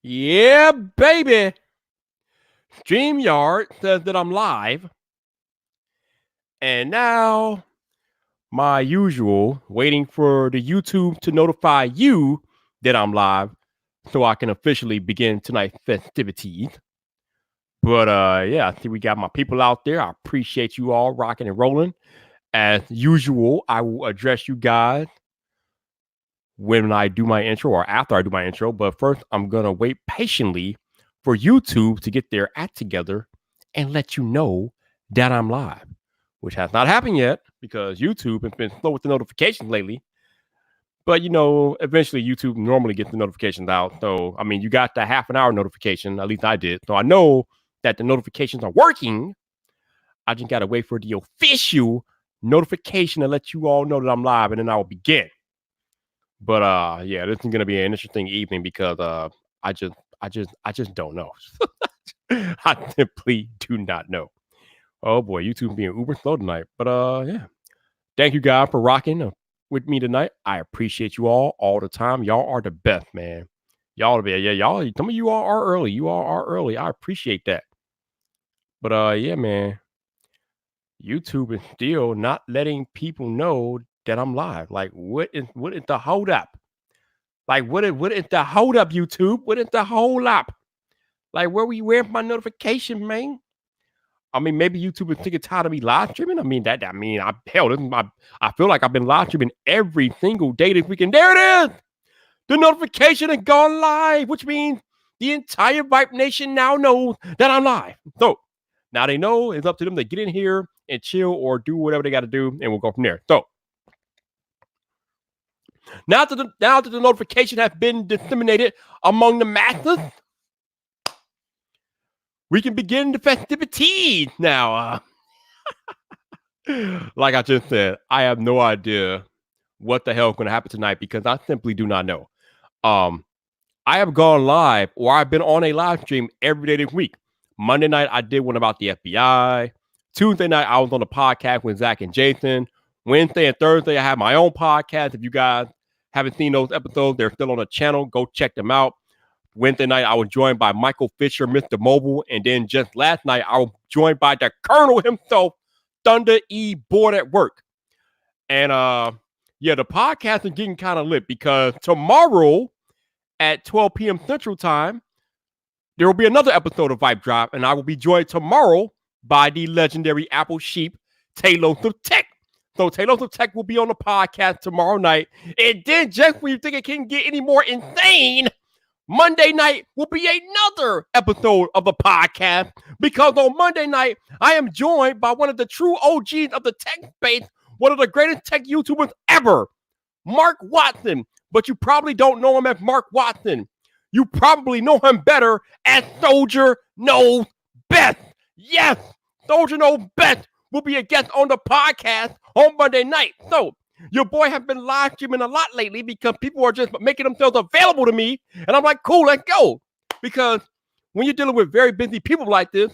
Yeah, baby. StreamYard says that I'm live. And now, my usual, waiting for the YouTube to notify you that I'm live so I can officially begin tonight's festivities. But yeah, I think we got my people out there. I appreciate you all rocking and rolling. As usual, I will address you guys when I do my intro or after I do my intro. But first, I'm going to wait patiently for YouTube to get their act together and let you know that I'm live, which has not happened yet because YouTube has been slow with the notifications lately. But eventually YouTube normally gets the notifications out. So, I mean, you got the half an hour notification, at least I did. So I know that the notifications are working. I just got to wait for the official notification to let you all know that I'm live, and then I will begin. But yeah, this is gonna be an interesting evening because I just don't know. I simply do not know. Oh boy, YouTube being uber slow tonight. But yeah, thank you guys for rocking with me tonight. I appreciate you all the time. Y'all are the best, man. Y'all are the best. Yeah, y'all. Some of you all are early. You all are early. I appreciate that. But yeah, man, YouTube is still not letting people know that I'm live. Like, what is the hold up? Like, what is the hold up, YouTube? What is the hold up? Like, where's my notification, man? I mean, maybe YouTube is sick and tired of me live streaming. I feel like I've been live streaming every single day this weekend. There it is. The notification has gone live, which means the entire Vibe Nation now knows that I'm live. So now they know it's up to them to get in here and chill or do whatever they got to do, and we'll go from there. So now that the notification has been disseminated among the masses, we can begin the festivities now. Like I just said, I have no idea what the hell is going to happen tonight because I simply do not know. I have gone live or I've been on a live stream every day this week. Monday night, I did one about the FBI. Tuesday night, I was on the podcast with Zach and Jason. Wednesday and Thursday, I have my own podcast. If you guys haven't seen those episodes, they're still on the channel. Go check them out. Wednesday night, I was joined by Michael Fisher, Mr. Mobile. And then just last night, I was joined by the Colonel himself, Thunder E. Board at Work. And yeah, the podcast is getting kind of lit because tomorrow at 12 p.m. Central Time, there will be another episode of Vibe Drop, and I will be joined tomorrow by the legendary Apple Sheep, Talos of Tech. So Talos of Tech will be on the podcast tomorrow night. And then just when you think it can get any more insane, Monday night will be another episode of the podcast because on Monday night, I am joined by one of the true OGs of the tech space, one of the greatest tech YouTubers ever, Mark Watson. But you probably don't know him as Mark Watson. You probably know him better as Soldier Knows Best. Yes, Soldier Knows Best will be a guest on the podcast on Monday night. So your boy has been live streaming a lot lately because people are just making themselves available to me. And I'm like, cool, let's go. Because when you're dealing with very busy people like this,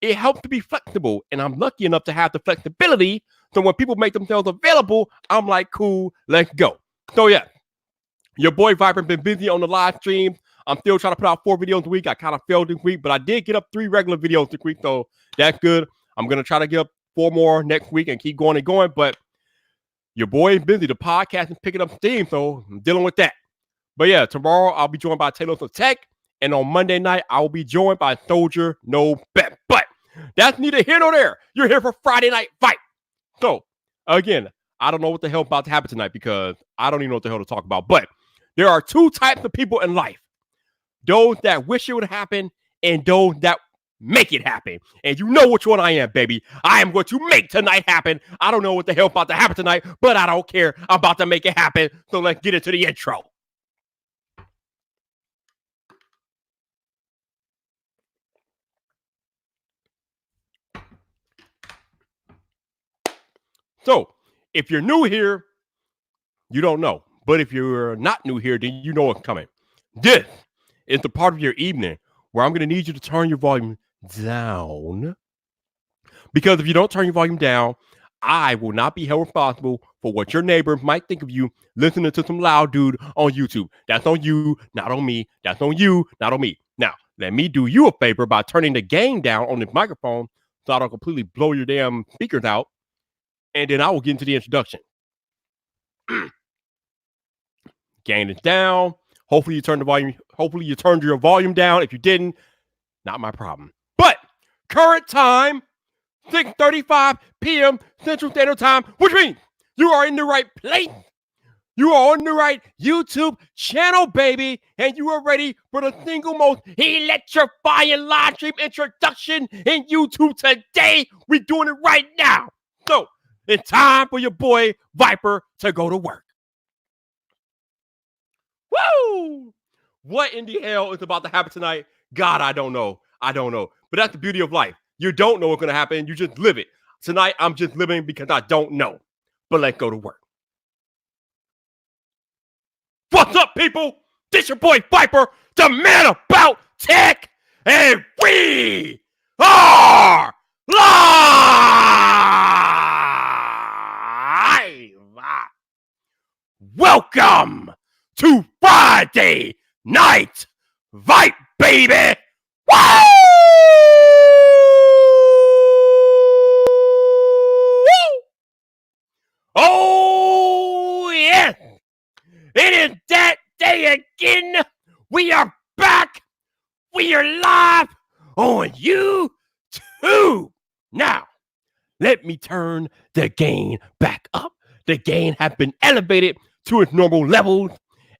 it helps to be flexible. And I'm lucky enough to have the flexibility. So when people make themselves available, I'm like, cool, let's go. So yeah, your boy Vibrant been busy on the live streams. I'm still trying to put out 4 videos a week. I kind of failed this week, but I did get up 3 regular videos this week. So that's good. I'm going to try to get up 4 more next week and keep going and going. But your boy is busy. The podcast is picking up steam, so I'm dealing with that. But yeah, tomorrow I'll be joined by Taylor of Tech. And on Monday night, I will be joined by Soldier No Bet. But that's neither here nor there. You're here for Friday Night Fight. So, again, I don't know what the hell about to happen tonight because I don't even know what the hell to talk about. But there are 2 types of people in life. Those that wish it would happen and those that make it happen. And you know which one I am, baby. I am going to make tonight happen. I don't know what the hell about to happen tonight, but I don't care. I'm about to make it happen. So let's get into the intro. So if you're new here, you don't know. But if you're not new here, then you know what's coming. This is the part of your evening where I'm going to need you to turn your volume down. Because if you don't turn your volume down, I will not be held responsible for what your neighbor might think of you listening to some loud dude on YouTube. That's on you, not on me. That's on you, not on me. Now, let me do you a favor by turning the gain down on the microphone so I don't completely blow your damn speakers out. And then I will get into the introduction. Gain is down. Hopefully you turned the volume. Hopefully you turned your volume down. If you didn't, not my problem. But current time, 6:35 p.m. Central Standard Time, which means you are in the right place. You are on the right YouTube channel, baby, and you are ready for the single most electrifying live stream introduction in YouTube today. We're doing it right now. So it's time for your boy Viper to go to work. Woo! What in the hell is about to happen tonight? God, I don't know. But that's the beauty of life. You don't know what's going to happen. You just live it. Tonight, I'm just living because I don't know. But let's go to work. What's up, people? This your boy Viper, the man about tech, and we are live. Welcome to Friday Night Vibe, baby. Woo! Oh, yes. It is that day again. We are back. We are live on YouTube. Now, let me turn the gain back up. The gain has been elevated to its normal levels.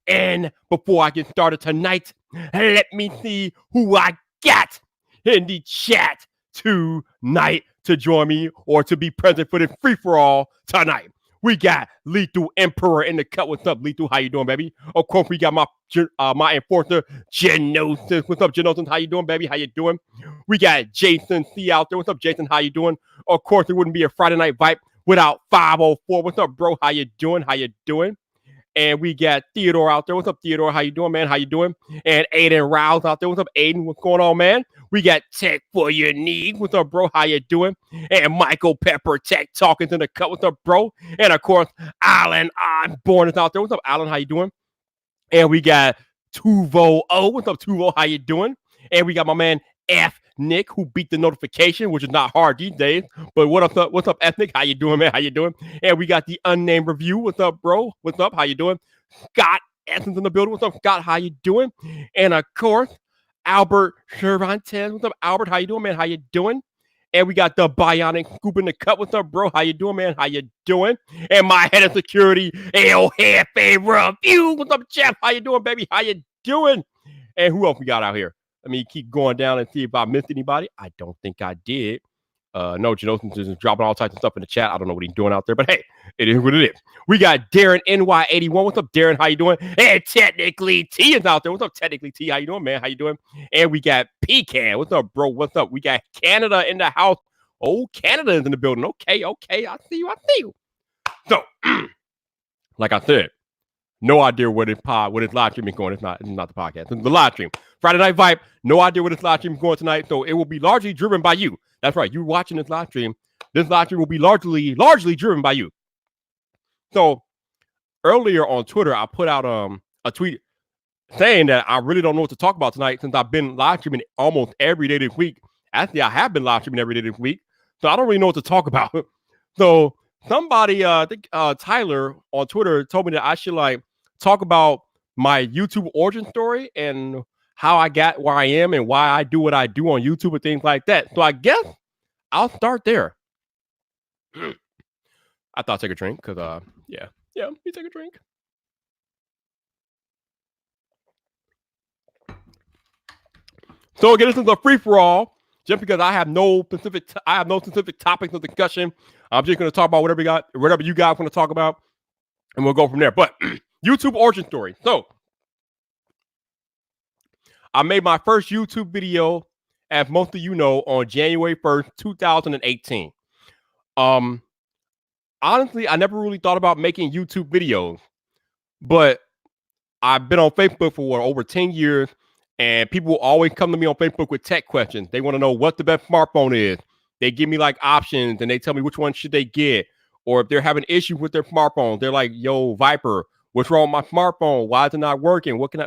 And before I get started tonight, let me see who I got in the chat tonight to join me or to be present for the free-for-all tonight. We got Lethal Emperor in the cut. What's up, Lethal? How you doing, baby? Of course, we got my enforcer, Genosis. What's up, Genosis? How you doing, baby? How you doing? We got Jason C out there. What's up, Jason? How you doing? Of course, it wouldn't be a Friday Night Vibe without 504. What's up, bro? How you doing? How you doing? And we got Theodore out there. What's up, Theodore? How you doing, man? How you doing? And Aiden Rouse out there. What's up, Aiden? What's going on, man? We got Tech for your need. What's up, bro? How you doing? And Michael Pepper Tech talking to the cut. What's up, bro? And of course, Alan Osborne is out there. What's up, Alan? How you doing? And we got Tuvo O. What's up, Tuvo? How you doing? And we got my man F Nick, who beat the notification, which is not hard these days. But what's up, Ethnic? How you doing, man? How you doing? And we got the unnamed review. What's up, bro? What's up? How you doing? Scott Essence in the building. What's up, Scott? How you doing? And of course, Albert Cervantes. What's up, Albert? How you doing, man? How you doing? And we got the Bionic Scoop in the cut. What's up, bro? How you doing, man? How you doing? And my head of security, El Jefe Review. What's up, Jeff? How you doing, baby? How you doing? And who else we got out here? Let me keep going down and see if I missed anybody. I don't think I did. No, Genosis is dropping all types of stuff in the chat. I don't know what he's doing out there, but hey, it is what it is. We got Darren NY81. What's up, Darren? How you doing? And Technically T is out there. What's up, Technically T? How you doing, man? How you doing? And we got Pecan. What's up, bro? What's up? We got Canada in the house. Oh, Canada is in the building. Okay. I see you. So, like I said, no idea what his live stream is going. It's not the podcast. It's the live stream. Friday Night Vibe. No idea where this live stream is going tonight. So it will be largely driven by you. That's right. You're watching this live stream. This live stream will be largely driven by you. So earlier on Twitter, I put out a tweet saying that I really don't know what to talk about tonight since I've been live streaming almost every day this week. Actually, I have been live streaming every day this week. So I don't really know what to talk about. So somebody, I think Tyler on Twitter told me that I should talk about my YouTube origin story and how I got where I am and why I do what I do on YouTube and things like that. So I guess I'll start there. I thought I'd take a drink because, yeah, you take a drink. So again, this is a free for all. Just because I have no specific topics of discussion, I'm just going to talk about whatever you guys want to talk about, and we'll go from there. But YouTube origin story. So I made my first YouTube video, as most of you know, on January 1st, 2018. Honestly, I never really thought about making YouTube videos, but I've been on Facebook for over 10 years. And people always come to me on Facebook with tech questions. They want to know what the best smartphone is. They give me options and they tell me which one should they get. or if they're having issues with their smartphone, they're like, "Yo, Viper, what's wrong with my smartphone? Why is it not working? What can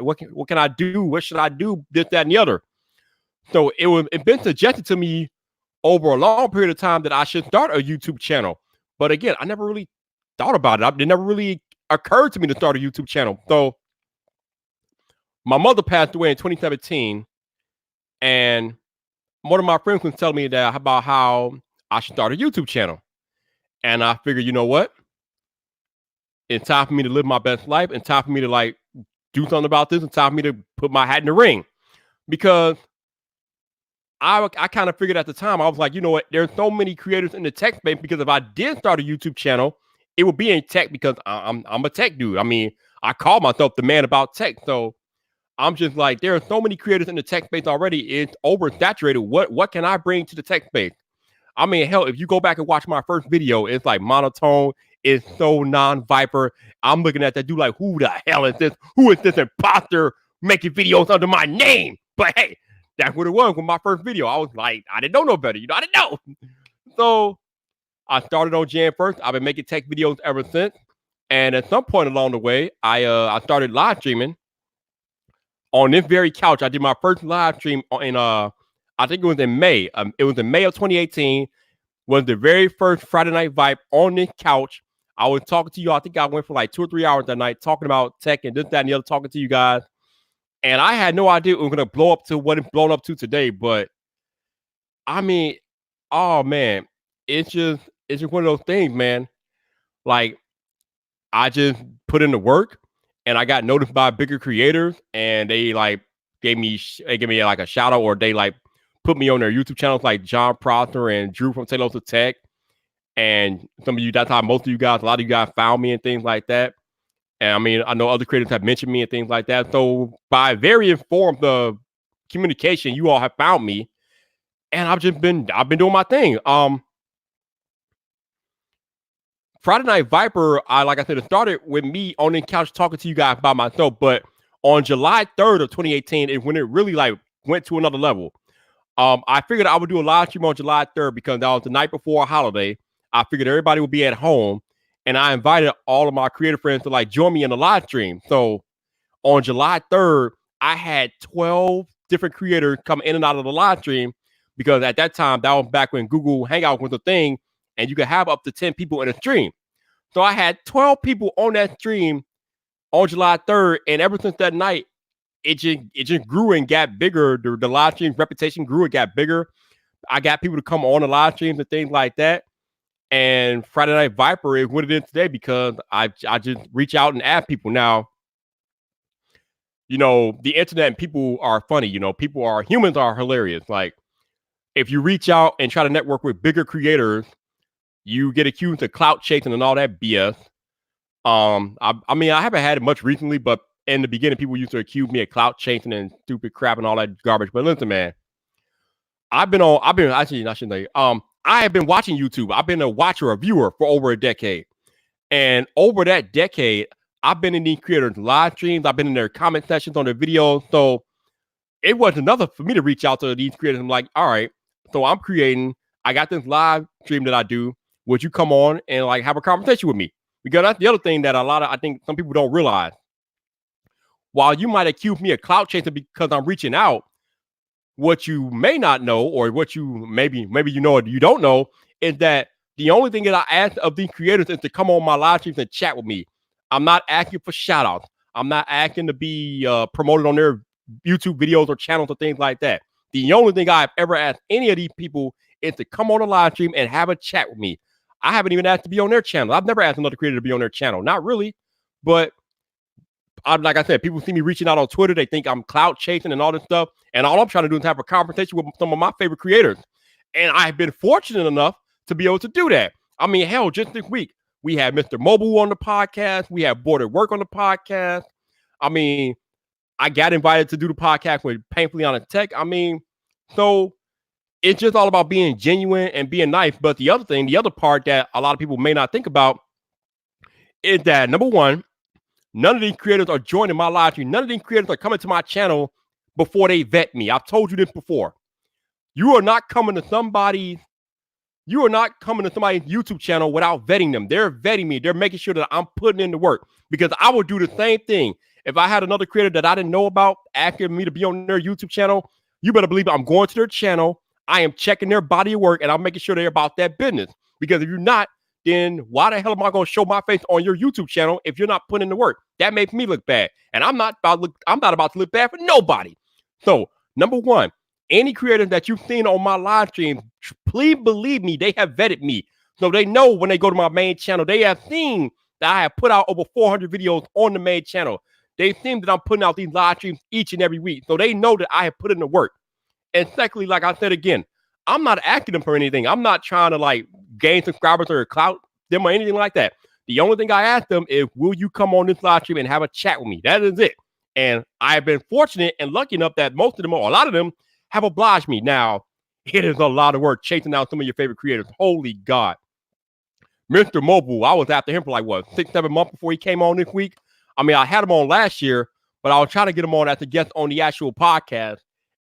I do? What should I do? This, that, and the other." So it's been suggested to me over a long period of time that I should start a YouTube channel. But again, I never really thought about it. It never really occurred to me to start a YouTube channel. So my mother passed away in 2017, and one of my friends was telling me that about how I should start a YouTube channel. And I figured, you know what? It's time for me to live my best life. It's time for me to like do something about this. It's time for me to put my hat in the ring. Because I kind of figured at the time, I was like, you know what? There's so many creators in the tech space, because if I did start a YouTube channel, it would be in tech, because I'm a tech dude. I mean, I call myself the man about tech. So I'm just like, there are so many creators in the tech space already. It's oversaturated. What can I bring to the tech space? I mean, hell, if you go back and watch my first video, it's like monotone. It's so non-Viper. I'm looking at that dude like, who the hell is this? Who is this imposter making videos under my name? But hey, that's what it was with my first video. I was like, I didn't know no better. I didn't know. So I started on Jan 1st. I've been making tech videos ever since. And at some point along the way, I started live streaming on this very couch. I did my first live stream in I think it was in May. It was in May of 2018. Was the very first Friday Night Vibe on this couch. I was talking to you. I think I went for like 2 or 3 hours that night talking about tech and this, that, and the other, talking to you guys. And I had no idea it was going to blow up to what it's blown up to today. But I mean, oh man, it's just one of those things, man. Like, I just put in the work, and I got noticed by bigger creators, and they like gave me like a shout out, or they like put me on their YouTube channels, like John Prosper and Drew from Taylor to Tech. And some of you, that's how most of you guys, a lot of you guys found me and things like that. And I mean, I know other creators have mentioned me and things like that. So by very informed communication, you all have found me, and I've been doing my thing. Friday Night Viper, like I said, it started with me on the couch talking to you guys by myself. But on July 3rd of 2018 is when it really like went to another level. I figured I would do a live stream on July 3rd because that was the night before a holiday. I figured everybody would be at home, and I invited all of my creative friends to like join me in the live stream. So on July 3rd, I had 12 different creators come in and out of the live stream, because at that time, that was back when Google Hangout was a thing, and you could have up to 10 people in a stream. So I had 12 people on that stream on July 3rd, and ever since that night, it just grew and got bigger. The live stream reputation grew and got bigger. I got people to come on the live streams and things like that. And Friday Night Viper is what it is today, because I just reach out and ask people. Now, the internet and people are funny. Humans are hilarious. Like, if you reach out and try to network with bigger creators, you get accused of clout chasing and all that BS. I mean, I haven't had it much recently, but in the beginning, people used to accuse me of clout chasing and stupid crap and all that garbage. But listen, man, I have been watching YouTube. I've been a watcher, a viewer for over a decade. And over that decade, I've been in these creators' live streams. I've been in their comment sections on their videos. So it was enough for me to reach out to these creators. I'm like, all right, so I'm creating. I got this live stream that I do. Would you come on and like have a conversation with me? Because that's the other thing that I think some people don't realize. While you might accuse me of clout chasing because I'm reaching out, what you may not know, or what you maybe you know or you don't know, is that the only thing that I ask of these creators is to come on my live streams and chat with me. I'm not asking for shout outs. I'm not asking to be promoted on their YouTube videos or channels or things like that. The only thing I've ever asked any of these people is to come on a live stream and have a chat with me. I haven't even asked to be on their channel. I've never asked another creator to be on their channel. Not really. But like I said, people see me reaching out on Twitter. They think I'm clout chasing and all this stuff. And all I'm trying to do is have a conversation with some of my favorite creators. And I've been fortunate enough to be able to do that. I mean, hell, just this week, we had Mr. Mobile on the podcast. We had Boarded Work on the podcast. I mean, I got invited to do the podcast with Painfully Honest Tech. I mean, so it's just all about being genuine and being nice. But the other part that a lot of people may not think about is that, number one, none of these creators are joining my live stream. None of these creators are coming to my channel before they vet me. I've told you this before. You are not coming to somebody's You are not coming to somebody's YouTube channel without vetting them. They're vetting me. They're making sure that I'm putting in the work, because I would do the same thing. If I had another creator that I didn't know about asking me to be on their YouTube channel, you better believe I'm going to their channel. I am checking their body of work, and I'm making sure they're about that business. Because if you're not, then why the hell am I going to show my face on your YouTube channel if you're not putting in the work? That makes me look bad, and I'm not about to look bad for nobody. So, number one, any creators that you've seen on my live stream, please believe me, they have vetted me. So they know when they go to my main channel, they have seen that I have put out over 400 videos on the main channel. They've seen that I'm putting out these live streams each and every week. So they know that I have put in the work. And secondly, like I said again, I'm not asking them for anything. I'm not trying to like gain subscribers or clout them or anything like that. The only thing I ask them is, will you come on this live stream and have a chat with me? That is it. And I've been fortunate and lucky enough that most of them, or a lot of them, have obliged me. Now, it is a lot of work chasing down some of your favorite creators. Holy God. Mr. Mobile, I was after him for like, 6-7 months before he came on this week. I mean, I had him on last year, but I was trying to get him on as a guest on the actual podcast.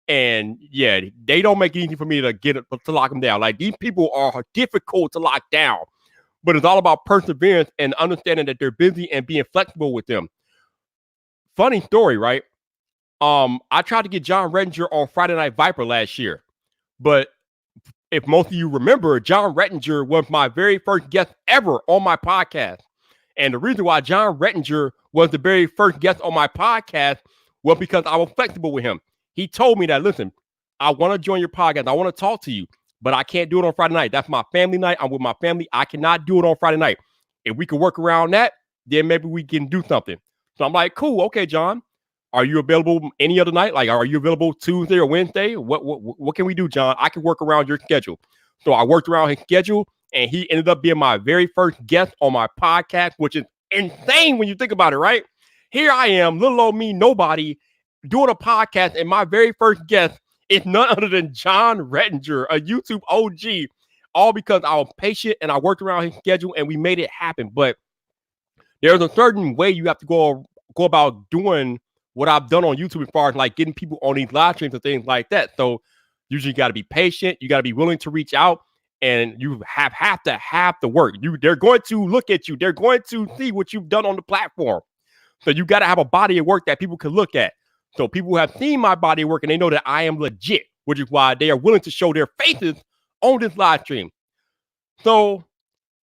And yeah, they don't make it easy for me to lock them down. Like, these people are difficult to lock down, but it's all about perseverance and understanding that they're busy and being flexible with them. Funny story, right? I tried to get John Rettinger on Friday Night Viper last year, but if most of you remember, John Rettinger was my very first guest ever on my podcast. And the reason why John Rettinger was the very first guest on my podcast was because I was flexible with him. He told me that, listen, I want to join your podcast. I want to talk to you, but I can't do it on Friday night. That's my family night. I'm with my family. I cannot do it on Friday night. If we can work around that, then maybe we can do something. So I'm like, cool. Okay, John. Are you available any other night? Like, are you available Tuesday or Wednesday? What can we do, John? I can work around your schedule. So I worked around his schedule, and he ended up being my very first guest on my podcast, which is insane when you think about it, right? Here I am, little old me, nobody, doing a podcast, and my very first guest is none other than John Rettinger, a YouTube OG, all because I was patient and I worked around his schedule and we made it happen. But there's a certain way you have to go about doing what I've done on YouTube as far as like getting people on these live streams and things like that. So usually you got to be patient. You got to be willing to reach out, and you have to have the work. They're going to look at you. They're going to see what you've done on the platform. So you got to have a body of work that people can look at. So people have seen my body of work and they know that I am legit, which is why they are willing to show their faces on this live stream. So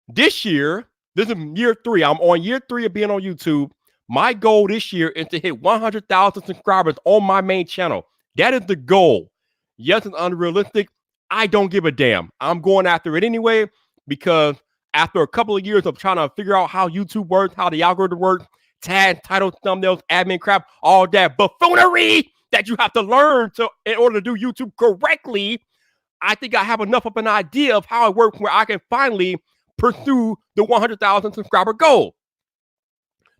this year, this is year 3. I'm on year 3 of being on YouTube. My goal this year is to hit 100,000 subscribers on my main channel. That is the goal. Yes, it's unrealistic. I don't give a damn. I'm going after it anyway, because after a couple of years of trying to figure out how YouTube works, how the algorithm works, tags, titles, thumbnails, admin crap, all that buffoonery that you have to learn in order to do YouTube correctly, I think I have enough of an idea of how it works where I can finally pursue the 100,000 subscriber goal.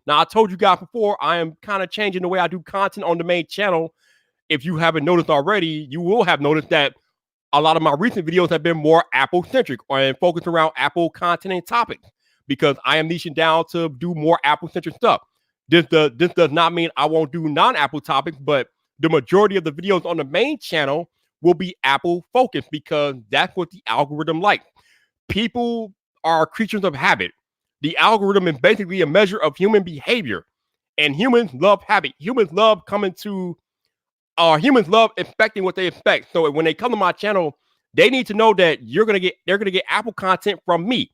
Now, I told you guys before, I am kind of changing the way I do content on the main channel. If you haven't noticed already, you will have noticed that a lot of my recent videos have been more Apple-centric and focused around Apple content and topics, because I am niching down to do more Apple-centric stuff. This does not mean I won't do non-Apple topics, but the majority of the videos on the main channel will be Apple-focused, because that's what the algorithm likes. People are creatures of habit. The algorithm is basically a measure of human behavior, and humans love habit. Humans love expecting what they expect. So when they come to my channel, they need to know that they're gonna get Apple content from me.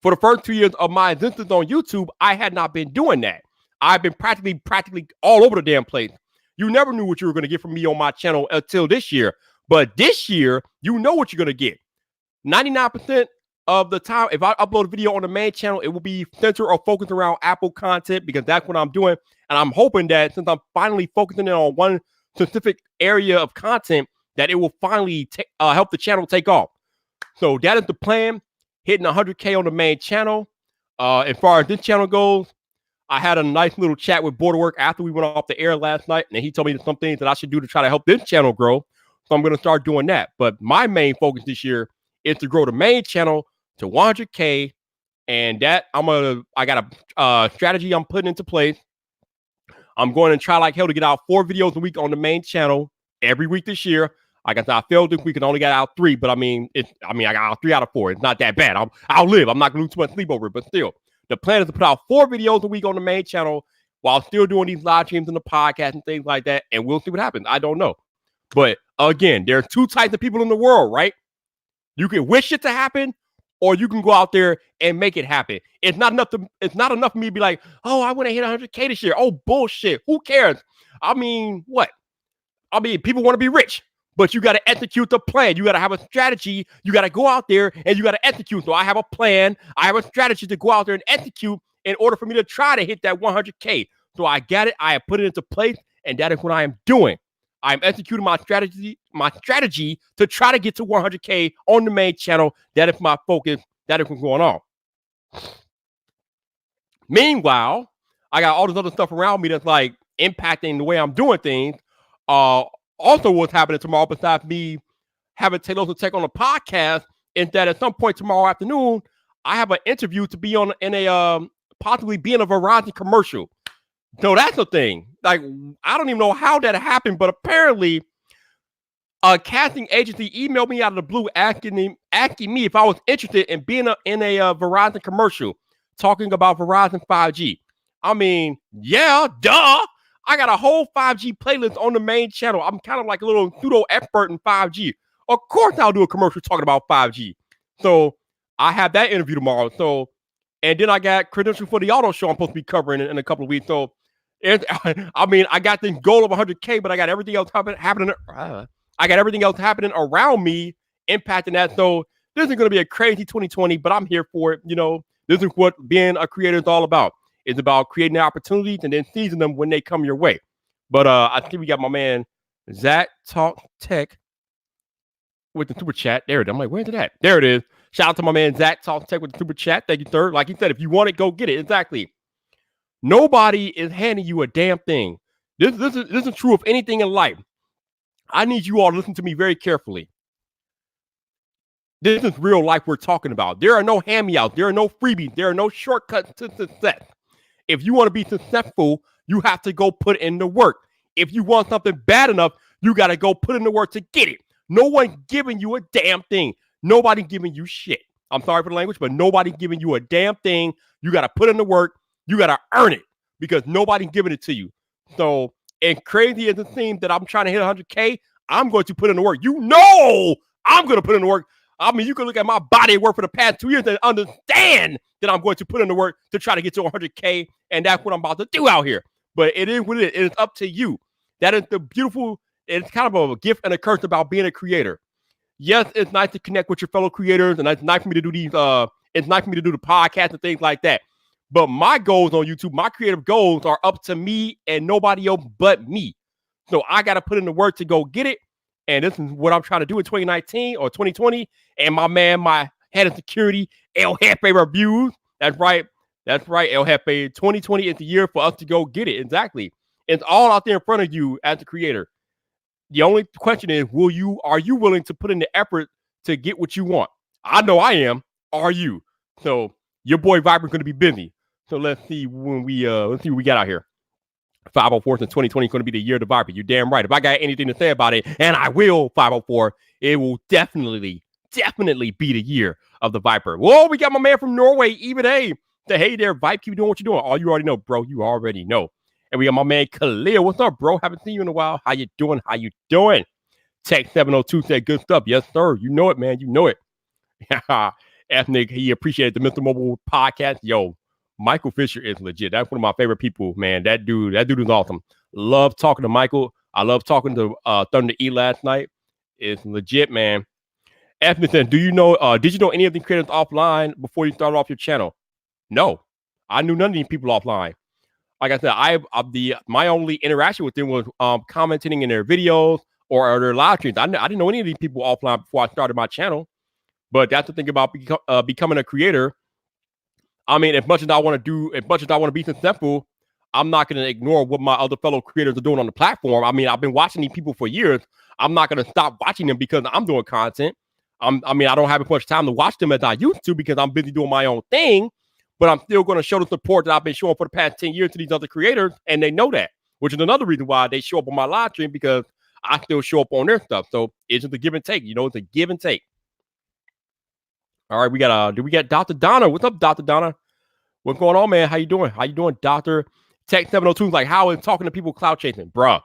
For the first 2 years of my existence on YouTube, I had not been doing that. I've been practically all over the damn place. You never knew what you were going to get from me on my channel until this year. But this year, you know what you're going to get. 99% of the time, if I upload a video on the main channel, it will be centered or focused around Apple content, because that's what I'm doing. And I'm hoping that since I'm finally focusing in on one specific area of content, that it will finally help the channel take off. So that is the plan, hitting 100K on the main channel. As far as this channel goes, I had a nice little chat with Borderwork after we went off the air last night, and he told me some things that I should do to try to help this channel grow. So I'm going to start doing that. But my main focus this year is to grow the main channel to 100K, and that I got a strategy I'm putting into place. I'm going to try like hell to get out 4 videos a week on the main channel every week this year. Like I said, I failed this week and only got out 3, but I got out 3 out of 4. It's not that bad. I'll live. I'm not gonna lose too much sleep over it, but still, the plan is to put out 4 videos a week on the main channel while still doing these live streams and the podcast and things like that, and we'll see what happens. I don't know, but again, there are 2 types of people in the world, right? You can wish it to happen, or you can go out there and make it happen. It's not enough for me to be like, oh, I want to hit 100K this year. Oh, bullshit. Who cares? I mean, what? I mean, people want to be rich, but you got to execute the plan. You got to have a strategy. You got to go out there and you got to execute. So I have a plan. I have a strategy to go out there and execute in order for me to try to hit that 100K. So I got it. I have put it into place, and that is what I am doing. I'm executing my strategy to try to get to 100K on the main channel. That is my focus. That is what's going on. Meanwhile, I got all this other stuff around me that's like impacting the way I'm doing things. Also, what's happening tomorrow, besides me having Taylor Tech on a podcast, is that at some point tomorrow afternoon, I have an interview to be possibly be in a Verizon commercial. So that's the thing. Like, I don't even know how that happened, but apparently a casting agency emailed me out of the blue asking me if I was interested in being in a Verizon commercial talking about Verizon 5G. I mean, yeah, duh. I got a whole 5G playlist on the main channel. I'm kind of like a little pseudo expert in 5G. Of course, I'll do a commercial talking about 5G. So I have that interview tomorrow. So, and then I got credentials for the auto show I'm supposed to be covering in a couple of weeks. So, I mean, I got this goal of 100K, but I got everything else happening. I got everything else happening around me, impacting that. So this is going to be a crazy 2020, but I'm here for it. You know, this is what being a creator is all about. It's about creating opportunities and then seizing them when they come your way. But I think we got my man Zach Talk Tech with the super chat. There it is. I'm like, where's it at? There it is. Shout out to my man Zach Talk Tech with the super chat. Thank you, sir. Like he said, if you want it, go get it. Exactly. Nobody is handing you a damn thing. This is true of anything in life. I need you all to listen to me very carefully. This is real life we're talking about. There are no hand-me-outs. There are no freebies. There are no shortcuts to success. If you want to be successful, you have to go put in the work. If you want something bad enough, you got to go put in the work to get it. No one giving you a damn thing. Nobody giving you shit. I'm sorry for the language, but nobody giving you a damn thing. You got to put in the work. You got to earn it because nobody's giving it to you. So, and crazy as it seems that I'm trying to hit 100K, I'm going to put in the work. You know I'm going to put in the work. I mean, you can look at my body work for the past 2 years and understand that I'm going to put in the work to try to get to 100K, and that's what I'm about to do out here. But it is what it is. It's up to you. That is the beautiful, it's kind of a gift and a curse about being a creator. Yes, it's nice to connect with your fellow creators, and it's nice for me to do these, it's nice for me to do the podcast and things like that. But my goals on YouTube, my creative goals are up to me and nobody else but me. So I got to put in the work to go get it. And this is what I'm trying to do in 2019 or 2020. And my man, my head of security, El Jefe Reviews. That's right. That's right, El Jefe. 2020 is the year for us to go get it. Exactly. It's all out there in front of you as a creator. The only question is, are you willing to put in the effort to get what you want? I know I am. Are you? So your boy Viper's going to be busy. So let's see what we got out here. 504 since 2020 is going to be the year of the Viper. You're damn right. If I got anything to say about it, and I will, 504, it will definitely be the year of the Viper. Whoa, we got my man from Norway, Even A. Say, hey there, Vipe, keep doing what you're doing. Oh, you already know, bro. You already know. And we got my man Khalil. What's up, bro? Haven't seen you in a while. How you doing? Tech 702 said good stuff. Yes, sir. You know it, man. You know it. Ethnic, he appreciated the Mr. Mobile podcast. Yo, Michael Fisher is legit. That's one of my favorite people, man. That dude is awesome. Love talking to Michael. I love talking to Thunder E last night. It's legit, man. Ethnic said, did you know any of the creators offline before you started off your channel? No, I knew none of these people offline. Like I said, my only interaction with them was commenting in their videos or their live streams. I didn't know any of these people offline before I started my channel. But that's the thing about becoming a creator. I mean, as much as I want to be successful, I'm not going to ignore what my other fellow creators are doing on the platform. I mean, I've been watching these people for years. I'm not going to stop watching them because I'm doing content. I don't have as much time to watch them as I used to because I'm busy doing my own thing. But I'm still going to show the support that I've been showing for the past 10 years to these other creators, and they know that, which is another reason why they show up on my live stream because I still show up on their stuff. So it's just a give and take. It's a give and take. All right, we got Dr. Donna. What's up, Dr. Donna? What's going on, man? How you doing? Dr. Tech 702? Like, how is talking to people cloud chasing? Bruh.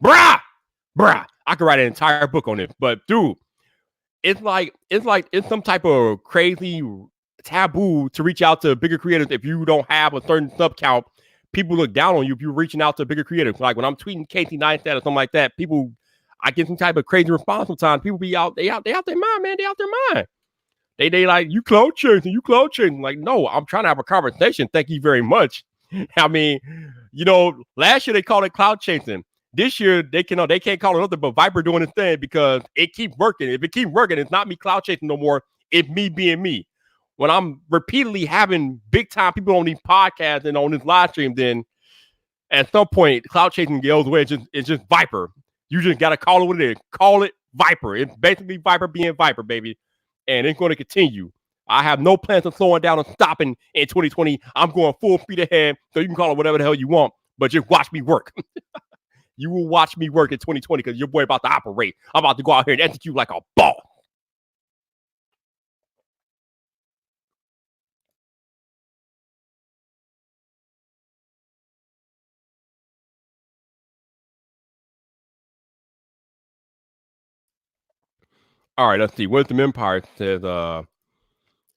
I could write an entire book on this, but dude, it's some type of crazy taboo to reach out to bigger creators if you don't have a certain sub count. People look down on you if you're reaching out to bigger creators. Like when I'm tweeting Casey Neistat or something like that, I get some type of crazy response sometimes. People be out, they out their mind, man. They out their mind. They like, you cloud chasing. Like, no, I'm trying to have a conversation. Thank you very much. I mean, last year they called it cloud chasing. This year they can't call it nothing but Viper doing his thing because it keeps working. If it keeps working, it's not me cloud chasing no more. It's me being me. When I'm repeatedly having big time people on these podcasts and on this live stream, then at some point cloud chasing goes away. It's just Viper. You just gotta call it what it is. Call it Viper. It's basically Viper being Viper, baby. And it's going to continue. I have no plans of slowing down and stopping in 2020. I'm going full speed ahead, so you can call it whatever the hell you want, but just watch me work. You will watch me work in 2020 because your boy about to operate. I'm about to go out here and execute like a boss. All right, let's see. Wisdom Empire says, Vi,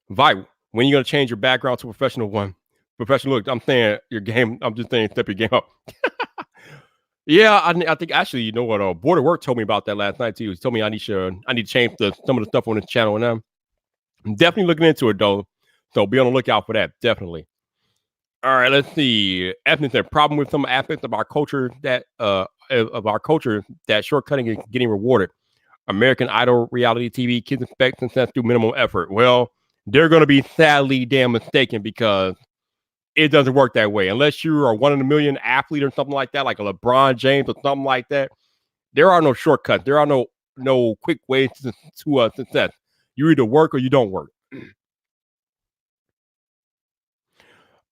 when are you going to change your background to professional one? Professional look, I'm saying your game. I'm just saying step your game up. Yeah, I think actually, you know what? Border Work told me about that last night too. He told me I need to change some of the stuff on this channel, and I'm definitely looking into it though. So be on the lookout for that. Definitely. All right, let's see. Ethnic said problem with some aspects of our culture that shortcutting is getting rewarded. American Idol reality TV kids expect success through minimal effort. Well, they're going to be sadly damn mistaken because it doesn't work that way. Unless you are one in a million athlete or something like that, like a LeBron James or something like that, there are no shortcuts. There are no quick ways to success. You either work or you don't work.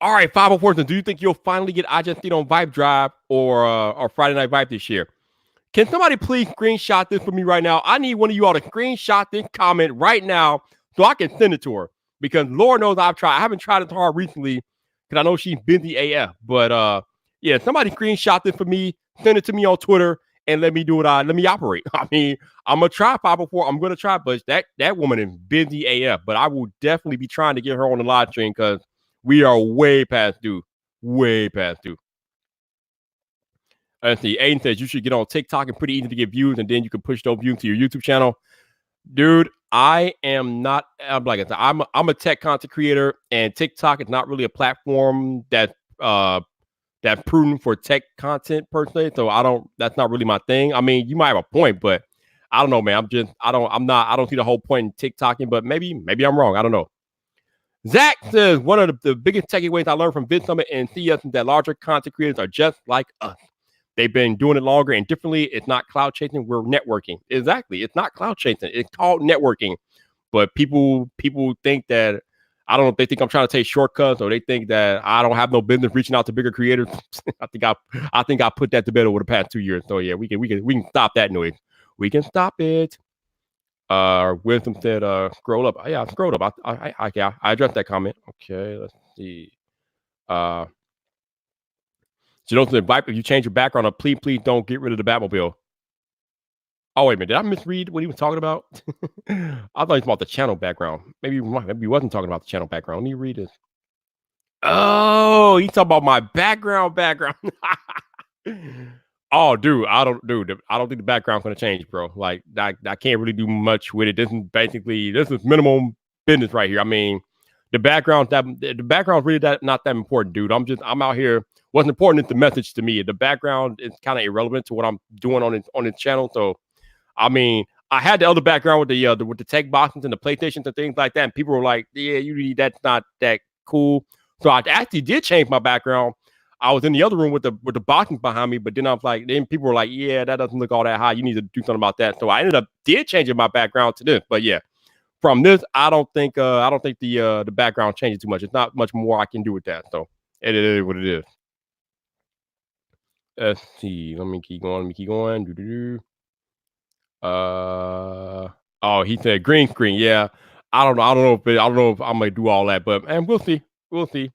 All right, 504. Do you think you'll finally get I Just Stayed on Vibe Drive or Friday Night Vibe this year? Can somebody please screenshot this for me right now? I need one of you all to screenshot this comment right now so I can send it to her. Because Lord knows I've tried. I haven't tried it hard recently because I know she's busy AF. But yeah, somebody screenshot this for me, send it to me on Twitter, and let me do it. Let me operate. I mean, I'm gonna try 504. I'm gonna try, but that woman is busy AF. But I will definitely be trying to get her on the live stream because we are way past due. Way past due. Let's see. Aiden says you should get on TikTok and pretty easy to get views, and then you can push those views to your YouTube channel. Dude, I am not. I'm like I said, I'm a tech content creator, and TikTok is not really a platform that's prudent for tech content per se. So I don't. That's not really my thing. I mean, you might have a point, but I don't know, man. I don't see the whole point in TikToking, but maybe I'm wrong. I don't know. Zach says one of the biggest takeaways I learned from VidSummit and CES is that larger content creators are just like us. They've been doing it longer and differently. It's not cloud chasing. We're networking. Exactly. It's not cloud chasing. It's called networking. But people think that, I don't know if they think I'm trying to take shortcuts or they think that I don't have no business reaching out to bigger creators. I think I put that to bed over the past 2 years. So yeah, we can stop that noise. We can stop it. Wisdom said, scroll up. Yeah, I scrolled up. I addressed that comment. Okay, let's see. So don't invite if you change your background up, please don't get rid of the Batmobile. Oh wait a minute, did I misread what he was talking about? I thought he was about the channel background. Maybe he wasn't talking about the channel background. Let me read this. Oh, he's talking about my background. Oh, dude, I don't think the background's gonna change, bro. Like I can't really do much with it. This is minimum business right here. I mean, the background's really not that important, dude. I'm out here. What's important is the message to me. The background is kind of irrelevant to what I'm doing on this channel. So, I mean, I had the other background with the tech boxes and the PlayStations and things like that, and people were like, "Yeah, that's not that cool." So I actually did change my background. I was in the other room with the boxes behind me, but then I was like, then people were like, "Yeah, that doesn't look all that high. You need to do something about that." So I ended up changing my background to this. But yeah, from this, I don't think the background changes too much. It's not much more I can do with that. So it is what it is. Let's see. Let me keep going. Oh, he said green screen. Yeah, I don't know. I don't know if I'm gonna do all that, but and we'll see. We'll see.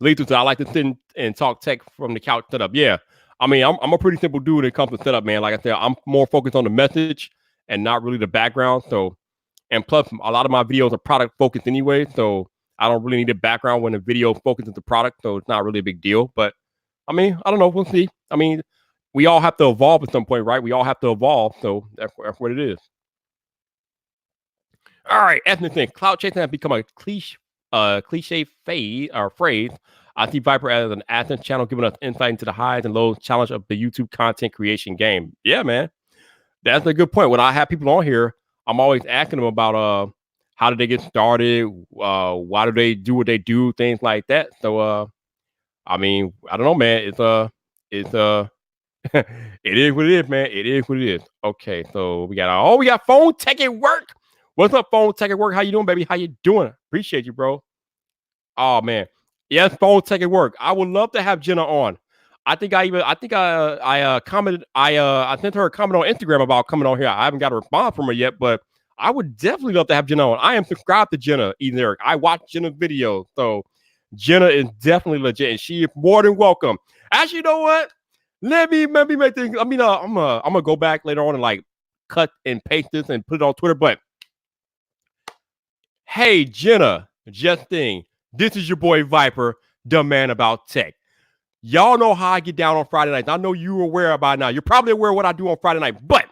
Lethal said, I like to sit and talk tech from the couch setup. Yeah, I mean, I'm a pretty simple dude when it comes to setup, man. Like I said, I'm more focused on the message and not really the background. So, and plus, a lot of my videos are product focused anyway. So I don't really need a background when the video focuses the product. So it's not really a big deal. But I mean, I don't know. We'll see. I mean, we all have to evolve at some point, right? We all have to evolve. So that's what it is. All right, ethnic thing. Cloud chasing has become a cliche phrase. I see Viper as an Athens channel giving us insight into the highs and lows challenge of the YouTube content creation game. Yeah, man. That's a good point. When I have people on here, I'm always asking them about how did they get started, why do they do what they do, things like that. So I mean, I don't know, man. It's it is what it is, man. It is what it is. Okay, so we got phone tech at work. What's up, phone tech at work? How you doing, baby? How you doing? Appreciate you, bro. Oh man, yes, phone tech at work. I would love to have Jenna on. I commented. I sent her a comment on Instagram about coming on here. I haven't got a response from her yet, but I would definitely love to have Jenna on. I am subscribed to Jenna, Ethan Eric. I watch Jenna's videos, so Jenna is definitely legit, and she is more than welcome. Actually, you know what? Let me make things. I mean, I'm gonna go back later on and like cut and paste this and put it on Twitter. But hey, Jenna, Justine, this is your boy Viper, the man about tech. Y'all know how I get down on Friday nights. I know you're aware by now. You're probably aware of what I do on Friday night, but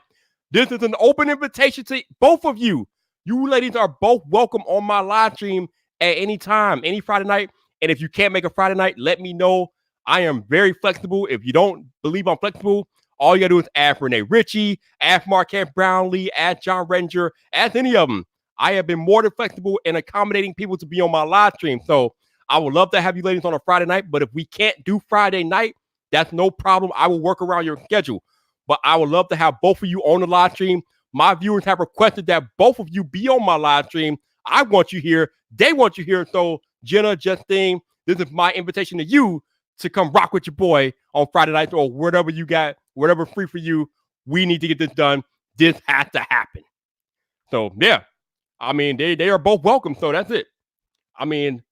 this is an open invitation to both of you. You ladies are both welcome on my live stream at any time, any Friday night. And if you can't make a Friday night, let me know. I am very flexible. If you don't believe I'm flexible, all you gotta do is ask Renee Ritchie, ask Marquette Brownlee, ask John Ranger, ask any of them. I have been more than flexible in accommodating people to be on my live stream. So I would love to have you ladies on a Friday night, but if we can't do Friday night, that's no problem. I will work around your schedule. But I would love to have both of you on the live stream. My viewers have requested that both of you be on my live stream. I want you here. They want you here. So Jenna, Justine, this is my invitation to you to come rock with your boy on Friday nights or whatever you got, whatever free for you. We need to get this done. This has to happen. So yeah, I mean, they are both welcome. So that's it. I mean,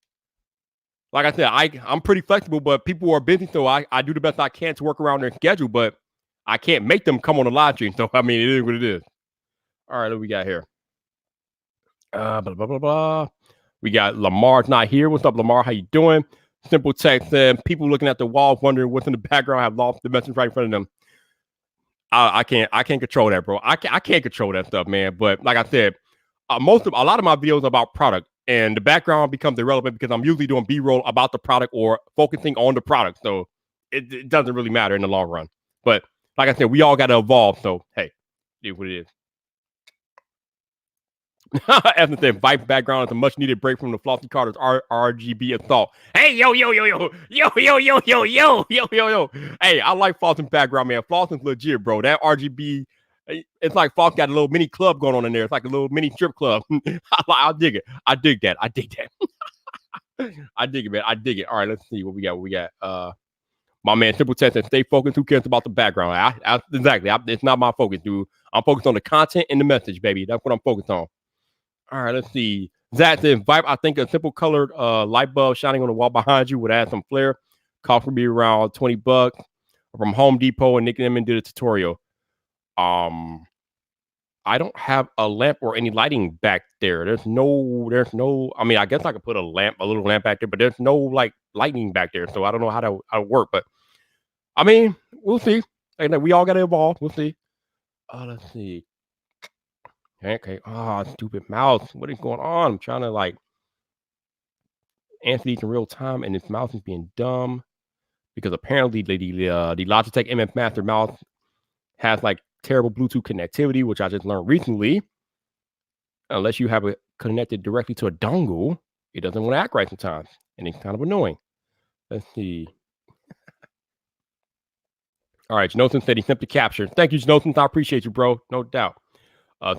like I said, I'm pretty flexible, but people are busy, so I do the best I can to work around their schedule, but I can't make them come on the live stream. So I mean, it is what it is. All right, what we got here? Blah blah blah blah. We got Lamar's not here. What's up, Lamar? How you doing? Simple text said people looking at the walls wondering what's in the background have lost the message right in front of them. I can't control that, bro. I can't control that stuff, man. But like I said, a lot of my videos are about product, and the background becomes irrelevant because I'm usually doing B-roll about the product or focusing on the product. So it doesn't really matter in the long run. But like I said, we all got to evolve. So hey, it is what it is. Evan said, Vibe background is a much needed break from the Flossie Carter's RGB assault. Hey, yo. Hey, I like Floss's background, man. Floss's legit, bro. That RGB, it's like Floss got a little mini club going on in there. It's like a little mini strip club. I dig it. I dig that. I dig it, man. I dig it. All right, let's see what we got. My man Simple Test said, stay focused. Who cares about the background? Exactly. It's not my focus, dude. I'm focused on the content and the message, baby. That's what I'm focused on. All right, let's see. Zach said, Vibe, I think a simple colored light bulb shining on the wall behind you would add some flair. Cost would be around $20 from Home Depot, and Nick Inman did a tutorial. I don't have a lamp or any lighting back there. There's no, I mean, I guess I could put a little lamp back there, but there's no like lightning back there. So I don't know how to work, but I mean, we'll see. And we all got to evolve. We'll see. Let's see. Okay. Stupid mouse. What is going on? I'm trying to like answer these in real time, and this mouse is being dumb because apparently the Logitech MF Master mouse has like terrible Bluetooth connectivity, which I just learned recently. Unless you have it connected directly to a dongle, it doesn't want to act right sometimes, and it's kind of annoying. Let's see. All right, Janosen said he simply captured. Thank you, Janosen. I appreciate you, bro. No doubt.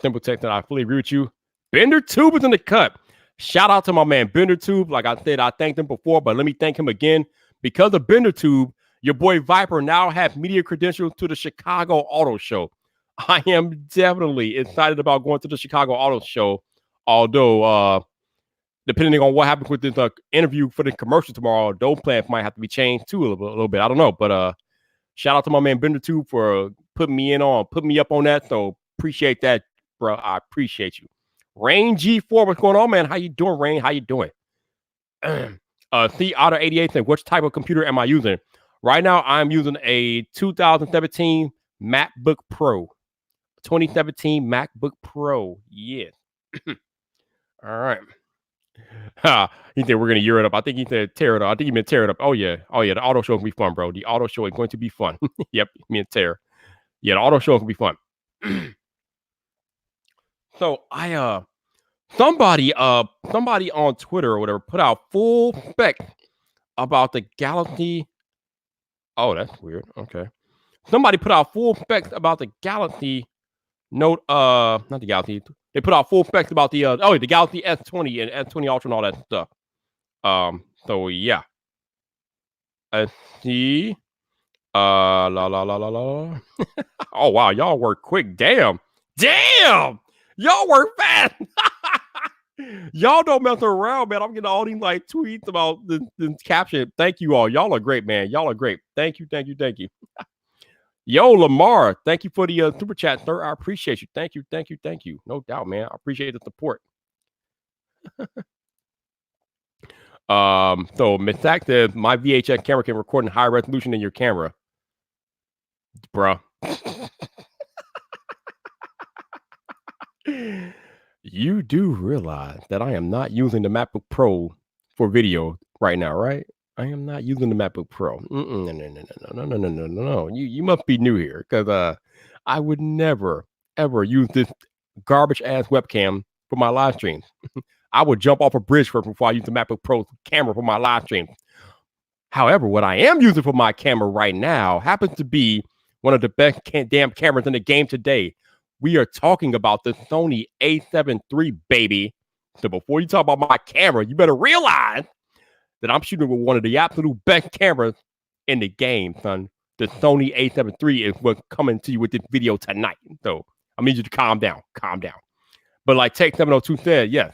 Simple text that I fully agree with you. Bender Tube is in the cut. Shout out to my man Bender Tube. Like I said, I thanked him before, but let me thank him again. Because of Bender Tube, your boy Viper now has media credentials to the Chicago Auto Show. I am definitely excited about going to the Chicago Auto Show. Although, depending on what happens with this interview for the commercial tomorrow, those plans might have to be changed too a little bit. I don't know, but shout out to my man BenderTube for putting me up on that. So appreciate that, bro. I appreciate you. Rain G4, what's going on, man? How you doing, Rain? How you doing? C Otter 88 said, which type of computer am I using? Right now, I'm using a 2017 MacBook Pro. 2017 MacBook Pro. Yes. All right. He said we're gonna gear it up. I think he said tear it up. I think he meant tear it up. Oh yeah. The auto show can be fun, bro. The auto show is going to be fun. Yep, me and tear. Yeah, the auto show can be fun. So somebody on Twitter or whatever put out full spec about the Galaxy. Oh, that's weird. Okay. Somebody put out full specs about the Galaxy Note, not the Galaxy. They put out full specs about the the Galaxy S20 and S20 Ultra and all that stuff. So yeah. Let's see. La la la la la. Oh wow, y'all work quick. Damn. Y'all work fast. Y'all don't mess around, man. I'm getting all these like tweets about the caption. Thank you all. Y'all are great, man. Y'all are great. Thank you. Yo, Lamar, thank you for the super chat, sir. I appreciate you. Thank you. No doubt, man. I appreciate the support. So Miss Zach says my VHS camera can record in higher resolution than your camera, bruh. You do realize that I am not using the MacBook Pro for video right now, right? I am not using the MacBook Pro. No. You must be new here because I would never ever use this garbage ass webcam for my live streams. I would jump off a bridge first before I use the MacBook Pro camera for my live stream. However, what I am using for my camera right now happens to be one of the best damn cameras in the game today. We are talking about the Sony A7 III, baby. So before you talk about my camera, you better realize that I'm shooting with one of the absolute best cameras in the game, son. The Sony A7 III is what's coming to you with this video tonight. So I need you to calm down. But like Tech 702 said, yes,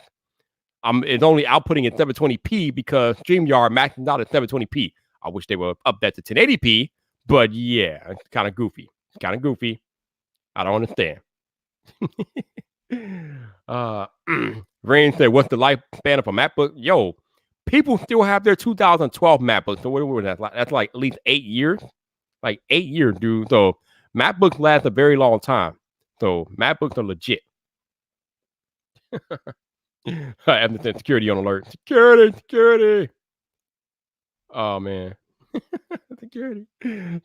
it's only outputting at 720p because StreamYard maxes out at 720p. I wish they would up that to 1080p, but yeah, it's kind of goofy. I don't understand. Rain said, what's the lifespan of a MacBook? Yo, people still have their 2012 MacBooks. So what was that? That's like at least 8 years. Like 8 years, dude. So MacBooks last a very long time. So MacBooks are legit. Everything security on alert. Security. Oh man.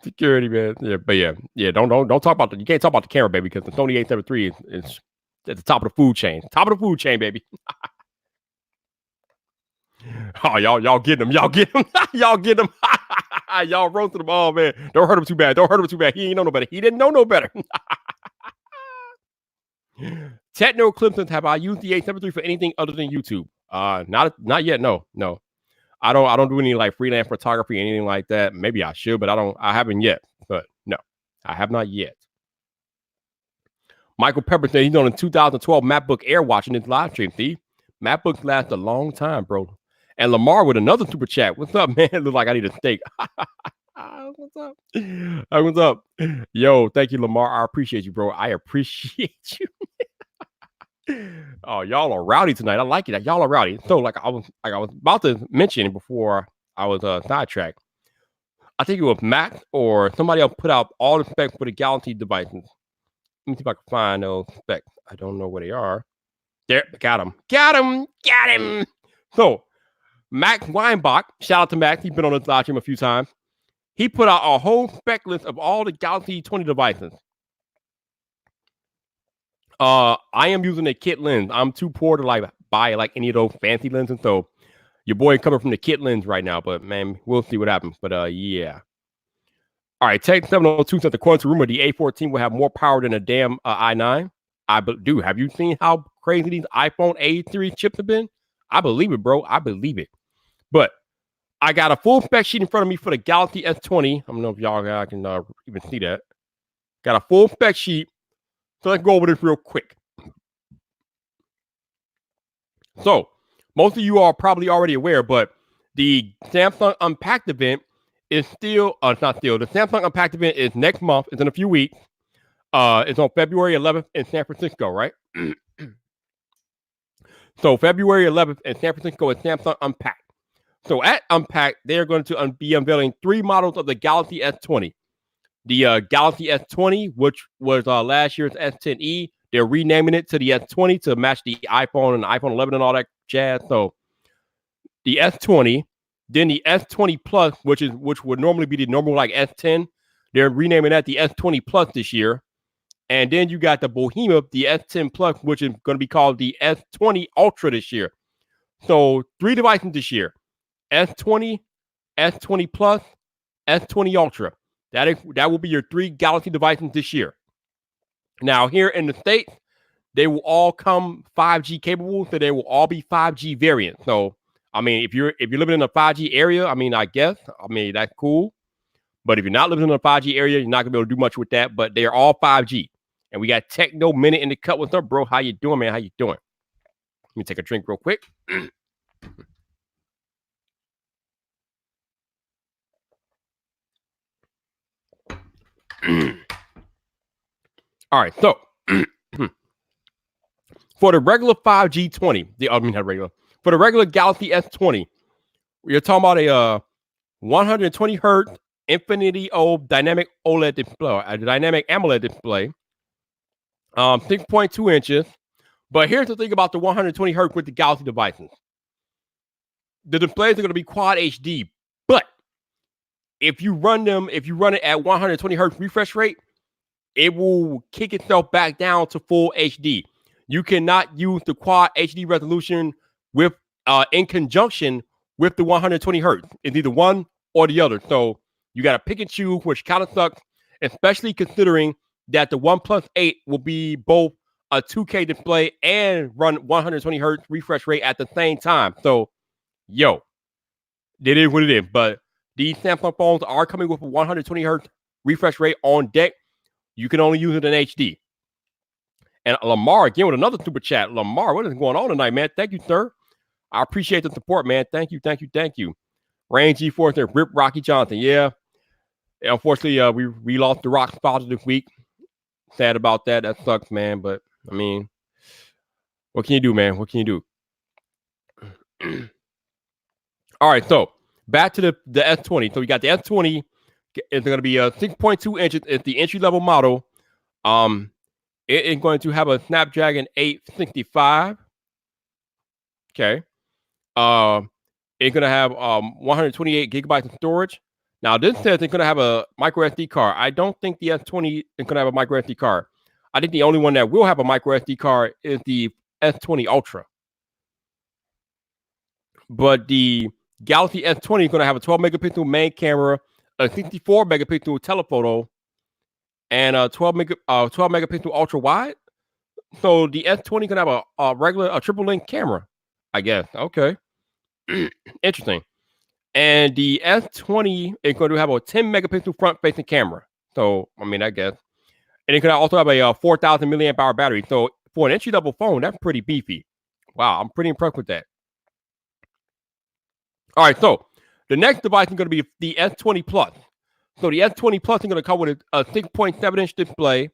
Security, man. Yeah, but yeah. Don't talk about you can't talk about the camera, baby, because the Sony A7 III is at the top of the food chain. Top of the food chain, baby. Oh, y'all get him. Y'all get him. Y'all roasted him. Oh man, don't hurt him too bad. He ain't know no better. He didn't know no better. Techno Clemson, have I used the A7 III for anything other than YouTube? Not yet. No. I don't do any like freelance photography, anything like that. Maybe I should, but I haven't yet. But no, I have not yet. Michael Pepper said he's on a 2012 MacBook Air watching this live stream. See, MacBooks last a long time, bro. And Lamar with another super chat. What's up, man? Looks like I need a steak. What's up? Yo, thank you, Lamar. I appreciate you, bro. I appreciate you. Oh, y'all are rowdy tonight. I like it. Y'all are rowdy. So, like I was about to mention before I was sidetracked. I think it was Mac or somebody else put out all the specs for the Galaxy devices. Let me see if I can find those specs. I don't know where they are. There, got him. So, Max Weinbach, shout out to Max. He's been on this live stream a few times. He put out a whole spec list of all the Galaxy 20 devices. I am using a kit lens. I'm too poor to like buy like any of those fancy lenses. So your boy coming from the kit lens right now, but man, we'll see what happens. But yeah. All right, Tech 702 said according to rumor, the A14 will have more power than a damn i9. Dude, have you seen how crazy these iPhone A3 chips have been? I believe it, bro. I believe it. But I got a full spec sheet in front of me for the Galaxy S20. I don't know if y'all can even see that. Got a full spec sheet So let's go over this real quick. So most of you are probably already aware, but the Samsung Unpacked event is still, it's not still, the Samsung Unpacked event is next month. It's in a few weeks. It's on February 11th in San Francisco, right? So February 11th in San Francisco is Samsung Unpacked. So at Unpacked, they're going to be unveiling 3 models of the Galaxy S20. The Galaxy S20, which was last year's S10e, they're renaming it to the S20 to match the iPhone and the iPhone 11 and all that jazz. So the S20, then the S20 Plus, which would normally be the normal like S10, they're renaming that the S20 Plus this year. And then you got the Bohemia, the S10 Plus, which is going to be called the S20 Ultra this year. So 3 devices this year: S20, S20 Plus, S20 Ultra. That will be your 3 Galaxy devices this year. Now, here in the States, they will all come 5G capable, so they will all be 5G variants. So, I mean, if you're living in a 5G area, I mean, that's cool. But if you're not living in a 5G area, you're not gonna be able to do much with that. But they're all 5G. And we got Techno Minute in the cut. What's up, bro? How you doing, man? How you doing? Let me take a drink real quick. All right, so for the regular 5G 20, for the regular Galaxy S20, we're talking about a 120 hertz Infinity O dynamic OLED display, a dynamic AMOLED display, 6.2 inches. But here's the thing about the 120 hertz with the Galaxy devices: the displays are going to be Quad HD, but if you run it at 120 hertz refresh rate, it will kick itself back down to full HD. You cannot use the Quad HD resolution with in conjunction with the 120 hertz. It's either one or the other. So you got to pick and choose, which kind of sucks, especially considering that the OnePlus 8 will be both a 2K display and run 120 hertz refresh rate at the same time. So, it is what it is. But these Samsung phones are coming with a 120 hertz refresh rate on deck. You can only use it in HD. And Lamar, again, with another super chat. Lamar, what is going on tonight, man? Thank you, sir. I appreciate the support, man. Thank you. Rain G4 there, Rip Rocky Johnson. Yeah. Unfortunately, we lost the Rock's father this week. Sad about that. That sucks, man. But, I mean, what can you do, man? What can you do? All right, so back to the S20. So we got the S20. It's going to be 6.2 inches. It's the entry-level model. It is going to have a Snapdragon 865. Okay. It's going to have 128 gigabytes of storage. Now, this says it's going to have a micro SD card. I don't think the S20 is going to have a micro SD card. I think the only one that will have a micro SD card is the S20 Ultra. But the Galaxy S20 is going to have a 12 megapixel main camera, a 64 megapixel telephoto, and a 12 megapixel ultra wide. So the S20 is going to have a triple link camera, I guess. Okay. Interesting. And the S20 is going to have a 10 megapixel front facing camera. So, I mean, I guess. And it could also have a 4,000 milliamp hour battery. So for an entry level phone, that's pretty beefy. Wow, I'm pretty impressed with that. All right, so the next device is going to be the S20 Plus. So the S20 Plus is going to come with a 6.7 inch display.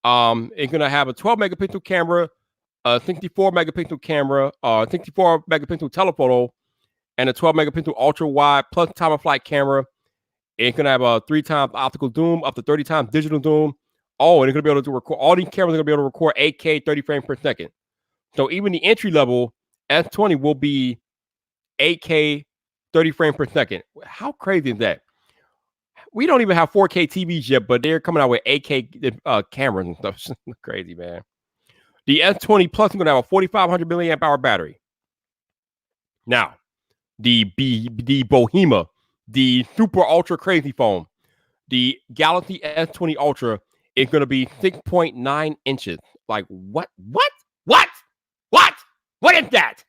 It's going to have a 12 megapixel camera, a 64 megapixel camera, 64 megapixel telephoto, and a 12 megapixel ultra wide plus time of flight camera. It's going to have a 3 times optical zoom, up to 30 times digital zoom. Oh, and it's going to be able to record, all these cameras are going to be able to record 8K 30 frames per second. So even the entry level S20 will be 8K 30 frames per second. How crazy is that? We don't even have 4K TVs yet, but they're coming out with 8K cameras and stuff. Crazy, man. The S20 Plus is going to have a 4,500 milliamp hour battery. Now, the Bohemia, the super ultra crazy phone, the Galaxy S20 Ultra is going to be 6.9 inches. Like, what? What is that?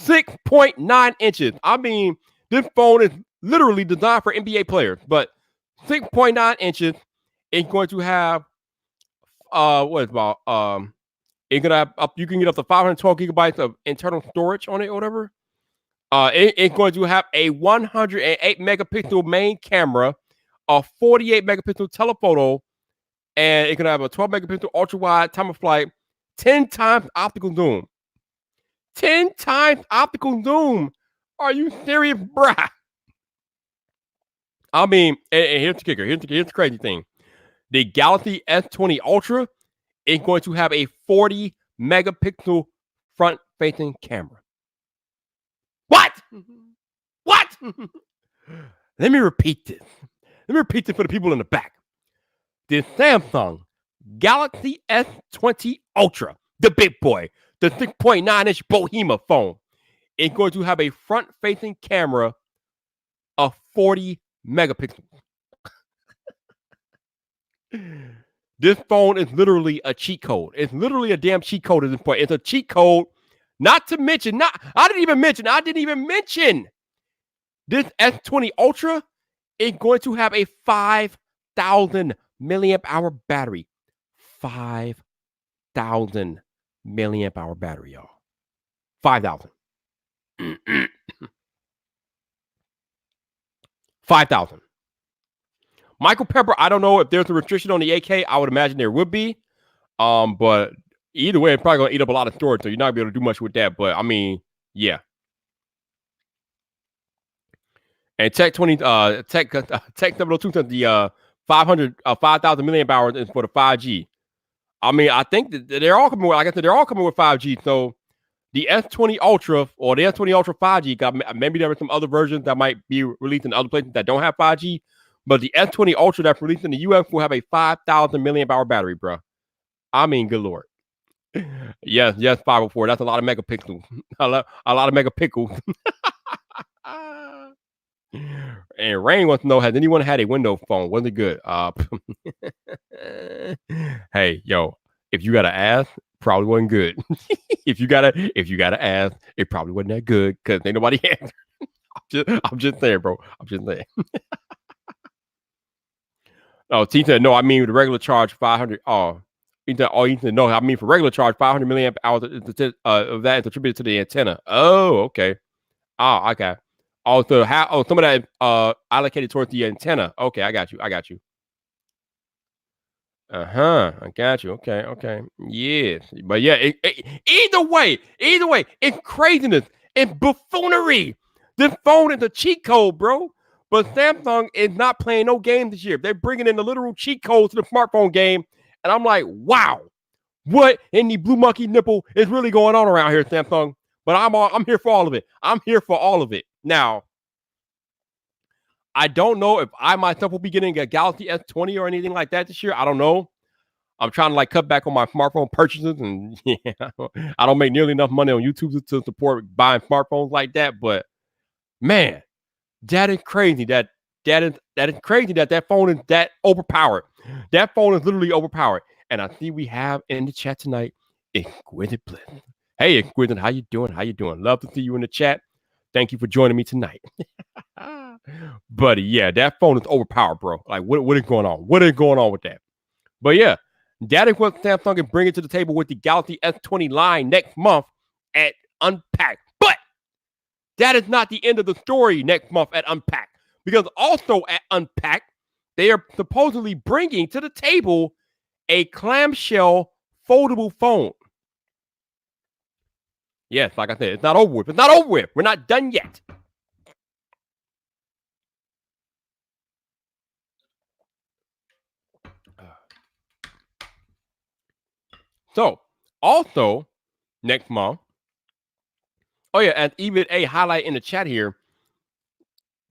6.9 inches. I mean, this phone is literally designed for NBA players, but 6.9 inches is going to have what is about it gonna have up, you can get up to 512 gigabytes of internal storage on it or whatever. It's going to have a 108 megapixel main camera, a 48 megapixel telephoto, and it can have a 12 megapixel ultra wide time of flight, 10 times optical zoom. 10 times optical zoom. Are you serious, bruh? I mean, and here's the kicker. Here's the crazy thing. The Galaxy S20 Ultra is going to have a 40 megapixel front-facing camera. What? What? Let me repeat this. Let me repeat this for the people in the back. The Samsung Galaxy S20 Ultra, the big boy, the 6.9-inch Bohema phone, is going to have a front-facing camera of 40 megapixels. This phone is literally a cheat code. It's literally a damn cheat code at this point. It's a cheat code. Not to mention, I didn't even mention this S20 Ultra is going to have a 5,000 milliamp hour battery. 5,000 milliamp hour battery, y'all. 5,000. 5,000. Michael Pepper, I don't know if there's a restriction on the 8K. I would imagine there would be. But either way, it's probably going to eat up a lot of storage, so you're not going to be able to do much with that. But, I mean, yeah. And Tech 702 says the 5,000 milliamp hours is for the 5G. I mean, I think that they're all coming with, like I said, they're all coming with 5G. So the S20 Ultra or the S20 Ultra 5G, maybe there are some other versions that might be released in other places that don't have 5G. But the S20 Ultra that's released in the US will have a 5,000 milliamp hour battery, bro. I mean, good Lord. Yes, 504. That's a lot of megapixels. a lot of megapixels. And Rain wants to know, has anyone had a Windows phone? Was it good? Hey, yo, if you got to ask, probably wasn't good. if you gotta ask, it probably wasn't that good because ain't nobody answered. I'm just saying, bro. I'm just saying. Oh, T said, no, I mean the regular charge 500. Oh, he said, no, I mean for regular charge 500 milliamp hours of that is attributed to the antenna. Oh, okay. Oh, okay. Also, some of that allocated towards the antenna. Okay, I got you. I got you. Okay. Yes, but yeah. Either way, it's craziness. It's buffoonery. This phone is a cheat code, bro. But Samsung is not playing no game this year. They're bringing in the literal cheat codes to the smartphone game, and I'm like, wow, what in the blue monkey nipple is really going on around here, Samsung? But I'm here for all of it. I'm here for all of it. Now, I don't know if I myself will be getting a Galaxy S20 or anything like that this year. I don't know. I'm trying to like cut back on my smartphone purchases, and yeah, I don't make nearly enough money on YouTube to support buying smartphones like that. But man, that is crazy. That is crazy that phone is that overpowered. That phone is literally overpowered. And I see we have in the chat tonight Exquisite Bliss. Hey, Exquisite, how you doing? Love to see you in the chat. Thank you for joining me tonight. Buddy, yeah, that phone is overpowered, bro. Like, what is going on? What is going on with that? But yeah, that is what Samsung is bringing to the table with the Galaxy S20 line next month at Unpacked. But that is not the end of the story next month at Unpacked. Because also at Unpacked, they are supposedly bringing to the table a clamshell foldable phone. Yes, like I said, it's not over with. We're not done yet. So, also, next month, oh yeah, and even a highlight in the chat here,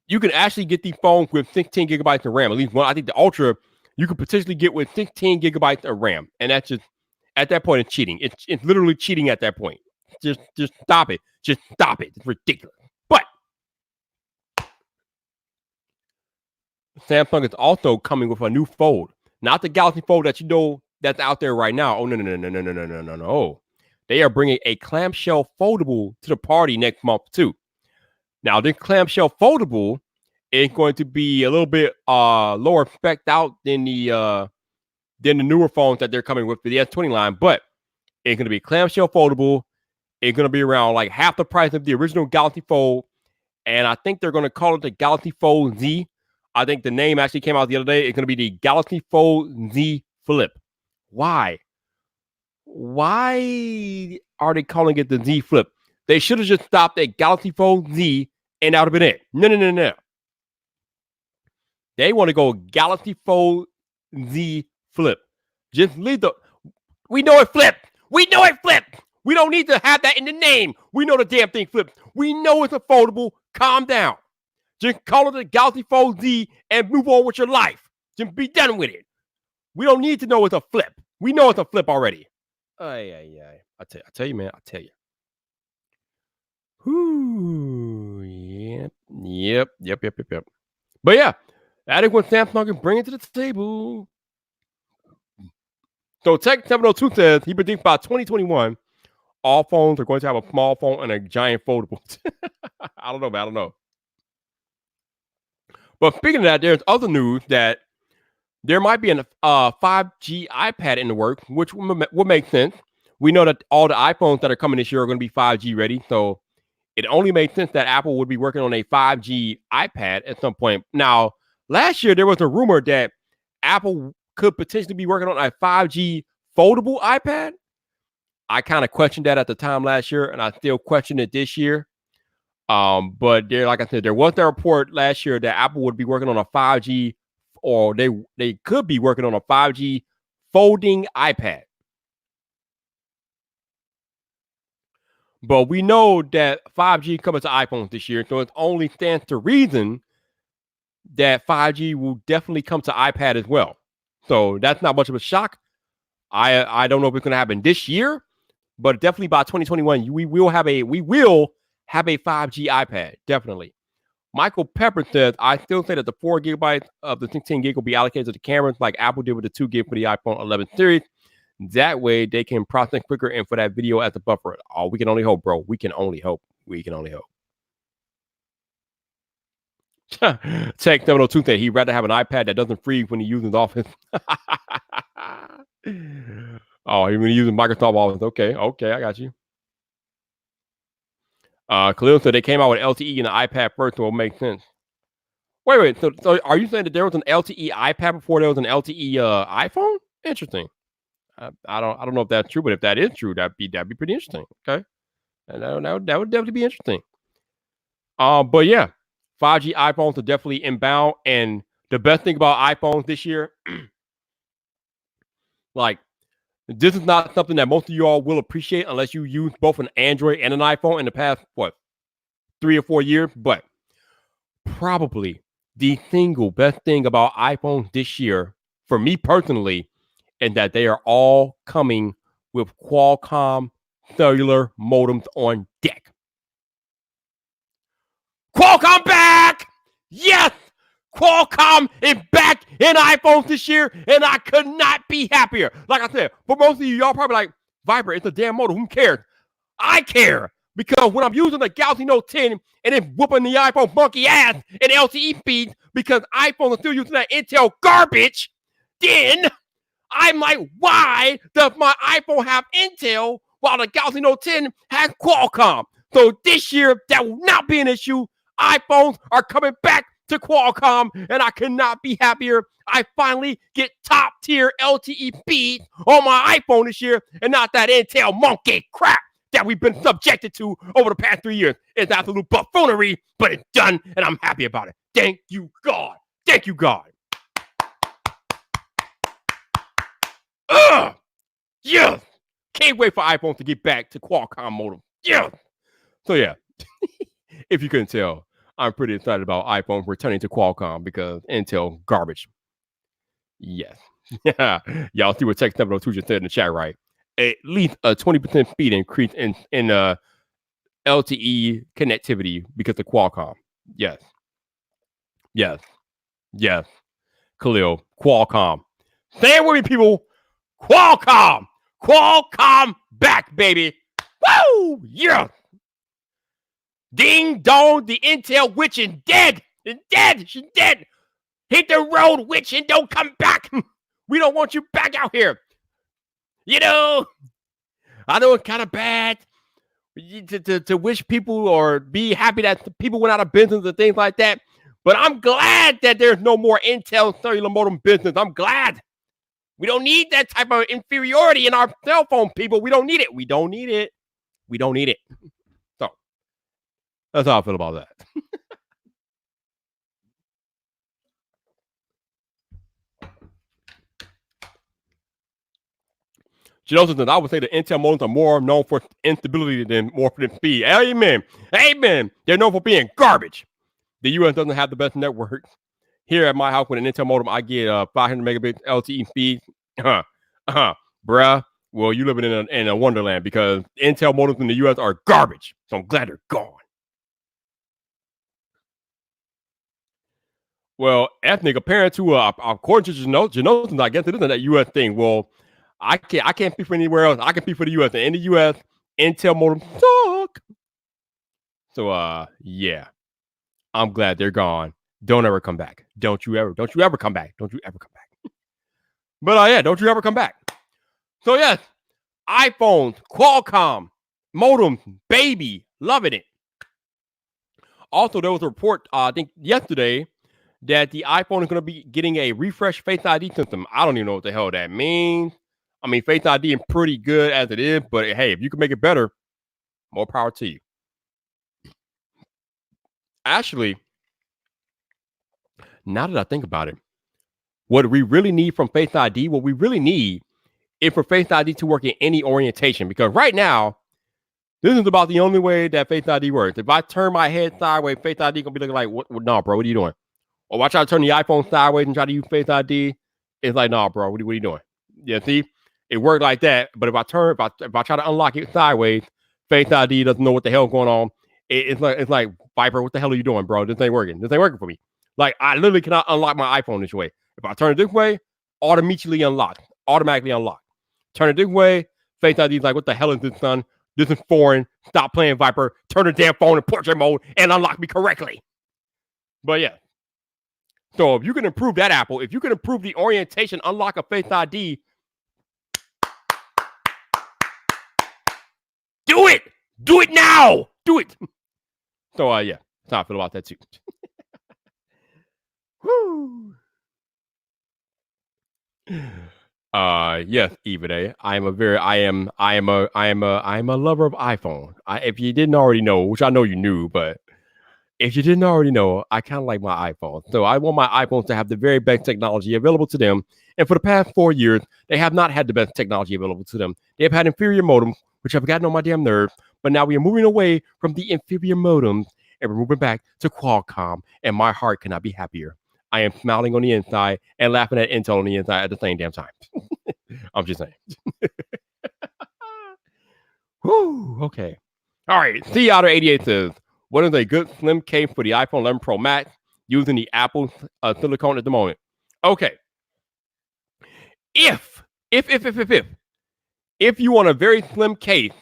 you can actually get the phone with 16 gigabytes of RAM. At least one, I think the Ultra, you could potentially get with 16 gigabytes of RAM. And that's just, at that point, it's cheating. It's literally cheating at that point. Just stop it. Just stop it. It's ridiculous. But Samsung is also coming with a new fold. Not the Galaxy Fold that you know that's out there right now. Oh, no. They are bringing a clamshell foldable to the party next month, too. Now, this clamshell foldable is going to be a little bit lower spec'd out than the than the newer phones that they're coming with for the S20 line, but it's going to be clamshell foldable. It's going to be around like half the price of the original Galaxy Fold. And I think they're going to call it the Galaxy Fold Z. I think the name actually came out the other day. It's going to be the Galaxy Fold Z Flip. Why? Why are they calling it the Z Flip? They should have just stopped at Galaxy Fold Z and that would have been it. No. They want to go Galaxy Fold Z Flip. Just leave the... We know it flipped. We know it flipped. We don't need to have that in the name. We know the damn thing flipped. We know it's a foldable. Calm down. Just call it the Galaxy Fold Z and move on with your life. Just be done with it. We don't need to know it's a flip. We know it's a flip already. I tell you, man. I tell you. Whoo. Yep. But yeah, that is what Samsung can bring to the table. So Tech 702 says he predicts by 2021, all phones are going to have a small phone and a giant foldable. I don't know, man. I don't know. But speaking of that, there's other news that there might be a 5G iPad in the works, which would make sense. We know that all the iPhones that are coming this year are going to be 5G ready. So it only makes sense that Apple would be working on a 5G iPad at some point. Now, last year, there was a rumor that Apple could potentially be working on a 5G foldable iPad. I kind of questioned that at the time last year, and I still question it this year. But there, like I said, there was that report last year that Apple would be working on a 5G, or they could be working on a 5G folding iPad. But we know that 5G comes to iPhones this year, so it only stands to reason that 5G will definitely come to iPad as well. So that's not much of a shock. I don't know if it's going to happen this year, but definitely by 2021, we will have a 5G iPad, definitely. Michael Pepper says, I still say that the 4 gigabytes of the 16 gig will be allocated to the cameras like Apple did with the 2 gig for the iPhone 11 series. That way they can process quicker and for that video as a buffer. Oh, we can only hope, bro. We can only hope. Tech 702 said he'd rather have an iPad that doesn't freeze when he uses Office. Oh, he's using Microsoft Office. Okay, I got you. Khalil said they came out with LTE and the iPad first, so it'll make sense. Wait. So are you saying that there was an LTE iPad before there was an LTE iPhone? Interesting. I don't know if that's true, but if that is true, that'd be pretty interesting. Okay, and that would definitely be interesting. But yeah, 5G iPhones are definitely inbound, and the best thing about iPhones this year, like, this is not something that most of you all will appreciate unless you use both an Android and an iPhone in the past, 3 or 4 years. But probably the single best thing about iPhones this year, for me personally, is that they are all coming with Qualcomm cellular modems on deck. Qualcomm back! Yes! Qualcomm is back in iPhones this year, and I could not be happier. Like I said, for most of you, y'all probably like, Viper, it's a damn modem. Who cares? I care, because when I'm using the Galaxy Note 10 and it's whooping the iPhone monkey ass in LTE speeds because iPhone is still using that Intel garbage, then I'm like, why does my iPhone have Intel while the Galaxy Note 10 has Qualcomm? So this year, that will not be an issue. iPhones are coming back to Qualcomm, and I could not be happier. I finally get top tier LTE speed on my iPhone this year, and not that Intel monkey crap that we've been subjected to over the past 3 years. It's absolute buffoonery, but it's done, and I'm happy about it. Thank you, God. Thank you, God. Yes. Can't wait for iPhones to get back to Qualcomm modem. Yes. So yeah, if you couldn't tell, I'm pretty excited about iPhone returning to Qualcomm because Intel garbage. Yes. Yeah. Y'all see what Tech 702 just said in the chat, right? At least a 20% speed increase in LTE connectivity because of Qualcomm. Yes. Khalil, Qualcomm. Say it with me, people. Qualcomm back, baby. Woo! Yeah. Ding dong, the Intel witch is dead. She's dead. Hit the road, witch, and don't come back. We don't want you back out here. You know, I know it's kind of bad to wish people or be happy that people went out of business and things like that. But I'm glad that there's no more Intel cellular modem business. I'm glad. We don't need that type of inferiority in our cell phone, people. We don't need it. We don't need it. We don't need it. So that's how I feel about that. I would say the Intel modems are more known for instability than more for speed. Amen. Amen. They're known for being garbage. The US doesn't have the best network. Here at my house with an Intel modem, I get 500 megabits LTE speed. Bruh. Well, you living in a wonderland because Intel modems in the US are garbage. So I'm glad they're gone. Well, ethnic apparent to according to Genosis, I guess it isn't that US thing. Well, I can't speak for anywhere else. I can speak for the US. And in the US, Intel modems suck. So yeah. I'm glad they're gone. Don't ever come back. Don't you ever come back. Don't you ever come back. But yeah, don't you ever come back. So yes, iPhones, Qualcomm, modem, baby, loving it. Also, there was a report, I think yesterday, that the iPhone is going to be getting a refresh Face ID system. I don't even know what the hell that means. I mean, Face ID is pretty good as it is, but hey, if you can make it better, more power to you. Actually, now that I think about it, what we really need from Face ID, what we really need is for Face ID to work in any orientation. Because right now, this is about the only way that Face ID works. If I turn my head sideways, Face ID gonna be looking like, what no, bro, what are you doing? Or if I try to turn the iPhone sideways and try to use Face ID, it's like, no, bro, what are you doing? Yeah, see, it worked like that. But if I try to unlock it sideways, Face ID doesn't know what the hell's going on. It's like Viper, what the hell are you doing, bro? This ain't working. This ain't working for me. Like I literally cannot unlock my iPhone this way. If I turn it this way, automatically unlock. Turn it this way, Face ID is like, what the hell is this, son? This is foreign. Stop playing Viper. Turn the damn phone in portrait mode and unlock me correctly. But yeah. So if you can improve that, Apple, if you can improve the orientation, unlock a Face ID, do it. Do it now. Do it. So yeah, that's how I feel about that too. Woo. Yes, Eva. I am a lover of iPhone. If you didn't already know, which I know you knew, but if you didn't already know, I kind of like my iPhone. So I want my iPhones to have the very best technology available to them. And for the past 4 years, they have not had the best technology available to them. They have had inferior modems, which have gotten on my damn nerves. But now we are moving away from the inferior modems and we're moving back to Qualcomm. And my heart cannot be happier. I am smiling on the inside and laughing at Intel on the inside at the same damn time. I'm just saying. Whew, okay. All right. C Otter 88 says, what is a good slim case for the iPhone 11 Pro Max using the Apple silicone at the moment? Okay. If you want a very slim case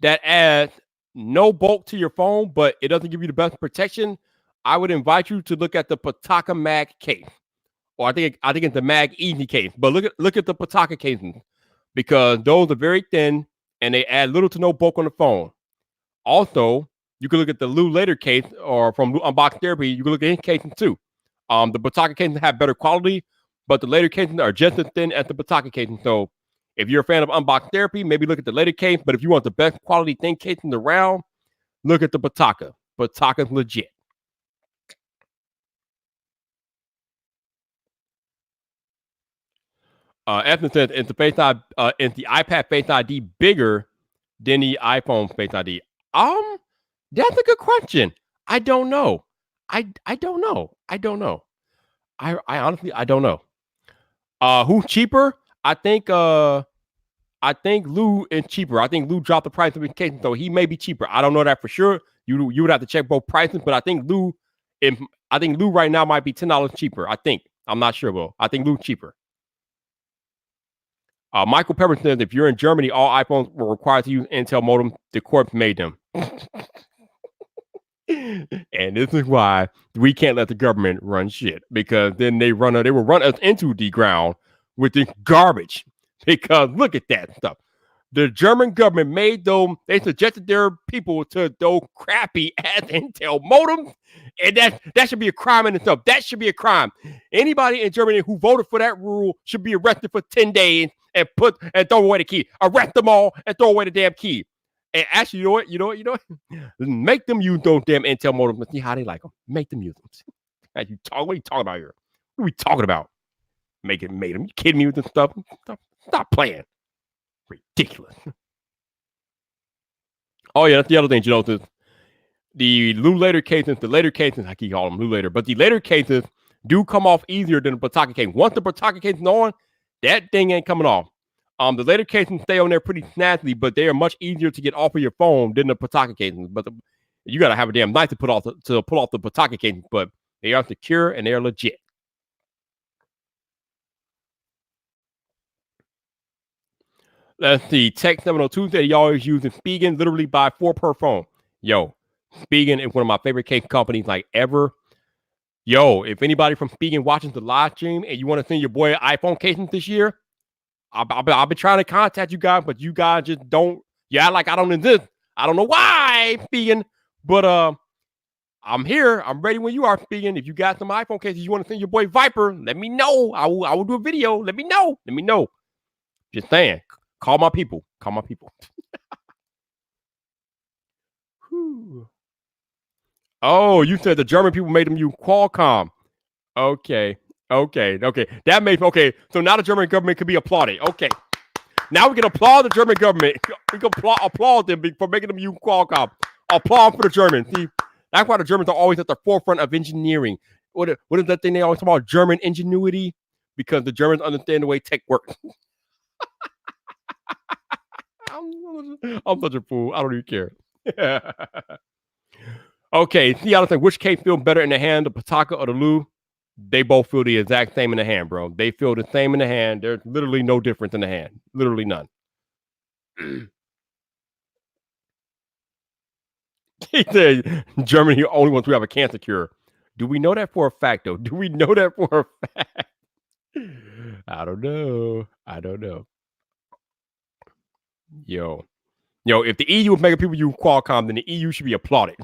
that adds no bulk to your phone, but it doesn't give you the best protection, I would invite you to look at the Pitaka Mag case. Or I think it's the Mag Easy case. But look at the Pitaka cases because those are very thin and they add little to no bulk on the phone. Also, you can look at the Lou Later case or from Unbox Therapy. You can look at his cases too. The Pitaka cases have better quality, but the Later cases are just as thin as the Pitaka cases. So if you're a fan of Unbox Therapy, maybe look at the Later case. But if you want the best quality thin cases around, look at the Pitaka. Pitaka's legit. Ethan says, is the iPad Face ID bigger than the iPhone Face ID? That's a good question. I don't know. I don't know. I honestly don't know. Who's cheaper? I think Lou is cheaper. I think Lou dropped the price of his case, so he may be cheaper. I don't know that for sure. You would have to check both prices, but I think Lou right now might be $10 cheaper. I think. I'm not sure, Will. I think Lou's cheaper. Michael Pepper says, if you're in Germany, all iPhones were required to use Intel modem. The corp made them. And this is why we can't let the government run shit, because then they will run us into the ground with this garbage. Because look at that stuff. The German government made them, they suggested their people to those crappy ass Intel modems. And that should be a crime in itself. That should be a crime. Anybody in Germany who voted for that rule should be arrested for 10 days and throw away the key. Arrest them all and throw away the damn key. And actually, you know what? Make them use those damn Intel modems and see how they like them. Make them use them. What are you talking about here? What are we talking about? Made them. You kidding me with this stuff? Stop playing. Ridiculous. Oh yeah, that's the other thing. You know, the later cases, I keep calling them Lou later, but the later cases do come off easier than the Pataki case. Once the Pataki case is on, that thing ain't coming off. The later cases stay on there pretty snappily, but they are much easier to get off of your phone than the Pataki cases. But you got to have a damn knife to pull off the Pataki cases, but they are secure and they are legit. That's the Tech 702 that he always uses. Spigen, literally buy 4 per phone. Yo, Spigen is one of my favorite case companies like ever. Yo, if anybody from Spigen watches the live stream and you want to send your boy iPhone casings this year, I've been trying to contact you guys, but you guys just don't. Yeah, like I don't exist. I don't know why, Spigen, but I'm here. I'm ready when you are, Spigen. If you got some iPhone cases you want to send your boy Viper, let me know. I will do a video. Let me know. Just saying. Call my people. Oh, you said the German people made them use Qualcomm. Okay. That made so now the German government could be applauded. Okay. Now we can applaud the German government. We can applaud them for making them use Qualcomm. Applaud for the Germans. See, that's why the Germans are always at the forefront of engineering. What is that thing they always talk about? German ingenuity? Because the Germans understand the way tech works. I'm such a fool. I don't even care. Okay, see, I don't think which case feels better in the hand, the Pataka or the Lou? They both feel the exact same in the hand, bro. They feel the same in the hand. There's literally no difference in the hand. Literally none. He said Germany only wants to have a cancer cure. Do we know that for a fact, though? Do we know that for a fact? I don't know. Yo, if the EU was making people use Qualcomm, then the EU should be applauded.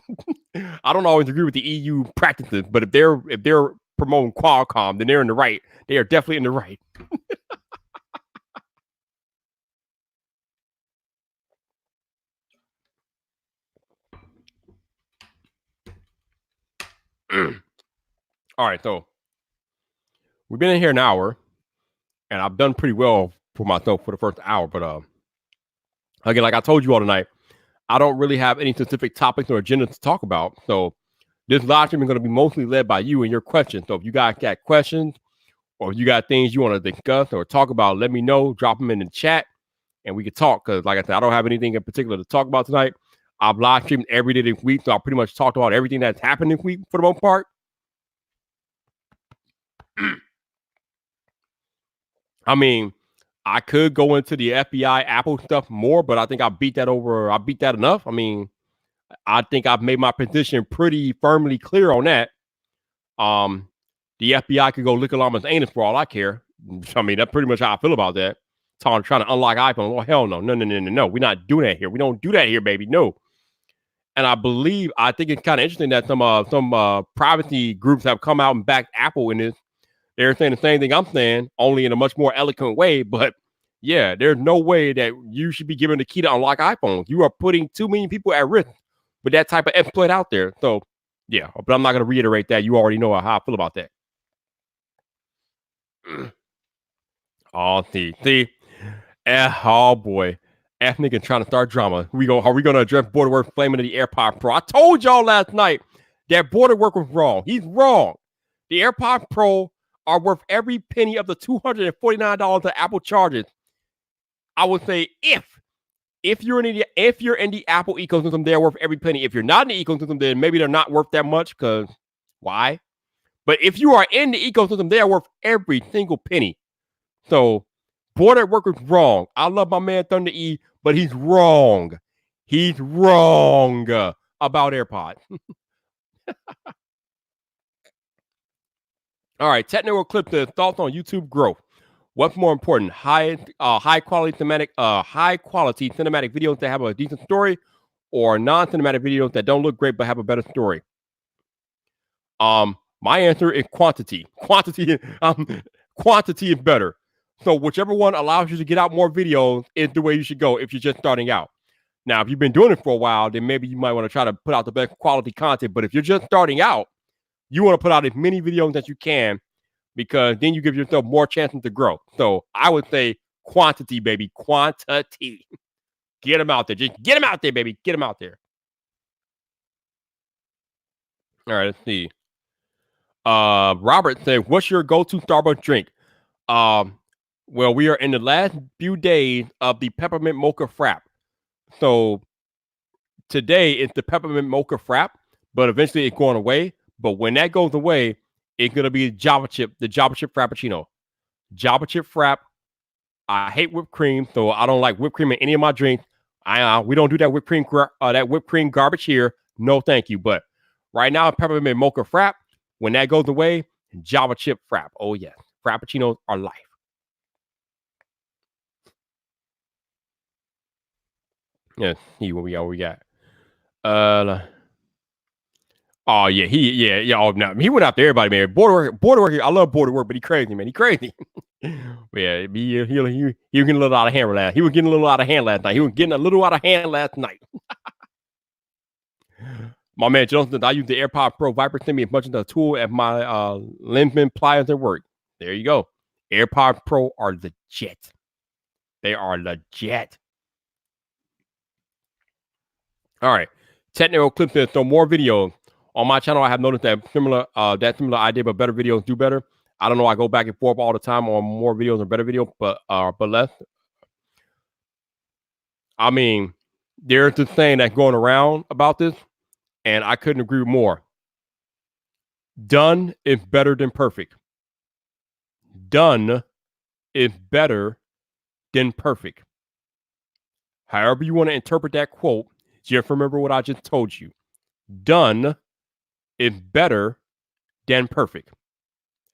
I don't always agree with the EU practices, but if they're promoting Qualcomm, then they're in the right. They are definitely in the right. All right, so we've been in here an hour, and I've done pretty well for myself for the first hour. But again, like I told you all tonight, I don't really have any specific topics or agenda to talk about. So this live stream is going to be mostly led by you and your questions. So if you guys got questions or if you got things you want to discuss or talk about, let me know. Drop them in the chat, and we can talk. Because like I said, I don't have anything in particular to talk about tonight. I've live streamed every day this week, so I pretty much talked about everything that's happened this week for the most part. I mean, I could go into the FBI Apple stuff more, but I think I beat that enough. I mean, I think I've made my position pretty firmly clear on that. The FBI could go lick a llama's anus for all I care. I mean, that's pretty much how I feel about that. Trying to unlock iPhone. Oh, hell no. No. We're not doing that here. We don't do that here, baby. No. And I think it's kind of interesting that some privacy groups have come out and backed Apple in this. They're saying the same thing I'm saying, only in a much more eloquent way. But yeah, there's no way that you should be given the key to unlock iPhones. You are putting too many people at risk with that type of exploit out there. So yeah, but I'm not going to reiterate that. You already know how I feel about that. Oh, see. Oh boy. Ethnic and trying to start drama. Are we going to address border work flaming to the AirPod Pro? I told y'all last night that border work was wrong. He's wrong. The AirPod Pro are worth every penny of the $249 that Apple charges. I would say if you're in the Apple ecosystem, they're worth every penny. If you're not in the ecosystem, then maybe they're not worth that much because why? But if you are in the ecosystem, they are worth every single penny. So border work is wrong. I love my man Thunder E, but he's wrong. He's wrong about AirPods. All right, Technical Clip says thoughts on YouTube growth. What's more important? High quality cinematic videos that have a decent story, or non-cinematic videos that don't look great but have a better story? My answer is quantity. Quantity is better. So whichever one allows you to get out more videos is the way you should go if you're just starting out. Now, if you've been doing it for a while, then maybe you might want to try to put out the best quality content. But if you're just starting out, you want to put out as many videos as you can, because then you give yourself more chances to grow. So I would say quantity, baby. Quantity. Get them out there. Just get them out there, baby. Get them out there. All right, let's see. Robert said, what's your go-to Starbucks drink? Well, we are in the last few days of the peppermint mocha frap. So today it's the peppermint mocha frap, but eventually it's going away. But when that goes away, it's gonna be the Java chip frappuccino. Java chip frap. I hate whipped cream, so I don't like whipped cream in any of my drinks. We don't do that whipped cream garbage here. No, thank you. But right now, peppermint mocha frap. When that goes away, Java chip frap. Oh yes, frappuccinos are life. Yeah, see what we got. Oh yeah, Oh no, he went after everybody, man. Border work. I love border work, but he crazy, man. He crazy. Yeah, he was getting a little out of hand last. He was getting a little out of hand last night. He was getting a little out of hand last night. My man Johnson, I use the AirPod Pro Viper sent me as much as a tool as my Lensman pliers at work. There you go. AirPod Pro are legit. They are legit. All right. Technical clips says, so more videos. On my channel, I have noticed that similar idea, but better videos do better. I don't know. I go back and forth all the time on more videos or better videos, but less. I mean, there's this thing that's going around about this, and I couldn't agree more. Done is better than perfect. Done is better than perfect. However you want to interpret that quote, just remember what I just told you. Done is better than perfect.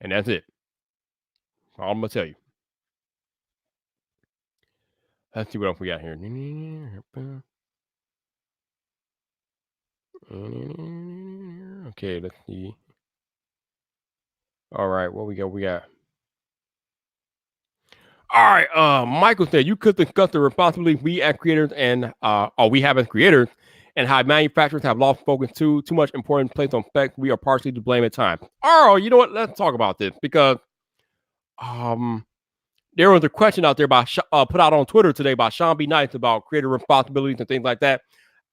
And that's it. All I'm going to tell you. Let's see what else we got here. Okay, let's see. All right, what we got? All right, Michael said you could discuss the responsibility we as creators and we have as creators, and how manufacturers have lost focus too much importance placed on specs. We are partially to blame at times. Oh, you know what? Let's talk about this, because there was a question out there by put out on Twitter today by Sean B. Nice about creator responsibilities and things like that.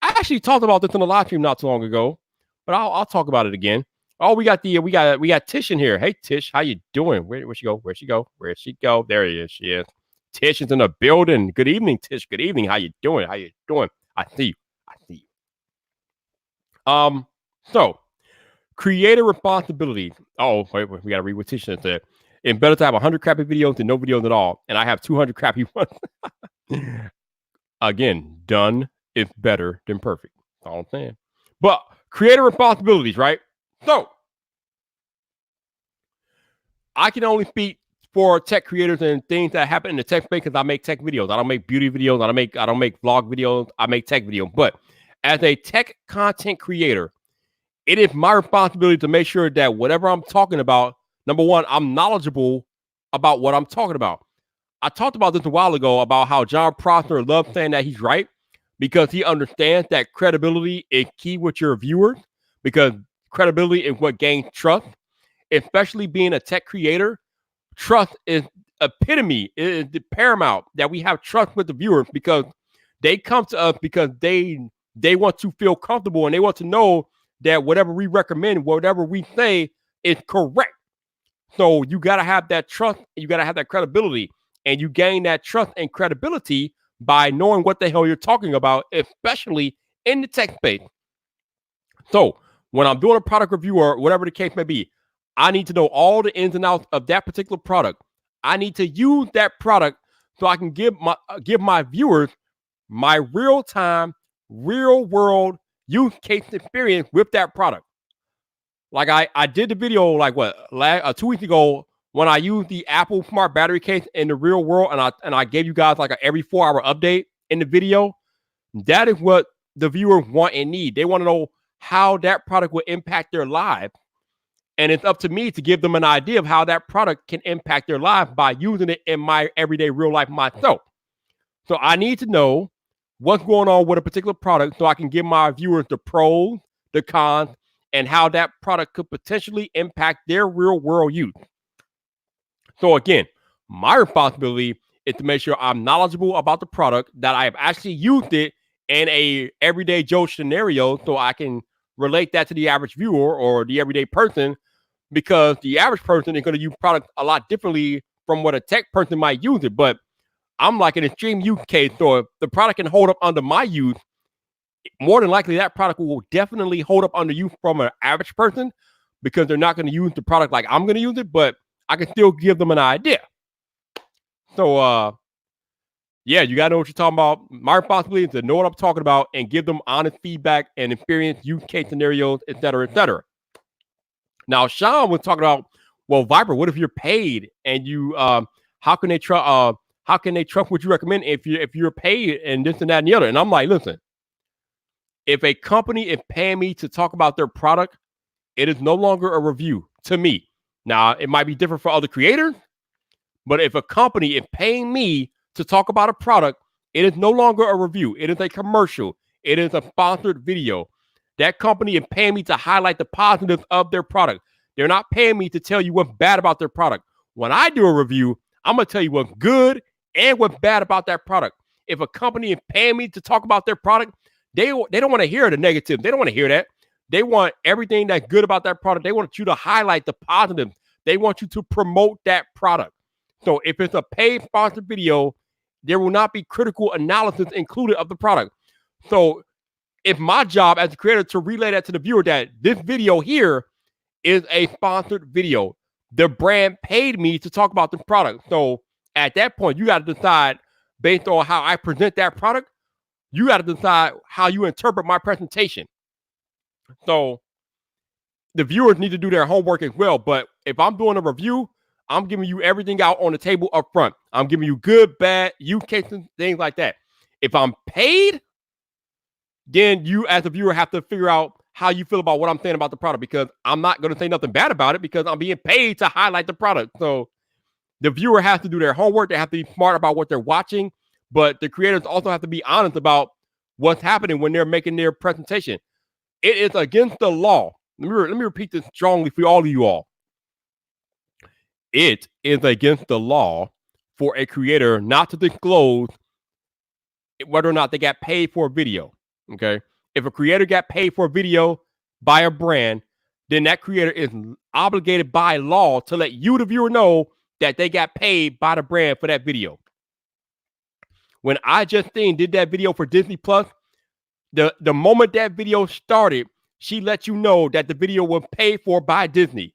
I actually talked about this in a live stream not too long ago, but I'll talk about it again. Oh, we got Tish in here. Hey Tish, how you doing? Where'd she go? Where'd she go? There he is. She is. Tish is in the building. Good evening, Tish. Good evening. How you doing? I see you. So creator responsibility. Oh, wait, we gotta read what Tish said. It's better to have 100 crappy videos than no videos at all. And I have 200 crappy ones. Again, done is better than perfect. That's all I'm saying. But creator responsibilities, right? So I can only speak for tech creators and things that happen in the tech space, because I make tech videos. I don't make beauty videos. I don't make vlog videos. I make tech videos. But as a tech content creator, it is my responsibility to make sure that whatever I'm talking about, number one, I'm knowledgeable about what I'm talking about. I talked about this a while ago about how John Prosser loves saying that he's right, because he understands that credibility is key with your viewers, because credibility is what gains trust, especially being a tech creator. Trust is epitome, is the paramount, that we have trust with the viewers, because they come to us because they want to feel comfortable, and they want to know that whatever we recommend, whatever we say is correct. So you got to have that trust, you got to have that credibility, and you gain that trust and credibility by knowing what the hell you're talking about, especially in the tech space. So when I'm doing a product review or whatever the case may be, I need to know all the ins and outs of that particular product. I need to use that product so I can give my viewers my real-time, real-world use case experience with that product. Like I did the video like 2 weeks ago when I use the Apple Smart Battery Case in the real world, and I gave you guys like a every 4-hour update in the video, that is what the viewers want and need. They want to know how that product will impact their life. And it's up to me to give them an idea of how that product can impact their life by using it in my everyday real life myself. So I need to know what's going on with a particular product so I can give my viewers the pros, the cons, and how that product could potentially impact their real world use. So again, my responsibility is to make sure I'm knowledgeable about the product, that I have actually used it in a everyday Joe scenario so I can relate that to the average viewer or the everyday person, because the average person is going to use product a lot differently from what a tech person might use it. But I'm like an extreme use case, so if the product can hold up under my use, more than likely that product will definitely hold up under use from an average person, because they're not going to use the product like I'm going to use it, but I can still give them an idea. So, yeah, you got to know what you're talking about. My responsibility is to know what I'm talking about and give them honest feedback and experience use case scenarios, et cetera, et cetera. Now, Sean was talking about, well, Viper, what if you're paid and you, how can they trust what you recommend if you're paid and this and that and the other? And I'm like, listen, if a company is paying me to talk about their product, it is no longer a review to me. Now, it might be different for other creators, but if a company is paying me to talk about a product, it is no longer a review. It is a commercial. It is a sponsored video. That company is paying me to highlight the positives of their product. They're not paying me to tell you what's bad about their product. When I do a review, I'm going to tell you what's good and what's bad about that product. If a company is paying me to talk about their product, they don't want to hear the negative. They don't want to hear that. They want everything that's good about that product. They want you to highlight the positives. They want you to promote that product. So if it's a paid sponsored video, there will not be critical analysis included of the product. So it's my job as a creator to relay that to the viewer that this video here is a sponsored video. The brand paid me to talk about the product. So at that point, you got to decide based on how I present that product. You got to decide how you interpret my presentation. So the viewers need to do their homework as well. But if I'm doing a review, I'm giving you everything out on the table up front. I'm giving you good, bad, use cases, things like that. If I'm paid, then you as a viewer have to figure out how you feel about what I'm saying about the product, because I'm not going to say nothing bad about it because I'm being paid to highlight the product. So the viewer has to do their homework. They have to be smart about what they're watching, but the creators also have to be honest about what's happening when they're making their presentation. It is against the law. Let me repeat this strongly for all of you all. It is against the law for a creator not to disclose whether or not they got paid for a video. Okay. If a creator got paid for a video by a brand, then that creator is obligated by law to let you, the viewer, know that they got paid by the brand for that video. When iJustine did that video for Disney Plus, the moment that video started, she let you know that the video was paid for by Disney.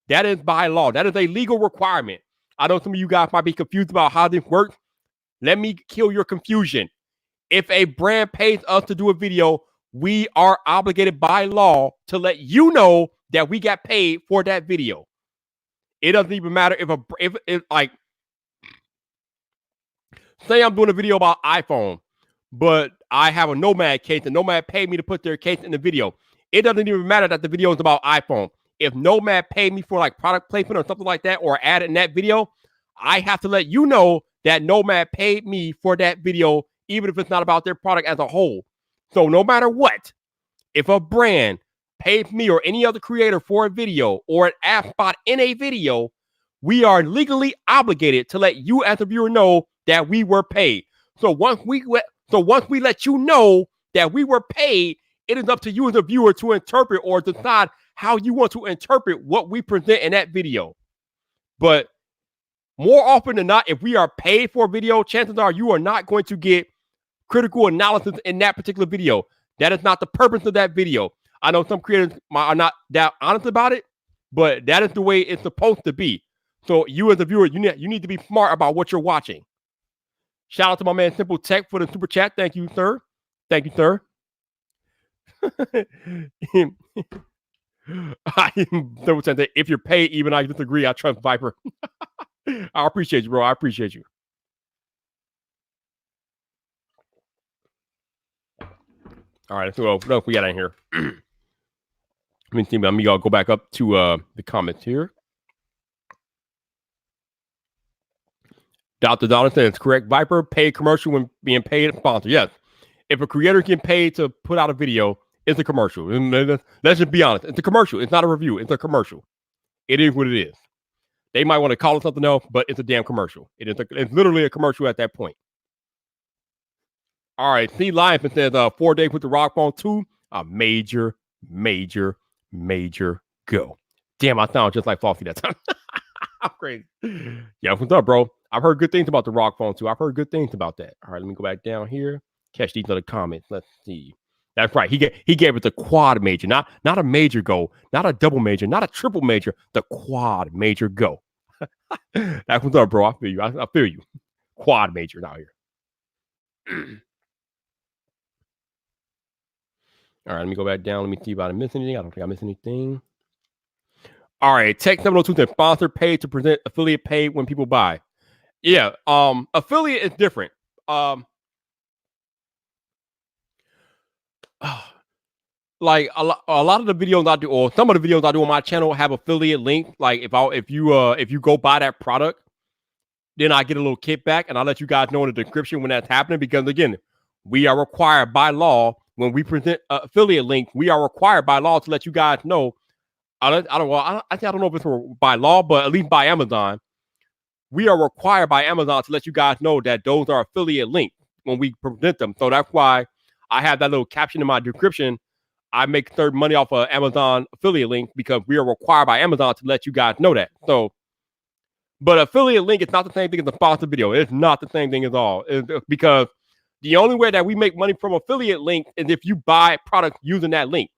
That is by law. That is a legal requirement. I know some of you guys might be confused about how this works. Let me kill your confusion. If a brand pays us to do a video, we are obligated by law to let you know that we got paid for that video. It doesn't even matter if like, say I'm doing a video about iPhone, but I have a Nomad case and Nomad paid me to put their case in the video. It doesn't even matter that the video is about iPhone. If Nomad paid me for like product placement or something like that, or added in that video, I have to let you know that Nomad paid me for that video, even if it's not about their product as a whole. So no matter what, if a brand pays me or any other creator for a video or an ad spot in a video, we are legally obligated to let you as a viewer know that we were paid. So once we let you know that we were paid, it is up to you as a viewer to interpret or decide how you want to interpret what we present in that video. But more often than not, if we are paid for a video, chances are you are not going to get critical analysis in that particular video. That is not the purpose of that video. I know some creators are not that honest about it, but that is the way it's supposed to be. So you as a viewer, you need to be smart about what you're watching. Shout out to my man Simple Tech for the super chat. Thank you, sir. Thank you, sir. If you're paid, even I disagree. I trust Viper. I appreciate you, bro. I appreciate you. All right, so what else we got in here? Let me go back up to the comments here. Dr. Donaldson is correct. Viper paid commercial when being paid sponsor. Yes. If a creator can pay to put out a video, it's a commercial. And let's just be honest. It's a commercial. It's not a review. It's a commercial. It is what it is. They might want to call it something else, but it's a damn commercial. It's literally a commercial at that point. All right. C. Lionson says 4 days with the Rock Phone 2. A major go. Damn, I sound just like Flossy that time. I'm crazy. Yeah, what's up, bro? I've heard good things about the Rock Phone 2. I've heard good things about that. All right, let me go back down here. Catch these other comments. Let's see. That's right. He gave it the quad major, not a major go, not a double major, not a triple major, the quad major go. That's what's up, bro. I feel you. I feel you. Quad major out here. All right, let me go back down. Let me see if I didn't miss anything. I don't think I missed anything. All right, Tech 702 said sponsor paid to present, affiliate paid when people buy. Yeah, affiliate is different. Like a lot of the videos I do, or some of the videos I do on my channel have affiliate links. Like if you go buy that product, then I get a little kickback, and I'll let you guys know in the description when that's happening. Because again, we are required by law when we present affiliate link. We are required by law to let you guys know. I don't know if it's by law, but at least by Amazon, we are required by Amazon to let you guys know that those are affiliate links when we present them. So that's why I have that little caption in my description. I make third money off of Amazon affiliate link because we are required by Amazon to let you guys know that. So, but affiliate link is not the same thing as a sponsored video. It's not the same thing at all. Because the only way that we make money from affiliate link is if you buy product using that link.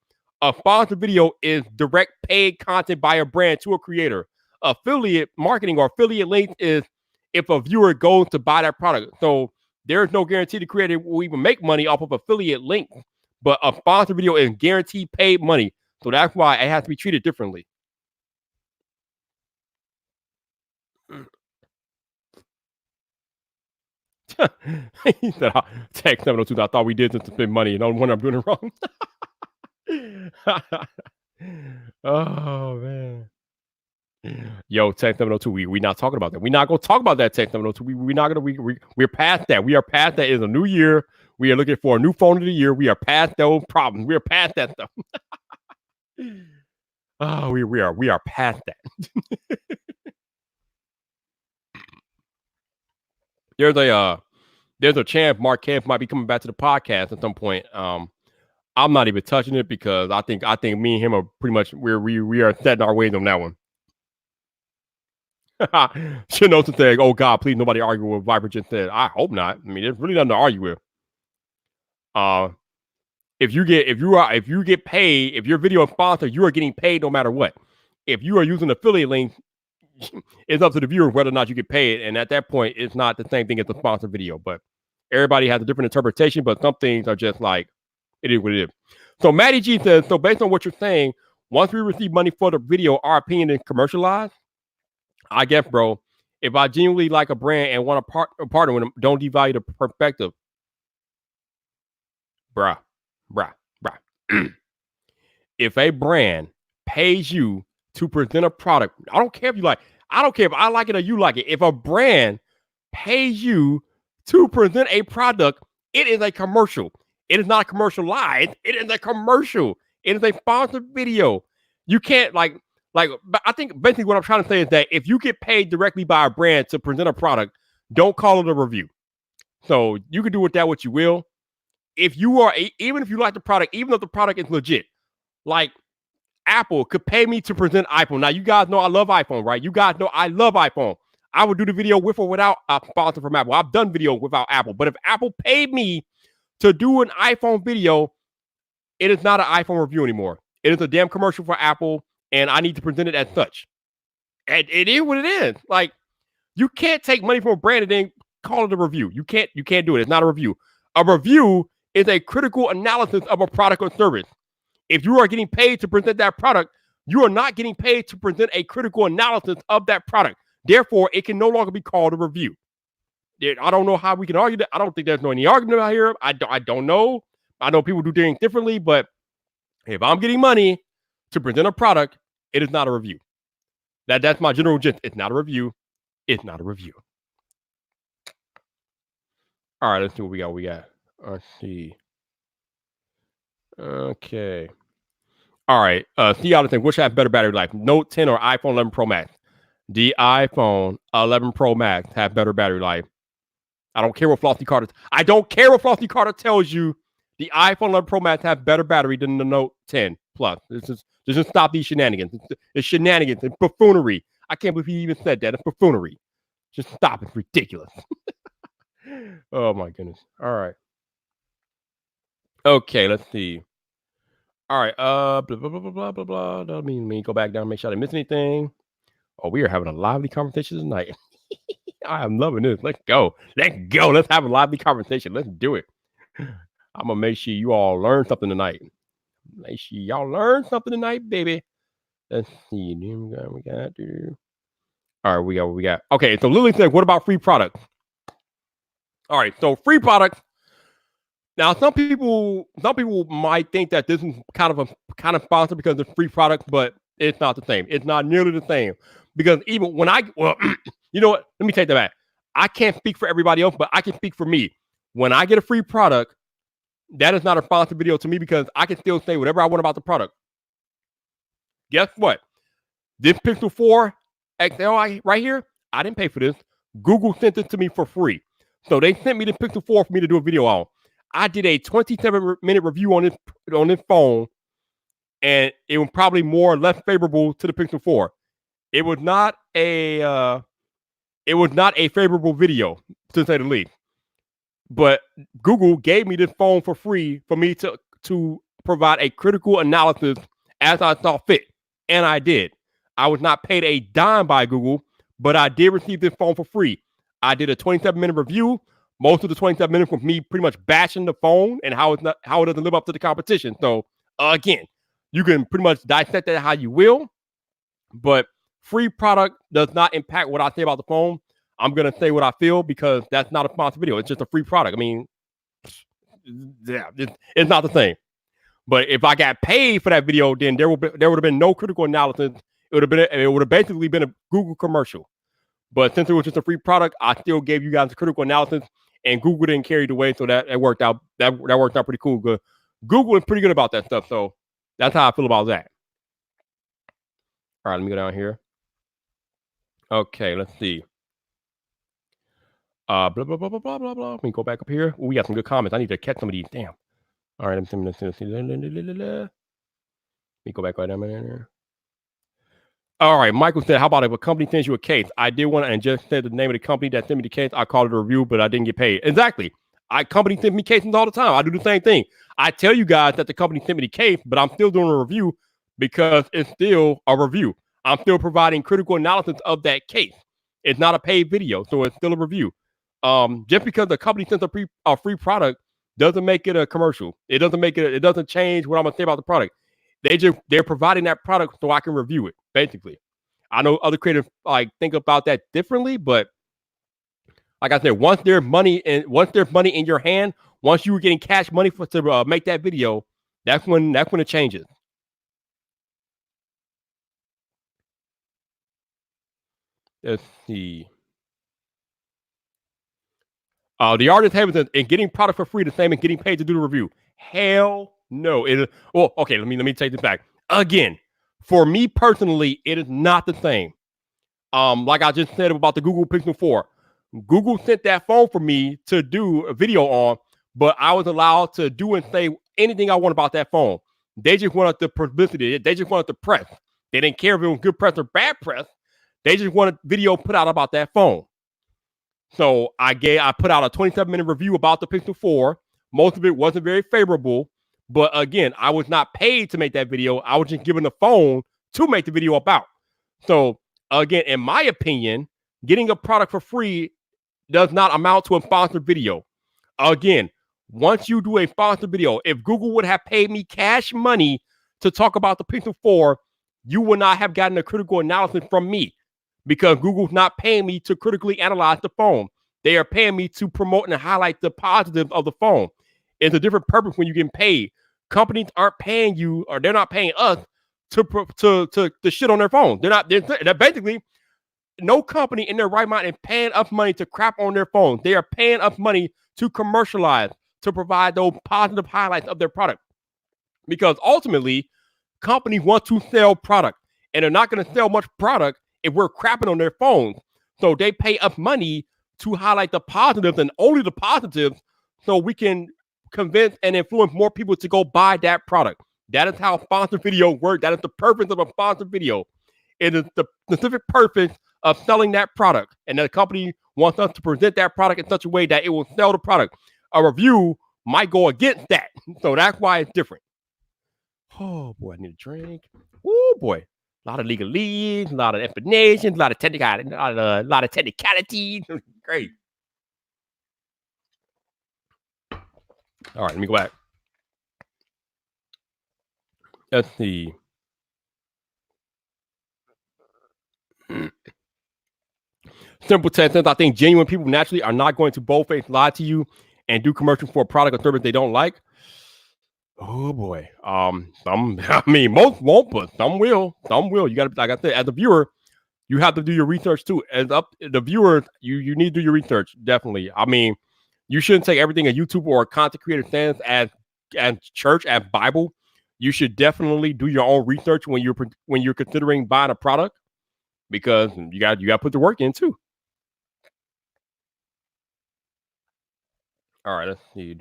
A sponsored video is direct paid content by a brand to a creator. Affiliate marketing or affiliate link is if a viewer goes to buy that product. So there's no guarantee the creator will even make money off of affiliate link. But a sponsored video is guaranteed paid money. So that's why it has to be treated differently. He said, Tech 702, I thought we did this to spend money. And I wonder I'm doing it wrong. Oh, man. Yo, Tech 702, we not talking about that. We're not going to talk about that, Tech 702. We're not going to, we're past that. We are past that. It's a new year. We are looking for a new phone of the year. We are past those problems. We are past that stuff. Oh, we are past that. There's a chance Mark Kemp might be coming back to the podcast at some point. I'm not even touching it because I think me and him are pretty much we are setting our ways on that one. Shinosa said, "Oh God, please nobody argue with Viper." Just said, "I hope not." I mean, there's really nothing to argue with. If you get paid, if your video is sponsored, you are getting paid no matter what. If you are using affiliate links, it's up to the viewer whether or not you get paid. And at that point, it's not the same thing as a sponsored video. But everybody has a different interpretation. But some things are just like it is what it is. So Maddie G says, so based on what you're saying, once we receive money for the video, our opinion is commercialized. I guess, bro, if I genuinely like a brand and want to partner with them, don't devalue the perspective. Bruh. If a brand pays you to present a product, I don't care if I like it or you like it. If a brand pays you to present a product, it is a commercial. It is not a commercialized. It is a commercial. It is a sponsored video. You can't but I think basically what I'm trying to say is that if you get paid directly by a brand to present a product, don't call it a review. So you can do with that what you will. If you are, even if you like the product, even if the product is legit, like Apple could pay me to present iPhone. Now, you guys know I love iPhone, right? You guys know I love iPhone. I would do the video with or without a sponsor from Apple. I've done video without Apple. But if Apple paid me to do an iPhone video, it is not an iPhone review anymore. It is a damn commercial for Apple, and I need to present it as such. And it is what it is. Like, you can't take money from a brand and then call it a review. You can't do it. It's not a review. A review is a critical analysis of a product or service. If you are getting paid to present that product, You are not getting paid to present a critical analysis of that product. Therefore, it can no longer be called a review. I don't know how we can argue that. I don't think there's no any argument out here. I don't know. I know people do things differently, but if I'm getting money to present a product, it is not a review. That's my general gist. It's not a review. It's not a review. All right, let's see what we got. Let's see. Okay. All right. See other thing. Which have better battery life? Note 10 or iPhone 11 Pro Max? The iPhone 11 Pro Max have better battery life. I don't care what Flossy Carter. I don't care what Flossy Carter tells you. The iPhone 11 Pro Max have better battery than the Note 10 Plus. Just stop these shenanigans. It's shenanigans and buffoonery. I can't believe he even said that. It's buffoonery. Just stop. It's ridiculous. Oh my goodness. All right. Okay, let's see. All right. Blah blah blah blah blah blah. Let me go back down. Make sure I didn't miss anything. Oh, we are having a lively conversation tonight. I am loving this. Let's go. Let's have a lively conversation. Let's do it. I'm gonna make sure you all learn something tonight. Make sure y'all learn something tonight, baby. Let's see. We got. All right, we got. Okay, so Lily said, "What about free products?" All right, so free products. Now, some people might think that this is kind of sponsored because it's free products, but it's not the same. It's not nearly the same because even when you know what? Let me take that back. I can't speak for everybody else, but I can speak for me. When I get a free product, that is not a sponsored video to me because I can still say whatever I want about the product. Guess what? This Pixel 4 XL right here, I didn't pay for this. Google sent it to me for free. So they sent me the Pixel 4 for me to do a video on. I did a 27-minute review on this phone, and it was probably more or less favorable to the Pixel 4. It was not a favorable video, to say the least. But Google gave me this phone for free for me to provide a critical analysis as I saw fit, and I did. I was not paid a dime by Google, but I did receive this phone for free. I did a 27-minute review. Most of the 27 minutes was me pretty much bashing the phone and how it doesn't live up to the competition. So again, you can pretty much dissect that how you will, but free product does not impact what I say about the phone. I'm gonna say what I feel because that's not a sponsored video. It's just a free product. I mean, yeah, it's not the same. But if I got paid for that video, then there would have been no critical analysis. It would have basically been a Google commercial. But since it was just a free product, I still gave you guys a critical analysis, and Google didn't carry the way, so that worked out. That worked out pretty cool. Good. Google is pretty good about that stuff, so that's how I feel about that. All right, let me go down here. Okay, let's see. Blah blah blah blah blah blah blah. Let me go back up here. Ooh, we got some good comments. I need to catch some of these. Damn. All right, let me go back right down there. All right, Michael said, how about if a company sends you a case? I did one and just said the name of the company that sent me the case. I called it a review, but I didn't get paid. Exactly. Company send me cases all the time. I do the same thing. I tell you guys that the company sent me the case, but I'm still doing a review because it's still a review. I'm still providing critical analysis of that case. It's not a paid video, so it's still a review. Just because the company sends a free product doesn't make it a commercial. It doesn't change what I'm gonna say about the product. They're providing that product so I can review it. Basically, I know other creators think about that differently, but like I said, once there's money in your hand, once you were getting cash money to make that video, that's when it changes. Let's see. The artist happens in getting product for free the same as getting paid to do the review. Hell no. Okay, let me take this back. Again, for me personally, it is not the same. Like I just said about the Google Pixel 4. Google sent that phone for me to do a video on, but I was allowed to do and say anything I want about that phone. They just wanted the publicity. They just wanted the press. They didn't care if it was good press or bad press. They just wanted video put out about that phone. So I put out a 27-minute review about the Pixel 4. Most of it wasn't very favorable, but again, I was not paid to make that video. I was just given the phone to make the video about. So again, in my opinion, getting a product for free does not amount to a sponsored video. Again, once you do a sponsored video, if Google would have paid me cash money to talk about the Pixel 4, you will not have gotten a critical analysis from me because Google's not paying me to critically analyze the phone. They are paying me to promote and highlight the positives of the phone. It's a different purpose when you're getting paid. Companies aren't paying you, or they're not paying us to shit on their phone. They're basically, no company in their right mind is paying us money to crap on their phones. They are paying us money to commercialize, to provide those positive highlights of their product. Because ultimately, companies want to sell product, and they're not going to sell much product if we're crapping on their phones. So they pay us money to highlight the positives and only the positives, so we can convince and influence more people to go buy that product. That is how sponsored video works. That is the purpose of a sponsored video. It is the specific purpose of selling that product, and the company wants us to present that product in such a way that it will sell the product. A review might go against that, so that's why it's different. Oh boy, I need a drink. Oh boy, a lot of legalese, a lot of explanations, a lot of technicalities. Great. All right, let me go back. Let's see. Simple text says, I think genuine people naturally are not going to boldface lie to you and do commercials for a product or service they don't like. Oh boy. Most won't, but some will. Some will. You gotta, like I said, as a viewer, you have to do your research too. As the viewer, you need to do your research, definitely. I mean, you shouldn't take everything a YouTuber or a content creator says as church, as Bible. You should definitely do your own research when you're considering buying a product, because you got to put the work in too. All right, let's see.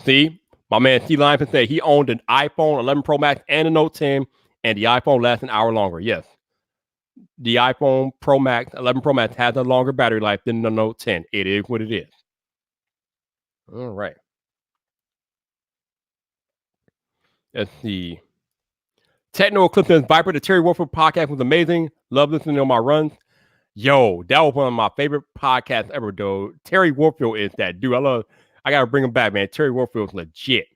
See, my man T. Lion said he owned an iPhone 11 Pro Max and a Note 10, and the iPhone lasts an hour longer. Yes, the iPhone Pro Max 11 Pro Max has a longer battery life than the Note 10. It is what it is. All right. Let's see. Techno Eclipse says, Viper, the Terry Warfield podcast was amazing. Love listening on my runs. Yo, that was one of my favorite podcasts ever, though. Terry Warfield is that dude. I gotta bring him back, man. Terry Warfield's legit.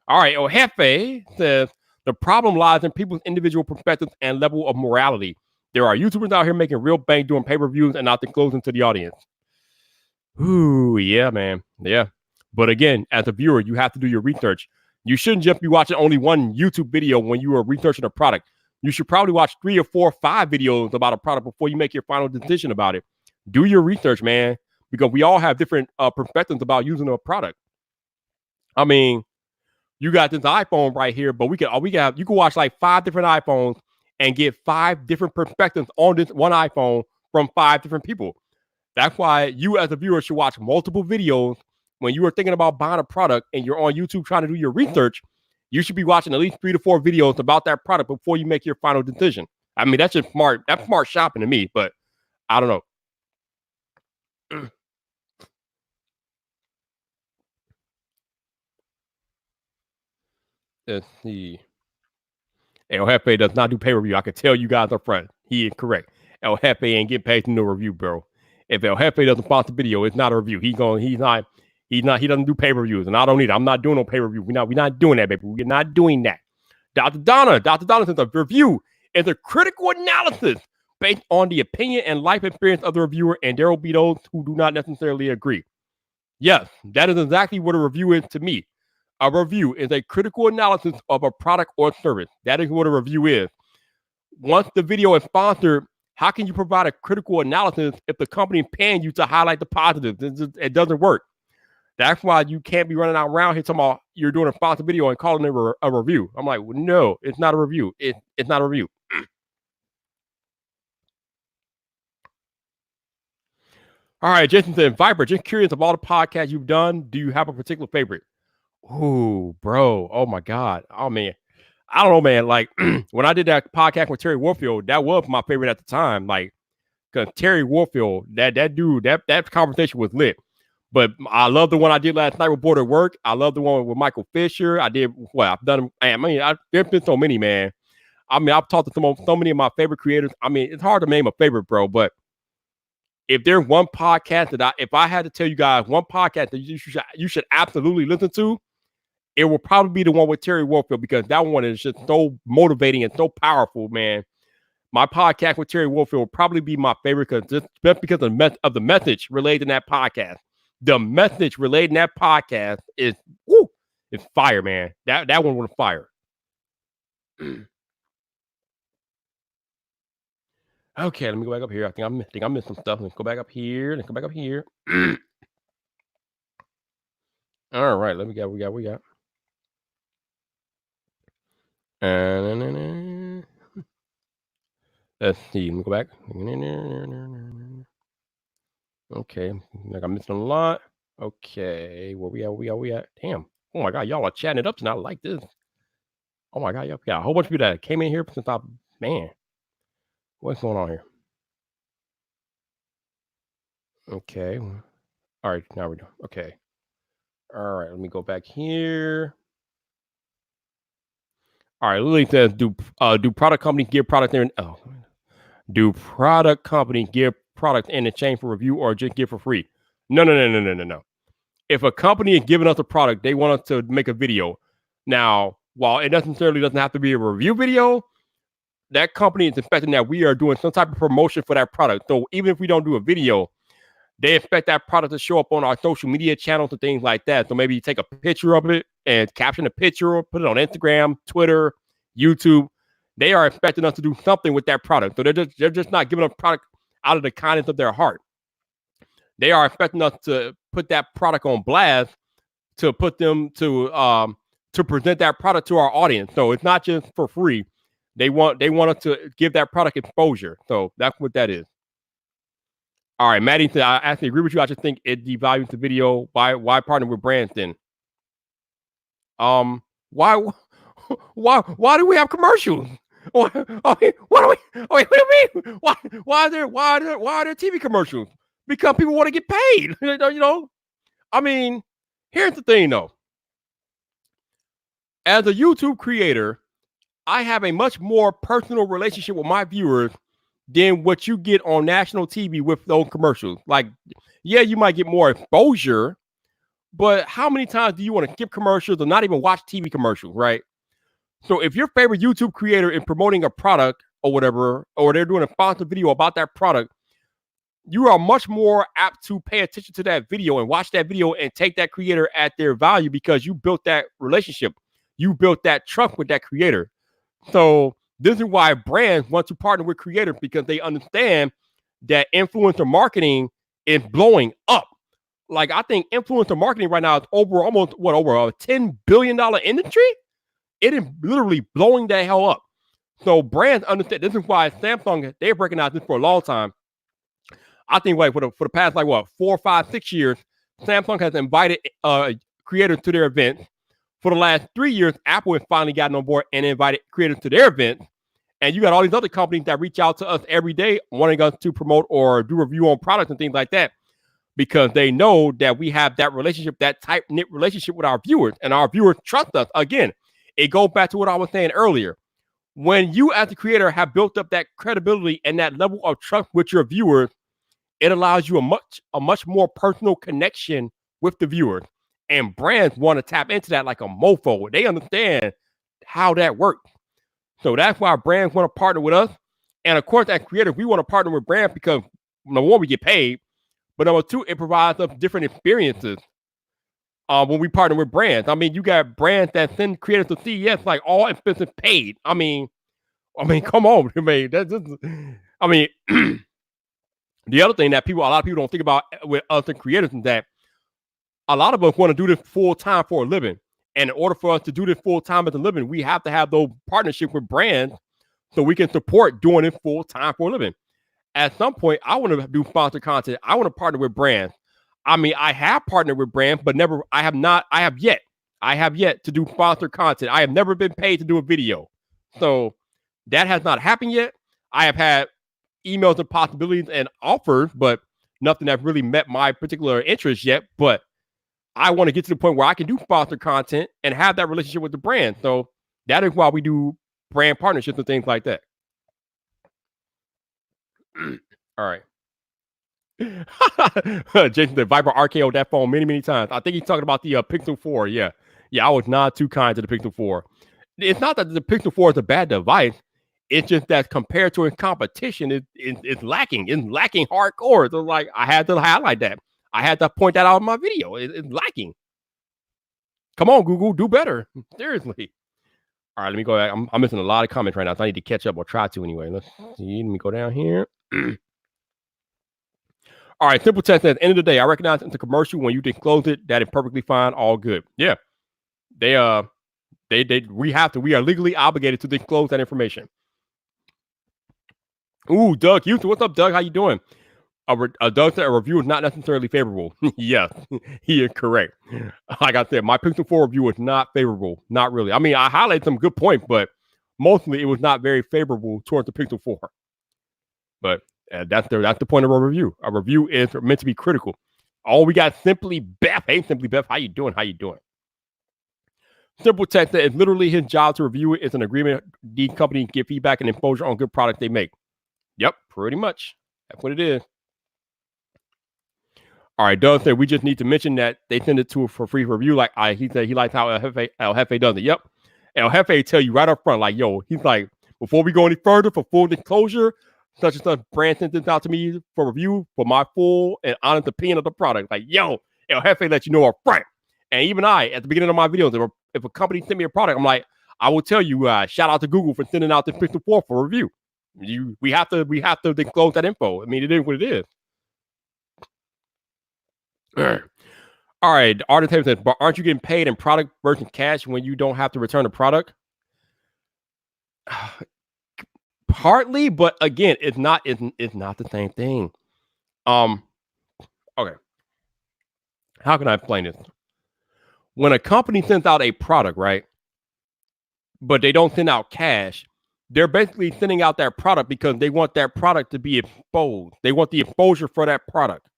All right, El Jefe says, the problem lies in people's individual perspectives and level of morality. There are YouTubers out here making real bank doing pay-per-views and not disclosing to the audience. Ooh, yeah, man. Yeah. But again, as a viewer, you have to do your research. You shouldn't just be watching only one YouTube video when you are researching a product. You should probably watch 3 or 4 or 5 videos about a product before you make your final decision about it. Do your research, man, because we all have different perspectives about using a product. I mean, you got this iPhone right here, but you can watch like 5 different iPhones and get 5 different perspectives on this one iPhone from 5 different people. That's why you as a viewer should watch multiple videos when you are thinking about buying a product and you're on YouTube trying to do your research. You should be watching at least 3 to 4 videos about that product before you make your final decision. I mean, that's just smart. That's smart shopping to me, but I don't know. Let's see. El Jefe does not do pay review. I can tell you guys up front. He is correct. El Jefe ain't get paid to no review, bro. If El Jefe doesn't sponsor video, it's not a review. He doesn't do pay reviews, and I don't need it. I'm not doing no pay review. We're not doing that, baby. We're not doing that. Dr. Donna says a review is a critical analysis based on the opinion and life experience of the reviewer, and there will be those who do not necessarily agree. Yes, that is exactly what a review is to me. A review is a critical analysis of a product or service. That is what a review is. Once the video is sponsored, how can you provide a critical analysis if the company is paying you to highlight the positives? It doesn't work. That's why you can't be running around here talking about you're doing a sponsored video and calling it a review. I'm like, well, no, it's not a review. It's not a review. All right, Jason said, Viper, just curious, of all the podcasts you've done, do you have a particular favorite? Oh, bro. Oh, my God. Oh, man. I don't know, man. Like, when I did that podcast with Terry Warfield, that was my favorite at the time. Like, because Terry Warfield, that dude, that conversation was lit. But I love the one I did last night with Board at Work. I love the one with Michael Fisher. I've done. There's been so many, man. I mean, I've talked to so many of my favorite creators. I mean, it's hard to name a favorite, bro. But if there's one podcast if I had to tell you guys one podcast that you should absolutely listen to, it will probably be the one with Terry Warfield because that one is just so motivating and so powerful, man. My podcast with Terry Warfield will probably be my favorite just because of the message related in that podcast. The message related in that podcast is it's fire, man. That one was fire. Okay, let me go back up here. I think I missed some stuff. Let's go back up here. Let's go back up here. All right, we got. Let's see. Let me go back. Okay, like I'm missing a lot. Okay, where we at? Damn. Oh my god, y'all are chatting it up tonight. I like this. Oh my god, y'all got a whole bunch of people that came in here since man. What's going on here? Okay. All right, now we're done. Okay. All right, let me go back here. All right, Lily says, do product companies give product there? Do product companies give product in exchange for review or just give for free? No. If a company is giving us a product, they want us to make a video. Now, while it necessarily doesn't have to be a review video, that company is expecting that we are doing some type of promotion for that product. So even if we don't do a video, they expect that product to show up on our social media channels and things like that. So maybe you take a picture of it and caption the picture, put it on Instagram, Twitter, YouTube. They are expecting us to do something with that product. So they're just not giving a product out of the kindness of their heart. They are expecting us to put that product on blast, to put them to present that product to our audience. So it's not just for free. They want us to give that product exposure. So that's what that is. All right, Maddie said, I actually agree with you. I just think it devalues the video. Why partner with brands then? Why do we have commercials? What do we? What do you mean? Why are there TV commercials? Because people want to get paid. You know. I mean, here's the thing though. As a YouTube creator, I have a much more personal relationship with my viewers than what you get on national TV with those commercials. Like, yeah, you might get more exposure, but how many times do you want to skip commercials or not even watch TV commercials, right? So if your favorite YouTube creator is promoting a product or whatever, or they're doing a sponsored video about that product, you are much more apt to pay attention to that video and watch that video and take that creator at their value because you built that relationship. You built that trust with that creator. So this is why brands want to partner with creators because they understand that influencer marketing is blowing up. Like, I think influencer marketing right now is over a $10 billion industry. It is literally blowing the hell up. So brands understand. This is why Samsung, they've recognized this for a long time. I think for the past 4, 5, 6 years, Samsung has invited creators to their events. For the last 3 years, Apple has finally gotten on board and invited creators to their events. And you got all these other companies that reach out to us every day wanting us to promote or do review on products and things like that because they know that we have that relationship, that tight-knit relationship with our viewers, and our viewers trust us. Again, it goes back to what I was saying earlier. When you as a creator have built up that credibility and that level of trust with your viewers, it allows you a much more personal connection with the viewers. And brands want to tap into that like a mofo. They understand how that works. So that's why brands want to partner with us. And of course, as creators, we want to partner with brands because number one, we get paid. But number two, it provides us different experiences when we partner with brands. I mean, you got brands that send creators to CES like all expenses paid. I mean, come on. I mean, the other thing that a lot of people don't think about with us and creators is that a lot of us want to do this full time for a living. And in order for us to do this full time as a living, we have to have those partnerships with brands so we can support doing it full time for a living. At some point, I want to do sponsored content. I want to partner with brands. I mean, I have partnered with brands, but I have yet to do sponsored content. I have never been paid to do a video. So that has not happened yet. I have had emails and possibilities and offers, but nothing that really met my particular interest yet. But I want to get to the point where I can do sponsored content and have that relationship with the brand. So that is why we do brand partnerships and things like that. All right. Jason said Viper RKO that phone many times. I think he's talking about the Pixel 4. Yeah. Yeah, I was not too kind to the Pixel 4. It's not that the Pixel 4 is a bad device. It's just that compared to its competition, it's lacking. It's lacking hardcore. So like I had to highlight that. I had to point that out in my video. It's lacking. Come on, Google, do better. Seriously. All right, let me go back. I'm missing a lot of comments right now, so I need to catch up or try to anyway. Let's see. Let me go down here. All right, simple test. At the end of the day, I recognize it's a commercial. When you disclose it, that is perfectly fine. All good. Yeah, we are legally obligated to disclose that information. Ooh, Doug Houston, what's up, Doug? How you doing? Doug said a review is not necessarily favorable. Yes, he is correct. Like I said, my Pixel 4 review was not favorable. Not really. I mean, I highlighted some good points, but mostly it was not very favorable towards the Pixel 4. But that's the point of a review. A review is meant to be critical. Oh, we got Simply Beth. Hey, Simply Beth, how you doing? How you doing? Simple Text that it's literally his job to review it. It's an agreement. The company give feedback and exposure on good products they make. Yep, pretty much. That's what it is. All right, Doug said we just need to mention that they send it to for free review. Like he said, he likes how El Jefe does it. Yep, El Jefe tell you right up front, like, yo, he's like, before we go any further, for full disclosure, such and such brand sent this out to me for review for my full and honest opinion of the product. Like, yo, El Jefe let you know up front. And even I, at the beginning of my videos, if a company sent me a product, I'm like, I will tell you, shout out to Google for sending out the Pixel 4 for review. We have to disclose that info. I mean, it is what it is. All right, the artist says, but aren't you getting paid in product versus cash when you don't have to return the product? Partly, but again, it's not the same thing. Okay. How can I explain this? When a company sends out a product, right, but they don't send out cash, they're basically sending out that product because they want that product to be exposed. They want the exposure for that product.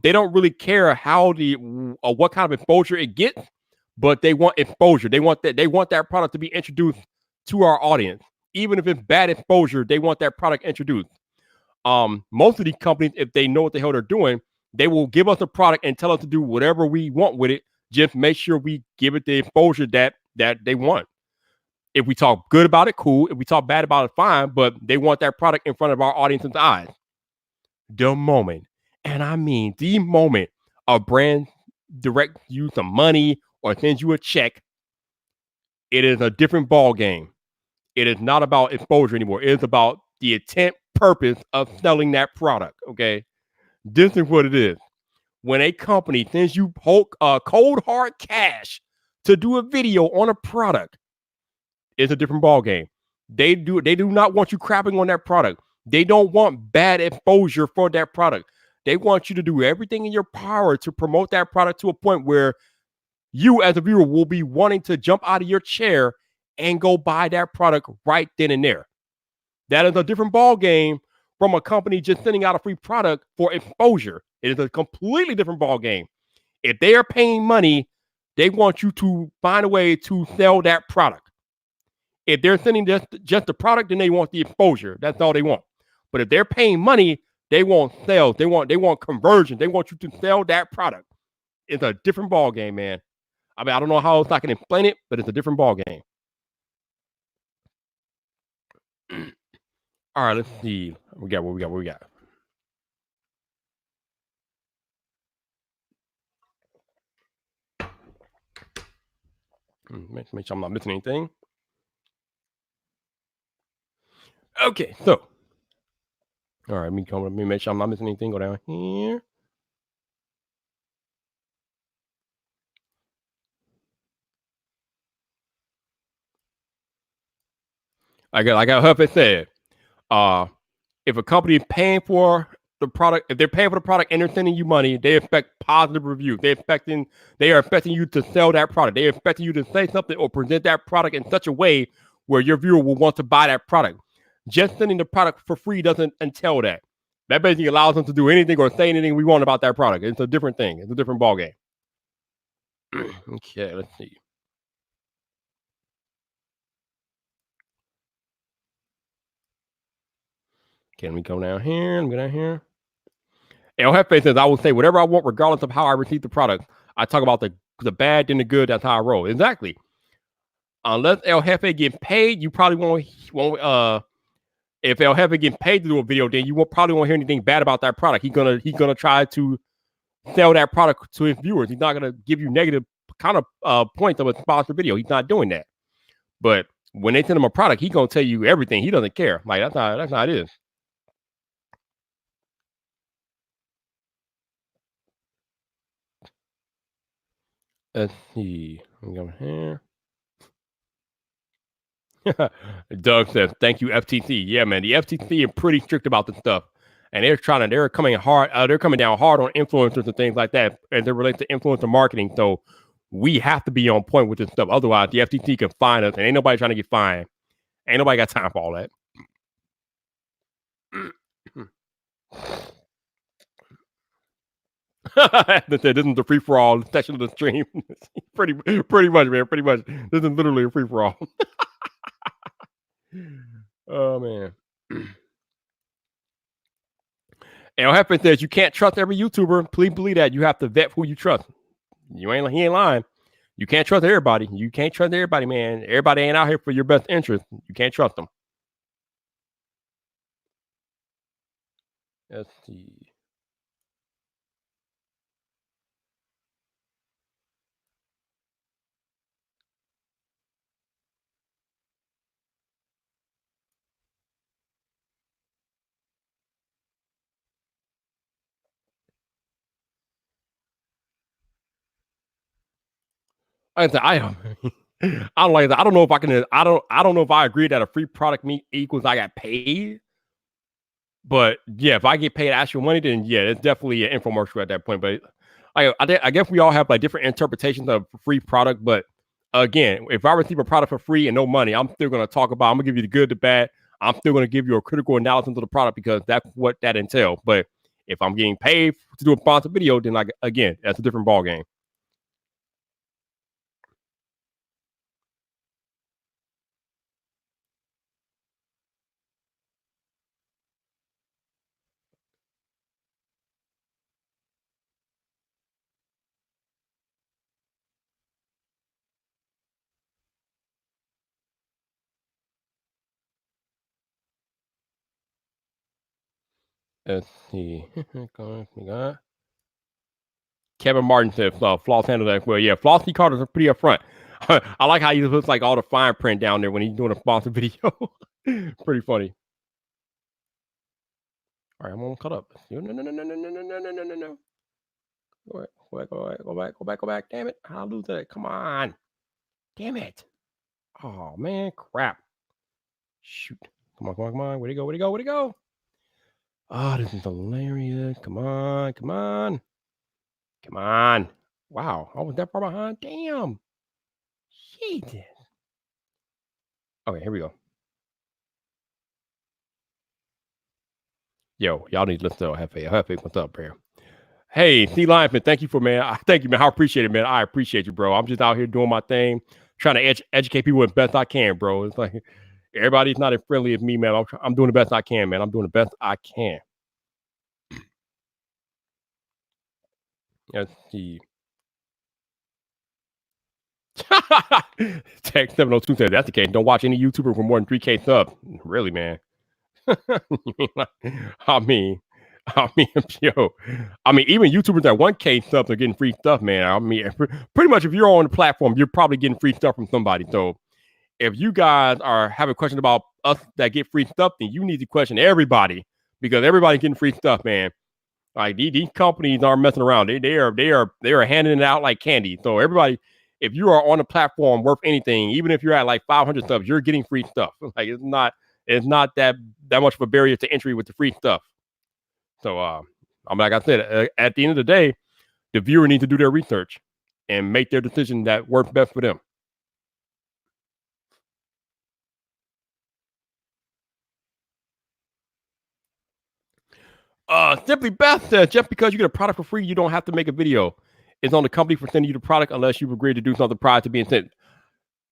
They don't really care how what kind of exposure it gets, but they want exposure. They want that product to be introduced to our audience. Even if it's bad exposure, they want that product introduced. Most of these companies, if they know what the hell they're doing, they will give us a product and tell us to do whatever we want with it. Just make sure we give it the exposure that they want. If we talk good about it, cool. If we talk bad about it, fine. But they want that product in front of our audience's eyes. The moment, and I mean the moment, a brand directs you some money or sends you a check, it is a different ball game. It is not about exposure anymore. It is about the intent, purpose of selling that product. Okay, this is what it is. When a company sends you cold hard cash to do a video on a product, it's a different ball game. They do not want you crapping on that product. They don't want bad exposure for that product. They want you to do everything in your power to promote that product to a point where you as a viewer will be wanting to jump out of your chair and go buy that product right then and there. That is a different ball game from a company just sending out a free product for exposure. It is a completely different ball game. If they are paying money, they want you to find a way to sell that product. If they're sending just the product, then they want the exposure. That's all they want. But if they're paying money, they want sales. They want conversion. They want you to sell that product. It's a different ball game, man. I mean, I don't know how else I can explain it, but it's a different ball game. All right, let's see. What we got. Make sure I'm not missing anything. Okay, so. All right, let me make sure I'm not missing anything. Go down here. Like Huffy said, if a company is paying for the product, if they're paying for the product and they're sending you money, they expect positive reviews. They are expecting you to sell that product. They are expecting you to say something or present that product in such a way where your viewer will want to buy that product. Just sending the product for free doesn't entail that. That basically allows them to do anything or say anything we want about that product. It's a different thing. It's a different ballgame. Okay, let's see. Can we go down here? Let me go down here. El Jefe says, I will say whatever I want, regardless of how I receive the product. I talk about the the bad then the good. That's how I roll. Exactly. Unless El Jefe getting paid, you probably won't. If El Jefe getting paid to do a video, then you probably won't hear anything bad about that product. He's gonna try to sell that product to his viewers. He's not gonna give you negative kind of points of a sponsored video. He's not doing that. But when they send him a product, he's gonna tell you everything. He doesn't care. Like that's not it is. Let's see. I'm going here. Doug says, "Thank you, FTC." Yeah, man, the FTC are pretty strict about this stuff, and they're coming hard. They're coming down hard on influencers and things like that as it relates to influencer marketing. So we have to be on point with this stuff. Otherwise, the FTC can fine us, and ain't nobody trying to get fined. Ain't nobody got time for all that. This is the free for all section of the stream. pretty much, man. Pretty much. This is literally a free for all. Oh man. And what happens is you can't trust every YouTuber. Please believe that. You have to vet who you trust. He ain't lying. You can't trust everybody. You can't trust everybody, man. Everybody ain't out here for your best interest. You can't trust them. Let's see. I don't like that. I don't know if I can. I don't know if I agree that a free product equals I got paid. But yeah, if I get paid actual money, then yeah, it's definitely an infomercial at that point. But I guess we all have like different interpretations of free product. But again, if I receive a product for free and no money, I'm still going to talk about. I'm going to give you the good, the bad. I'm still going to give you a critical analysis of the product because that's what that entails. But if I'm getting paid to do a sponsored video, then again, that's a different ball game. Let's see. Kevin Martin said Floss handled that well. Yeah, Flossie Carter's pretty upfront. I like how he puts like all the fine print down there when he's doing a sponsored video. Pretty funny. All right, I'm gonna cut up. No. Go back. Damn it. I'll lose that. Come on. Damn it. Oh man, crap. Shoot. Come on. Where'd he go? Oh, this is hilarious. Come on. Wow, I was that far behind. Damn. Shit. Okay, here we go. Yo, y'all need to listen to Hefe. What's up, bro? Hey, C Lionsman, thank you, man. Thank you, man. I appreciate it, man. I appreciate you, bro. I'm just out here doing my thing, trying to educate people as best I can, bro. It's like everybody's not as friendly as me, man. I'm doing the best I can, man. I'm doing the best I can. Let's see. Tech 702 says that's the case. Don't watch any YouTuber for more than 3K subs. Really, man. I mean, yo, even YouTubers at 1K subs are getting free stuff, man. I mean, pretty much if you're on the platform, you're probably getting free stuff from somebody. So if you guys are having questions about us that get free stuff, then you need to question everybody because everybody's getting free stuff, man. Like these companies aren't messing around. They are handing it out like candy. So everybody, if you are on a platform worth anything, even if you're at like 500 subs, you're getting free stuff. Like it's not that much of a barrier to entry with the free stuff. So like I said, at the end of the day, the viewer needs to do their research and make their decision that works best for them. Simply Beth says, just because you get a product for free, you don't have to make a video. It's on the company for sending you the product unless you've agreed to do something prior to being sent.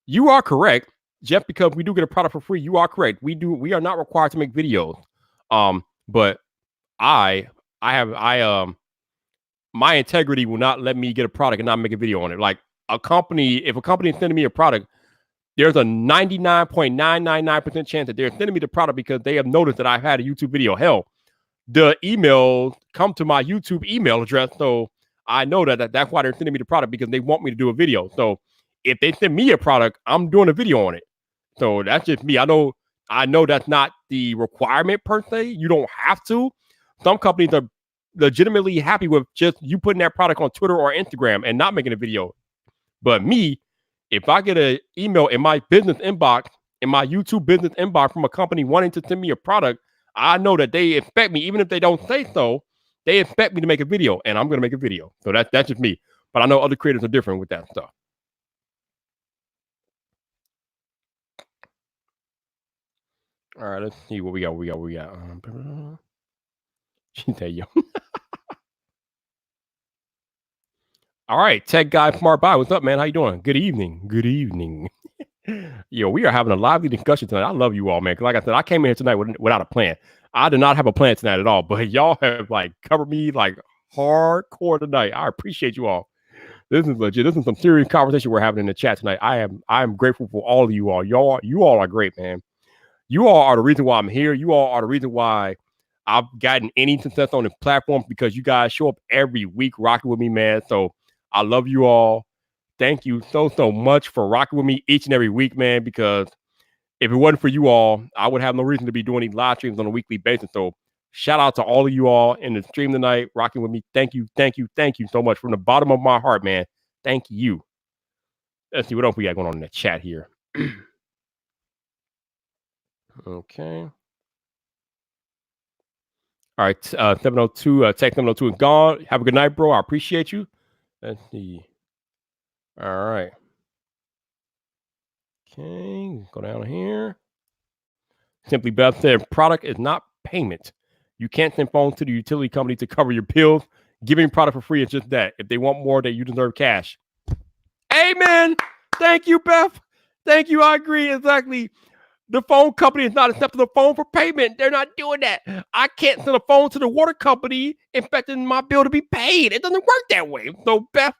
You are correct. Just because we do get a product for free, you are correct. We are not required to make videos. But my my integrity will not let me get a product and not make a video on it. Like if a company is sending me a product, there's a 99.999% chance that they're sending me the product because they have noticed that I've had a YouTube video. Hell, the email come to my YouTube email address, so I know that's why they're sending me the product, because they want me to do a video. So if they send me a product, I'm doing a video on it. So that's just me. I know that's not the requirement per se. You don't have to. Some companies are legitimately happy with just you putting that product on Twitter or Instagram and not making a video. But me, if I get an email in my business inbox, in my YouTube business inbox from a company wanting to send me a product, I know that they expect me, even if they don't say so, they expect me to make a video, and I'm going to make a video. So that's just me. But I know other creators are different with that stuff. All right, let's see what we got. She said, yo. All right, tech guy smart buy. What's up, man? How you doing? Good evening. Good evening. Yo, we are having a lively discussion tonight. I love you all, man. Because like I said, I came in here tonight without a plan. I did not have a plan tonight at all, but y'all have like covered me like hardcore tonight. I appreciate you all. This is legit. This is some serious conversation we're having in the chat tonight. I am grateful for all of you all. You all are great, man. You all are the reason why I'm here. You all are the reason why I've gotten any success on the platform, because you guys show up every week rocking with me, man. So I love you all. Thank you so much for rocking with me each and every week, man, because if it wasn't for you all, I would have no reason to be doing these live streams on a weekly basis. So shout out to all of you all in the stream tonight, rocking with me. Thank you so much from the bottom of my heart, man. Thank you. Let's see what else we got going on in the chat here. Okay. All right. 702, Tech 702 is gone. Have a good night, bro. I appreciate you. Let's see. All right. Okay. Go down here. Simply Beth said, product is not payment. You can't send phones to the utility company to cover your bills. Giving product for free is just that. If they want more, then you deserve cash. Amen. Thank you, Beth. Thank you. I agree. Exactly. The phone company is not accepting the phone for payment. They're not doing that. I can't send a phone to the water company expecting my bill to be paid. It doesn't work that way. So Beth,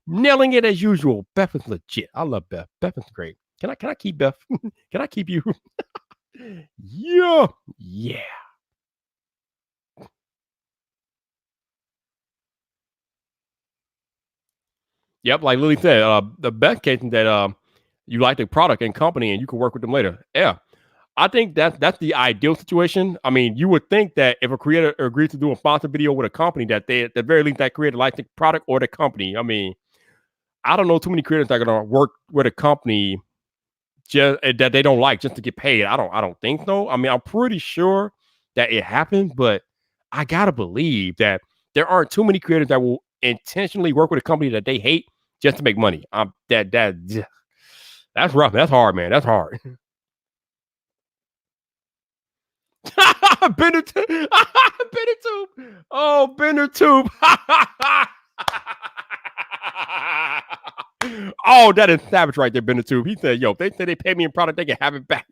nailing it as usual. Beth is legit. I love Beth. Beth is great. Can I keep Beth? Can I keep you? Yeah. Yep, like Lily said, the best case is that you like the product and company and you can work with them later. Yeah. I think that's the ideal situation. I mean, you would think that if a creator agrees to do a sponsored video with a company, that they at the very least that creator likes the product or the company. I mean, I don't know too many creators that are gonna work with a company just that they don't like just to get paid. I don't think so. I mean, I'm pretty sure that it happens, but I gotta believe that there aren't too many creators that will intentionally work with a company that they hate just to make money. That's rough. That's hard, man. That's hard. Bender tube. Bender tube. Oh, Bender tube. Oh, that is savage right there, Bender tube. He said, yo, if they say they pay me in product, they can have it back.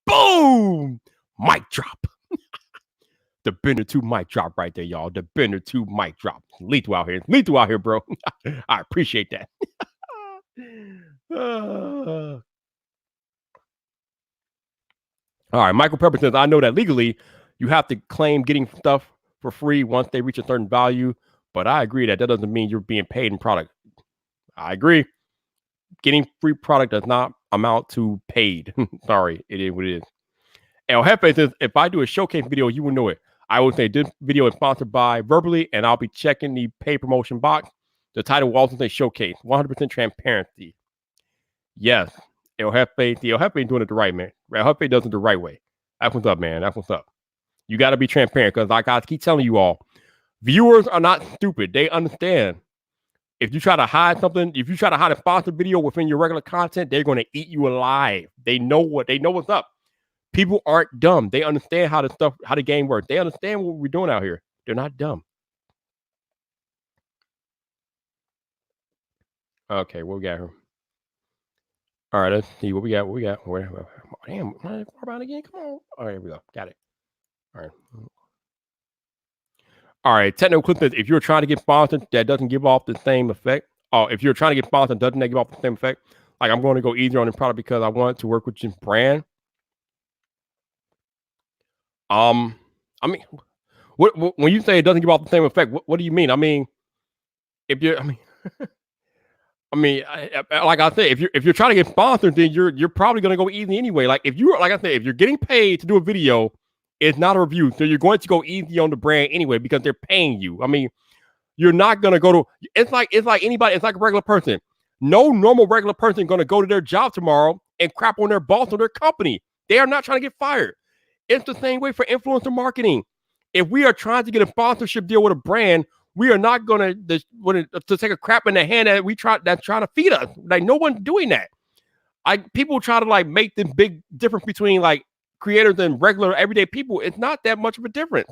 Boom. Mic drop. The Bender tube mic drop right there, y'all. The Bender tube mic drop. Lethal out here. Lethal out here, bro. I appreciate that. All right, Michael Pepper says, I know that legally you have to claim getting stuff for free once they reach a certain value, but I agree that doesn't mean you're being paid in product. I agree. Getting free product does not amount to paid. Sorry, it is what it is. El Jefe says, if I do a showcase video, you will know it. I will say this video is sponsored by Verbally, and I'll be checking the paid promotion box. The title will also say showcase, 100% transparency. Yes, El Jefe, the El Jefe doing it the right, man. El Jefe does it the right way. That's what's up, man. That's what's up. You got to be transparent because, like I keep telling you all, viewers are not stupid. They understand. If you try to hide something, if you try to hide a sponsored video within your regular content, they're going to eat you alive. They know what's up. People aren't dumb. They understand how the game works. They understand what we're doing out here. They're not dumb. Okay, what we got here? All right, let's see what we got. Damn, far about again? Come on. All right, here we go. Got it. All right. All right, technical clip says if you're trying to get sponsored, that doesn't give off the same effect. Oh, if you're trying to get sponsored, doesn't that give off the same effect? Like I'm going to go easier on the product because I want to work with this brand. Um, I mean, what when you say it doesn't give off the same effect, what do you mean? I mean, if you're, like I said, if you're trying to get sponsored, then you're probably gonna go easy anyway. Like if you like I said, if you're getting paid to do a video, it's not a review, so you're going to go easy on the brand anyway because they're paying you. I mean, you're not gonna go to. It's like anybody. It's like a regular person. No normal regular person gonna go to their job tomorrow and crap on their boss or their company. They are not trying to get fired. It's the same way for influencer marketing. If we are trying to get a sponsorship deal with a brand, we are not going to take a crap in the hand that's trying to feed us. Like no one's doing that. Like people try to like make the big difference between like creators and regular everyday people. It's not that much of a difference.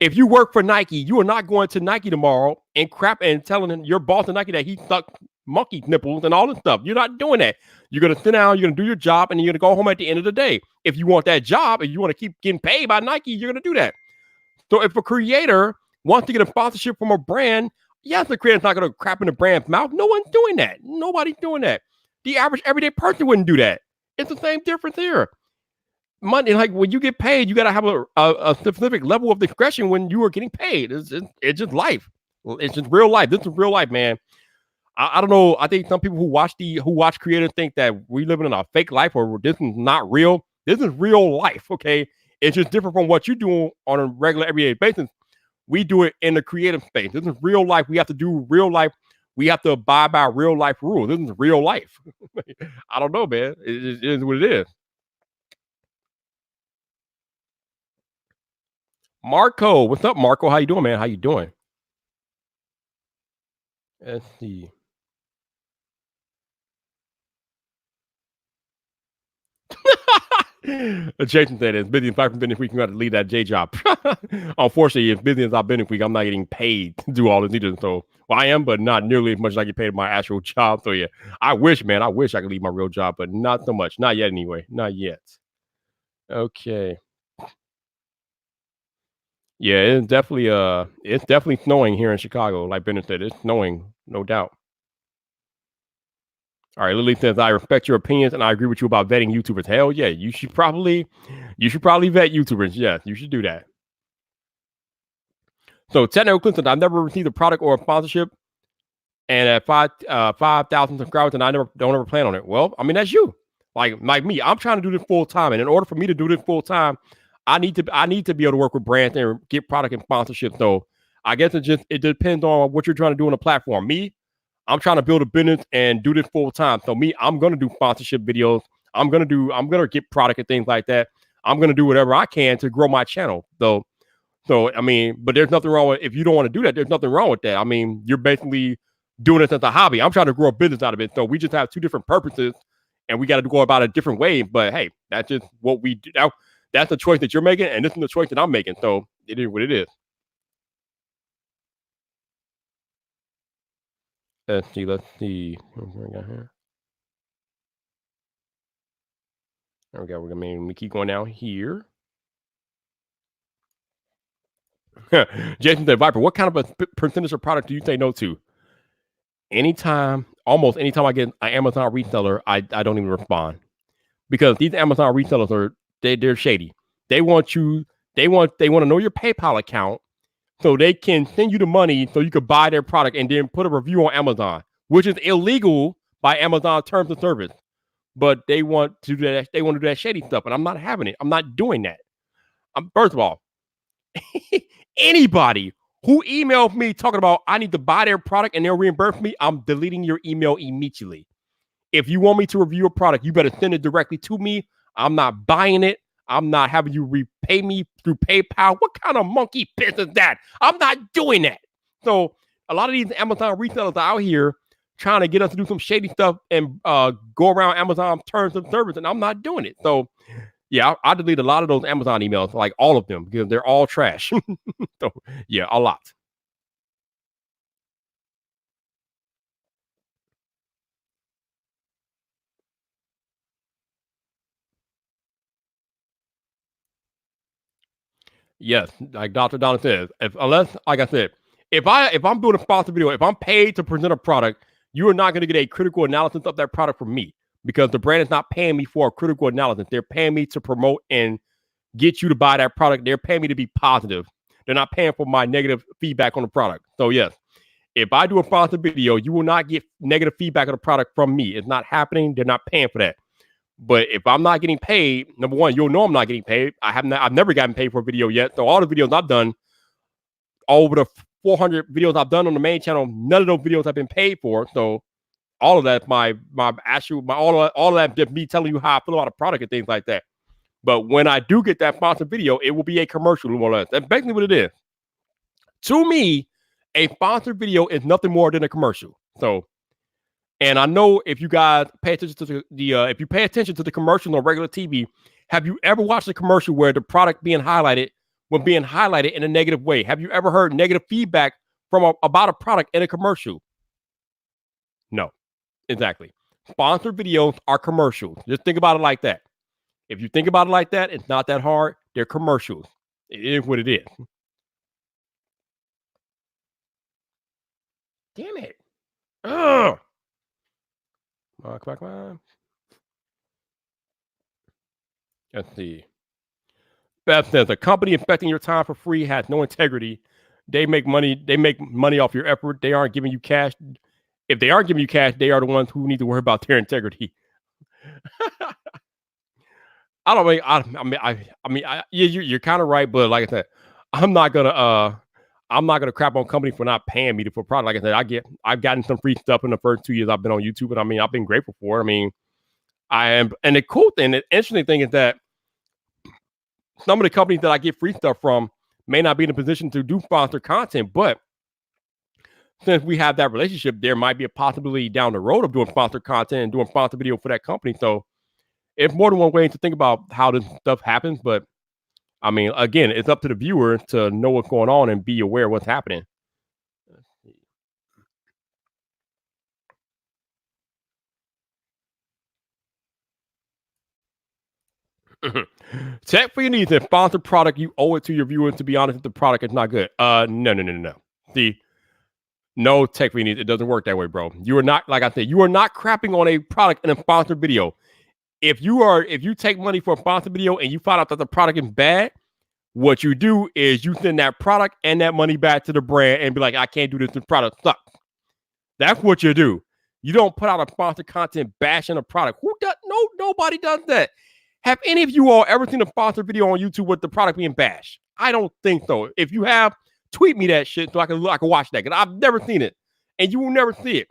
If you work for Nike, you are not going to Nike tomorrow and crap and telling your boss at Nike that he sucked monkey nipples and all this stuff. You're not doing that. You're going to sit down, you're going to do your job, and you're going to go home at the end of the day. If you want that job and you want to keep getting paid by Nike, you're going to do that. So if a creator wants to get a sponsorship from a brand, yes, the creator's not going to crap in the brand's mouth. No one's doing that. Nobody's doing that. The average everyday person wouldn't do that. It's the same difference here. Money, like when you get paid, you got to have a specific level of discretion when you are getting paid. It's just life. It's just real life. This is real life, man. I don't know. I think some people who watch creators think that we living in a fake life or this is not real. This is real life. Okay, it's just different from what you do on a regular everyday basis. We do it in the creative space. This is real life. We have to do real life. We have to abide by real life rules. This is real life. I don't know, man. It is what it is. Marco, what's up, Marco? How you doing, man? How you doing? Let's see. Jason said it's busy. If I can business week, you got to leave that J job. Unfortunately, it's busy as I've been this week. I'm not getting paid to do all this either. So, well, I am, but not nearly as much as I get paid my actual job. So, yeah, I wish, man, I wish I could leave my real job, but not so much. Not yet, anyway. Not yet. Okay. Yeah, it's definitely snowing here in Chicago. Like Bennett said, it's snowing, no doubt. All right, Lily says, I respect your opinions and I agree with you about vetting YouTubers. Hell yeah, you should probably vet YouTubers. Yes, you should do that. So technical Clinton, I've never received a product or a sponsorship, and at 5,000 subscribers, and I don't ever plan on it. Well, I mean that's you. Like me, I'm trying to do this full time, and in order for me to do this full time, I need to be able to work with brands and get product and sponsorship. So I guess it depends on what you're trying to do on the platform. Me, I'm trying to build a business and do this full time. So me, I'm gonna do sponsorship videos. I'm gonna get product and things like that. I'm gonna do whatever I can to grow my channel. So I mean, but there's nothing wrong with if you don't want to do that. There's nothing wrong with that. I mean, you're basically doing this as a hobby. I'm trying to grow a business out of it. So we just have two different purposes, and we got to go about it a different way. But hey, that's just what we do. That's the choice that you're making, and this is the choice that I'm making. So it is what it is. Let's see. Let's see. What we got here? There we go. We keep going down here. Jason said, Viper, what kind of a percentage of product do you say no to? Almost anytime I get an Amazon reseller, I don't even respond because these Amazon resellers they're shady. They want you, they want to know your PayPal account so they can send you the money so you can buy their product and then put a review on Amazon, which is illegal by Amazon terms of service. But they want to do that. They want to do that shady stuff, and I'm not having it. I'm not doing that. First of all, anybody who emails me talking about I need to buy their product and they'll reimburse me, I'm deleting your email immediately. If you want me to review a product, you better send it directly to me. I'm not buying it. I'm not having you repay me through PayPal. What kind of monkey piss is that? I'm not doing that. So a lot of these Amazon resellers are out here trying to get us to do some shady stuff and go around Amazon terms of service, and I'm not doing it. So yeah, I delete a lot of those Amazon emails, like all of them, because they're all trash. So yeah, a lot. Yes, like Dr. Donna says, unless, like I said, if I'm doing a sponsored video, if I'm paid to present a product, you are not going to get a critical analysis of that product from me because the brand is not paying me for a critical analysis. They're paying me to promote and get you to buy that product. They're paying me to be positive. They're not paying for my negative feedback on the product. So yes, if I do a sponsored video, you will not get negative feedback on the product from me. It's not happening. They're not paying for that. But if I'm not getting paid, number one, you'll know I'm not getting paid. I've never gotten paid for a video yet. So all the videos I've done, all over the 400 videos I've done on the main channel, none of those videos have been paid for. So all of that, my actual, all of that, just me telling you how I feel about a product and things like that. But when I do get that sponsored video, it will be a commercial, more or less. That's basically what it is. To me, a sponsored video is nothing more than a commercial. So, and I know if you guys pay attention to if you pay attention to the commercial on regular TV, have you ever watched a commercial where the product being highlighted in a negative way? Have you ever heard negative feedback from about a product in a commercial? No, exactly. Sponsored videos are commercials. Just think about it like that. If you think about it like that, it's not that hard. They're commercials. It is what it is. Damn it. Ugh. Come on. Let's see. Beth says a company expecting your time for free has no integrity. They make money. They make money off your effort. They aren't giving you cash. If they aren't giving you cash, they are the ones who need to worry about their integrity. I don't mean. Yeah, you're kind of right, but like I said, I'm not gonna. I'm not gonna crap on company for not paying me for product. Like I said, I've gotten some free stuff in the first 2 years I've been on YouTube, and I mean, I've been grateful for it. I mean, I am. And the cool thing, the interesting thing is that some of the companies that I get free stuff from may not be in a position to do sponsored content, but since we have that relationship, there might be a possibility down the road of doing sponsored content and doing sponsored video for that company. So it's more than one way to think about how this stuff happens. But I mean, again, it's up to the viewer to know what's going on and be aware of what's happening. Tech for your needs. A sponsored product, you owe it to your viewers to be honest if the product is not good. No. See, no, tech for your needs. It doesn't work that way, bro. You are not, like I said, you are not crapping on a product in a sponsored video. If you take money for a sponsored video and you find out that the product is bad, what you do is you send that product and that money back to the brand and be like, I can't do this. This product sucks. That's what you do. You don't put out a sponsored content bashing a product. Who does? No, nobody does that. Have any of you all ever seen a sponsored video on YouTube with the product being bashed? I don't think so. If you have, tweet me that shit so I can watch that because I've never seen it, and you will never see it.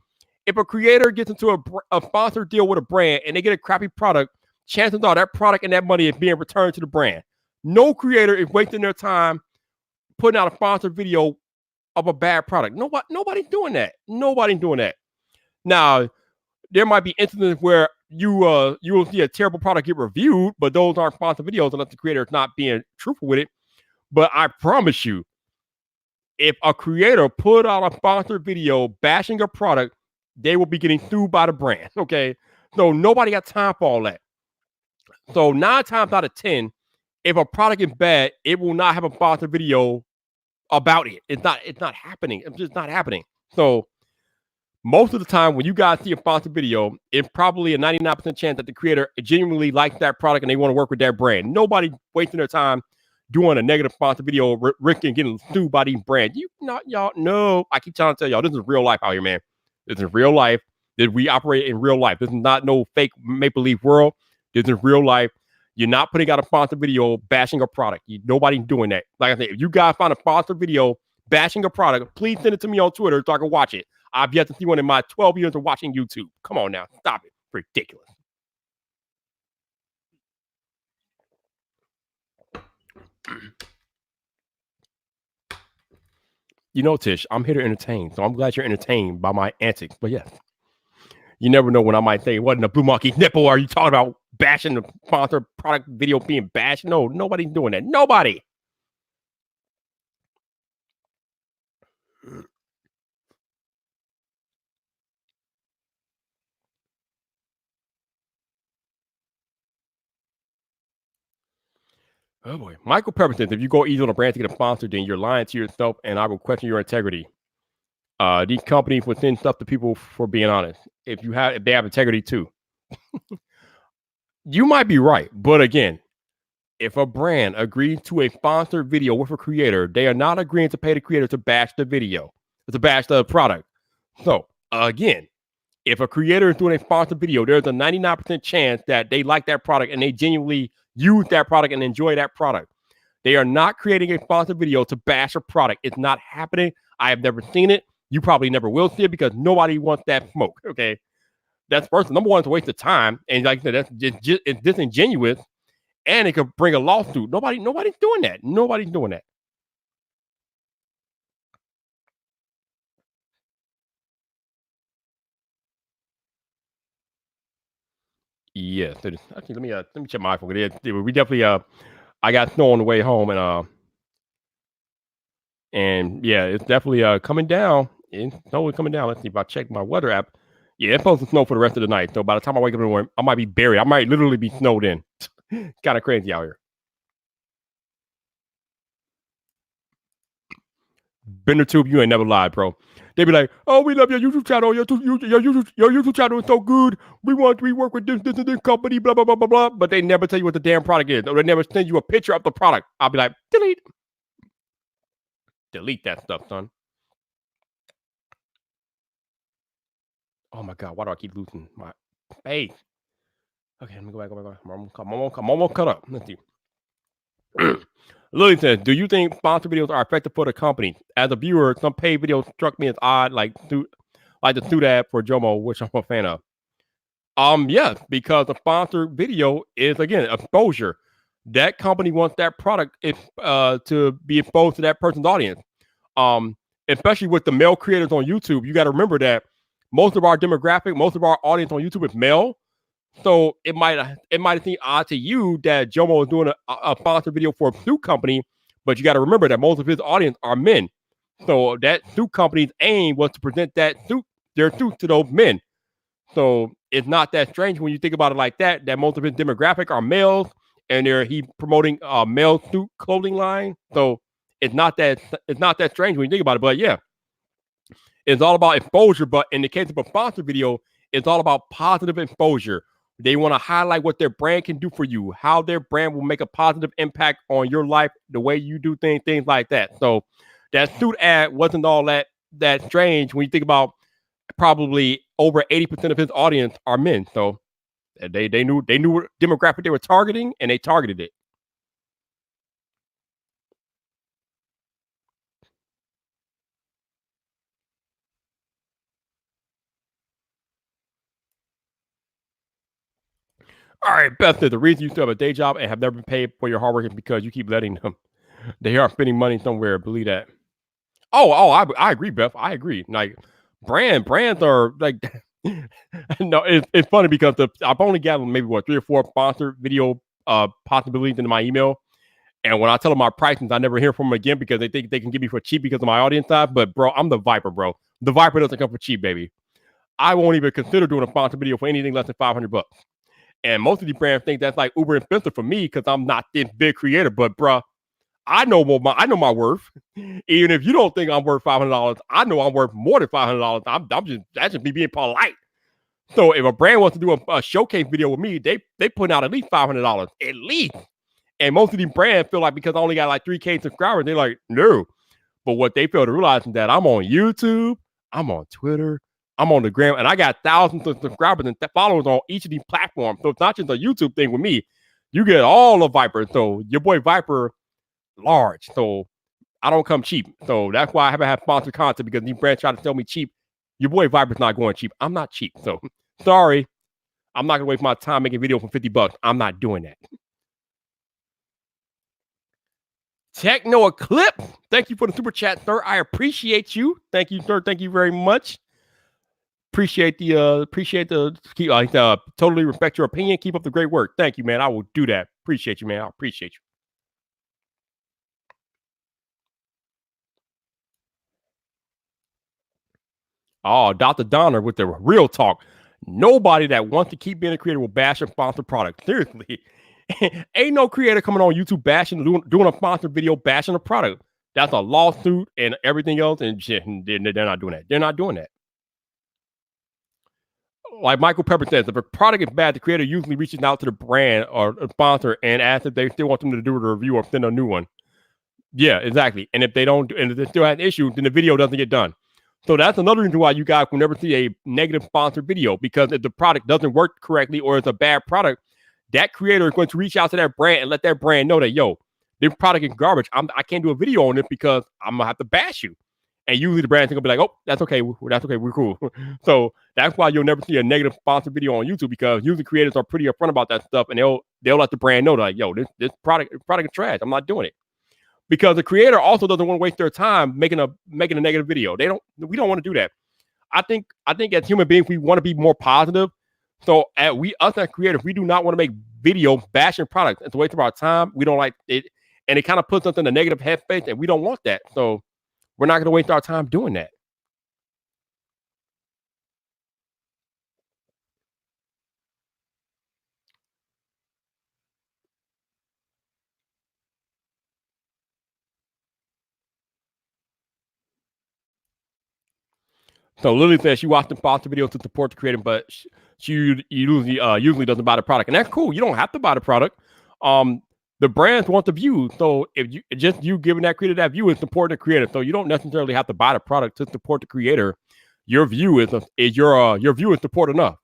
If a creator gets into a sponsored deal with a brand and they get a crappy product, chances are that product and that money is being returned to the brand. No creator is wasting their time putting out a sponsored video of a bad product. Nobody's doing that. Nobody's doing that. Now, there might be instances where you will see a terrible product get reviewed, but those aren't sponsored videos unless the creator is not being truthful with it. But I promise you, if a creator put out a sponsored video bashing a product, they will be getting sued by the brand. Okay. So nobody got time for all that. So 9 times out of 10, if a product is bad, it will not have a sponsored video about it. It's not happening. It's just not happening. So most of the time when you guys see a sponsored video, it's probably a 99% chance that the creator genuinely likes that product and they want to work with that brand. Nobody wasting their time doing a negative sponsored video, risking getting sued by these brands. Y'all, no. I keep trying to tell y'all, this is real life out here, man. This is real life. We operate in real life. This is not no fake make-believe world. This is real life. You're not putting out a sponsored video bashing a product. Nobody's doing that. Like I said, if you guys find a sponsored video bashing a product, please send it to me on Twitter so I can watch it. I've yet to see one in my 12 years of watching YouTube. Come on now. Stop it. Ridiculous. You know, Tish, I'm here to entertain. So I'm glad you're entertained by my antics. But yes, you never know when I might say, what in the blue monkey nipple are you talking about bashing the sponsored product video being bashed? No, nobody's doing that. Nobody. Oh boy, Michael Pepper says if you go easy on a brand to get a sponsor, then you're lying to yourself, and I will question your integrity. These companies will send stuff to people for being honest. If they have integrity too, you might be right. But again, if a brand agrees to a sponsored video with a creator, they are not agreeing to pay the creator to bash the video, to bash the product. So again, if a creator is doing a sponsored video, there's a 99% chance that they like that product and they genuinely use that product and enjoy that product. They are not creating a sponsored video to bash a product. It's not happening. I have never seen it. You probably never will see it because nobody wants that smoke. Okay. That's first. Number one, it's a waste of time. And like I said, that's just it's disingenuous and it could bring a lawsuit. Nobody's doing that. Nobody's doing that. Yes, it is. Actually, let me check my iPhone. We definitely I got snow on the way home and yeah, it's definitely coming down. It's slowly coming down. Let's see if I check my weather app. Yeah, it's supposed to snow for the rest of the night. So by the time I wake up in the morning, I might be buried. I might literally be snowed in. Kind of crazy out here. Bender Tube, you ain't never lied, bro. They be like, "Oh, we love your YouTube channel. Your YouTube channel is so good. We work with this and this company, blah blah blah blah blah." But they never tell you what the damn product is. Or they never send you a picture of the product. I'll be like, delete that stuff, son. Oh my god, why do I keep losing my face? Okay, let me go back. I'm almost caught up. Let's see. Lily says, "Do you think sponsored videos are effective for the company? As a viewer, some paid videos struck me as odd, like the suit ad for Jomo, which I'm a fan of. Yes, because a sponsored video is again exposure. That company wants that product to be exposed to that person's audience. Especially with the male creators on YouTube, you got to remember that most of our demographic, most of our audience on YouTube is male. So it might seem odd to you that Jomo is doing a sponsored video for a suit company, but you got to remember that most of his audience are men. So that suit company's aim was to present their suit to those men. So it's not that strange when you think about it like that. That most of his demographic are males, and he promoting a male suit clothing line. So it's not that strange when you think about it. But yeah, it's all about exposure. But in the case of a sponsored video, it's all about positive exposure. They want to highlight what their brand can do for you, how their brand will make a positive impact on your life, the way you do things like that. So that suit ad wasn't all that strange when you think about probably over 80% of his audience are men. So they knew what demographic they were targeting and they targeted it. All right, Beth said the reason you still have a day job and have never been paid for your hard work is because you keep letting them. They are spending money somewhere. Believe that. I agree, Beth. I agree. Like brands are like no, it's funny because I've only gotten maybe 3 or 4 sponsored video possibilities into my email. And when I tell them my pricings, I never hear from them again because they think they can give me for cheap because of my audience size. But bro, I'm the Viper, bro. The Viper doesn't come for cheap, baby. I won't even consider doing a sponsored video for anything less than $500. And most of these brands think that's like uber expensive for me because I'm not this big creator. But bro, I know my worth. Even if you don't think I'm worth $500, I know I'm worth more than $500. That's just me being polite. So if a brand wants to do a showcase video with me, they put out at least $500 at least. And most of these brands feel like because I only got like 3K subscribers, they're like, no. But what they fail to realize is that I'm on YouTube, I'm on Twitter, I'm on the gram, and I got thousands of subscribers and followers on each of these platforms. So it's not just a YouTube thing with me. You get all of Viper. So your boy Viper, large. So I don't come cheap. So that's why I haven't had sponsored content because these brands try to sell me cheap. Your boy Viper's not going cheap. I'm not cheap. So sorry. I'm not gonna waste my time making videos for $50. I'm not doing that. Techno Eclipse, thank you for the super chat, sir. I appreciate you. Thank you, sir. Thank you very much. Appreciate the totally respect your opinion. Keep up the great work. Thank you, man. I will do that. Appreciate you, man. I appreciate you. Oh, Dr. Donner with the real talk. Nobody that wants to keep being a creator will bash a sponsored product. Seriously. Ain't no creator coming on YouTube bashing, doing a sponsored video bashing a product. That's a lawsuit and everything else, and shit. They're not doing that. They're not doing that. Like Michael Pepper says, if a product is bad, the creator usually reaches out to the brand or a sponsor and asks if they still want them to do a review or send a new one. Yeah, exactly. And if they don't, and if they still have an issue, then the video doesn't get done. So that's another reason why you guys will never see a negative sponsored video, because if the product doesn't work correctly or it's a bad product, that creator is going to reach out to that brand and let that brand know that, yo, this product is garbage. I can't do a video on it because I'm gonna have to bash you. And usually the brand's gonna be like, oh, that's okay, we're cool. So that's why you'll never see a negative sponsored video on YouTube, because usually creators are pretty upfront about that stuff, and they'll let the brand know, like, yo, this product is trash. I'm not doing it. Because the creator also doesn't want to waste their time making a negative video. We don't want to do that. I think as human beings, we want to be more positive. So us as creators, we do not want to make video bashing products. It's a waste of our time. We don't like it, and it kind of puts us in a negative headspace, and we don't want that. So we're not going to waste our time doing that. So Lily says she watched the sponsor videos to support the creator, but she usually doesn't buy the product, and that's cool. You don't have to buy the product. The brands want the views, so if you giving that creator that view is supporting the creator, so you don't necessarily have to buy the product to support the creator. Your view is your view is support enough.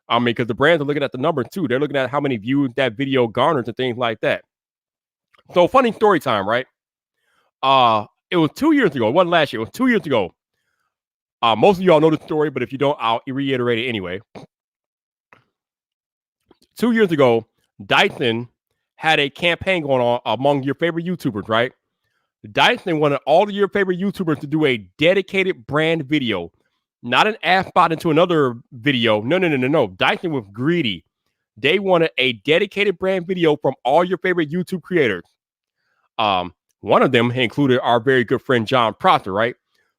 I mean, because the brands are looking at the numbers too. They're looking at how many views that video garners and things like that. So funny story time, right? It was 2 years ago. It wasn't last year. It was 2 years ago. Most of y'all know the story, but if you don't, I'll reiterate it anyway. 2 years ago, Dyson had a campaign going on among your favorite YouTubers, right? Dyson wanted all of your favorite YouTubers to do a dedicated brand video, not an ad spot into another video. No. Dyson was greedy. They wanted a dedicated brand video from all your favorite YouTube creators. One of them included our very good friend John Prosser, right?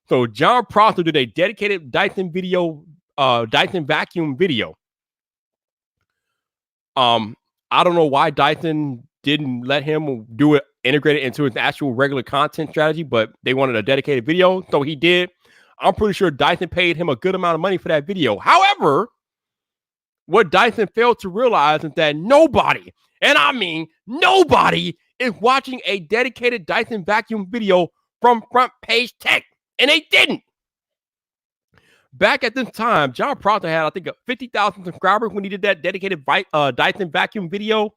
So John Prosser did a dedicated Dyson vacuum video. I don't know why Dyson didn't let him do it, integrate it into his actual regular content strategy, but they wanted a dedicated video, so he did. I'm pretty sure Dyson paid him a good amount of money for that video. However, what Dyson failed to realize is that nobody, and I mean nobody, is watching a dedicated Dyson vacuum video from Front Page Tech, and they didn't. Back at this time, John Prosser had, I think, 50,000 subscribers when he did that dedicated Dyson vacuum video.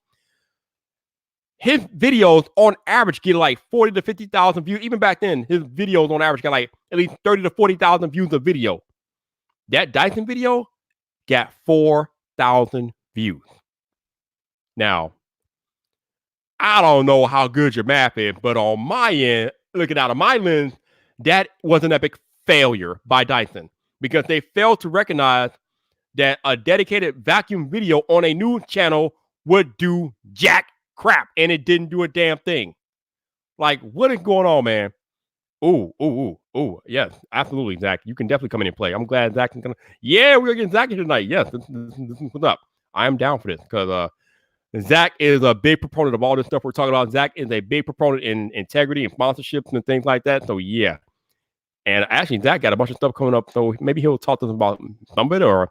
His videos on average get like 40 to 50,000 views. Even back then, his videos on average got like at least 30 to 40,000 views a video. That Dyson video got 4,000 views. Now, I don't know how good your math is, but on my end, looking out of my lens, that was an epic failure by Dyson, because they failed to recognize that a dedicated vacuum video on a news channel would do jack crap, and it didn't do a damn thing. Like, what is going on, man? Ooh. Yes, absolutely, Zach. You can definitely come in and play. I'm glad Zach can come. Yeah, we're getting Zach here tonight. Yes, this is what's up. I am down for this, because Zach is a big proponent of all this stuff we're talking about. Zach is a big proponent in integrity and sponsorships and things like that. So, yeah. And actually, Zach got a bunch of stuff coming up, so maybe he'll talk to us about some of it,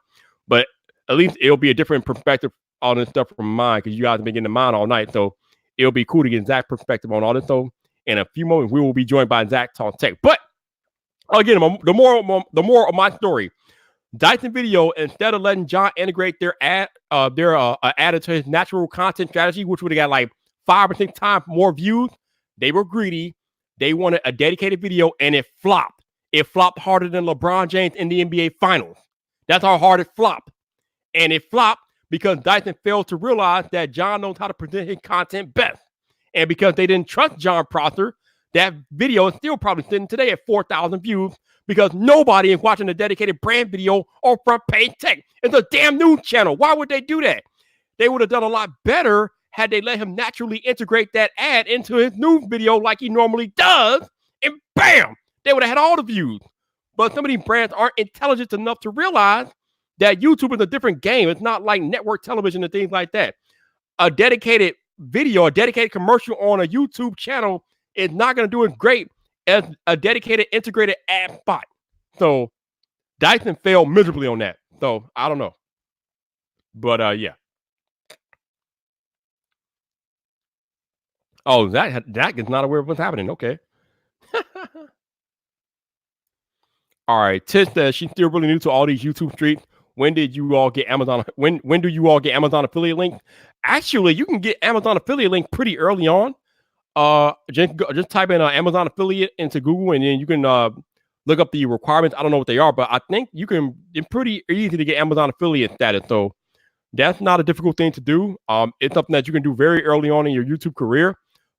but at least it'll be a different perspective on this stuff from mine, because you guys have been getting mine all night. So it'll be cool to get Zach's perspective on all this. So in a few moments, we will be joined by Zach Talk Tech. But again, the more of my story, Dyson Video, instead of letting John integrate their ad into his natural content strategy, which would have got like 5 or 6 times more views, they were greedy. They wanted a dedicated video, and it flopped. It flopped harder than LeBron James in the NBA Finals. That's how hard it flopped. And it flopped because Dyson failed to realize that John knows how to present his content best. And because they didn't trust John Prosser, that video is still probably sitting today at 4,000 views, because nobody is watching a dedicated brand video on Front Page Tech. It's a damn news channel. Why would they do that? They would have done a lot better had they let him naturally integrate that ad into his news video like he normally does, and bam, they would have had all the views. But some of these brands aren't intelligent enough to realize that YouTube is a different game. It's not like network television and things like that. a dedicated video, a dedicated commercial on a YouTube channel is not going to do as great as a dedicated integrated ad spot. So Dyson failed miserably on that. So I don't know. But yeah. Oh, Zach is not aware of what's happening. Okay. All right. Tish says she's still really new to all these YouTube streets. When did you all get Amazon? When do you all get Amazon affiliate links? Actually, you can get Amazon affiliate link pretty early on. Just type in Amazon affiliate into Google, and then you can look up the requirements. I don't know what they are, but I think you can. It's pretty easy to get Amazon affiliate status. So that's not a difficult thing to do. It's something that you can do very early on in your YouTube career.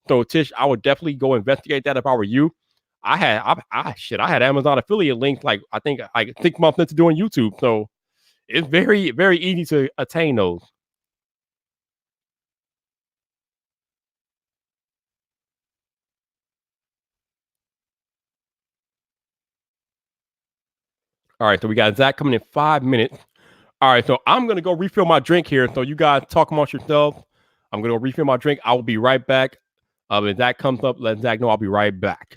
So Tish, I would definitely go investigate that if I were you. I had Amazon affiliate links I think like 6 months into doing YouTube. So it's very, very easy to attain those. All right, so we got Zach coming in 5 minutes. All right, so I'm gonna go refill my drink here. So you guys talk amongst yourselves. I'm gonna go refill my drink. I will be right back. If Zach comes up, let Zach know I'll be right back.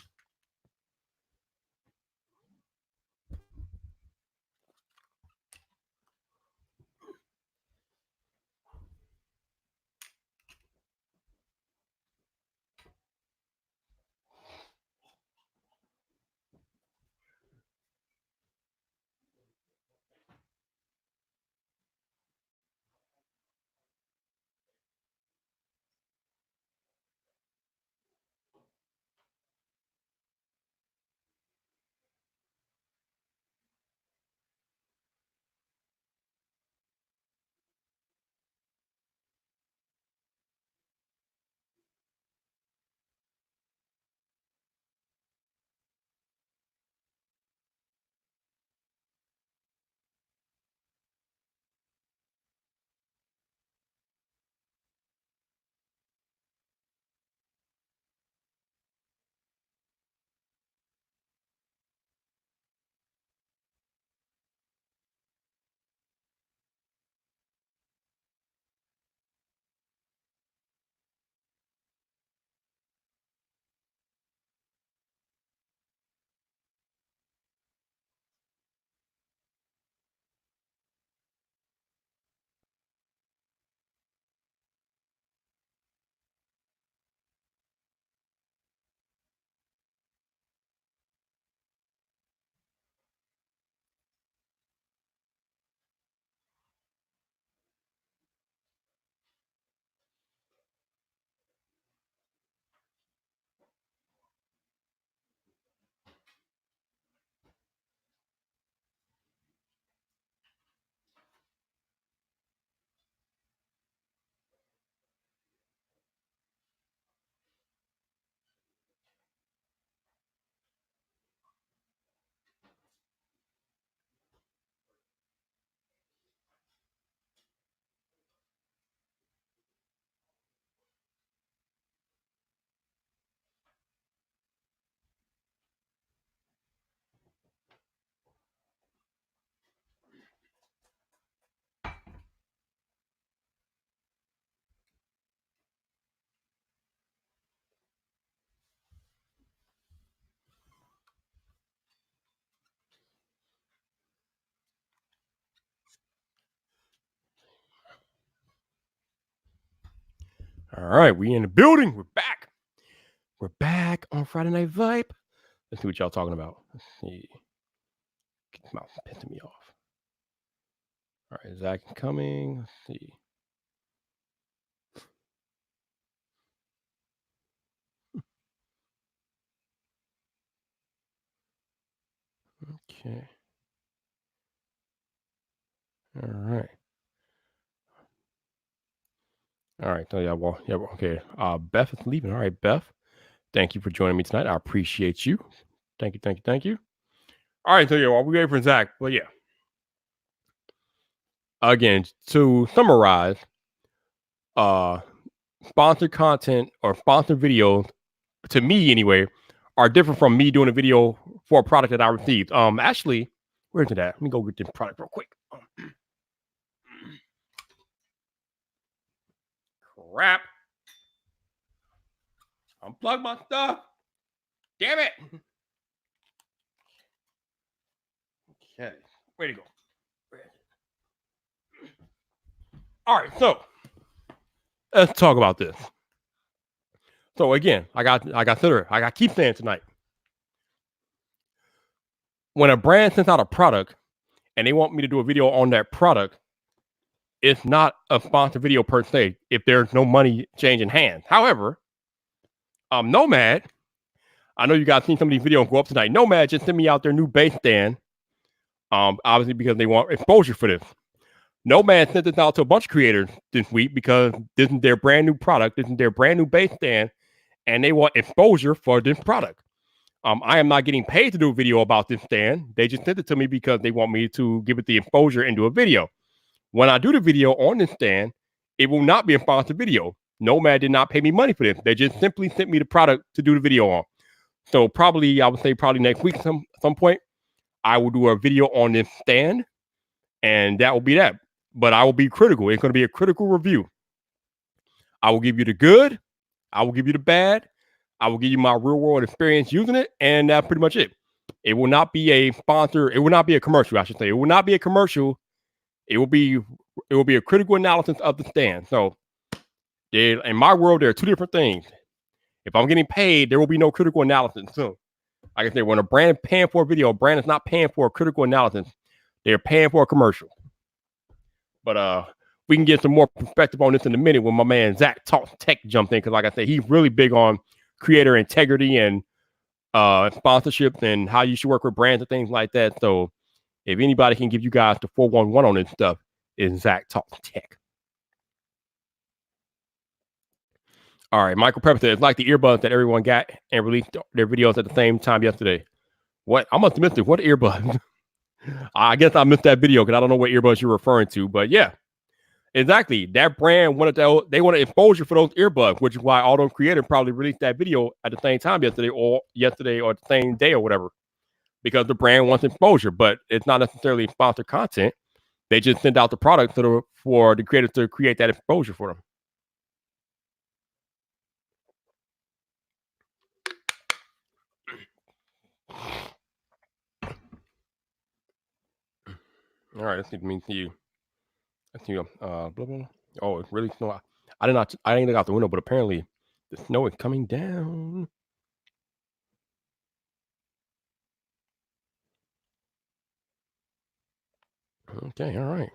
All right, we in the building. We're back. We're back on Friday Night Vibe. Let's see what y'all talking about. Let's see. Get this mouse pissing me off. All right, Zach coming. Let's see. Okay. All right. All right. So yeah. Okay. Beth is leaving. All right, Beth. Thank you for joining me tonight. I appreciate you. Thank you. All right. So yeah, while we wait for Zach, but yeah. Again, to summarize, sponsored content or sponsored videos, to me anyway, are different from me doing a video for a product that I received. Actually, where's it at? Let me go get this product real quick. Crap. Unplug my stuff. Damn it. Okay. Way to go. All right, so let's talk about this. So again, I keep saying tonight. When a brand sends out a product and they want me to do a video on that product, it's not a sponsored video per se if there's no money changing hands. However, Nomad, I know you guys seen some of these videos go up tonight. Nomad just sent me out their new bass stand. Obviously because they want exposure for this. Nomad sent this out to a bunch of creators this week because this is their brand new product. This is their brand new bass stand, and they want exposure for this product. I am not getting paid to do a video about this stand. They just sent it to me because they want me to give it the exposure and do a video. When I do the video on this stand, it will not be a sponsored video. Nomad did not pay me money for this. They just simply sent me the product to do the video on. So I would say next week some point, I will do a video on this stand, and that will be that. But I will be critical. It's going to be a critical review. I will give you the good. I will give you the bad. I will give you my real world experience using it, and that's pretty much it. It will not be a sponsor. It will not be a commercial, I should say. It will not be a commercial. It will be a critical analysis of the stand. So in my world, there are two different things. If I'm getting paid, there will be no critical analysis. So like I said, when a brand is paying for a video, a brand is not paying for a critical analysis. They're paying for a commercial. But we can get some more perspective on this in a minute when my man Zach Talks Tech jumps in, because like I said, he's really big on creator integrity and sponsorships and how you should work with brands and things like that. So if anybody can give you guys the 411 on this stuff, it's Zach Talks Tech. All right, Michael Pepper said, it's like the earbuds that everyone got and released their videos at the same time yesterday. What? I must have missed it. What earbuds? I guess I missed that video because I don't know what earbuds you're referring to. But yeah, exactly. That brand they wanted exposure for those earbuds, which is why all those creators probably released that video at the same time yesterday or the same day or whatever, because the brand wants exposure, but it's not necessarily sponsored content. They just send out the product for the creators to create that exposure for them. All right, let's see. Let's see. Blah, blah. Oh, it's really snow. I didn't look out the window, but apparently the snow is coming down. Okay, all right.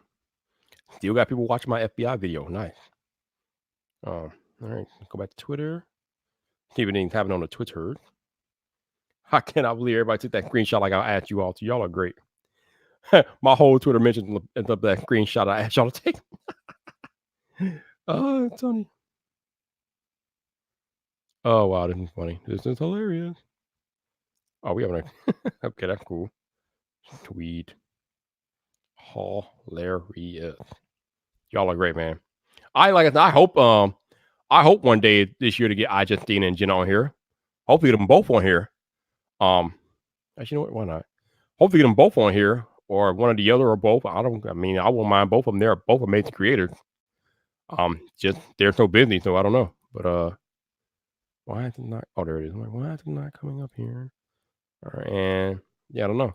Still got people watching my FBI video. Nice. All right, go back to Twitter. See if anything's happening on the Twitter. I cannot believe everybody took that screenshot like I asked you all to. Y'all are great. My whole Twitter mentions ends up that screenshot I asked y'all to take. Oh, Tony. Oh, wow, this is funny. This is hilarious. Oh, we have an okay, that's cool. Tweet. Hilarious. Y'all are great, man. I hope one day this year to get iJustine and Jen on here. Hopefully get them both on here. Actually, you know what? Why not? Hopefully get them both on here, or one or the other, or both. I won't mind both of them. They're both amazing creators. Just they're so busy, so I don't know. But why is it not? Oh, there it is. I'm like, why is it not coming up here? All right, and yeah, I don't know.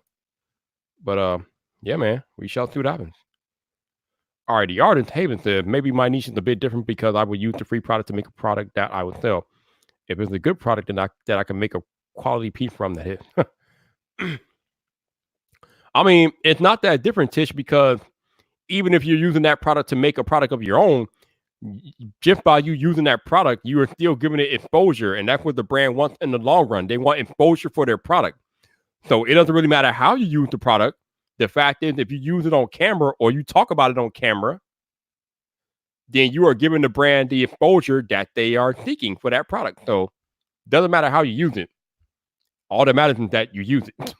But yeah, man, we shall see what happens. All right, the artist Haven said, maybe my niche is a bit different because I would use the free product to make a product that I would sell. If it's a good product, then I can make a quality piece from that hit. I mean, it's not that different, Tish, because even if you're using that product to make a product of your own, just by you using that product, you are still giving it exposure. And that's what the brand wants in the long run. They want exposure for their product. So it doesn't really matter how you use the product. The fact is, if you use it on camera or you talk about it on camera, then you are giving the brand the exposure that they are seeking for that product. So it doesn't matter how you use it. All that matters is that you use it.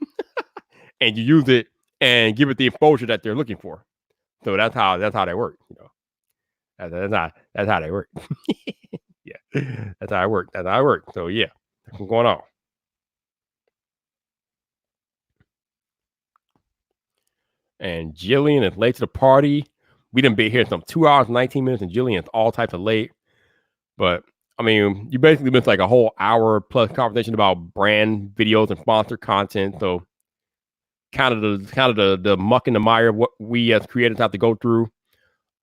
And you use it and give it the exposure that they're looking for. So that's how they work. You know, that's how they work. Yeah, that's how I work. That's how I work. So yeah, that's what's going on. And Jillian is late to the party. We done been here some 2 hours, 19 minutes, and Jillian's all types of late. But I mean, you basically missed like a whole hour plus conversation about brand videos and sponsor content. So kind of the muck and the mire of what we as creators have to go through.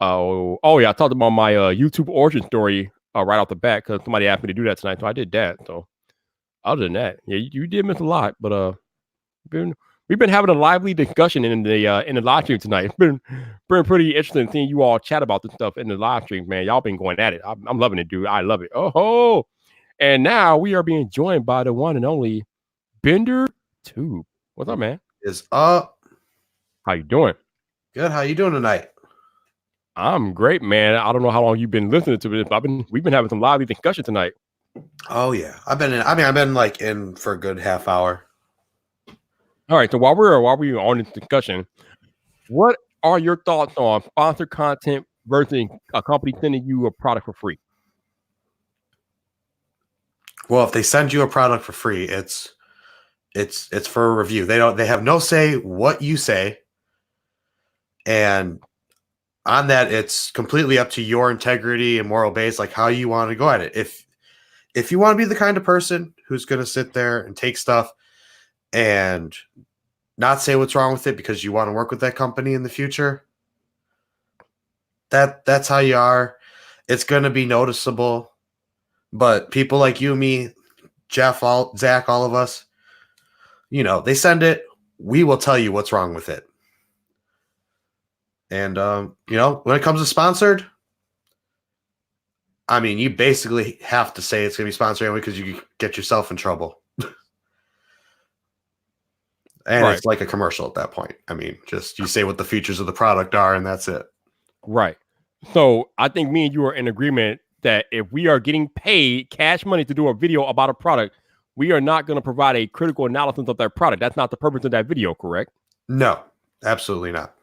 Oh yeah, I talked about my YouTube origin story right off the bat because somebody asked me to do that tonight, so I did that. So other than that, yeah, you did miss a lot, but we've been having a lively discussion in the live stream tonight. It's been pretty interesting seeing you all chat about this stuff in the live stream, man. Y'all been going at it. I'm loving it, dude. I love it. Oh, and now we are being joined by the one and only Bender Tube. What's up, man? Is up. How you doing? Good. How you doing tonight? I'm great, man. I don't know how long you've been listening to this, but we've been having some lively discussion tonight. Oh yeah, I've been like in for a good half hour. All right. So while we're on this discussion, what are your thoughts on sponsored content versus a company sending you a product for free? Well, if they send you a product for free, it's for a review. They have no say what you say, and on that, it's completely up to your integrity and moral base, like how you want to go at it. If you want to be the kind of person who's going to sit there and take stuff and not say what's wrong with it because you want to work with that company in the future, that's how you are. It's going to be noticeable. But people like you, me, Jeff, Zach, all of us, they send it. We will tell you what's wrong with it. And, when it comes to sponsored, I mean, you basically have to say it's going to be sponsored anyway because you get yourself in trouble. And It's like a commercial at that point. I mean, just you say what the features of the product are and that's it. Right. So I think me and you are in agreement that if we are getting paid cash money to do a video about a product, we are not going to provide a critical analysis of that product. That's not the purpose of that video, correct? No, absolutely not.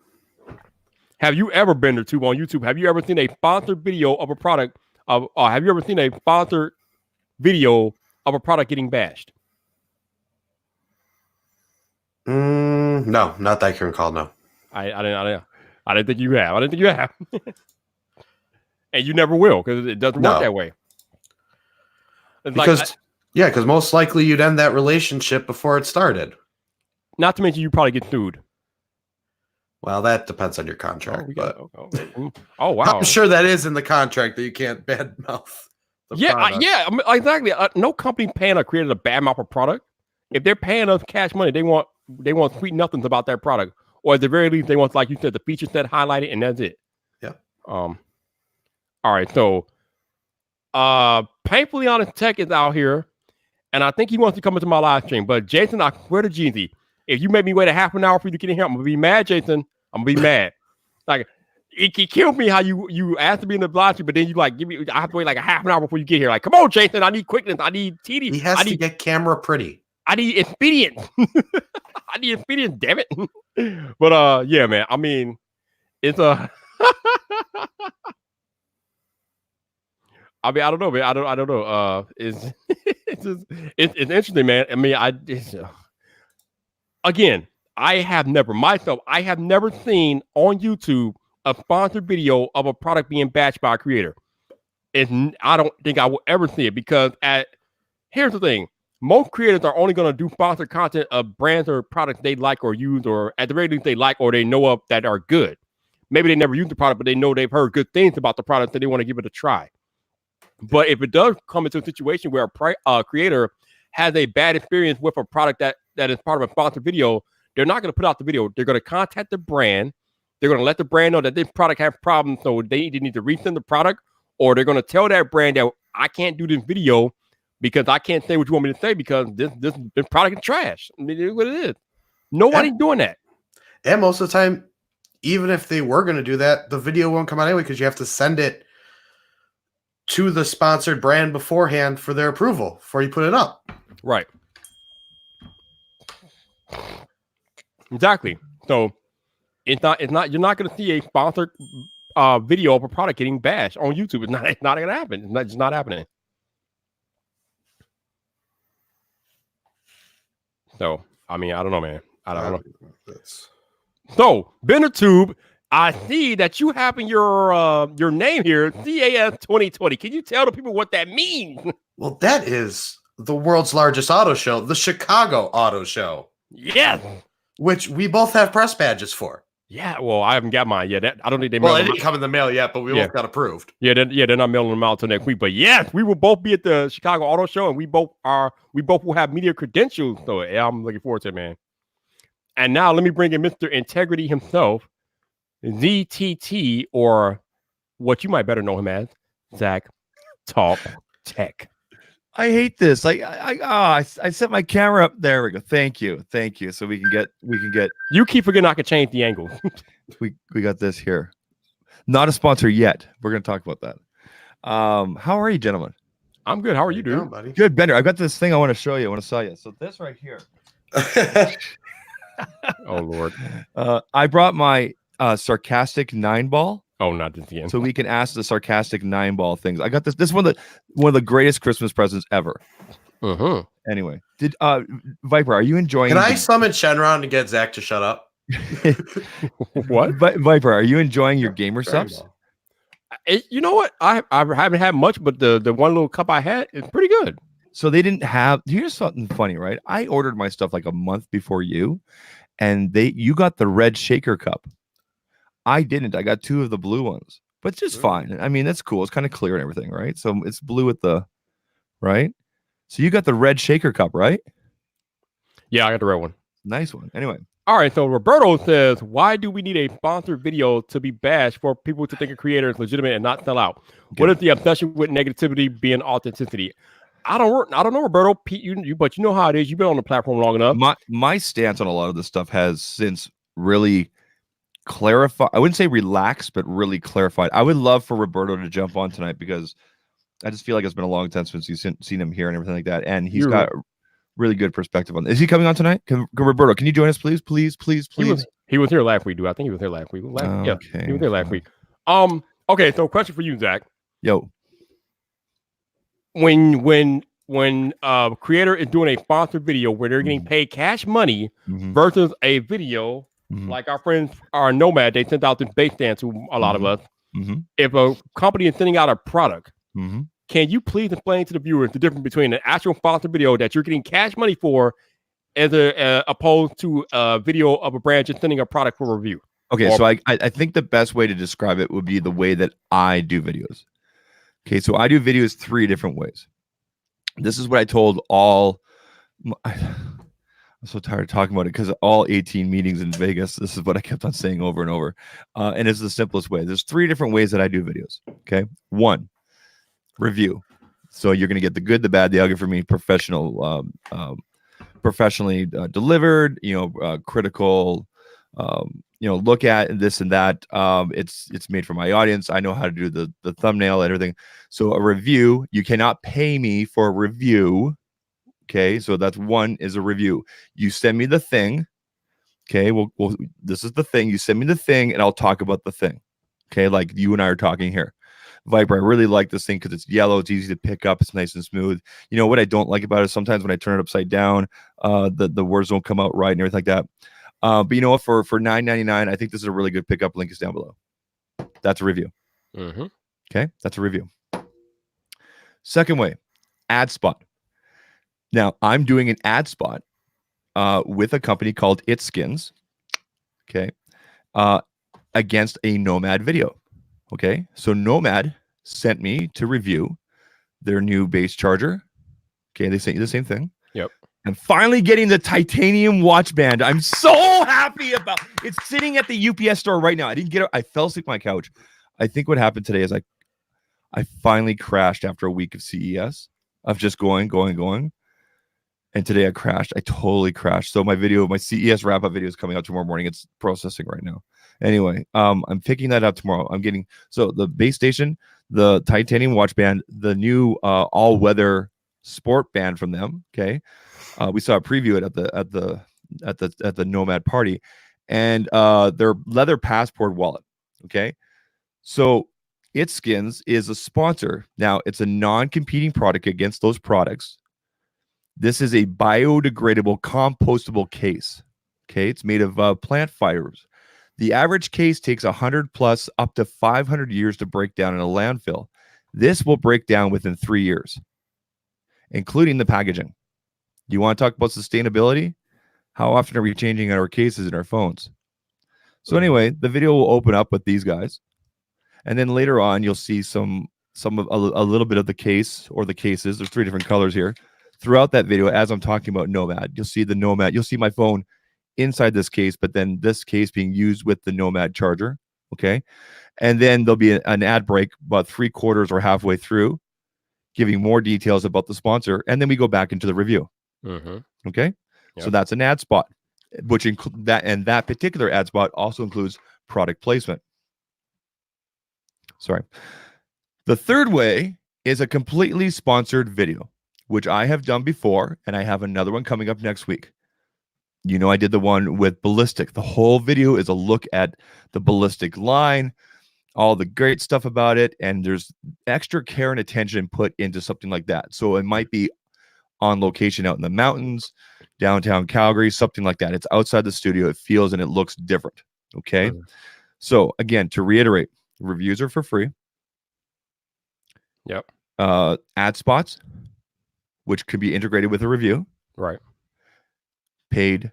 Have you ever been to on YouTube? Have you ever seen a sponsored video of a product? Have you ever seen a sponsored video of a product getting bashed? No, not that I can recall. No, I didn't think you have. I didn't think you have, and you never will because it doesn't work that way. It's because most likely you'd end that relationship before it started. Not to mention you probably get sued. Well, that depends on your contract. Oh wow! I'm sure that is in the contract that you can't badmouth. I mean, exactly. No company paying a creator to badmouth a product. If they're paying us cash money, they want sweet nothings about that product, or at the very least, they want, like you said, the feature set highlighted, and that's it. Yeah. All right. So, Painfully Honest Tech is out here, and I think he wants to come into my live stream. But Jason, I swear to Jeezy, if you make me wait a half an hour for you to get in here, I'm gonna be mad, Jason. I'm gonna be mad. Like it killed me how you asked to be in the live stream, but then you like give me. I have to wait like a half an hour before you get here. Like, come on, Jason, I need quickness. I need TD. He has to get camera pretty. I need expedience. I need expedience, damn it. But yeah, man. I mean, it's a I mean, I don't know, man. I don't know. It's interesting, man. I mean, again, I have never seen on YouTube a sponsored video of a product being bashed by a creator. I don't think I will ever see it because here's the thing. Most creators are only going to do sponsored content of brands or products they like or use, or at the very least they like or they know of that are good. Maybe they never use the product, but they know they've heard good things about the product, so they want to give it a try. But if it does come into a situation where a creator has a bad experience with a product that is part of a sponsored video, they're not going to put out the video. They're going to contact the brand. They're going to let the brand know that this product has problems, so they either need to resend the product, or they're going to tell that brand that I can't do this video because I can't say what you want me to say because this product is trash. I mean, it is what it is. Nobody's doing that. And most of the time, even if they were going to do that, the video won't come out anyway because you have to send it to the sponsored brand beforehand for their approval before you put it up. Right. Exactly. So it's not you're not going to see a sponsored video of a product getting bashed on YouTube. It's not going to happen. It's just not happening. So, I mean, I don't know, man. I don't know. So, BenderTube I see that you have in your name here, CAS 2020. Can you tell the people what that means? Well, that is the world's largest auto show, the Chicago Auto Show. Yes. Which we both have press badges for. Yeah, well, I haven't got mine yet. I don't think they Well, it didn't come in the mail yet, but we both got approved. Yeah, they're not mailing them out till next week. But yes, we will both be at the Chicago Auto Show, and we both will have media credentials. So yeah, I'm looking forward to it, man. And now let me bring in Mr. Integrity himself, ZTT, or what you might better know him as, Zach Talk Tech. I hate this. I set my camera up. There we go. Thank you. So we can get. You keep forgetting I could change the angle. we got this here. Not a sponsor yet. We're gonna talk about that. How are you, gentlemen? I'm good. How are you doing, buddy? Good, Bender. I've got this thing I want to show you. I want to sell you. So this right here. Oh Lord. I brought my sarcastic 9-ball. Oh, not this again. So we can ask the sarcastic 9-ball things. I got this. This is one of the greatest Christmas presents ever. Anyway, did Viper, are you enjoying? Can I summon Shenron to get Zach to shut up? What? Viper, are you enjoying your gamer subs? You know what? I haven't had much, but the one little cup I had is pretty good. So they didn't have. Here's something funny, right? I ordered my stuff like a month before you, and you got the red shaker cup. I didn't. I got 2 of the blue ones, but it's just fine. I mean, that's cool. It's kind of clear and everything, right? So it's blue with the right. So you got the red shaker cup, right? Yeah, I got the red one. Nice one. Anyway. All right. So Roberto says, why do we need a sponsored video to be bashed for people to think a creator is legitimate and not sell out? Okay. What is the obsession with negativity being authenticity? I don't know, Roberto. Pete, but you know how it is. You've been on the platform long enough. My stance on a lot of this stuff has since really clarified. I wouldn't say relaxed, but really clarified. I would love for Roberto to jump on tonight because I just feel like it's been a long time since you've seen him here and everything like that. And he's got really good perspective on this. Is he coming on tonight? Roberto, can you join us, please? He was here last week, dude. I think he was here last week. Yeah, he was here last week. Okay, so question for you, Zach. Yo. When creator is doing a sponsored video where they're getting paid cash money versus a video like our friends are Nomad, they sent out this base stand to a lot of us. If a company is sending out a product, can you please explain to the viewers the difference between an actual sponsored video that you're getting cash money for as opposed to a video of a brand just sending a product for review? Okay, so I think the best way to describe it would be the way that I do videos. Okay, so I do videos 3 different ways. This is what I told all. I'm so tired of talking about it because all 18 meetings in Vegas, this is what I kept on saying over and over. And it's the simplest way. There's 3 different ways that I do videos. Okay, 1, review. So you're going to get the good, the bad, the ugly for me, professionally delivered, critical, look at this and that. It's made for my audience. I know how to do the thumbnail and everything. So a review, you cannot pay me for a review. Okay, so that's 1 is a review. You send me the thing. Okay, well, this is the thing. You send me the thing, and I'll talk about the thing. Okay, like you and I are talking here. Viper, I really like this thing because it's yellow. It's easy to pick up. It's nice and smooth. You know what I don't like about it? Sometimes when I turn it upside down, the words don't come out right and everything like that. But you know what? For $9.99, I think this is a really good pickup. Link is down below. That's a review. Okay, that's a review. Second way, ad spot. Now I'm doing an ad spot with a company called It Skins. Okay, against a Nomad video. Okay, so Nomad sent me to review their new base charger. Okay, they sent you the same thing. Yep. And finally getting the titanium watch band. I'm so happy about it. It's sitting at the UPS store right now. I didn't get it. I fell asleep on my couch. I think what happened today is I finally crashed after a week of CES of just going. And today I crashed. I totally crashed. So my CES wrap-up video is coming out tomorrow morning. It's processing right now. Anyway, I'm picking that up tomorrow. I'm getting the base station, the titanium watch band, the new all-weather sport band from them. Okay, we saw a preview at the Nomad party, and their leather passport wallet. Okay, so It Skins is a sponsor. Now it's a non-competing product against those products. This is a biodegradable, compostable case. Okay, it's made of plant fibers. The average case takes 100 plus up to 500 years to break down in a landfill. This will break down within 3 years, including the packaging. You want to talk about sustainability? How often are we changing our cases in our phones? So anyway, the video will open up with these guys, and then later on you'll see some of a little bit of the case or the cases. There's 3 different colors here. Throughout that video, as I'm talking about Nomad, you'll see the Nomad. You'll see my phone inside this case, but then this case being used with the Nomad charger. Okay, and then there'll be an ad break about 3/4 or halfway through, giving more details about the sponsor, and then we go back into the review. Okay, so that's an ad spot, which include that, and that particular ad spot also includes product placement. Sorry. The third way is a completely sponsored video, which I have done before, and I have another one coming up next week. You know, I did the one with Ballistic. The whole video is a look at the Ballistic line, all the great stuff about it, and there's extra care and attention put into something like that. So it might be on location out in the mountains, downtown Calgary, something like that. It's outside the studio. It feels and it looks different. Okay. So again, to reiterate, reviews are for free. Yep. Ad spots, which could be integrated with a review. Right. Paid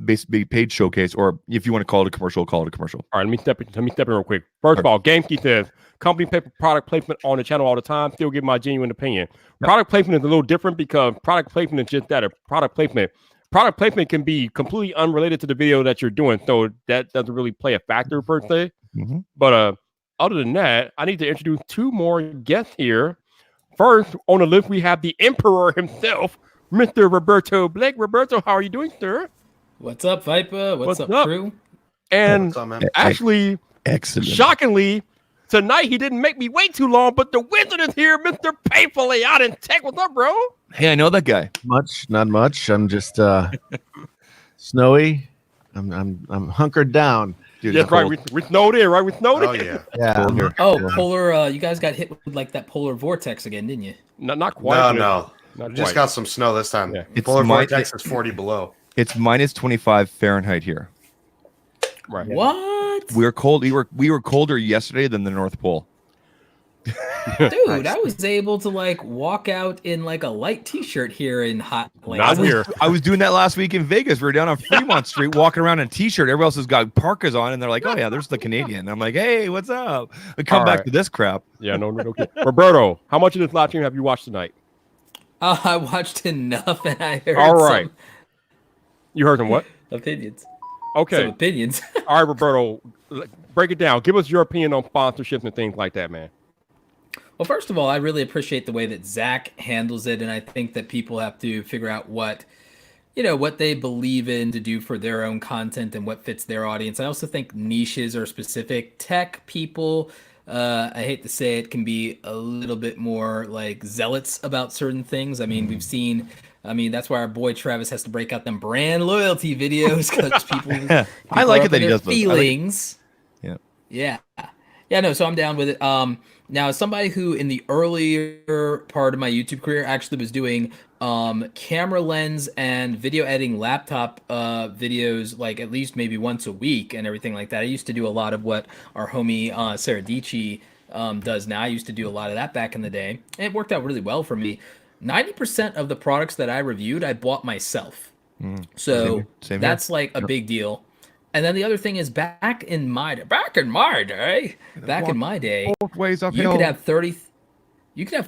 basically paid showcase, or if you want to call it a commercial, call it a commercial. All right, let me step in real quick. First of all, GameKey says company pay for product placement on the channel all the time. Still give my genuine opinion. Product placement is a little different because product placement is just that, a product placement. Product placement can be completely unrelated to the video that you're doing, so that doesn't really play a factor per se. But other than that, I need to introduce 2 more guests here. First on the list, we have the Emperor himself, Mr. Roberto Blake. Roberto, how are you doing, sir? What's up, Viper? What's up, crew? And What's up, man? actually, excellent. Shockingly, tonight he didn't make me wait too long, but the wizard is here, Mr. Payfully out in tech. What's up, bro? Hey, I know that guy. Not much. I'm just snowy. I'm hunkered down. Dude, Yes, right. We snowed in, right? We snowed Oh in. yeah. Yeah. Polar. You guys got hit with like that polar vortex again, didn't you? Not quite. No. Not We just quite. got some snow this time. Yeah. It's Polar my- vortex is 40 below. It's minus 25 Fahrenheit here. Right. What? We're cold. We were colder yesterday than the North Pole. Dude, I was able to like walk out in like a light t-shirt here in hot Not Atlanta. here. I was doing that last week in Vegas. We were down on Fremont Street walking around in a t-shirt. Everybody else has got parkas on, and they're like, "Oh yeah, there's the Canadian." And I'm like, "Hey, what's up?" I come All back right. to this crap. Yeah, no. Roberto, how much of this live stream have you watched tonight? I watched enough and I heard All right. some You heard him what? opinions. Okay. Some opinions. All right, Roberto, break it down. Give us your opinion on sponsorships and things like that, man. Well, first of all, I really appreciate the way that Zach handles it, and I think that people have to figure out what they believe in to do for their own content and what fits their audience. I also think niches are specific. Tech people, I hate to say it, can be a little bit more like zealots about certain things. I mean, we've seen. I mean, that's why our boy Travis has to break out them brand loyalty videos because people. I like are it up that in he their does those. I like- feelings. Yeah. Yeah, no, so I'm down with it. Now, as somebody who in the earlier part of my YouTube career actually was doing camera lens and video editing laptop videos like at least maybe once a week and everything like that. I used to do a lot of what our homie Sarah Dici does now. I used to do a lot of that back in the day. And it worked out really well for me. 90% of the products that I reviewed, I bought myself. So Same here. that's like a big deal. And then the other thing is back in my day, Both ways you uphill. could have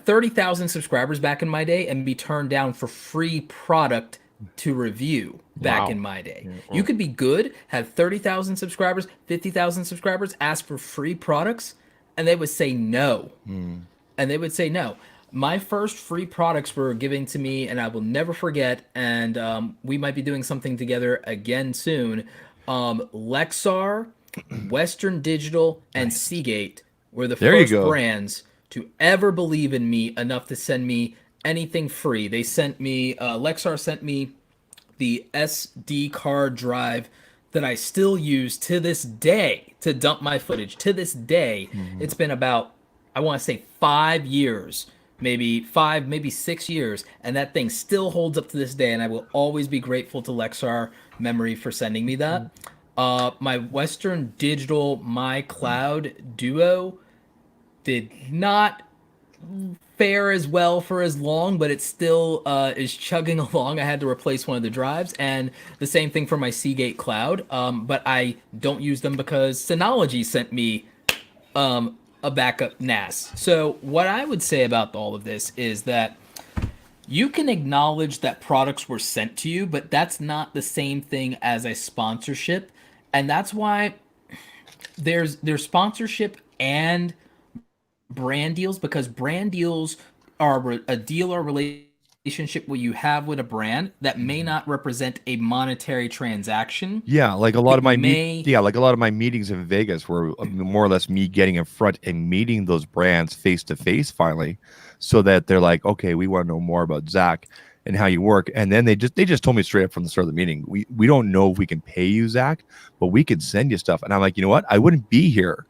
30,000 subscribers back in my day and be turned down for free product to review back Wow. in my day. You could be good, have 30,000 subscribers, 50,000 subscribers, ask for free products, and they would say no. And they would say no. My first free products were given to me, and I will never forget, and we might be doing something together again soon. Lexar, Western Digital, and Seagate were the There you first go. brands to ever believe in me enough to send me anything free. They sent me, Lexar sent me the SD card drive that I still use to this day to dump my footage. To this day, it's been about, I want to say 5 years, maybe 6 years, and that thing still holds up to this day, and I will always be grateful to Lexar Memory for sending me that. My Western Digital My Cloud Duo did not fare as well for as long, but it still is chugging along. I had to replace one of the drives, and the same thing for my Seagate Cloud. But I don't use them because Synology sent me a backup NAS. So what I would say about all of this is that you can acknowledge that products were sent to you, but that's not the same thing as a sponsorship, and that's why there's sponsorship and brand deals, because brand deals are a deal or relationship where you have with a brand that may not represent a monetary transaction. Yeah, like a lot of my may- like a lot of my meetings in Vegas were more or less me getting in front and meeting those brands face to face finally, so that they're like, okay, we want to know more about Zach and how you work. And then they just told me straight up from the start of the meeting, we don't know if we can pay you, Zach, but we could send you stuff. And I'm like, you know what? I wouldn't be here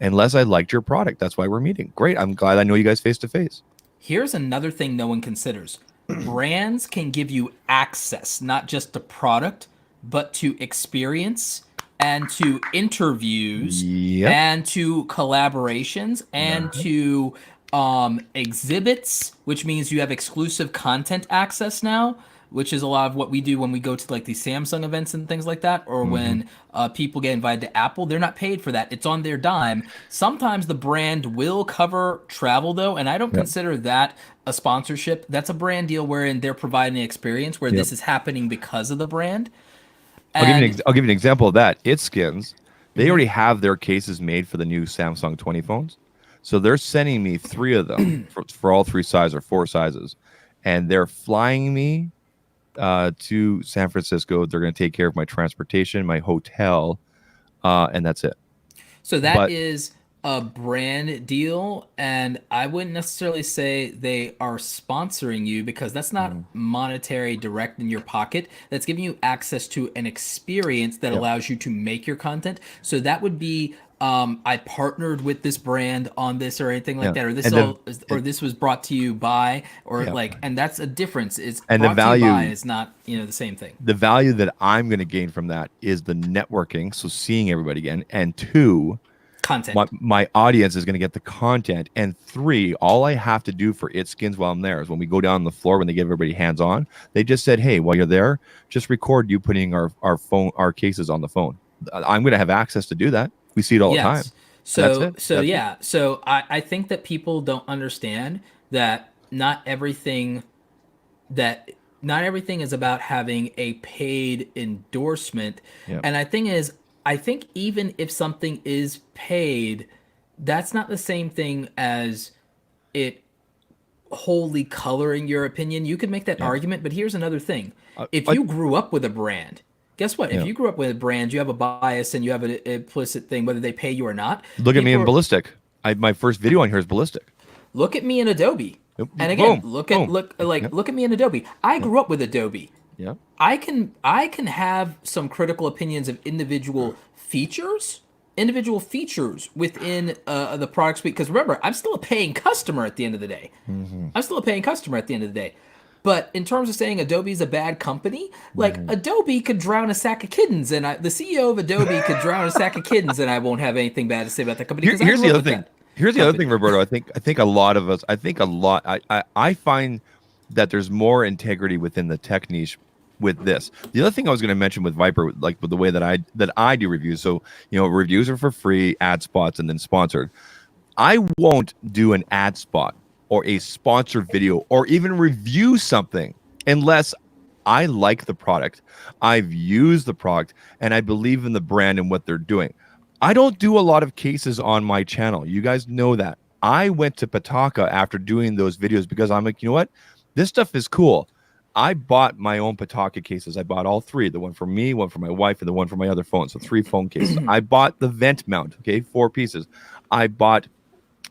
unless I liked your product. That's why we're meeting. Great. I'm glad I know you guys face to face. Here's another thing no one considers. Brands can give you access, not just to product, but to experience and to interviews Yep. and to collaborations and to exhibits, which means you have exclusive content access now, which is a lot of what we do when we go to like these Samsung events and things like that, or when people get invited to Apple. They're not paid for that. It's on their dime. Sometimes the brand will cover travel though, and I don't consider that a sponsorship. That's a brand deal wherein they're providing an experience where this is happening because of the brand. I'll give you And an example of that. It Skins, they already have their cases made for the new Samsung 20 phones. So they're sending me 3 of them for all 3 sizes or 4 sizes. And they're flying me to San Francisco. They're going to take care of my transportation, my hotel, and that's it. so that is a brand deal, and I wouldn't necessarily say they are sponsoring you, because that's not monetary direct in your pocket. That's giving you access to an experience that allows you to make your content. So that would be I partnered with this brand on this or anything like that, or this this was brought to you by, or like, and that's a difference. It's And brought the to you value- by is not the same thing. The value that I'm going to gain from that is the networking, so seeing everybody again, and 2, Content. my audience is going to get the content, and 3, all I have to do for It Skins while I'm there is when we go down on the floor, when they give everybody hands on, they just said, hey, while you're there, just record you putting our cases on the phone. I'm going to have access to do that. We see it all the time. So That's it. I think that people don't understand that not everything is about having a paid endorsement. Yeah. And I think even if something is paid, that's not the same thing as it wholly coloring your opinion. You could make that argument, but here's another thing. If you grew up with a brand, guess what? If you grew up with a brand, you have a bias and you have an implicit thing, whether they pay you or not. Look at me in Ballistic. My first video on here is Ballistic. Look at me in Adobe. Yep. And again, Boom. look Boom. at me in Adobe. I grew up with Adobe. Yeah. I can have some critical opinions of individual features within the product suite, because remember, I'm still a paying customer at the end of the day. But in terms of saying Adobe's a bad company, like Adobe could drown a sack of kiddens, and the CEO of Adobe could drown a sack of kittens, and I won't have anything bad to say about that company. Here's the other thing. Here's the other thing, Roberto. I think a lot of us. I find that there's more integrity within the tech niche with this. The other thing I was going to mention with Viper, like with the way that I do reviews. So reviews are for free, ad spots, and then sponsored. I won't do an ad spot or a sponsored video or even review something unless I like the product, I've used the product, and I believe in the brand and what they're doing. I don't do a lot of cases on my channel. You guys know that. I went to Pataka after doing those videos because I'm like, you know what? This stuff is cool. I bought my own Pataka cases. I bought all 3, the one for me, one for my wife, and the one for my other phone. So 3 phone cases. I bought the vent mount, 4 pieces. I bought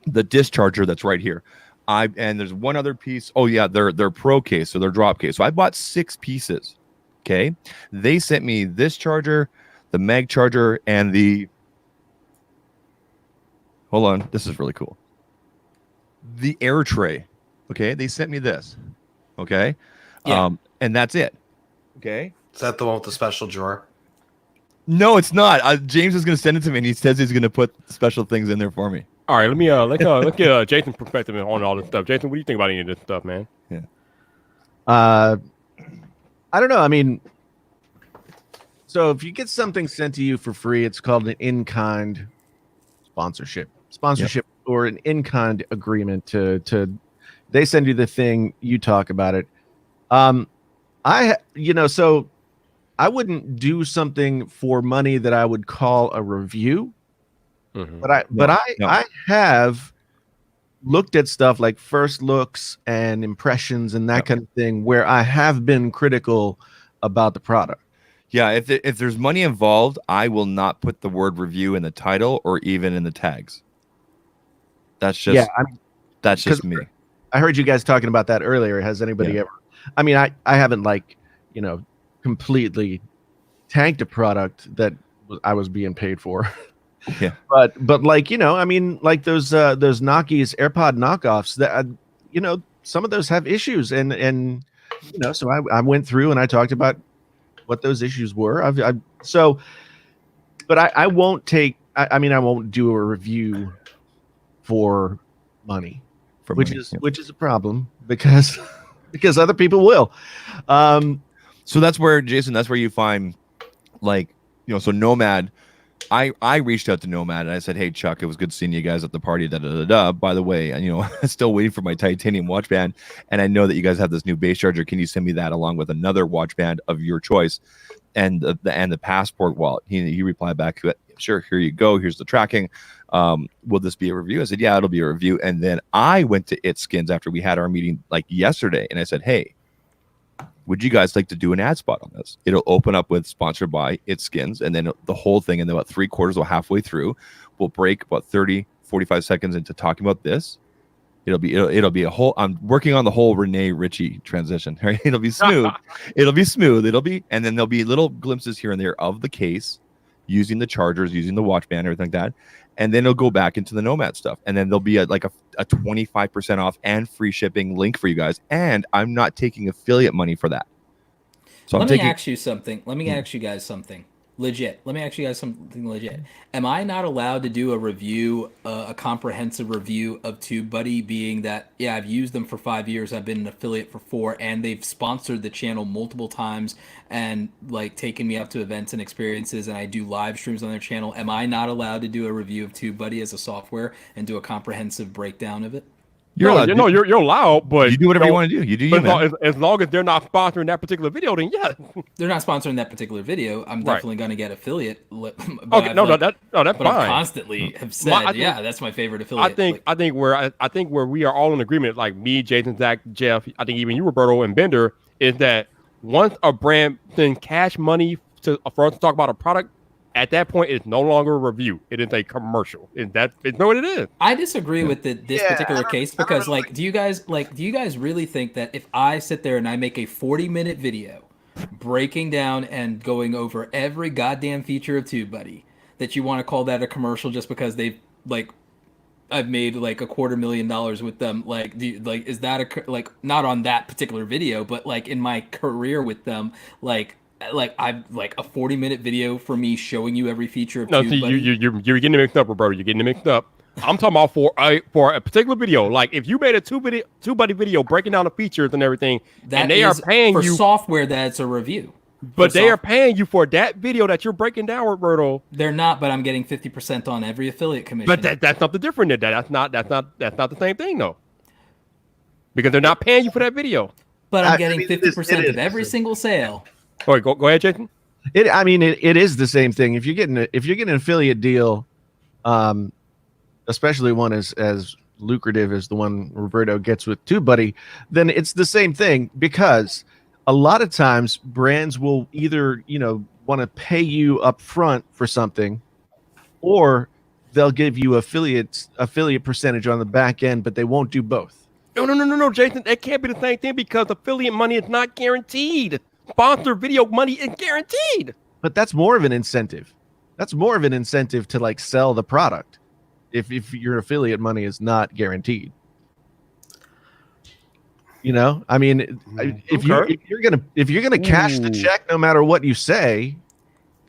the discharger that's right here. And there's one other piece. Oh yeah, their pro case or their drop case. So I bought 6 pieces. Okay. They sent me this charger, the mag charger, and hold on, this is really cool. The air tray. Okay. They sent me this. Okay. Yeah. And that's it. Okay. Is that the one with the special drawer? No, it's not. James is going to send it to me, and he says he's going to put special things in there for me. All right, let me let's get Jason's perspective on all this stuff. Jason, what do you think about any of this stuff, man? I don't know. I mean, so if you get something sent to you for free, it's called an in-kind sponsorship, or an in-kind agreement. To they send you the thing, you talk about it. So I wouldn't do something for money that I would call a review. Mm-hmm. But I have looked at stuff like first looks and impressions and that kind of thing where I have been critical about the product. Yeah, if there's money involved, I will not put the word review in the title or even in the tags. That's just that's just me. I heard you guys talking about that earlier. Has anybody ever? I mean, I haven't completely tanked a product that I was being paid for. Yeah, but I mean, like those Nokis AirPod knockoffs that some of those have issues, and so I went through and I talked about what those issues were. But I won't take. I mean, I won't do a review for money, which is a problem because other people will. So that's where, Jason, that's where you find, so Nomad. I reached out to Nomad and I said, "Hey, Chuck, it was good seeing you guys at the party. By the way, and I'm still waiting for my titanium watch band, and I know that you guys have this new base charger. Can you send me that along with another watch band of your choice, and the passport wallet?" He replied back, "Sure, here you go. Here's the tracking. Will this be a review?" I said, "Yeah, it'll be a review." And then I went to It Skins after we had our meeting yesterday, and I said, "Hey, would you guys like to do an ad spot on this? It'll open up with sponsored by It Skins, and then the whole thing, and then about 3/4 or halfway through, we'll break about 30-45 seconds into talking about this. It'll be a whole. I'm working on the whole Renee Ritchie transition. Right? It'll be smooth. And then there'll be little glimpses here and there of the case, using the chargers, using the watch band, everything like that. And then it'll go back into the Nomad stuff. And then there'll be a 25% off and free shipping link for you guys. And I'm not taking affiliate money for that. So Let me ask you something. Let me ask you guys something legit. Am I not allowed to do a review, a comprehensive review of TubeBuddy, being that, yeah, I've used them for 5 years, I've been an affiliate for 4, and they've sponsored the channel multiple times and taken me up to events and experiences, and I do live streams on their channel. Am I not allowed to do a review of TubeBuddy as a software and do a comprehensive breakdown of it? You're allowed, but you do whatever you want to do. You do you, man. As long as they're not sponsoring that particular video, then yeah. They're not sponsoring that particular video. I'm definitely going to get affiliate. Okay, that's but fine. I constantly have said, that's my favorite affiliate. I think where we are all in agreement, like me, Jason, Zach, Jeff, I think even you, Roberto, and Bender, is that once a brand sends cash money for us to talk about a product, at that point, it's no longer a review. It is a commercial. It's not what it is. I disagree with this particular case because, do you guys really think that if I sit there and I make a 40-minute video breaking down and going over every goddamn feature of TubeBuddy, that you want to call that a commercial just because they've I've made $250,000 with them? Is that not on that particular video, but in my career with them, I've a 40-minute video for me showing you every feature of TubeBuddy. You're getting it mixed up, Roberto. You're getting it mixed up. I'm talking about for a particular video. Like if you made a TubeBuddy video breaking down the features and everything, and they are paying for you software that's a review. But they are paying you for that video that you're breaking down, Roberto. They're not, but I'm getting 50% on every affiliate commission. But that's something different than that. That's not the same thing though. Because they're not paying you for that video. But I'm getting 50% of every single sale. All right, go ahead, Jason. It is the same thing. If you're getting an affiliate deal, especially one as lucrative as the one Roberto gets with TubeBuddy, then it's the same thing, because a lot of times brands will either want to pay you up front for something, or they'll give you affiliate percentage on the back end, but they won't do both. No, Jason, that can't be the same thing, because affiliate money is not guaranteed. Sponsor video money is guaranteed. But that's more of an incentive. That's more of an incentive to sell the product. If your affiliate money is not guaranteed. If you're gonna cash the check no matter what you say,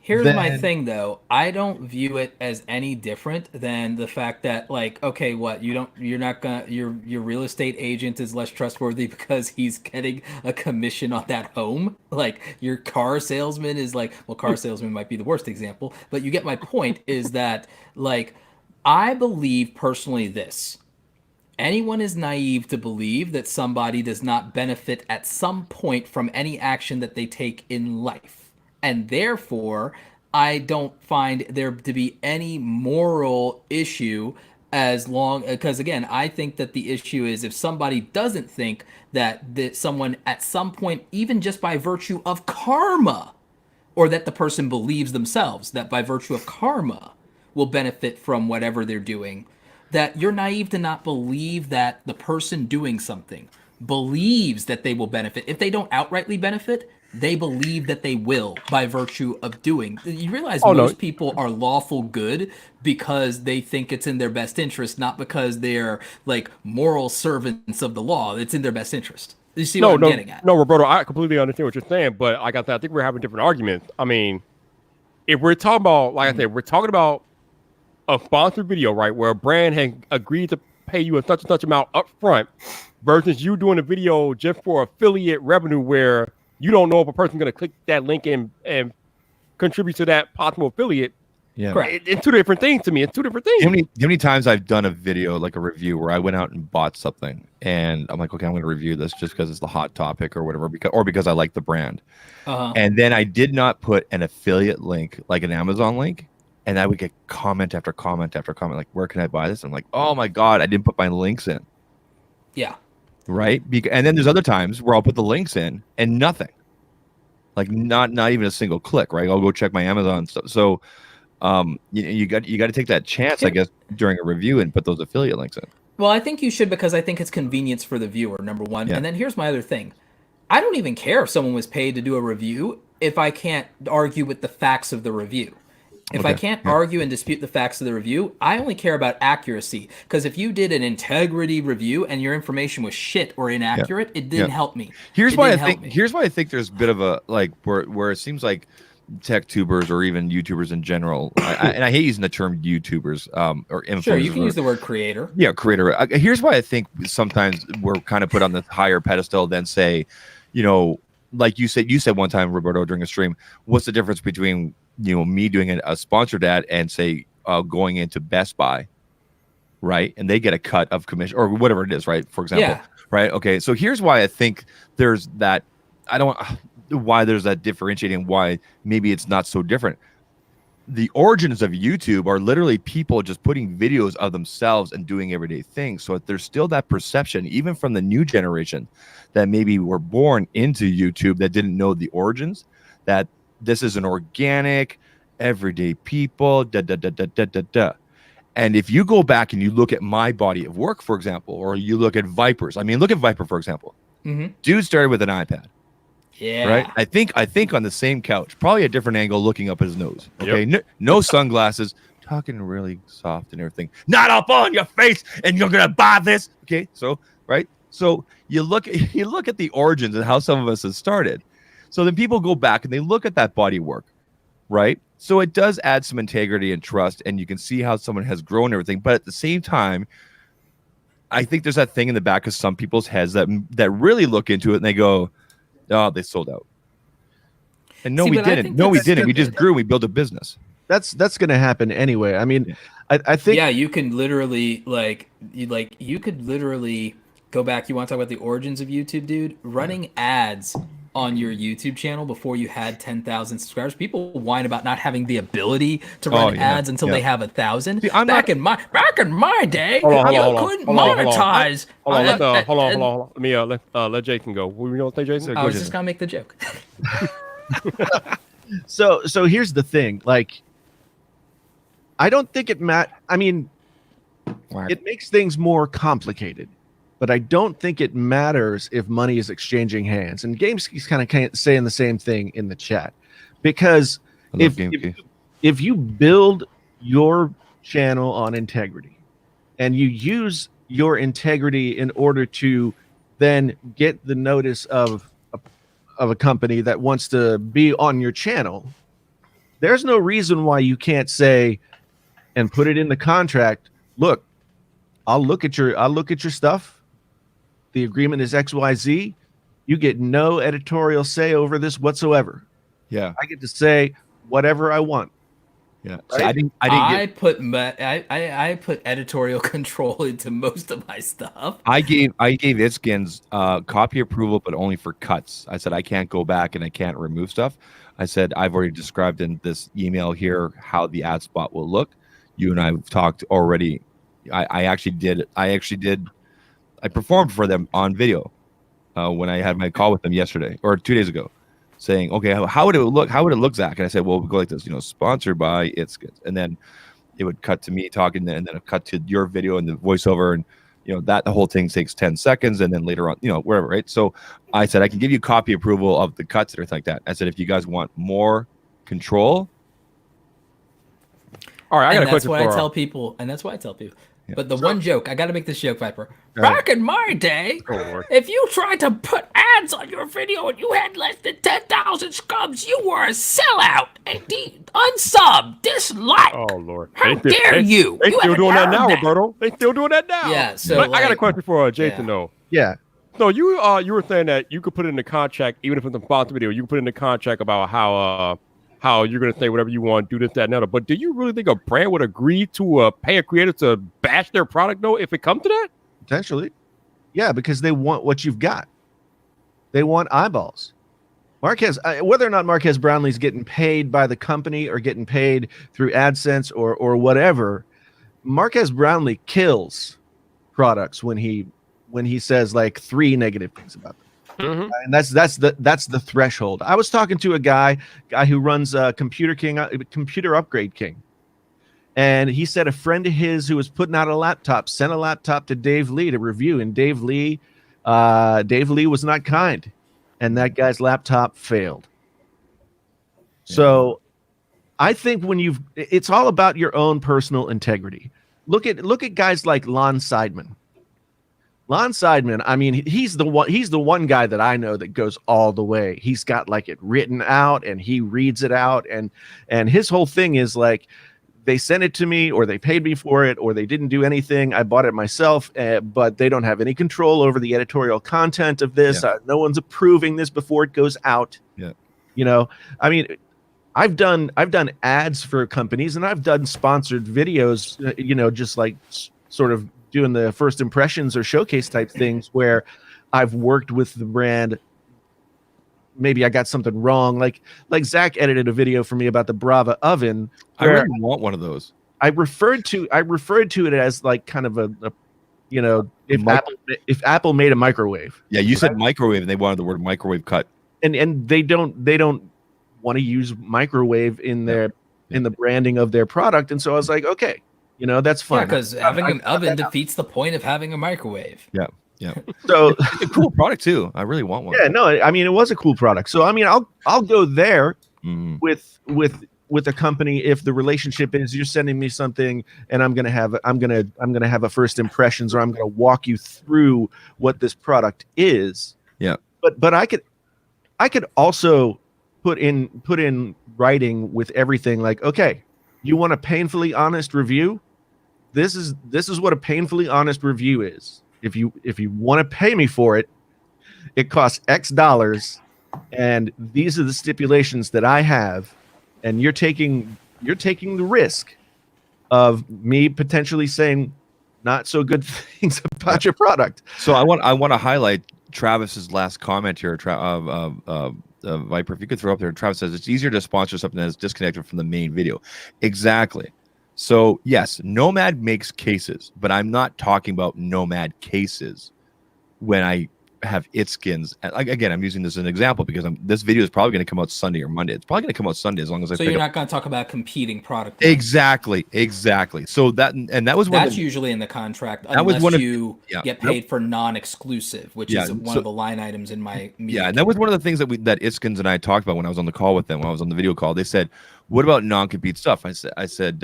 Here's my then- thing though. I don't view it as any different than the fact that like, okay, what you're not gonna your real estate agent is less trustworthy because he's getting a commission on that home. Like your car salesman is like, well, car salesman might be the worst example, but you get my point is that like I believe personally this. Anyone is naive to believe that somebody does not benefit at some point from any action that they take in life. And therefore, I don't find there to be any moral issue as long because again, I think that the issue is if somebody doesn't think that someone at some point, even just by virtue of karma, or that the person believes themselves that by virtue of karma will benefit from whatever they're doing, that you're naive to not believe that the person doing something believes that they will benefit. If they don't outrightly benefit, they believe that they will by virtue of doing. You realize most people are lawful good because they think it's in their best interest, not because they're like moral servants of the law. It's in their best interest. You see what I'm getting at? No, Roberto, I completely understand what you're saying, but I think we're having different arguments. I mean, if we're talking about, like I said, we're talking about a sponsored video, right, where a brand has agreed to pay you a such and such amount up front versus you doing a video just for affiliate revenue where you don't know if a person's going to click that link and contribute to that possible affiliate. Yeah. It's two different things to me. It's two different things. How many times I've done a video, like a review, where I went out and bought something and I'm like, okay, I'm going to review this just because it's the hot topic or whatever, because I like the brand. And then I did not put an affiliate link, like an Amazon link. And I would get comment after comment after comment, like, where can I buy this? I'm like, oh my God, I didn't put my links in. Yeah. Right. And then there's other times where I'll put the links in and nothing, like not even a single click. Right. I'll go check my Amazon stuff. So you got to take that chance, I guess, during a review and put those affiliate links in. Well, I think you should because I think it's convenience for the viewer, number one. Yeah. And then here's my other thing. I don't even care if someone was paid to do a review if I can't argue with the facts of the review. If I can't argue and dispute the facts of the review, I only care about accuracy. Because if you did an integrity review and your information was shit or inaccurate, it didn't help me. Here's why I think there's a bit of a like where it seems like tech tubers or even YouTubers in general, and I hate using the term YouTubers or influencers. Sure, you can use the word creator. Yeah, creator. Here's why I think sometimes we're kind of put on the higher pedestal than say, like you said one time, Roberto, during a stream, what's the difference between me doing a sponsored ad and say going into Best Buy, right? And they get a cut of commission or whatever it is, right? For example, right? Okay, so here's why I think there's that. Why there's that differentiating. Why maybe it's not so different. The origins of YouTube are literally people just putting videos of themselves and doing everyday things. So there's still that perception, even from the new generation, that maybe were born into YouTube that didn't know the origins, that this is an organic, everyday people, And if you go back and you look at my body of work, for example, or you look at Vipers, look at Viper, for example. Mm-hmm. Dude started with an iPad. Yeah. Right. I think on the same couch, probably a different angle, looking up his nose. Okay. Yep. No sunglasses, talking really soft and everything. Not up on your face, and you're gonna buy this. Okay. So right. So you look at the origins and how some of us have started. So then people go back and they look at that body work, right? So it does add some integrity and trust, and you can see how someone has grown and everything. But at the same time, I think there's that thing in the back of some people's heads that really look into it and they go, oh, they sold out. And no, we didn't. No, we didn't. We just grew and we built a business. That's going to happen anyway. I mean, I think. Yeah, you can literally you could literally go back. You want to talk about the origins of YouTube, dude? Running ads on your YouTube channel before you had 10,000 subscribers. People whine about not having the ability to run ads until they have 1,000. See, back in my day, you couldn't monetize. Hold on. Let me let Jason go. We don't say Jason. I was just gonna make the joke. So here's the thing. Like, I don't think it it makes things more complicated. But I don't think it matters if money is exchanging hands. And GameSky's kind of saying the same thing in the chat. Because if you build your channel on integrity and you use your integrity in order to then get the notice of a company that wants to be on your channel, There's no reason why you can't say and put it in the contract. Look, I'll look at your stuff. The agreement is XYZ. You get no editorial say over this whatsoever. Yeah. I get to say whatever I want. Yeah. Right? See, I didn't I put editorial control into most of my stuff. I gave Itskins copy approval, but only for cuts. I said I can't go back and I can't remove stuff. I said I've already described in this email here how the ad spot will look. You and I have talked already. I performed for them on video when I had my call with them yesterday or 2 days ago, saying, okay, how would it look? How would it look, Zach? And I said, well, we'll go like this, sponsored by Itskins. And then it would cut to me talking, and then a cut to your video and the voiceover. And, that the whole thing takes 10 seconds. And then later on, whatever, right? So I said, I can give you copy approval of the cuts and everything like that. I said, if you guys want more control. All right, I got a that's question why for I tell people, and that's why I tell people. Yeah. But the one joke, I got to make this joke, Viper. All Back in my day, Oh, Lord. if you tried to put ads on your video and you had less than 10,000 subs, you were a sellout, unsub, dislike. Oh, Lord. How dare you? They You still haven't doing that earned now, that. Roberto. They still doing that now. Yeah, so, But I got a like- question for Jason, yeah. though. Yeah. So you were saying that you could put it in the contract, even if it's a sponsored video, you can put it in the contract about how you're going to say whatever you want, do this, that, and other. But do you really think a brand would agree to pay a creator to bash their product, though, if it comes to that? Potentially. Yeah, because they want what you've got. They want eyeballs. Marquez, whether or not Marquez Brownlee's getting paid by the company or getting paid through AdSense or whatever, Marquez Brownlee kills products when he says like 3 negative things about them. Mm-hmm. And that's the threshold. I was talking to a guy who runs Computer Upgrade King, and he said a friend of his who was putting out a laptop sent a laptop to Dave Lee to review, and Dave Lee was not kind, and that guy's laptop failed. So I think it's all about your own personal integrity. Look at guys like Lon Seidman. Lon Seidman, I mean, he's the one guy that I know that goes all the way. He's got like it written out and he reads it out, and his whole thing is like, they sent it to me or they paid me for it or they didn't do anything. I bought it myself, but they don't have any control over the editorial content of this. Yeah. No one's approving this before it goes out. Yeah. I mean, I've done ads for companies and I've done sponsored videos, just like sort of doing the first impressions or showcase type things where I've worked with the brand. Maybe I got something wrong. Like Zach edited a video for me about the Brava oven. I really want one of those. I referred to it as like kind of if Apple made a microwave. Yeah, you said microwave, and they wanted the word microwave cut. And they don't want to use microwave in in the branding of their product. And so I was like, okay, that's fine. Yeah, because having an oven defeats the point of having a microwave. Yeah. So It's a cool product too. I really want one. yeah, no, I mean, it was a cool product. So I mean, I'll go there Mhm. with a company if the relationship is you're sending me something and I'm gonna have a first impressions, or I'm gonna walk you through what this product is. Yeah. But I could also put in writing with everything like, okay, you want a painfully honest review? This is what a painfully honest review is. If you want to pay me for it, it costs X dollars, and these are the stipulations that I have, and you're taking the risk of me potentially saying not so good things about your product. So I want to highlight Travis's last comment here. Viper, if you could throw up there. Travis says it's easier to sponsor something that is disconnected from the main video. Exactly. So yes, Nomad makes cases, but I'm not talking about Nomad cases when I have Itskins. Again, I'm using this as an example because this video is probably going to come out Sunday or Monday. It's probably going to come out Sunday as long as I. So you're not going to talk about competing product. Exactly. So that was one. That's usually in the contract, that was unless one of- you yeah. get paid for non-exclusive, which is one of the line items in my. Yeah, and that was one of the things that Itskins and I talked about when I was on the call with them. When I was on the video call, they said, "What about non-compete stuff?" I said,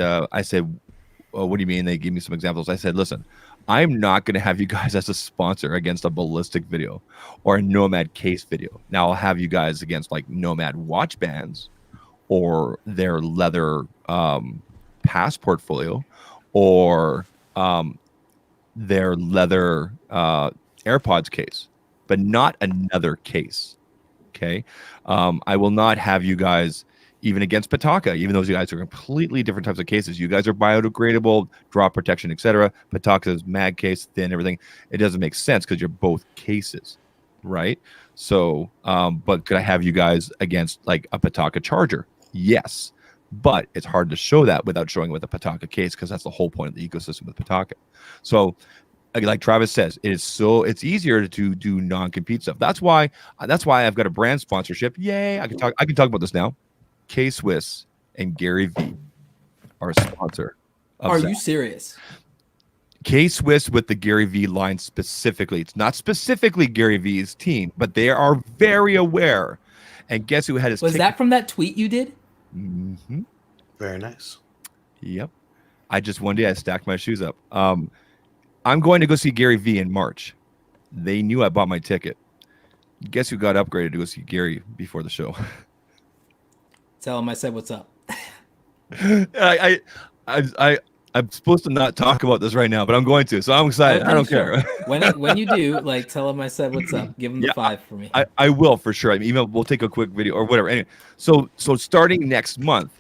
"What do you mean?" They gave me some examples. I said, "Listen, I'm not going to have you guys as a sponsor against a ballistic video or a Nomad case video. Now I'll have you guys against like Nomad watch bands or their leather pass portfolio, or their leather AirPods case, but not another case. Okay. I will not have you guys even against Pitaka, even though you guys are completely different types of cases. You guys are biodegradable, drop protection, etc. Pitaka's mag case, thin, everything. It doesn't make sense because you're both cases, right? So, but could I have you guys against like a Pitaka charger? Yes. But it's hard to show that without showing with a Pitaka case, because that's the whole point of the ecosystem with Pitaka. So, like Travis says, it's easier to do non-compete stuff. That's why I've got a brand sponsorship. Yay! I can talk about this now. K-Swiss and Gary V are a sponsor. Are you serious? K-Swiss with the Gary V line specifically. It's not specifically Gary V's team, but they are very aware. And guess who had his? Was that from that tweet you did? Mm-hmm. Very nice. Yep. One day I stacked my shoes up. I'm going to go see Gary V in March. They knew I bought my ticket. Guess who got upgraded to go see Gary before the show? Tell him I said what's up. I'm supposed to not talk about this right now, but I'm going to, so I'm excited. Okay, I don't sure. care. when you do, like, tell him I said what's up. Give him the 5 for me. I will for sure. I mean, even we'll take a quick video or whatever. Anyway, so starting next month,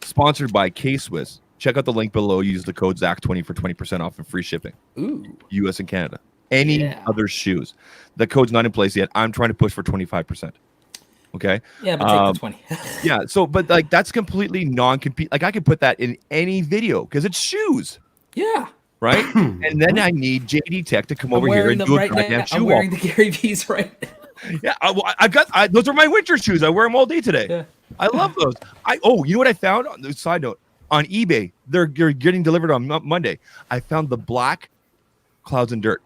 sponsored by K-Swiss. Check out the link below. Use the code ZAC20 for 20% off and free shipping. Ooh. US and Canada. Any other shoes. The code's not in place yet. I'm trying to push for 25%. Okay. Yeah, but take the 20. Yeah. So, but like that's completely non-compete. Like I could put that in any video because it's shoes. Yeah. Right. And then I need JD Tech to come over here and do a goddamn shoe I'm wearing walk. the Gary V's right now. Yeah. I've got those are my winter shoes. I wear them all day today. Yeah. I love those. You know what I found? On the side note, on eBay, they're getting delivered on Monday. I found the black Clouds and Dirt.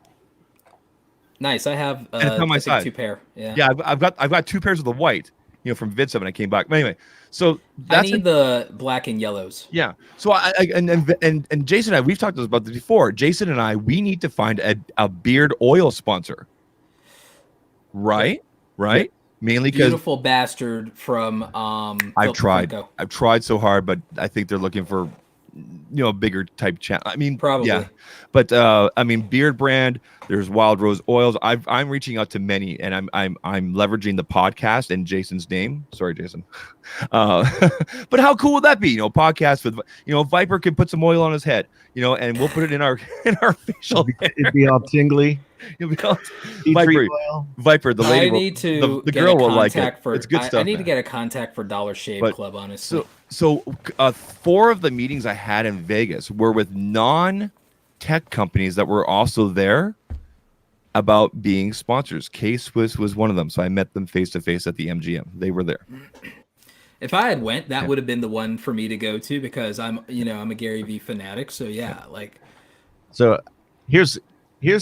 Nice. I have And it's on my side. 2 pair. Yeah. Yeah, I've got 2 pairs of the white, from Vid7 I came back. But anyway, so that's I need the black and yellows. yeah. So and Jason and I, we've talked about this before. Jason and I, we need to find a beard oil sponsor. Right? Right? Mainly because Beautiful bastard from I've tried. Franco. I've tried so hard, but I think they're looking for a bigger type channel. I mean, Probably. yeah. But I mean, beard brand. There's Wild Rose Oils. I'm reaching out to many, and I'm leveraging the podcast in Jason's name. Sorry, Jason. But how cool would that be? Podcast with Viper could put some oil on his head. And we'll put it in our facial. It'd be all tingly. It'll be all Tea Viper. tree oil. Viper, the lady. I need to the get girl a will like it. contact for. It's good stuff. I need to man. get a contact for Dollar Shave But- Club. Honestly. So 4 of the meetings I had in Vegas were with non-tech companies that were also there about being sponsors. K-Swiss was one of them. So I met them face to face at the MGM. They were there. If I had went, that would have been the one for me to go to because I'm a Gary V fanatic. So yeah, like. So here's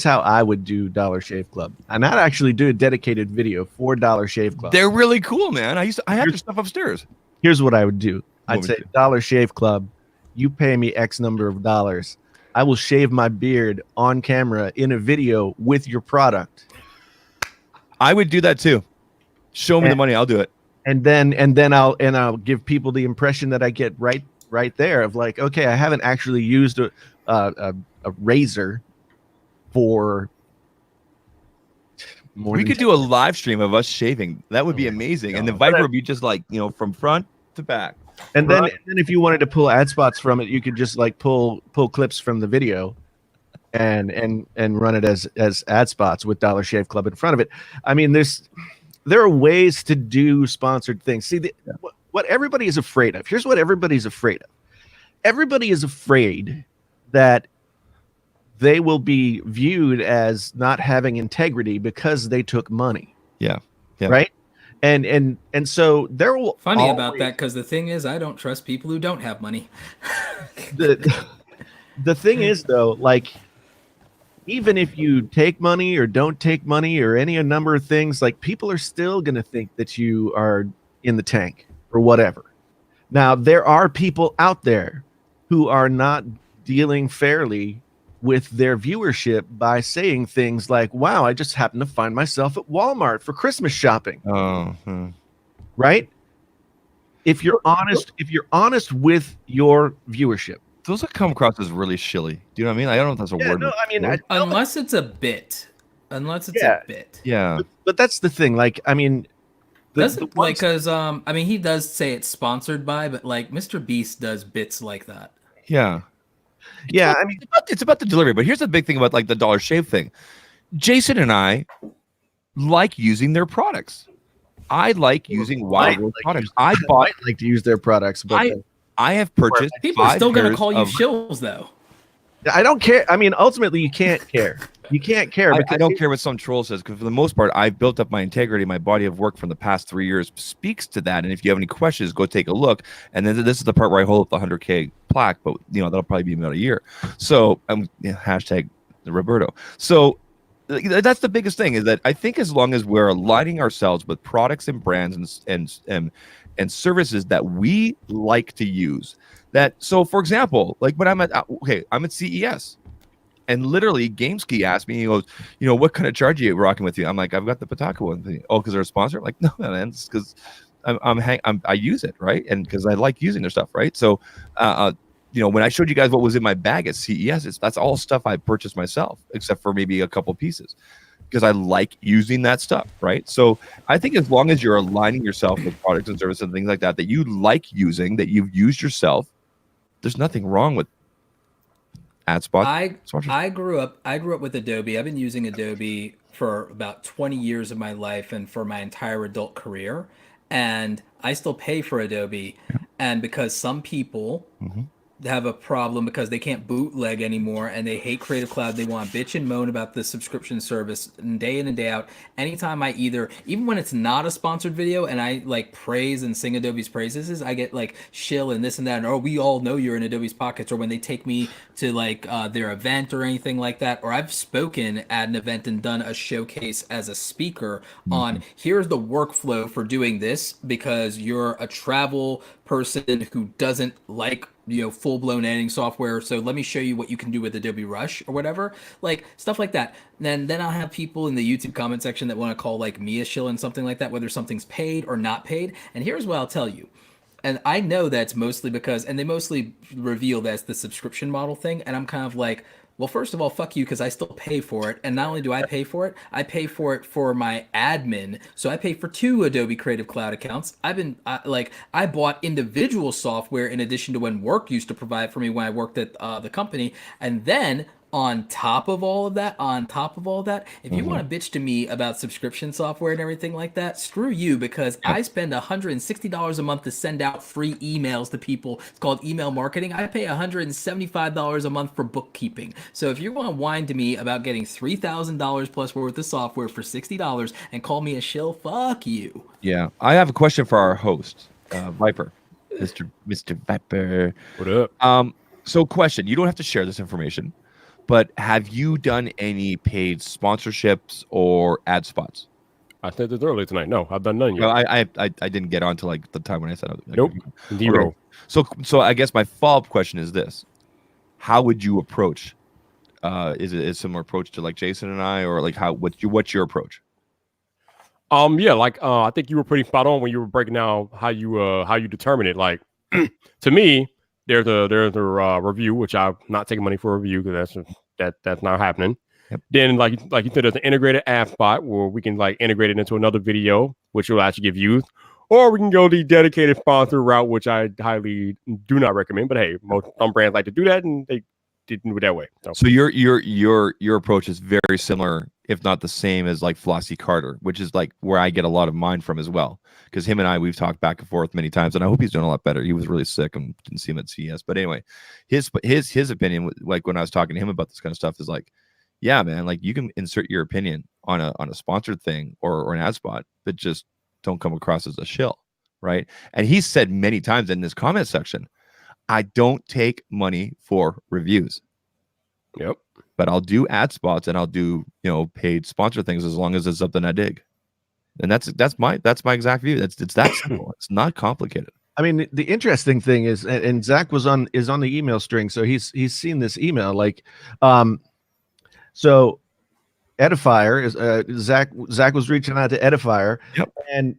how I would do Dollar Shave Club. And I'd actually do a dedicated video for Dollar Shave Club. They're really cool, man. I have their stuff upstairs. Here's what I would do. What I'd would say, you do? Dollar Shave Club, you pay me X number of dollars. I will shave my beard on camera in a video with your product. I would do that too. Show me the money. I'll do it. And then I'll give people the impression that I get right there of like, okay, I haven't actually used a razor for more We than could do a live stream of us shaving. That would be amazing. And the Viper would be just like, from front to back. And then if you wanted to pull ad spots from it, you could just like pull clips from the video and run it as ad spots with Dollar Shave Club in front of it. I mean, there are ways to do sponsored things. See, what everybody is afraid of. Here's what everybody's afraid of. Everybody is afraid that they will be viewed as not having integrity because they took money. Yeah. Right? And so there will Funny about that because the thing is, I don't trust people who don't have money. The thing is though, like even if you take money or don't take money or any number of things, like people are still going to think that you are in the tank or whatever. Now, there are people out there who are not dealing fairly with their viewership by saying things like, wow, I just happened to find myself at Walmart for Christmas shopping. Oh, Right? if you're honest with your viewership. Those that come across as really shilly. Do you know what I mean? I don't know if that's a word. No, I mean, Unless it's a bit. Unless it's Yeah. a bit. yeah. but that's the thing. Like, I mean, Doesn't like because I mean he does say it's sponsored by, but like Mr. Beast does bits like that. Yeah. yeah, I mean, It's about the delivery, but here's the big thing about like the Dollar Shave thing. Jason and I like using their products. I like using Wild World products. I bought. might like to use their products, but I have purchased. People are 5 still gonna pairs call you of- shills though. I don't care. I mean, ultimately, you can't care. You can't care. I don't care what some troll says because for the most part, I've built up my integrity. My body of work from the past 3 years speaks to that. And if you have any questions, go take a look. And then this is the part where I hold up the 100K plaque, but that'll probably be about a year. So hashtag Roberto. So that's the biggest thing is that I think as long as we're aligning ourselves with products and brands and services that we like to use. So for example, like when I'm at CES. And literally, GameSkey asked me, he goes, what kind of charge are you rocking with you? I'm like, I've got the Pataka one. Oh, because they're a sponsor? I'm like, no, man, it's because I use it, right? And because I like using their stuff, right? So, when I showed you guys what was in my bag at CES, that's all stuff I purchased myself, except for maybe a couple pieces, because I like using that stuff, right? So I think as long as you're aligning yourself with products and services and things like that you like using, that you've used yourself, there's nothing wrong with ad spots. I grew up with Adobe. I've been using Adobe for about 20 years of my life and for my entire adult career, and I still pay for Adobe. And because some people have a problem because they can't bootleg anymore and they hate Creative Cloud, they want to bitch and moan about the subscription service day in and day out. Anytime I even when it's not a sponsored video and I like praise and sing Adobe's praises, I get like shill and this and that, and we all know you're in Adobe's pockets, or when they take me to like their event or anything like that, or I've spoken at an event and done a showcase as a speaker on here's the workflow for doing this because you're a travel person who doesn't like full-blown editing software, so let me show you what you can do with Adobe Rush or whatever, like stuff like that. Then I'll have people in the YouTube comment section that want to call like me a shill and something like that, whether something's paid or not paid. And here's what I'll tell you, and I know that's mostly because, and they mostly reveal that's the subscription model thing, and I'm kind of like, well, first of all, fuck you, because I still pay for it. And not only do I pay for it for my admin. So I pay for 2 Adobe Creative Cloud accounts. I bought individual software in addition to when work used to provide for me when I worked at the company. And then on top of all of that, if you want to bitch to me about subscription software and everything like that, screw you, because I spend $160 a month to send out free emails to people. It's called email marketing. I pay $175 a month for bookkeeping. So if you want to whine to me about getting $3,000 plus worth of software for $60 and call me a shill, fuck you. Yeah, I have a question for our host, Viper, Mr. Viper. What up? So question, you don't have to share this information, but have you done any paid sponsorships or ad spots? I said this earlier tonight. No, I've done none yet. No, I didn't get on to like the time when I said Nope. Zero. Okay. So I guess my follow-up question is this: how would you approach? Is it a similar approach to like Jason and I, or like what's your approach? Yeah, like I think you were pretty spot on when you were breaking down how you determine it. Like to me, there's a review, which I'm not taking money for a review because that's not happening. Yep. Then like you said, there's an integrated ad spot where we can like integrate it into another video, which will actually give views, or we can go the dedicated sponsor route, which I highly do not recommend. But hey, some brands like to do that, and they didn't do it that way. So your approach is very similar, if not the same, as like Flossie Carter, which is like where I get a lot of mine from as well. Because him and I, we've talked back and forth many times, and I hope he's doing a lot better. He was really sick and didn't see him at CES. But anyway, his opinion, like when I was talking to him about this kind of stuff, is like, yeah, man, like you can insert your opinion on a sponsored thing or an ad spot, but just don't come across as a shill, right? And he said many times in this comment section, I don't take money for reviews. Yep. But I'll do ad spots and I'll do paid sponsor things as long as it's something I dig. And that's my exact view. It's that simple. It's not complicated. I mean, the interesting thing is, and Zach is on the email string, so he's seen this email. Like, so Edifier is Zach was reaching out to Edifier. Yep.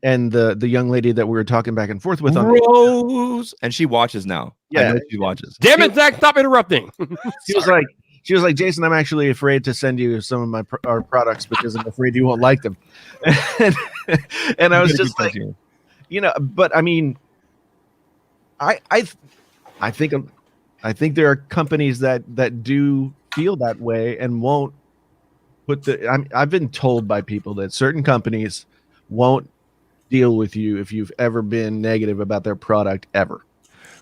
And the young lady that we were talking back and forth with on Rose, and she watches now. I Yeah. know she watches. Damn it, Zach! Stop interrupting. she was like, Jason, I'm actually afraid to send you some of our products because I'm afraid you won't like them. and I was just like, but I mean, I think there are companies that do feel that way and won't put I've been told by people that certain companies won't deal with you if you've ever been negative about their product ever.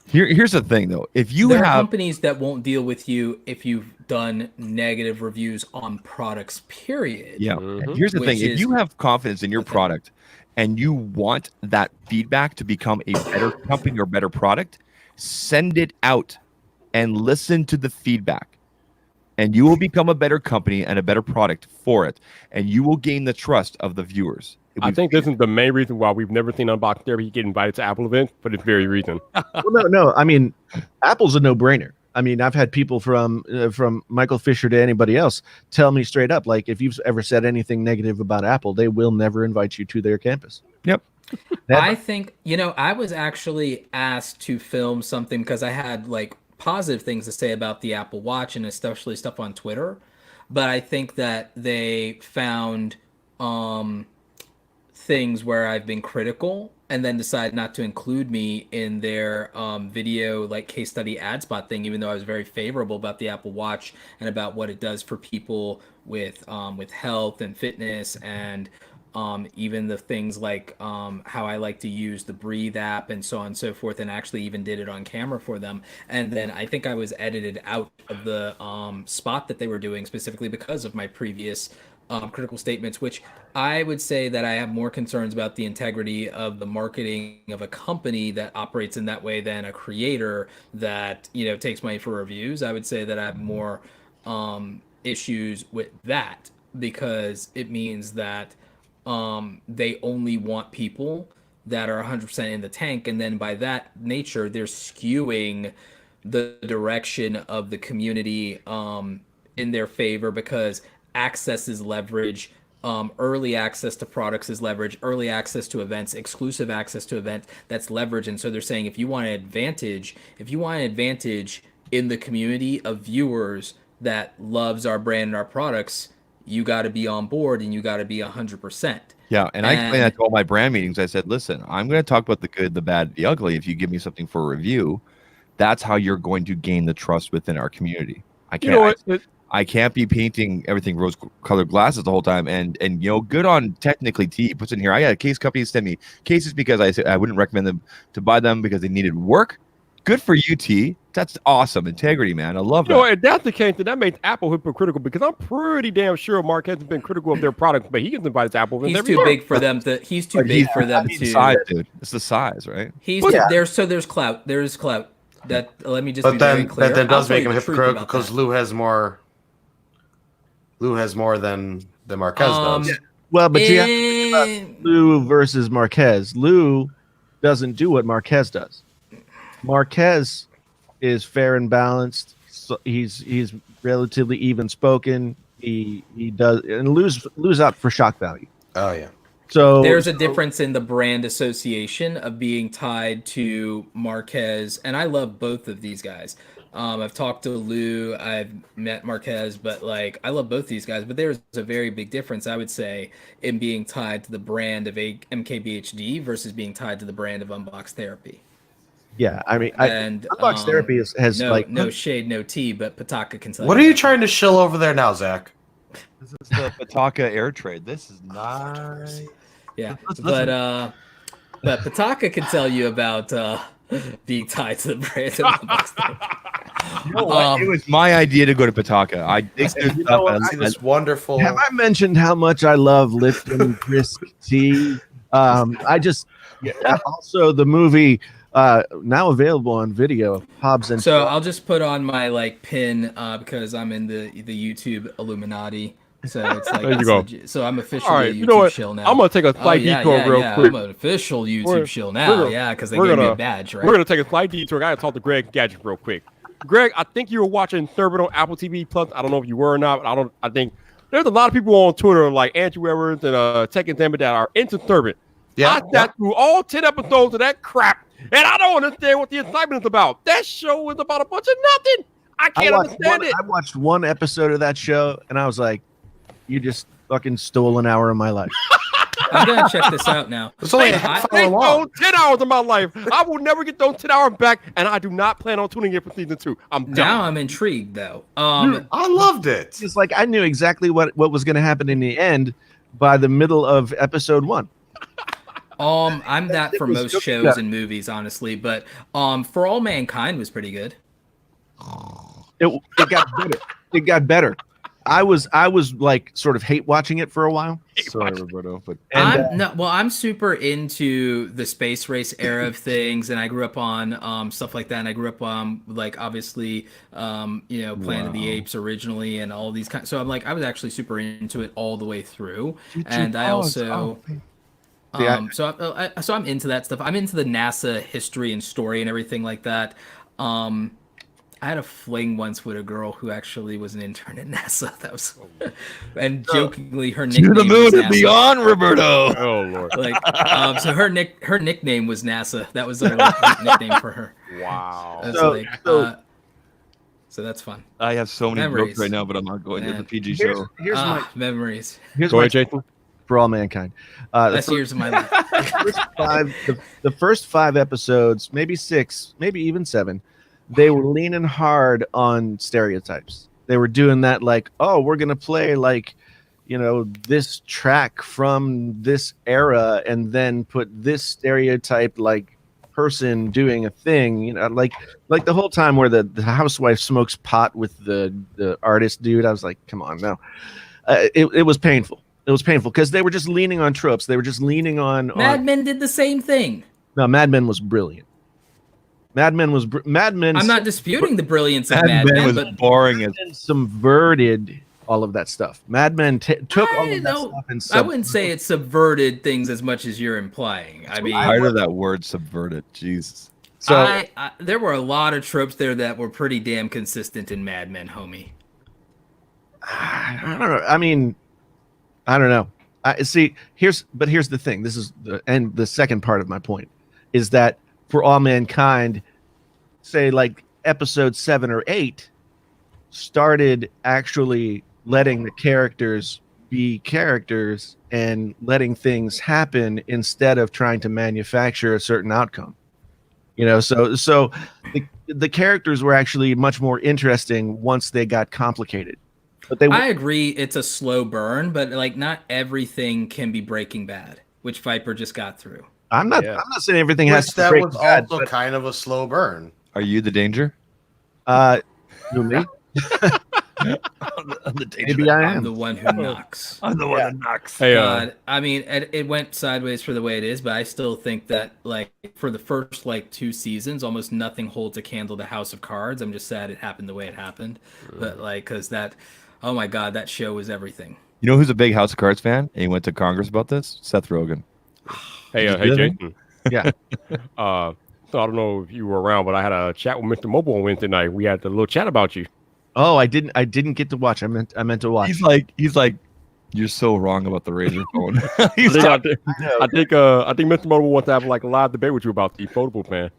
Here's the thing, though. If you there are have companies that won't deal with you if you've done negative reviews on products, period. Yeah. Mhm. Here's the thing. Which If is- you have confidence in your product and you want that feedback to become a better company or better product, send it out and listen to the feedback. And you will become a better company and a better product for it. And you will gain the trust of the viewers. I think this is the main reason why we've never seen Unboxing Therapy get invited to Apple events for this very reason. Well, no. I mean, Apple's a no-brainer. I mean, I've had people from Michael Fisher to anybody else tell me straight up, like, if you've ever said anything negative about Apple, they will never invite you to their campus. Yep. I think, I was actually asked to film something because I had like positive things to say about the Apple Watch and especially stuff on Twitter. But I think that they found things where I've been critical and then decided not to include me in their video like case study ad spot thing, even though I was very favorable about the Apple Watch and about what it does for people with health and fitness and even the things like how I like to use the Breathe app and so on and so forth, and actually even did it on camera for them. And then I think I was edited out of the spot that they were doing specifically because of my previous critical statements, which I would say that I have more concerns about the integrity of the marketing of a company that operates in that way than a creator that, takes money for reviews. I would say that I have more issues with that because it means that they only want people that are 100% in the tank. And then by that nature, they're skewing the direction of the community in their favor because access is leverage. Early access to products is leverage. Early access to events, exclusive access to events, that's leverage. And so they're saying if you want an advantage in the community of viewers that loves our brand and our products, you got to be on board and you got to be 100%. Yeah, and I explained that to all my brand meetings. I said, listen, I'm going to talk about the good, the bad, the ugly. If you give me something for a review, that's how you're going to gain the trust within our community. I can't be painting everything rose-colored glasses the whole time. And good on Technically T. He puts in here, I had a case company send me cases because I said I wouldn't recommend them to buy them because they needed work. Good for you, T. That's awesome. Integrity, man. I love that. If that's the case, then that makes Apple hypocritical because I'm pretty damn sure Mark hasn't been critical of their product, but he gets invited to Apple events He's every too year. big for them to. He's too big for them to. Size, dude. It's the size, right? There's clout. There's clout. That let me just be very clear. But that does I'll make tell him you the truth hypocritical about because that. Lou has more. Lou has more than Marquez does. Well, but you have to think about Lou versus Marquez. Lou doesn't do what Marquez does. Marquez is fair and balanced. So he's relatively even spoken. He does and Lou's out for shock value. Oh yeah. So there's a difference in the brand association of being tied to Marquez, and I love both of these guys. I've talked to Lou, I've met Marquez, but I love both these guys. But there's a very big difference, I would say, in being tied to the brand of MKBHD versus being tied to the brand of Unbox Therapy. Yeah, I mean, And Unbox Therapy has no shade, no tea, but Pataka can tell What you are you that. trying to shill over there now, Zach? This is the Pataka Air Trade. This is nice. Yeah, but Pataka can tell you about being tied to the brand of Unbox Therapy. It was my idea to go to Pataka. I dig their You stuff. know what? It's wonderful. Have I mentioned how much I love Lipton Brisk tea? Also the movie now available on video. Hobbs and So I'll just put on my pin because I'm in the YouTube Illuminati. So it's There you go. legit. So I'm officially All right, a you know YouTube what? shill now. I'm gonna take a slight detour real quick. I'm an official YouTube We're- shill we're now. gonna- Yeah, because they we're gave me gonna- a badge, right? We're gonna take a slight detour. I gotta talk to Greg Gadget real quick. Greg, I think you were watching Thurbit on Apple TV Plus. I don't know if you were or not. But I think There's a lot of people on Twitter like Andrew Edwards and Tekken Demon that are into Turbot. Yeah, I sat through all 10 episodes of that crap, and I don't understand what the excitement is about. That show is about a bunch of nothing. I can't understand it. I watched one episode of that show, and I was like, "You just fucking stole an hour of my life." I'm gonna check this out now. It's only a They half they hour long. stole 10 hours of my life. I will never get those 10 hours back, and I do not plan on tuning in for season 2. I'm done. Now I'm intrigued though. I loved it. It's like I knew exactly what was going to happen in the end by the middle of episode 1. I'm that for most shows and movies, honestly, but For All Mankind was pretty good. It got better. It got better. I was like sort of hate watching it for a while. Sorry, Roberto, but I'm super into the space race era of things, and I grew up on stuff like that. And I grew up on like obviously Planet of the Apes originally, and all these kinds. So I'm like I was actually super into it all the way through, and I also. So I'm into that stuff. I'm into the NASA history and story and everything like that. I had a fling once with a girl who actually was an intern at NASA. That was, and jokingly, her nickname to the moon was and NASA. beyond, Roberto. Oh, Lord. Like, so her nickname was NASA. That was her nickname for her. Wow. So that's fun. I have so many Memories. jokes right now, but I'm not going to Man. the PG show. Here's my Memories. here's Go my ahead, Jason. For All Mankind. The Best years of my life. the first 5 episodes, maybe 6, maybe even 7, they were leaning hard on stereotypes. They were doing that like, oh, we're gonna play like, this track from this era, and then put this stereotype like person doing a thing, like the whole time where the housewife smokes pot with the artist dude. I was like, come on, no. It was painful. It was painful because they were just leaning on tropes. They were just leaning on. Mad Men did the same thing. No, Mad Men was brilliant. Mad Men. I'm not disputing the brilliance of Mad Mad Men Men, was but boring as subverted all of that stuff. Mad Men took all of that know. stuff and I wouldn't say it subverted things as much as you're implying. I mean, tired of that word subverted. Jesus. So I there were a lot of tropes there that were pretty damn consistent in Mad Men, homie. I don't know. I mean, I don't know. See, here's the thing. This is the second part of my point is that For All Mankind, say like episode 7 or 8, started actually letting the characters be characters and letting things happen instead of trying to manufacture a certain outcome. So the characters were actually much more interesting once they got complicated. But I agree it's a slow burn, but like not everything can be Breaking Bad, which Viper just got through. I'm not saying everything has Which to that break was bad, also kind of a slow burn. Are you the danger? you me? I'm the danger. Maybe I I'm am. the one who knocks. I'm the one that knocks. Hey, God, I mean, it went sideways for the way it is, but I still think that like for the first like 2 seasons, almost nothing holds a candle to House of Cards. I'm just sad it happened the way it happened, but like because that, oh my God, that show was everything. You know who's a big House of Cards fan? And he went to Congress about this? Seth Rogen. Hey, Did you do Jason. Yeah. So I don't know if you were around, but I had a chat with Mr. Mobile on Wednesday night. We had a little chat about you. Oh, I didn't get to watch. I meant to watch. He's like, you're so wrong about the Razor phone. He's I talking- think Mr. Mobile wants to have like a live debate with you about the foldable fan.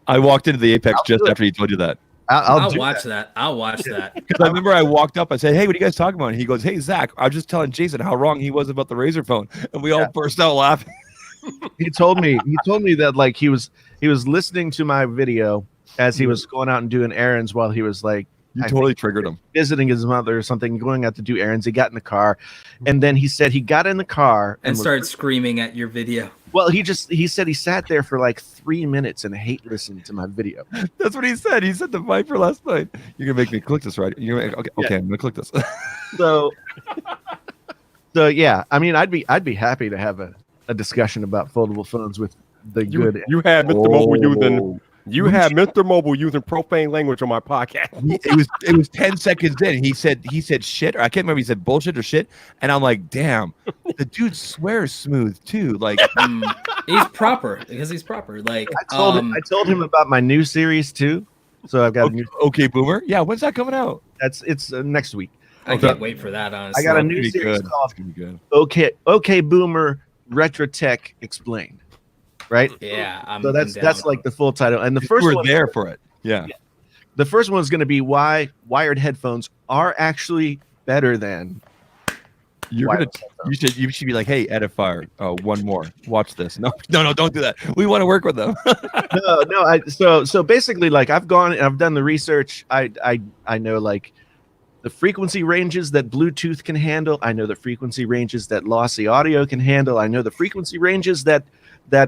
I walked into the Apex just do it. after he told you that. I'll do watch that. I'll watch that. Because I remember I walked up, I said, hey, what are you guys talking about? And he goes, hey, Zach, I was just telling Jason how wrong he was about the Razor phone. And we all burst out laughing. He told me that like he was listening to my video as he was going out and doing errands while he was like You totally triggered him. visiting his mother or something, going out to do errands. He got in the car, and then he said he got in the car And was- started screaming at your video. Well, he said he sat there for like 3 minutes and hate listening to my video. That's what he said. He said to Viper last night, you're going to make me click this, right? You're gonna, okay, I'm going to click this. So yeah, I mean, I'd be happy to have a discussion about foldable phones with the good. You had Mr. Mobile using Oh. you had Mr. Mobile using profane language on my podcast. It was 10 seconds in. He said shit, or I can't remember. He said bullshit or shit, and I'm like, damn, the dude swears smooth too. Like, He's proper because he's proper. Like I told him about my new series too. So I've got a new. okay, Boomer. Yeah, when's that coming out? It's next week. I can't wait for that. Honestly, I got a It's new gonna be series good. called It's gonna be good. OK Boomer Retro Tech Explained. Right. Yeah, So that's down. like the full title. And the You first were one, there for it. Yeah. the first one is going to be why wired headphones are actually better than You're gonna. wireless headphones. You should be like, hey, Edifier, one more. Watch this. No, don't do that. We want to work with them. No. So basically, like I've gone and I've done the research. I know like the frequency ranges that Bluetooth can handle. I know the frequency ranges that lossy audio can handle. I know the frequency ranges that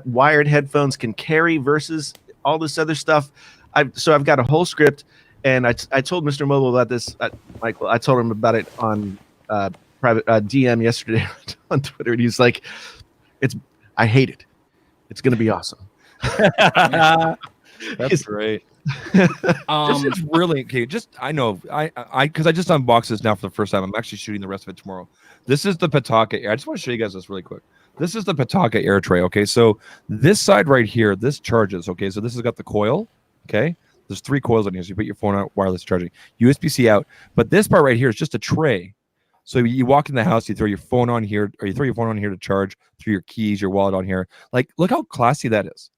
wired headphones can carry versus all this other stuff. I've got a whole script, and I told Mr. Mobile about this, Michael. I told him about it on private DM yesterday on Twitter, and he's like, I hate it. It's going to be awesome. That's great. This is really okay. I know because I just unboxed this now for the first time. I'm actually shooting the rest of it tomorrow. This is the Pitaka. I just want to show you guys this really quick. This is the Pitaka air tray. Okay, so this side right here, this charges. Okay, so this has got the coil. Okay, there's 3 coils on here. So you put your phone out, wireless charging, USB-C out. But this part right here is just a tray. So you walk in the house, you throw your phone on here, or you throw your phone on here to charge, through your keys, your wallet on here. Like, look how classy that is.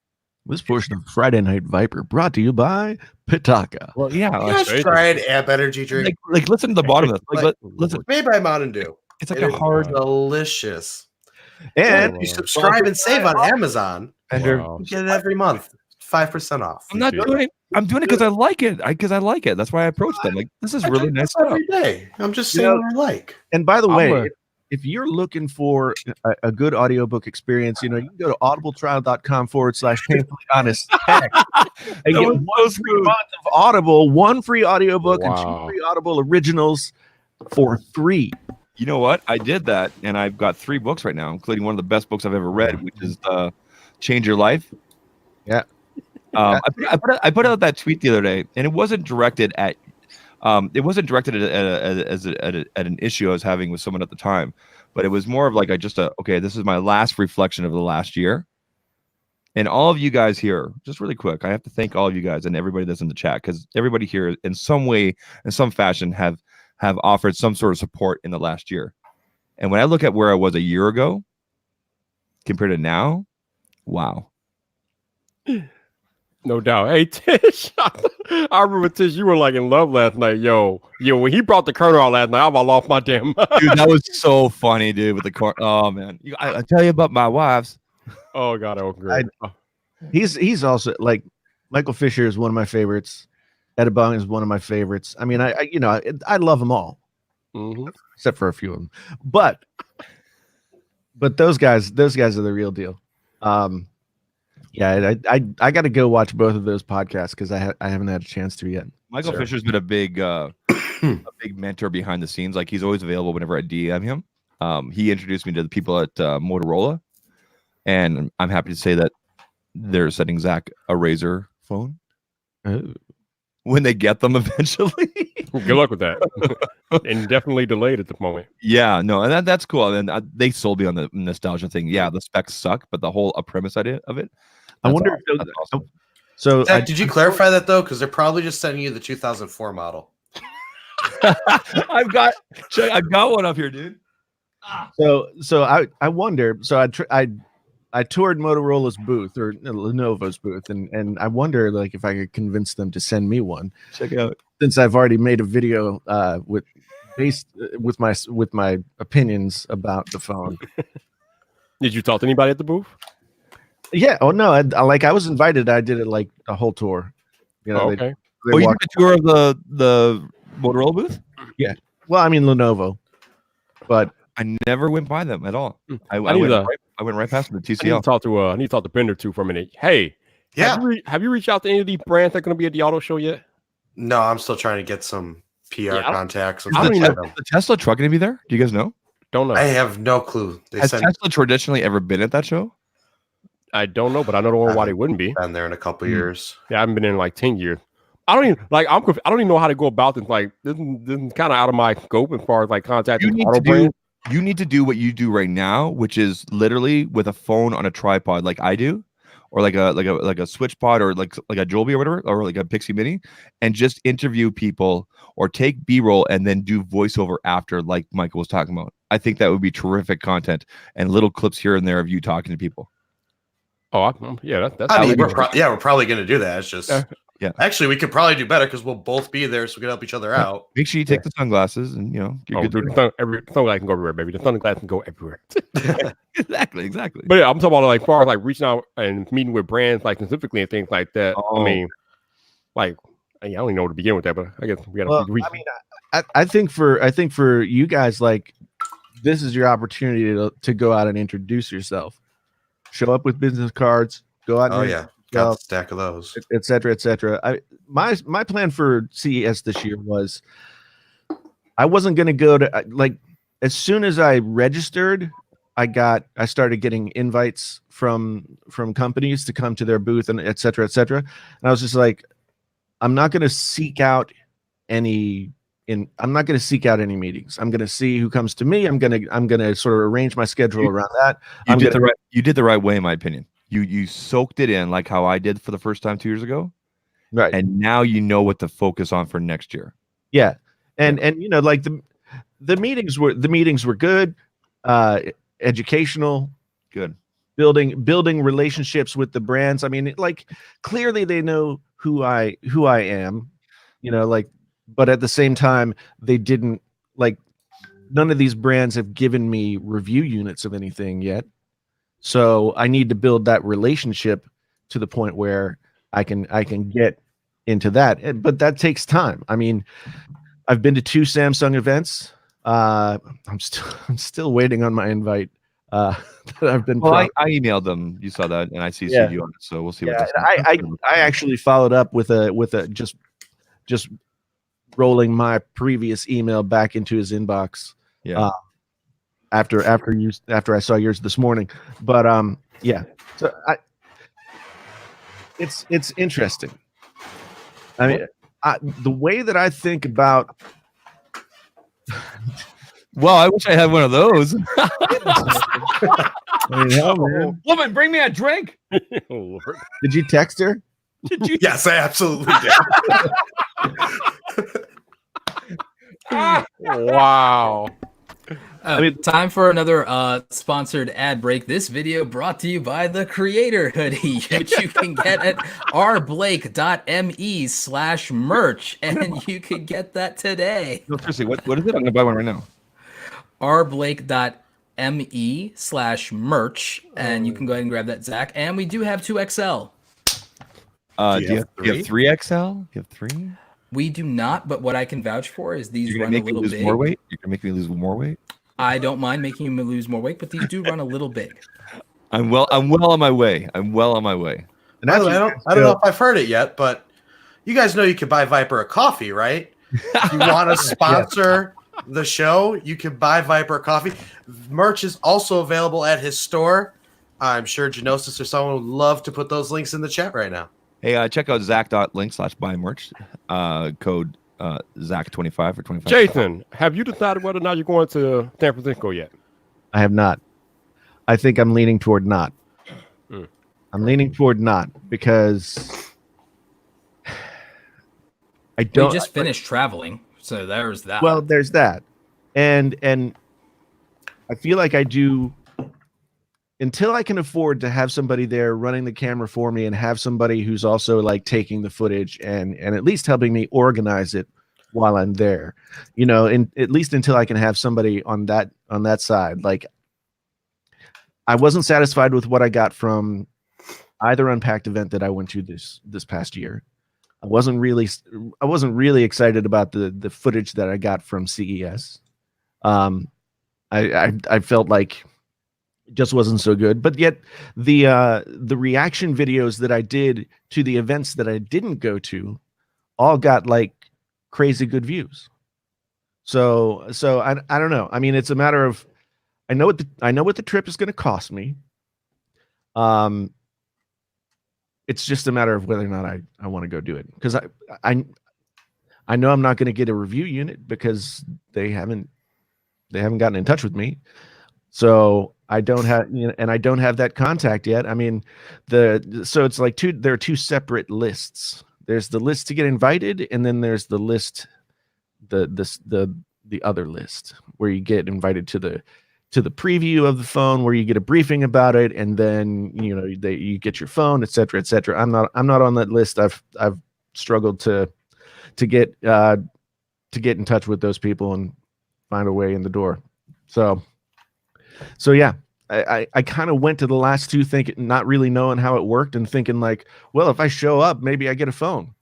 This portion of Friday Night Viper brought to you by Pitaka. Well, yeah. You guys tried Amp Energy drink? Like listen to the bottom of this. Like, listen. Made by Mountain Dew. It's like It a is hard. delicious. And You subscribe and save on Amazon. Wow. You get it every month. 5% off. I'm not doing it. I'm doing it because I like it. Because I like it. That's why I approached them. Like, this is I really drink nice this stuff. every day. I'm just saying what I like. And by the I'm way, a- if you're looking for a good audiobook experience, you know, you can go to audibletrial.com/painfully honest tech and get one free month of Audible, one free audiobook, and Wow. 2 free Audible originals for free. You know what? I did that, and I've got 3 books right now, including one of the best books I've ever read, which is Change Your Life. Yeah. I put out that tweet the other day, and it wasn't directed at at an issue I was having with someone at the time, but it was more of like okay, this is my last reflection of the last year. And all of you guys here, just really quick, I have to thank all of you guys and everybody that's in the chat, because everybody here in some way, in some fashion, have offered some sort of support in the last year. And when I look at where I was a year ago compared to now, wow. No doubt. Hey, Tish, I remember, Tish, you were like in love last night. Yo, when he brought the Colonel out last night, I about lost my damn mind. Dude, that was so funny, dude, with the car. Oh, man. I tell you about my wives. Oh, God, that was great. He's also like Michael Fisher is one of my favorites. Ed Bong is one of my favorites. I mean, I love them all, Mhm. except for a few of them. But those guys are the real deal. Yeah, I got to go watch both of those podcasts because I haven't had a chance to yet. Michael Sure. Fisher's been a big mentor behind the scenes. Like, he's always available whenever I DM him. He introduced me to the people at Motorola, and I'm happy to say that they're sending Zach a Razr phone Oh. when they get them eventually. Good luck with that. And definitely delayed at the moment. Yeah, no, and that's cool. And they sold me on the nostalgia thing. Yeah, the specs suck, but the whole premise idea of it. I wonder awesome. if That's awesome. so. Zach, did you clarify that though? Because they're probably just sending you the 2004 model. I've got one up here, dude. So I wonder. So I toured Motorola's booth or Lenovo's booth, and I wonder like if I could convince them to send me one. Check it out. Since I've already made a video with my opinions about the phone. Did you talk to anybody at the booth? Yeah. Oh no. I was invited. I did it like a whole tour. You know. Oh, they okay. Oh, you walked- did a tour of the Motorola booth? well, I mean Lenovo, but I never went by them at all. I went right past them at I need to TCL. talk to Bender too for a minute. Hey, Yeah. have you reached out to any of these brands that are going to be at the auto show yet? No, I'm still trying to get some PR Yeah, I don't- contacts. I don't Is even the Tesla truck going to be there? Do you guys know? Don't know. I have no clue. They Has sent Tesla traditionally ever been at that show? I don't know, but I don't know why they wouldn't be. been there in a couple years. Yeah, I haven't been in like 10 years. I don't even like. I don't even know how to go about this. Like, this is kind of out of my scope as far as like contacting auto brands. You need to do what you do right now, which is literally with a phone on a tripod like I do, or like a switch pod or like a Joby or whatever, or like a Pixie Mini, and just interview people or take B-roll and then do voiceover after, like Michael was talking about. I think that would be terrific content, and little clips here and there of you talking to people. Oh, yeah, that's. I mean, we're probably going to do that. It's just, yeah. Actually, we could probably do better because we'll both be there, so we can help each other out. Make sure you take the sunglasses, and you're good. The sunglasses can go everywhere, baby. The sunglasses can go everywhere. exactly. But yeah, I'm talking about like far as like reaching out and meeting with brands like specifically and things like that. I mean, like I don't even know where to begin with that, but I guess we got. Well, I mean, I think for you guys, like, this is your opportunity to go out and introduce yourself. Show up with business cards. Go out. And got a stack of those, et cetera. My plan for CES this year was I wasn't going to go to, like, as soon as I registered, I started getting invites from companies to come to their booth and et cetera. And I was just like, I'm not going to seek out any meetings. I'm going to see who comes to me. I'm going to sort of arrange my schedule around that. You did the right way, in my opinion. You soaked it in like how I did for the first time 2 years ago. Right. And now you know what to focus on for next year. Yeah. And like the meetings were good, educational, good, building relationships with the brands. I mean, like, clearly they know who I am, like, but at the same time, they didn't, like, none of these brands have given me review units of anything yet. So I need to build that relationship to the point where I can get into that. But that takes time. I mean, I've been to 2 Samsung events. I'm still waiting on my invite. That I've been. Well, I emailed them. You saw that, and I CC'd you on it. So we'll see. Yeah, I actually followed up with a just rolling my previous email back into his inbox. Yeah. After I saw yours this morning, but yeah. So it's interesting. I mean, the way that I think about. Well, I wish I had one of those. I mean, hell, man. Woman, bring me a drink. Did you text her? Did you? Yes, I absolutely did. Wow. I mean, time for another sponsored ad break. This video brought to you by the Creator Hoodie, which you can get at rblake.me/merch, and you can get that today. No, seriously, what is it? I'm gonna buy one right now. rblake.me/merch, and you can go ahead and grab that, Zach. And we do have 2XL. Do you have 3XL? You have 3? We do not, but what I can vouch for is these run a little big. More weight? You're gonna make me lose more weight? I don't mind making you lose more weight, but these do run a little big. I'm well on my way. And I don't know if I've heard it yet, but you guys know you can buy Viper a coffee, right? If you want to sponsor the show, you can buy Viper a coffee. Merch is also available at his store. I'm sure Genosis or someone would love to put those links in the chat right now. Hey, check out zach.link/buy merch. Code Zach25 for 25. Jason, have you decided whether or not you're going to San Francisco yet? I have not. I think I'm leaning toward not. I'm leaning toward not because I don't. We just finished traveling, so there's that. Well, there's that, and I feel like I do. Until I can afford to have somebody there running the camera for me and have somebody who's also like taking the footage and at least helping me organize it while I'm there, and at least until I can have somebody on that side. Like, I wasn't satisfied with what I got from either Unpacked event that I went to this past year. I wasn't really excited about the footage that I got from CES. I felt like just wasn't so good, but yet the reaction videos that I did to the events that I didn't go to all got like crazy good views. So I don't know. I mean, it's a matter of I know what the trip is going to cost me. It's just a matter of whether or not I want to go do it, because I know I'm not going to get a review unit because they haven't gotten in touch with me. So I don't have, and I don't have that contact yet. I mean, so it's like there are two separate lists. There's the list to get invited, and then there's the list, the other list where you get invited to the preview of the phone, where you get a briefing about it, and then you get your phone, etc., etc. I'm not on that list. I've struggled to get in touch with those people and find a way in the door. So yeah, I kind of went to the last two thinking, not really knowing how it worked, and thinking like, well, if I show up, maybe I get a phone.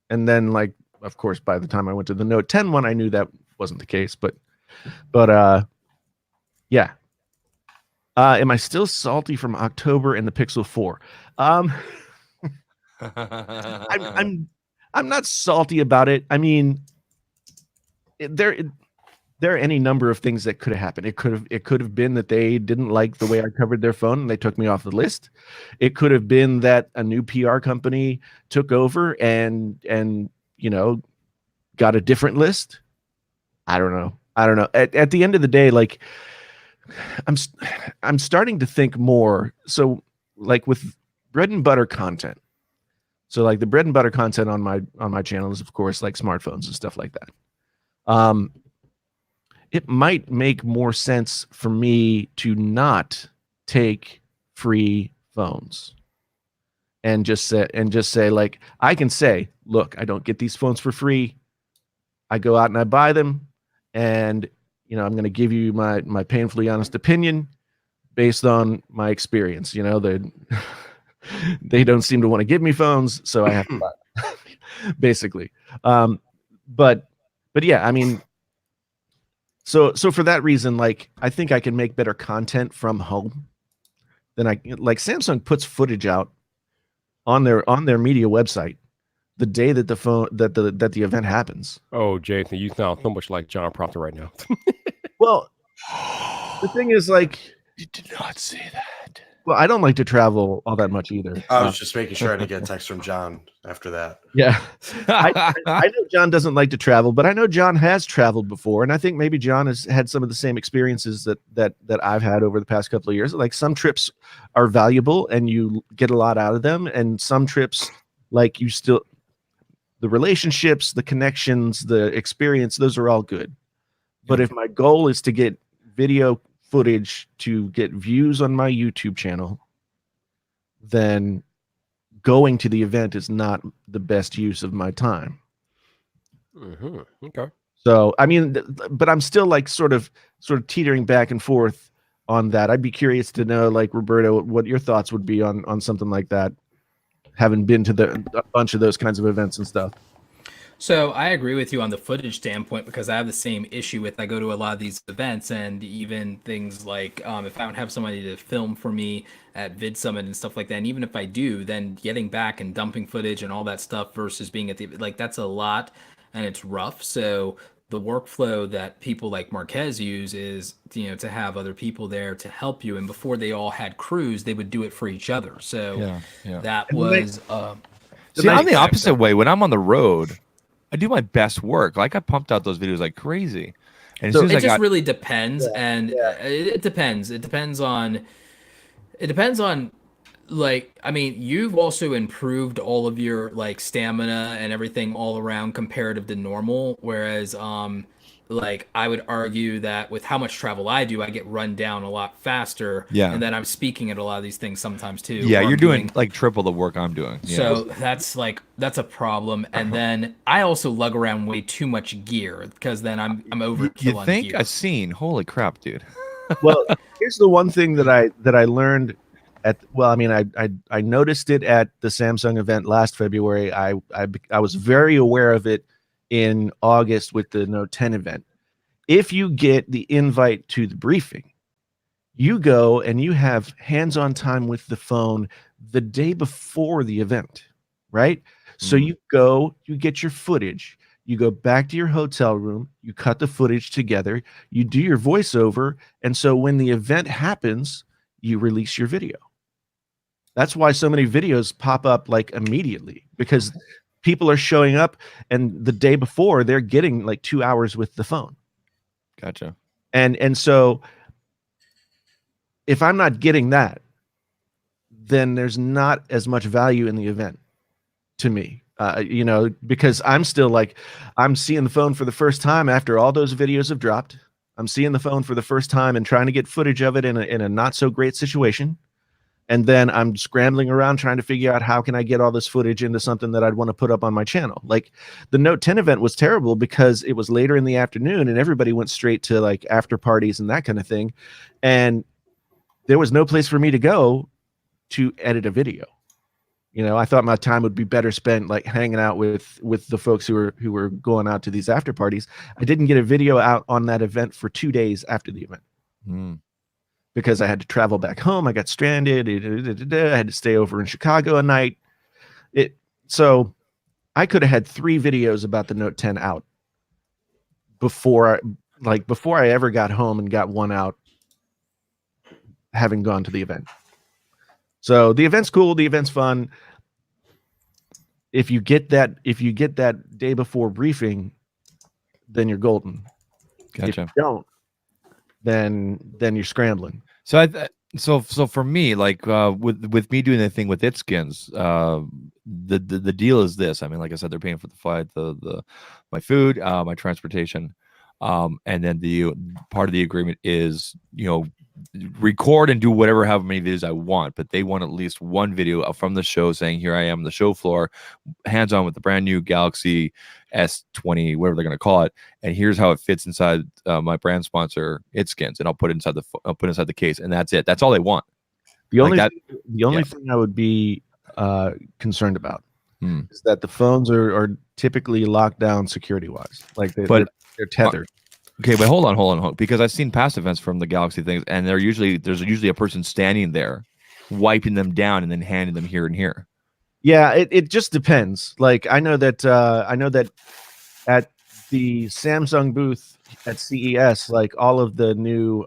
And then, like, of course, by the time I went to the Note 10 one, I knew that wasn't the case. But yeah. Am I still salty from October and the Pixel 4? I'm not salty about it. I mean, there are any number of things that could have happened. It could have been that they didn't like the way I covered their phone and they took me off the list. It could have been that a new PR company took over and got a different list. I don't know. At the end of the day, like, I'm starting to think more. So, like, with bread and butter content. So, like, the bread and butter content on my channel is, of course, like smartphones and stuff like that. It might make more sense for me to not take free phones and just say, like, I can say, look, I don't get these phones for free. I go out and I buy them, and I'm going to give you my painfully honest opinion based on my experience. They don't seem to want to give me phones, so I have to buy them, basically. But yeah, I mean, so for that reason, like, I think I can make better content from home than Samsung puts footage out on their media website the day that the event happens. Oh, Jason, you sound so much like John Proctor right now. Well, the thing is, like, You did not say that. well, I don't like to travel all that much either. I was just making sure I didn't get a text from John after that. Yeah. I know John doesn't like to travel, but I know John has traveled before, and I think maybe John has had some of the same experiences that I've had over the past couple of years. Like, some trips are valuable and you get a lot out of them, and some trips, like, the relationships, the connections, the experience, those are all good. But if my goal is to get video footage to get views on my YouTube channel, then going to the event is not the best use of my time. Mm-hmm. Okay. So, I mean, but I'm still, like, sort of teetering back and forth on that. I'd be curious to know, like, Roberto, what your thoughts would be on something like that, having been to a bunch of those kinds of events and stuff. So I agree with you on the footage standpoint, because I have the same issue with, I go to a lot of these events, and even things like if I don't have somebody to film for me at Vid Summit and stuff like that, and even if I do, then getting back and dumping footage and all that stuff versus being at the, like, that's a lot and it's rough. So the workflow that people like Marquez use is, to have other people there to help you. And before they all had crews, they would do it for each other. So that was see, I'm the opposite way. When I'm on the road, I do my best work. Like, I pumped out those videos like crazy. And as soon as it just really depends. It depends. It depends on, like, I mean, you've also improved all of your, like, stamina and everything all around comparative to normal. Whereas, like, I would argue that with how much travel I do, I get run down a lot faster. Yeah. And then I'm speaking at a lot of these things sometimes too. Yeah, you're doing like triple the work I'm doing. Yeah. So that's a problem. And then I also lug around way too much gear, because then I'm overkill on think gear. I've seen? Holy crap, dude. Well, here's the one thing that I learned I noticed it at the Samsung event last February. I was very aware of it in August with the Note 10 event. If you get the invite to the briefing, you go and you have hands-on time with the phone the day before the event, right? So you go, you get your footage, you go back to your hotel room, you cut the footage together, you do your voiceover, and so when the event happens, you release your video. That's why so many videos pop up, like, immediately, because people are showing up, and the day before they're getting like 2 hours with the phone. Gotcha. And so if I'm not getting that, then there's not as much value in the event to me. Because I'm still like, I'm seeing the phone for the first time after all those videos have dropped. I'm seeing the phone for the first time and trying to get footage of it in a not so great situation. And then I'm scrambling around trying to figure out how can I get all this footage into something that I'd want to put up on my channel. Like the Note 10 event was terrible because it was later in the afternoon and everybody went straight to like after parties and that kind of thing. And there was no place for me to go to edit a video. I thought my time would be better spent like hanging out with the folks who were going out to these after parties. I didn't get a video out on that event for 2 days after the event because I had to travel back home. I got stranded. I had to stay over in Chicago a night. So I could have had 3 videos about the Note 10 out before I ever got home and got one out having gone to the event. So the event's cool. The event's fun. If you get that day before briefing, then you're golden. Gotcha. If you don't, then you're scrambling. So so for me, like with me doing the thing with Itskins, the deal is this. I mean, like I said, they're paying for the flight, my food, my transportation, and then the part of the agreement is record and do however many videos I want, but they want at least one video from the show saying, here I am on the show floor, hands on with the brand new Galaxy S20, whatever they're going to call it, and here's how it fits inside my brand sponsor Itskins, and I'll put inside the case, and that's it. That's all they want. The only thing I would be concerned about is that the phones are typically locked down security wise, like they're tethered. Okay, but hold on, because I've seen past events from the Galaxy things, and there's usually a person standing there, wiping them down and then handing them here and here. Yeah, it just depends. Like I know that at the Samsung booth at CES, like all of the new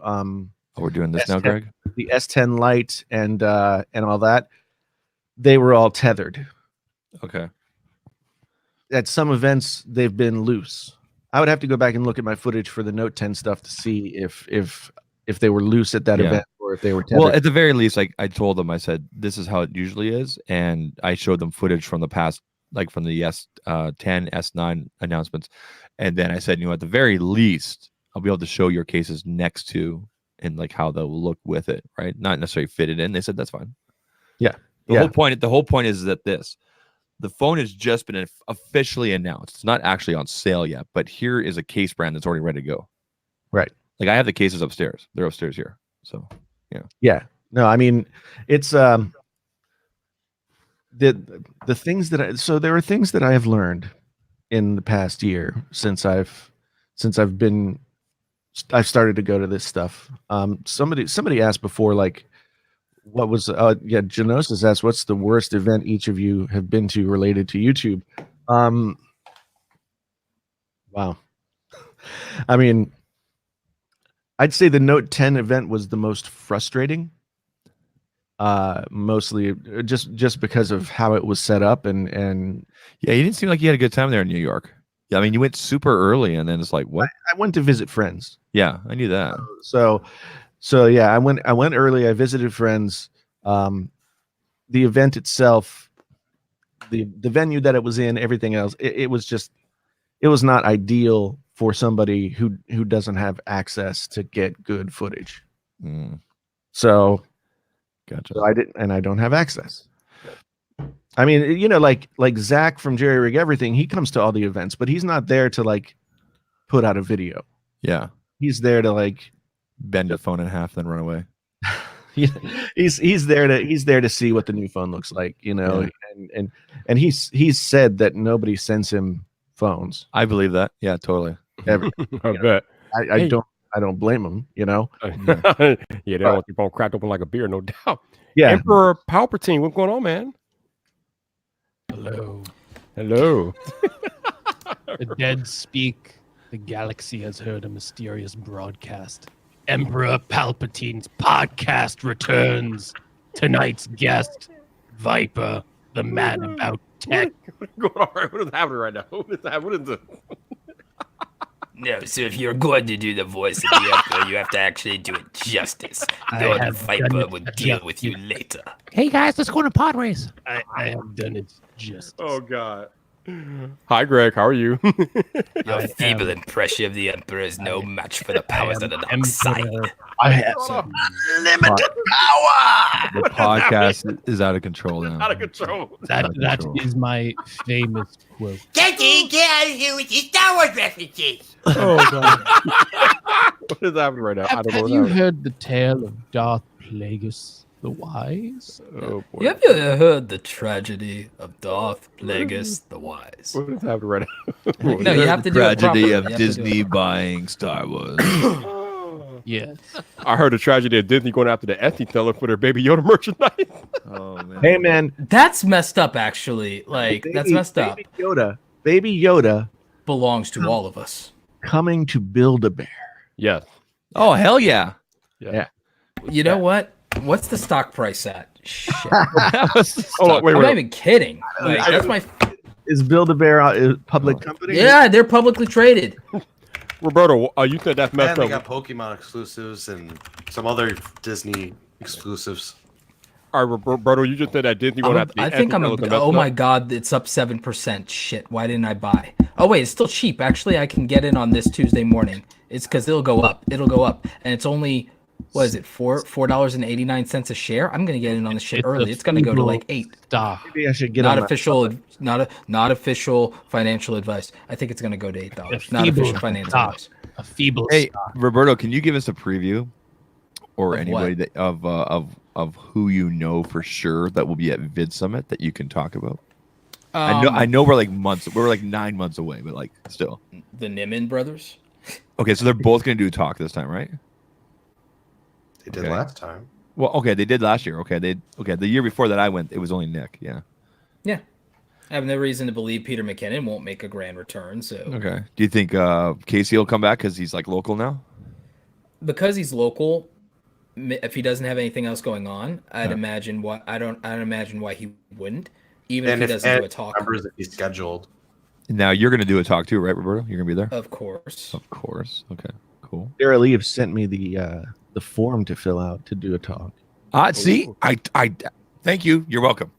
we're doing this S10, now, Greg. The S10 Lite and all that, they were all tethered. Okay. At some events, they've been loose. I would have to go back and look at my footage for the Note 10 stuff to see if they were loose at that event or if they were tethered. Well, at the very least, like I told them, I said, this is how it usually is. And I showed them footage from the past, like from the S10, S9 announcements. And then I said, at the very least, I'll be able to show your cases next to and like how they'll look with it, right? Not necessarily fit it in. They said, that's fine. Yeah. The whole point is that the phone has just been officially announced. It's not actually on sale yet, but here is a case brand that's already ready to go. Right. Like I have the cases upstairs. They're upstairs here. So, yeah. Yeah. No, I mean, it's the things there are things that I have learned in the past year since I've started to go to this stuff. Somebody asked before, like, what was Genosis asked, what's the worst event each of you have been to related to YouTube? Wow. I mean, I'd say the Note 10 event was the most frustrating. Mostly just because of how it was set up and yeah, you didn't seem like you had a good time there in New York. Yeah, I mean, you went super early and then it's like, what? I went to visit friends. Yeah, I knew that. So yeah, I went early. I visited friends. The event itself, the venue that it was in, everything else, it was not ideal for somebody who doesn't have access to get good footage. So, gotcha. So I don't have access. I mean, like Zach from Jerry Rig Everything, he comes to all the events, but he's not there to like put out a video. Yeah, he's there to like bend a phone in half, then run away. he's there to see what the new phone looks like, Yeah. and he's said that nobody sends him phones. I believe that. Yeah, totally. Ever. I bet. I don't blame him. Yeah, they don't want your phone cracked open like a beer, no doubt. Yeah. Emperor Palpatine, what's going on, man? Hello. Hello. The dead speak. The galaxy has heard a mysterious broadcast. Emperor Palpatine's podcast returns. Tonight's guest, Viper, the man about tech. What's going on? What is happening right now? What is this? No, so if you're going to do the voice of the Emperor, you have to actually do it justice. I Though the have Viper done it will deal with you later. Hey guys, let's go on a pod race. I have done it justice. Oh God. Hi, Greg. How are you? Your I feeble am- impression of the Emperor is no match for the I powers of am the dark side. Emperor. I have Limited power. The podcast is out of control now. Out of control. That Control. is my famous quote. Daddy, get out of here with your Star Wars references. Oh God. What is happening right now? I Have, don't know. have What's you happening. heard the tale of Darth Plagueis the Wise? Oh boy. You ever heard the tragedy of Darth Plagueis the Wise? What is happening right now? No, you have to do it Tragedy properly. of You have to do it Disney buying Star Wars. Yes. I heard the tragedy of Disney going after the Etsy seller for their Baby Yoda merchandise. Oh man. Hey man, That's messed up, actually. Like, that's messed up. Baby Yoda Belongs to all of us. coming to Build-A-Bear. Yes. Oh hell yeah. You know what? What's the stock price at? Shit. Oh wait, I'm not wait. even kidding. Like, that's my. Is Build-A-Bear a public company? Yeah, they're publicly traded. Roberto, you said that's messed And they up. got Pokemon exclusives and some other Disney exclusives. All right, Roberto, you just said that Disney going after the I think Etsy I'm. sellers and messed Oh my up. god, it's up 7%. Shit, why didn't I buy? Oh wait, it's still cheap. Actually, I can get in on this Tuesday morning. It's because it'll go up. It'll go up, and it's only what is it $4.89 a share? I'm gonna get in on this shit It's a early. It's gonna go to feeble like 8. Stock. Maybe I should get Not on official, not official financial advice. I think it's gonna go to $8. Not feeble official financial stock. advice. A feeble Hey, stock. Roberto, can you give us a preview or Of anybody what? that, of who you know for sure that will be at Vid Summit that you can talk about? I know we're like 9 months away, but like still. The Nimin brothers. Okay, so they're both gonna do a talk this time, right? They did Okay. last time. Well, okay, they did last year. Okay, the year before that I went, it was only Nick. Yeah. Yeah, I have no reason to believe Peter McKinnon won't make a grand return. So Okay. Do you think Casey will come back because he's like local now? because he's local, if he doesn't have anything else going on, I'd Yeah. imagine why I don't imagine why he wouldn't, even And if he if doesn't do Ed a talk. remembers that he's scheduled. Now you're gonna do a talk too, right, Roberto? You're gonna be there. Of course. Of course. Okay. Cool. Sarah Lee have sent me the form to fill out to do a talk. See, I thank you. You're welcome.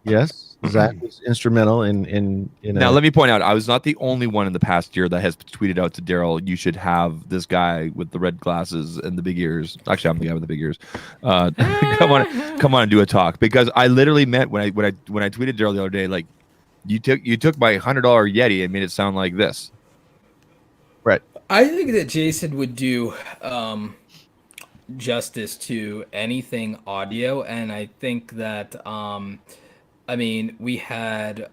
Yes, Zach was instrumental in Now, let me point out, I was not the only one in the past year that has tweeted out to Daryl, you should have this guy with the red glasses and the big ears. Actually, I'm the guy with the big ears. Come on and do a talk, because I literally meant when I tweeted Daryl the other day, like you took my $100 Yeti and made it sound like this. I think that Jason would do justice to anything audio, and I think that I mean, we had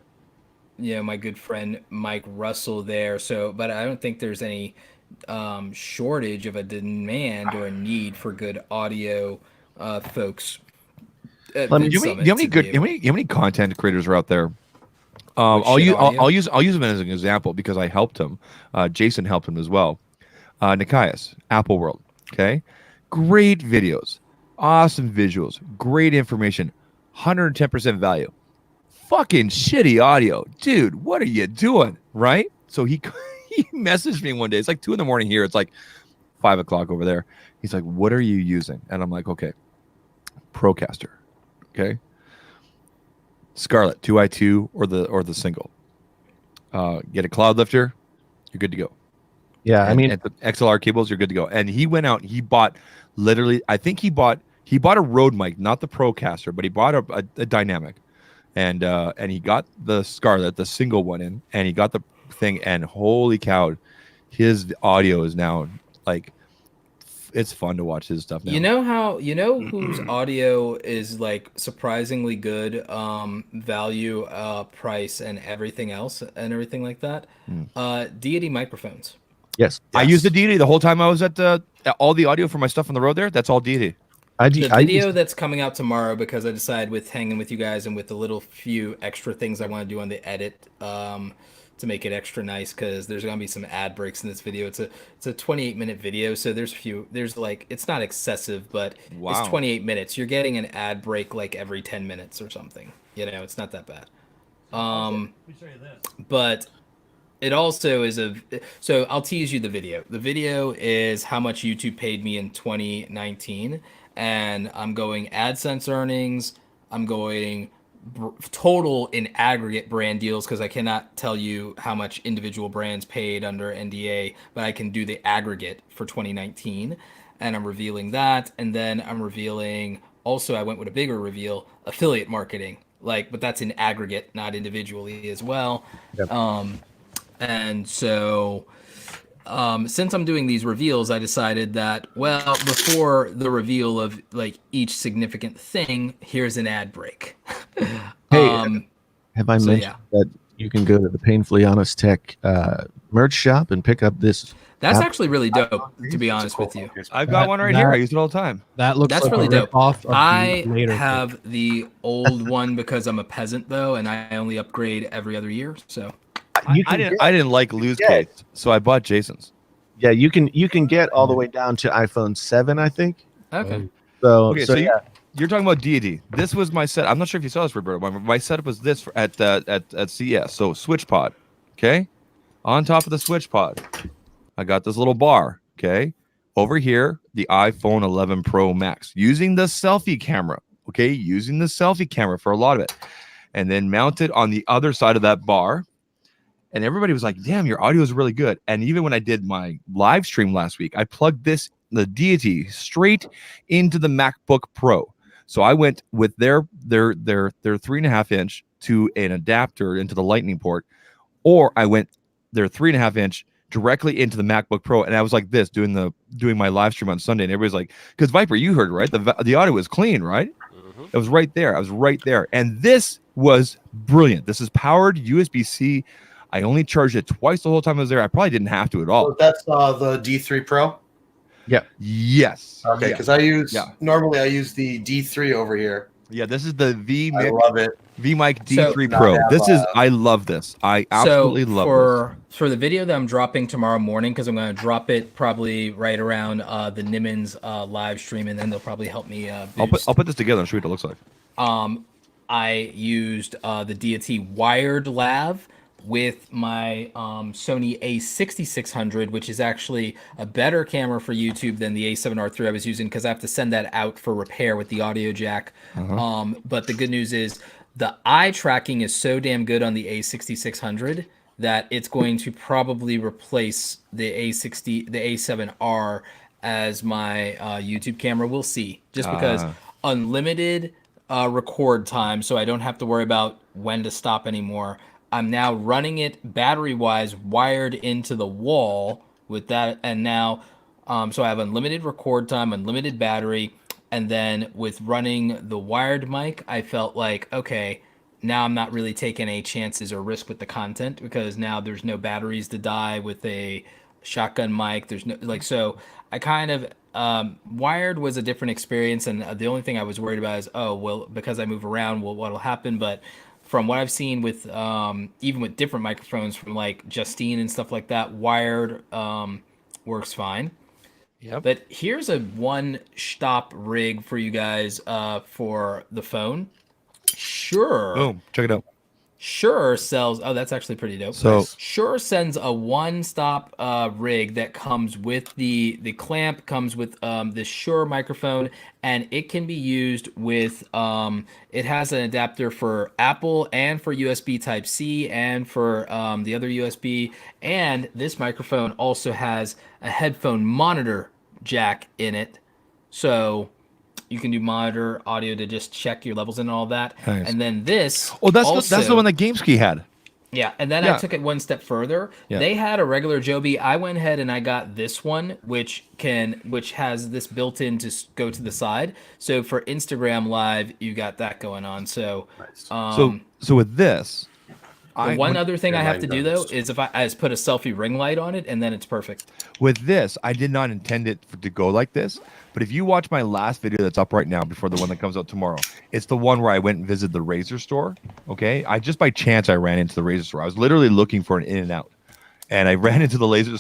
my good friend Mike Russell there, so but I don't think there's any shortage of a demand or a need for good audio folks. At Do Vid you Summit know how many to good, be how many content creators are out there? I'll shit use audio? I'll use him as an example because I helped him. Jason helped him as well. Nikias, Apple World. Okay, great videos, awesome visuals, great information, 110% value. Fucking shitty audio, dude. What are you doing? Right? So he messaged me one day. It's like 2 a.m. here. It's like 5 o'clock over there. He's like, "What are you using?" And I'm like, "Okay, Procaster." Okay. Scarlett 2i2 or the single. Get a cloud lifter, you're good to go. yeah, I mean, and the XLR cables, you're good to go. And he went out, he bought literally, I think he bought a Rode mic, not the Procaster, but he bought a dynamic, and he got the Scarlett, the single one in, and he got the thing, and holy cow, his audio is now like, it's fun to watch his stuff now. You know whose audio is like surprisingly good, value, price, and everything else, and everything like that. Deity microphones. yes, I used the Deity the whole time I was at all the audio for my stuff on the road there. That's all Deity. The video that's coming out tomorrow, because I decided with hanging with you guys and with the little few extra things I want to do on the edit, to make it extra nice, because there's gonna be some ad breaks in this video. It's a 28-minute video, so there's like, it's not excessive, but Wow. it's 28 minutes. You're getting an ad break like every 10 minutes or something. It's not that bad. But it also is so I'll tease you the video. The video is how much YouTube paid me in 2019, and I'm going AdSense earnings. I'm going total in aggregate brand deals because I cannot tell you how much individual brands paid under NDA, but I can do the aggregate for 2019, and I'm revealing that, and then I'm revealing also I went with a bigger reveal, affiliate marketing, but that's in aggregate, not individually as well. And so since I'm doing these reveals, I decided that, well, before the reveal of each significant thing, here's an ad break. Hey, have I mentioned that you can go to the Painfully Honest Tech merch shop and pick up this? That's actually really dope, to be honest with you. I've got one right here. I use it all the time. That looks That's like really a dope. rip-off of I the later have the old one because I'm a peasant, though, and I only upgrade every other year. So I didn't like loose case, so I bought Jason's. Yeah, you can get all the way down to iPhone 7, I think. okay. So You're talking about deity. This was my set. I'm not sure if you saw this, Roberto. My setup was this at CES. So switch pod, okay. On top of the switch pod, I got this little bar, okay. Over here, the iPhone 11 Pro Max, using the selfie camera, okay, using the selfie camera for a lot of it, and then mounted on the other side of that bar. And everybody was like, damn, your audio is really good. And even when I did my live stream last week, I plugged the deity straight into the MacBook Pro. So I went with their 3.5 inch to an adapter into the Lightning port, or I went their 3.5 inch directly into the MacBook Pro. And I was like this doing my live stream on Sunday. And everybody's like, because Viper, you heard, right? The audio was clean, right? Mm-hmm. It was right there. I was right there. And this was brilliant. This is powered USB-C. I only charged it twice the whole time I was there. I probably didn't have to at all. So that's the D3 Pro? Yeah. Yes. Okay, because normally I use the D3 over here. Yeah, this is the I love it. VMic D3 Pro. I love this. I absolutely love this. For the video that I'm dropping tomorrow morning, because I'm going to drop it probably right around the Nimmons live stream, and then they'll probably help me boost. I'll put this together and show you what it looks like. I used the Deity wired lav with my Sony a6600, which is actually a better camera for YouTube than the a7R III I was using, because I have to send that out for repair with the audio jack. But the good news is the eye tracking is so damn good on the a6600 that it's going to probably replace the a7R as my YouTube camera. We'll see, just because unlimited record time, so I don't have to worry about when to stop anymore. I'm now running it battery-wise wired into the wall with that, and now so I have unlimited record time, unlimited battery, and then with running the wired mic, I felt like, okay, now I'm not really taking any chances or risk with the content, because now there's no batteries to die with a shotgun mic. There's no so I kind of wired was a different experience, and the only thing I was worried about is, oh well, because I move around, well, what'll happen? But from what I've seen with even with different microphones from like Justine and stuff like that, wired works fine. Yep. But here's a one-stop rig for you guys for the phone. Shure. Oh, check it out. Shure sells. Oh, that's actually pretty dope. So Shure sends a one-stop rig that comes with the clamp, comes with the Shure microphone, and it can be used with. It has an adapter for Apple and for USB Type-C and for the other USB. And this microphone also has a headphone monitor jack in it, so you can do monitor audio to just check your levels and all that. Nice. And then this. Oh, that's the one that GameSkey had. Yeah, and then I took it one step further. Yeah. They had a regular Joby. I went ahead and I got this one, which has this built in to go to the side. So for Instagram Live, you got that going on. So, so with this, one other thing I have to do though is if I just put a selfie ring light on it, and then it's perfect. With this, I did not intend it to go like this. But if you watch my last video that's up right now before the one that comes out tomorrow, it's the one where I went and visited the Razer store. Okay, I just by chance I ran into the Razer store. I was literally looking for an In-N-Out, and I ran into the Razer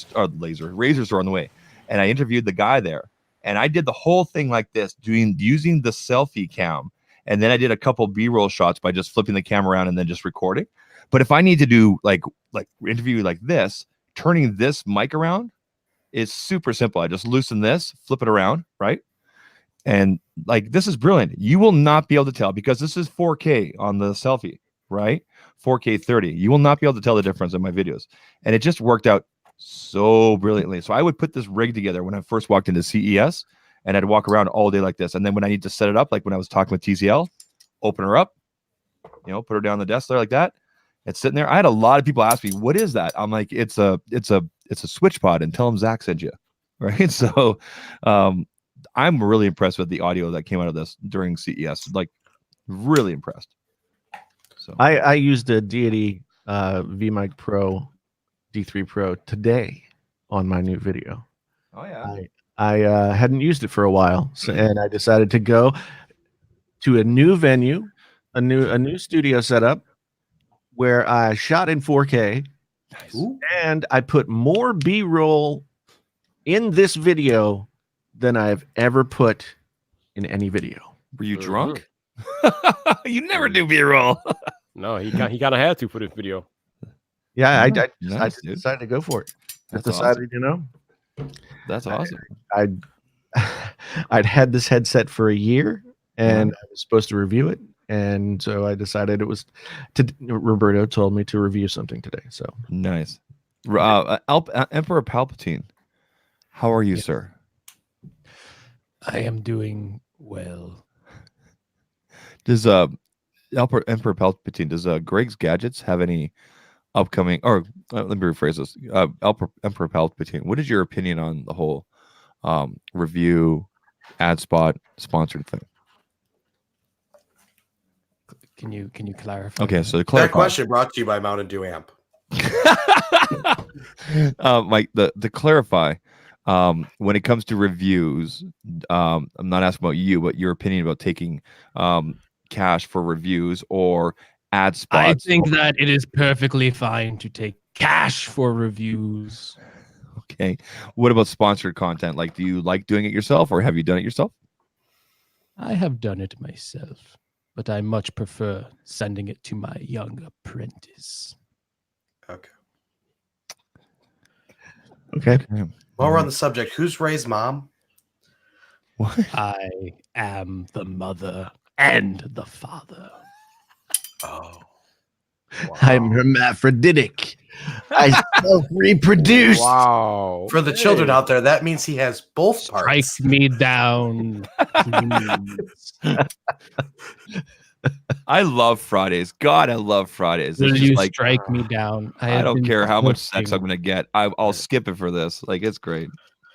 store on the way, and I interviewed the guy there, and I did the whole thing like this, using the selfie cam, and then I did a couple B-roll shots by just flipping the camera around and then just recording. But if I need to do like interview like this, turning this mic around is super simple. I just loosen this, flip it around, right? And like this is brilliant. You will not be able to tell because this is 4K on the selfie, right? 4K 30. You will not be able to tell the difference in my videos. And it just worked out so brilliantly. So I would put this rig together when I first walked into CES, and I'd walk around all day like this. And then when I need to set it up, like when I was talking with TCL, open her up, put her down the desk there like that. It's sitting there. I had a lot of people ask me, "What is that?" I'm like, "It's a switch pod," and tell them Zach sent you, right? So, I'm really impressed with the audio that came out of this during CES. Like, really impressed. So I used a Deity VMic Pro D3 Pro today on my new video. oh yeah, I hadn't used it for a while, and I decided to go to a new venue, a new studio setup where I shot in 4K, and I put more B-roll in this video than I've ever put in any video. were you drunk? You never do B-roll. No, he kind of had to for this video. Yeah, I Nice, dude. decided to go for it. I That's decided, you know, That's awesome. I'd had this headset for a year, and I was supposed to review it, and so I decided it was. Roberto told me to review something today, so Nice. Emperor Palpatine, how are you, sir? I am doing well. Does Emperor Palpatine, does Greg's Gadgets have any upcoming, or let me rephrase this, Emperor Palpatine, what is your opinion on the whole review ad spot sponsored thing? Can you clarify? Okay, that? so to That clarify, question brought to you by Mountain Dew Amp. Mike, to clarify, when it comes to reviews, I'm not asking about you, but your opinion about taking cash for reviews or ad spots. I think that it is perfectly fine to take cash for reviews. Okay. What about sponsored content? Like, do you like doing it yourself, or have you done it yourself? I have done it myself, but I much prefer sending it to my young apprentice. Okay. okay. While we're on the subject, who's Ray's mom? What? I am the mother and the father. Oh. I'm hermaphroditic. I self-reproduce. Wow. For the children out there, that means he has both Strike parts. me down, please. I love Fridays. God, I love Fridays. Will It's you just like, strike me down? I have don't been care how much sex searching- I'm going to get. I'll skip it for this. Like, it's great.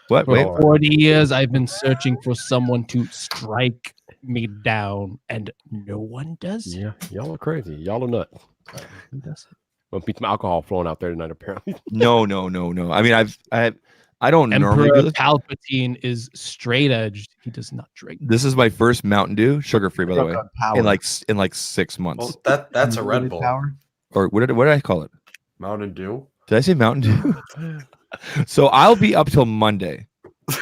What? For Wait. 40 years, I've been searching for someone to strike me down, and no one does it. Yeah, y'all are crazy. Y'all are nuts. Who does it? Must be some alcohol flowing out there tonight, apparently. No. I mean, I don't normally Emperor do this. Palpatine is straight edged. He does not drink. This is my first Mountain Dew, sugar free, by the way, Power. in like 6 months. Well, that's a Red Bull. Power. Or what did I call it? Mountain Dew. Did I say Mountain Dew? So I'll be up till Monday.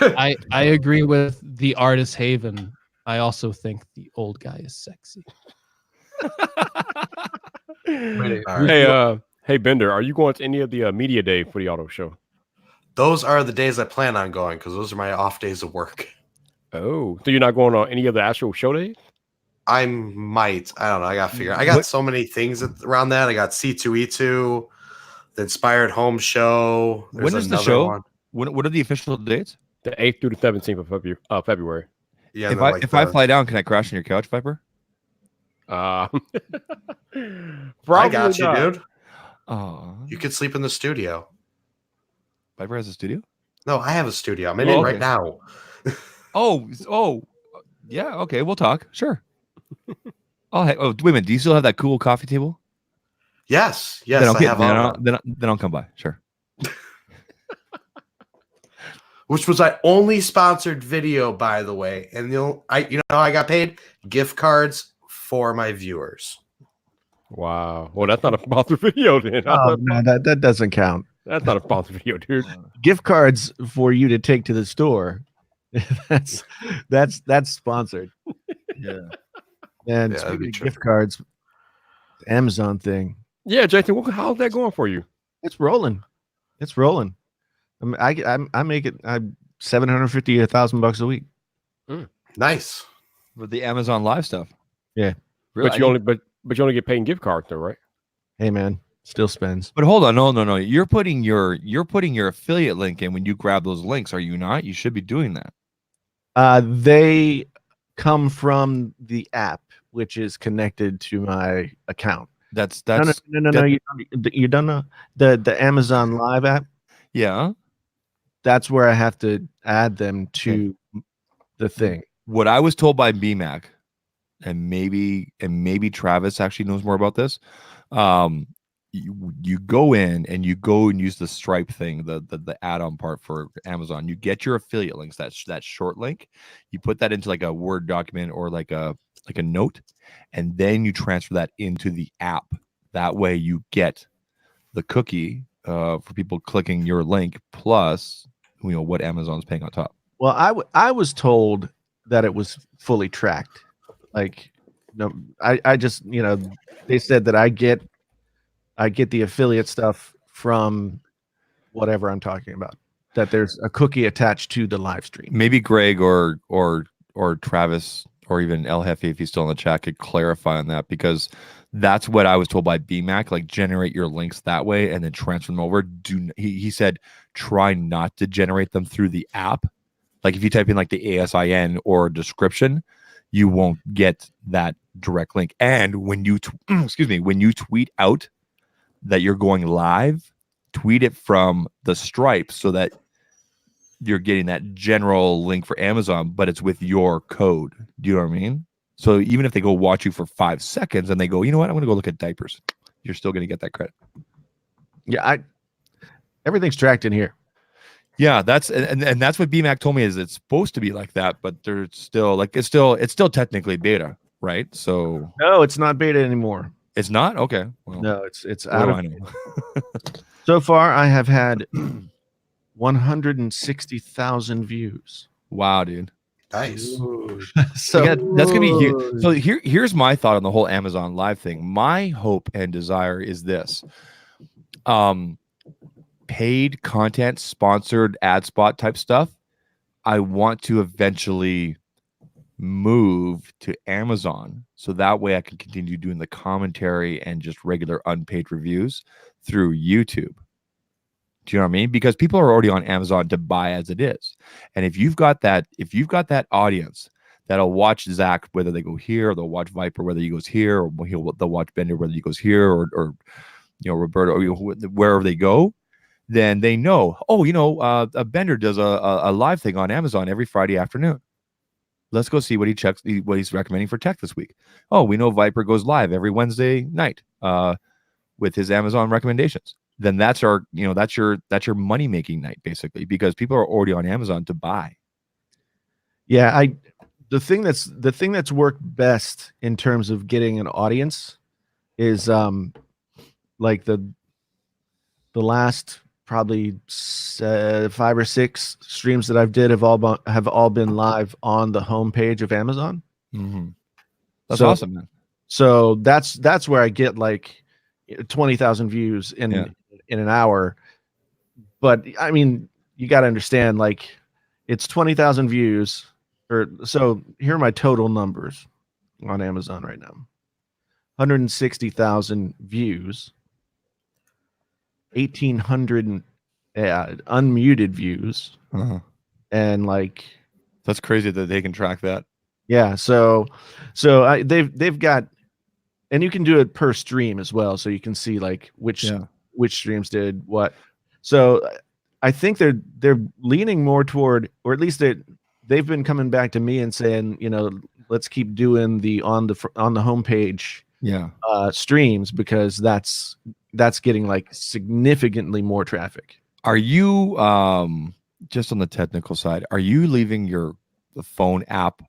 I agree with the artist Haven. I also think the old guy is sexy. All right. Hey, Bender, are you going to any of the media day for the auto show? Those are the days I plan on going because those are my off days of work. Oh, so you're not going on any of the actual show days? I might. I don't know. I got to figure. I got so many things around that. I got C2E2, the Inspired Home Show. There's When is the another show? one. What are the official dates? The 8th through the 17th of February. Yeah. If I fly down, can I crash on your couch, Viper? I I got you, dude. Oh, You could sleep in the studio. Viper has a studio. No, I have a studio. I'm in Oh, it okay. right now. Oh, yeah. Okay, we'll talk. Sure. Wait a minute. Do you still have that cool coffee table? Yes. Then Yes, I'll I get- have then all I'll- that. then I'll come by. Sure. Which was my only sponsored video, by the way. And I got paid gift cards for my viewers. Wow. Well, that's not a sponsored video then. Oh, no, that doesn't count. That's not a sponsored video, dude. Gift cards for you to take to the store. that's sponsored. Yeah. And Yeah, that'd speaking be of true. gift cards, Amazon thing. Yeah, Jason, how's that going for you? It's rolling. It's rolling. I make it. I'm $750 $1,000 a week. Nice. With the Amazon Live stuff. Yeah. Really? But you only get paid in gift cards though, right? Hey man, still spends. But hold on, no. You're putting your affiliate link in when you grab those links, are you not? You should be doing that. They come from the app, which is connected to my account. That's No. You don't know the Amazon Live app. yeah. That's where I have to add them to the thing. What I was told by BMAC, and maybe Travis actually knows more about this. You go in and you go and use the Stripe thing, the add-on part for Amazon. You get your affiliate links, that short link. You put that into like a Word document or like a note, and then you transfer that into the app. That way you get the cookie for people clicking your link plus what Amazon's paying on top. Well, I was told that it was fully tracked. Like, no, I just they said that I get the affiliate stuff from whatever I'm talking about. That there's a cookie attached to the live stream. Maybe Greg or Travis or even El Jefe, if he's still in the chat, could clarify on that, because that's what I was told by BMAC. Like, generate your links that way and then transfer them over. He said try not to generate them through the app. Like, if you type in like the ASIN or description, you won't get that direct link. And when you when you tweet out that you're going live, tweet it from the Stripe so that you're getting that general link for Amazon, but it's with your code. Do you know what I mean? So even if they go watch you for 5 seconds and they go, you know what, I'm going to go look at diapers, you're still going to get that credit. Yeah, everything's tracked in here. Yeah, that's and that's what BMAC told me, is it's supposed to be like that, but there's still like it's still technically beta, right? So No, it's not beta anymore. it's not okay. Well, No, it's what out do of I know? So far, I have had 160,000 views. Wow, dude. Nice. So That's gonna be huge. So here's my thought on the whole Amazon Live thing. My hope and desire is this: paid content, sponsored ad spot type stuff. I want to eventually move to Amazon, so that way I can continue doing the commentary and just regular unpaid reviews through YouTube. Do you know what I mean? Because people are already on Amazon to buy as it is. And if you've got that audience that'll watch Zach, whether they go here, or they'll watch Viper, whether he goes here, or they'll watch Bender, whether he goes here, or Roberto, or wherever they go, then they know, a Bender does a live thing on Amazon every Friday afternoon. Let's go see what he's recommending for tech this week. Oh, we know Viper goes live every Wednesday night with his Amazon recommendations. Then that's your money making night, basically, because people are already on Amazon to buy. yeah, the thing that's worked best in terms of getting an audience is like the last probably 5 or 6 streams that I've did have all been live on the homepage of Amazon. Mm-hmm. That's So- awesome, man. So that's where I get like 20,000 views in an hour. But I mean, you got to understand, like, it's 20,000 views. So here are my total numbers on Amazon right now: 160,000 views, 1,800 unmuted views, Uh-huh. and like, That's crazy that they can track that. yeah. So they've got, and you can do it per stream as well, so you can see like which streams did what. So I think they're leaning more toward, or at least they've been coming back to me and saying, let's keep doing the on the homepage streams, because that's getting like significantly more traffic. Are you just on the technical side? Are you leaving the phone app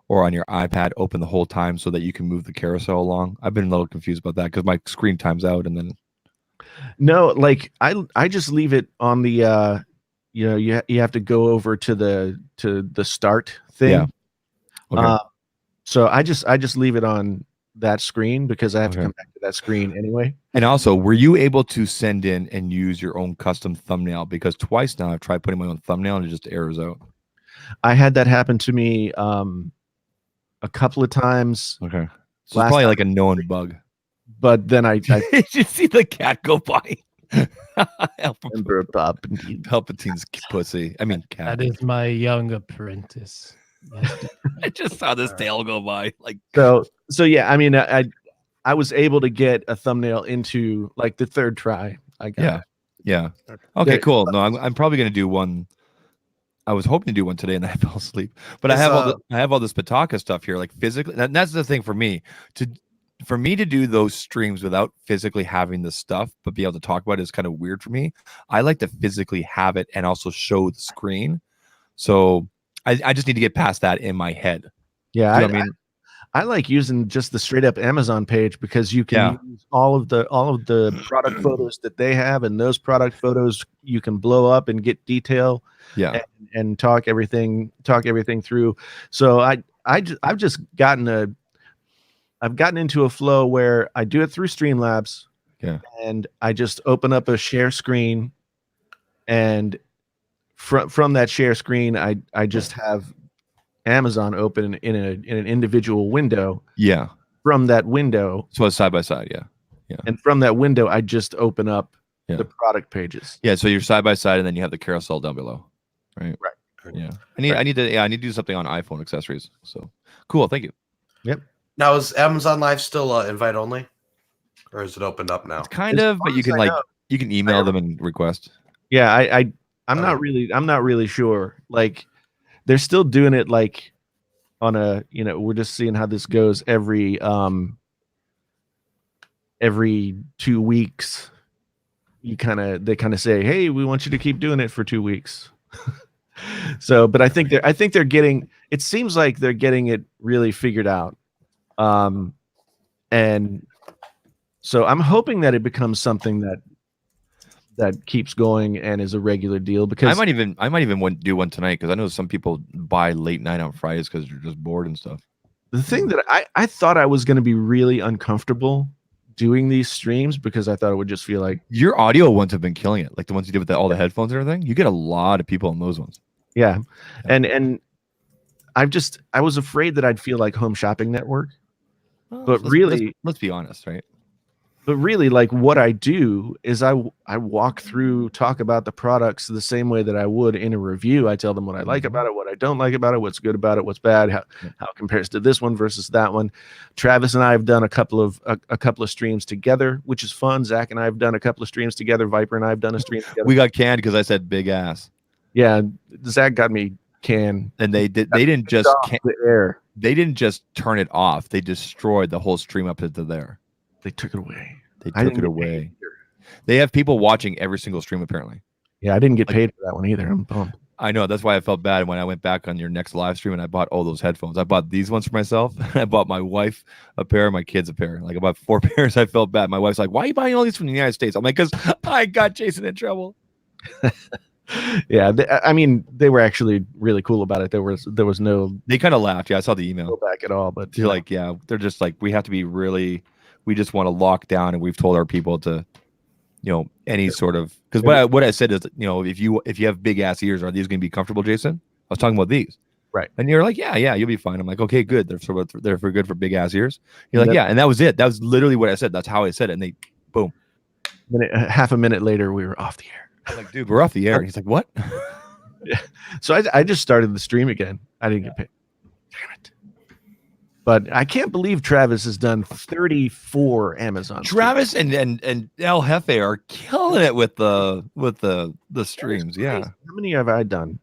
or on your iPad open the whole time so that you can move the carousel along? I've been a little confused about that because my screen times out, and then No, like I just leave it on the you have to go over to the start thing. Yeah. Okay. So I just leave it on that screen because I have to Okay. come back to that screen anyway. And also, were you able to send in and use your own custom thumbnail? Because twice now I've tried putting my own thumbnail and it just errors out. I had that happen to me a couple of times, Okay. So Last it's probably time- like a known bug. but then I Did you see the cat go by? remember Palpatine. Palpatine's pussy. I mean, cat. That is my young apprentice. Yes, I just saw this tail go by. Like, So yeah, I mean, I was able to get a thumbnail into like the third try. I got yeah, it. yeah. Okay, Yeah. cool. No, I'm probably gonna do one. I was hoping to do one today, and I fell asleep. But I It's, have all this Pataka stuff here, like physically. That's the thing for me for me to do those streams without physically having the stuff, but be able to talk about it is kind of weird for me. I like to physically have it and also show the screen. So I just need to get past that in my head. Yeah, You know what I mean? I like using just the straight up Amazon page because you can use all of the product photos that they have, and those product photos you can blow up and get detail Yeah. and talk everything through. So I've just gotten into a flow where I do it through Streamlabs. Yeah. And I just open up a share screen, and from that share screen I just have Amazon open in an individual window. Yeah. From that window, So it's side by side. Yeah. and from that window I just open up Yeah. the product pages. Yeah. So you're side by side, and then you have the carousel down below. Right. Right. Yeah. I need to do something on iPhone accessories. So cool. Thank you. Now is Amazon Live still invite only, or is it opened up now? It's kind As of, far but you as can I know. you can email them and request. Yeah, I'm not Okay. really sure. Like they're still doing it like on a, we're just seeing how this goes every 2 weeks. They kind of say, "Hey, we want you to keep doing it for 2 weeks." So, but I think they're getting, it seems like they're getting it really figured out. And so I'm hoping that it becomes something that keeps going and is a regular deal, because I might even do one tonight, because I know some people buy late night on Fridays because they're just bored and stuff. the thing that I thought I was going to be really uncomfortable doing these streams, because I thought it would just feel like, Your audio ones have been killing it, like the ones you did with all the headphones and everything. You get a lot of people on those ones. yeah. And I was afraid that I'd feel like Home Shopping Network. But really- let's be honest, right? But really, like, what I do is I walk through, talk about the products the same way that I would in a review. I tell them what I like about it, what I don't like about it, what's good about it, what's bad, how it compares to this one versus that one. Travis and I have done a couple of streams together, which is fun. Zach and I have done a couple of streams together. Viper and I have done a stream together. We got canned because I said big ass, Yeah, Zach got me canned and they didn't just off the air. they didn't just turn it off. They destroyed the whole stream up into there. They took it away. They I took didn't it get paid away. either. They have people watching every single stream apparently. Yeah, I didn't get Like- paid for that one either. I'm bummed. I know, that's why I felt bad when I went back on your next live stream and I bought all those headphones. I bought these ones for myself. I bought my wife a pair, my kids a pair. Like, I bought 4 pairs. I felt bad. My wife's like, "Why are you buying all these from the United States?" I'm like, "Because I got Jason in trouble." Yeah, I mean, they were actually really cool about it. There was no They kind of laughed. Yeah, I saw the email. back at all. But They're like, yeah, they're just like, we have to be really, we just want to lock down, and we've told our people to, any sort of, because what I said is, if you have big ass ears, are these going to be comfortable, Jason? I was talking about these. Right. And you're like, yeah, you'll be fine. I'm like, okay, good. They're for good for big ass ears. You're like, Yep. yeah, and that was it. That was literally what I said. That's how I said it. And they, boom. half a minute later, we were off the air. I'm like, dude, we're off the air. And he's like, what? So I just started the stream again. I didn't get paid. Damn it. But I can't believe Travis has done 34 Amazon. Travis and El Jefe are killing it with the streams. Yeah. How many have I done?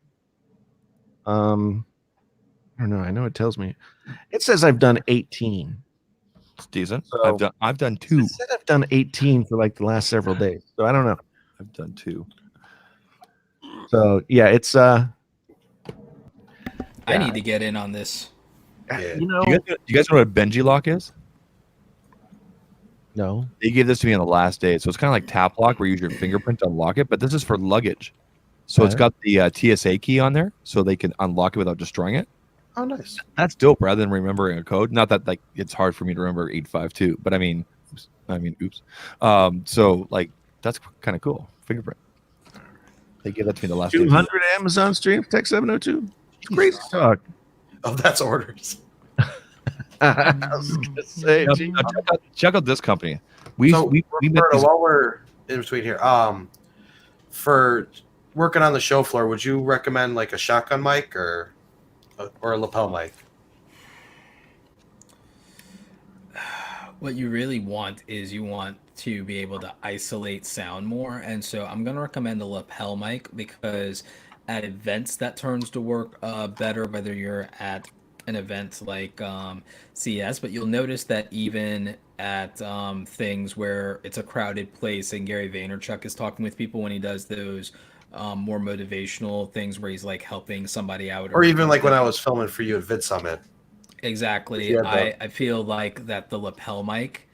I don't know. I know it tells me. It says I've done 18. It's decent. So- I've done 2. It said I've done 18 for like the last several days. So I don't know. I've done 2. So yeah, it's I need to get in on this. Yeah. you know, Do you guys know what a Benji lock is? no. They gave this to me on the last day. So it's kind of like tap lock where you use your fingerprint to unlock it, but this is for luggage. So it's got the TSA key on there so they can unlock it without destroying it. Oh, nice. That's dope rather than remembering a code. Not that like it's hard for me to remember 852, but I mean, Oops. So like that's kind of cool. Fingerprint. They gave that to me the last day. 200 Amazon stream tech 702. It's crazy talk. Oh, that's orders. I was gonna say, Now, gee, check out this company. We met Roberto, these- while we're in between here, for working on the show floor, would you recommend like a shotgun mic or a lapel mic? What you really want is you want to be able to isolate sound more, and so I'm going to recommend a lapel mic because at events that turns to work better, whether you're at an event like CS, but you'll notice that even at things where it's a crowded place and Gary Vaynerchuk is talking with people when he does those more motivational things where he's like helping somebody out, Or even like when I was filming for you at Vid Summit. Exactly. Yeah, I feel like that the lapel mic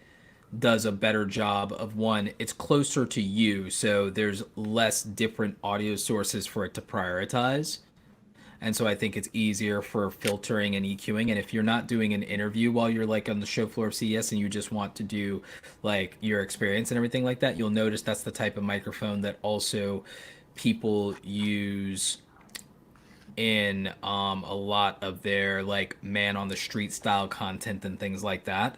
does a better job of, one, it's closer to you, so there's less different audio sources for it to prioritize. And so I think it's easier for filtering and EQing. And if you're not doing an interview while you're like on the show floor of CES and you just want to do like your experience and everything like that, you'll notice that's the type of microphone that also people use in a lot of their like man on the street style content and things like that.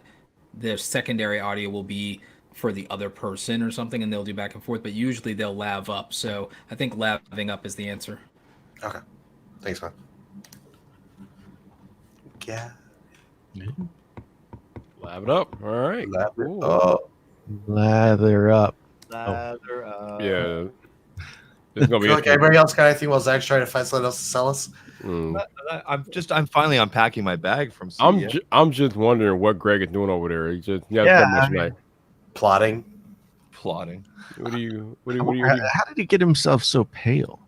Their secondary audio will be for the other person or something, and they'll do back and forth, but usually they'll lav up. So I think laving up is the answer. Okay. Thanks, man. Yeah. Lab it up. All right. Cool. Oh, lather up. Lather up. Yeah. This is gonna be feel like everybody else got anything while Zach's trying to find something else to sell us? I'm finally unpacking my bag from CES. I'm just wondering what Greg is doing over there. He just Yeah, much night. Plotting. Plotting. What do you How did he get himself so pale?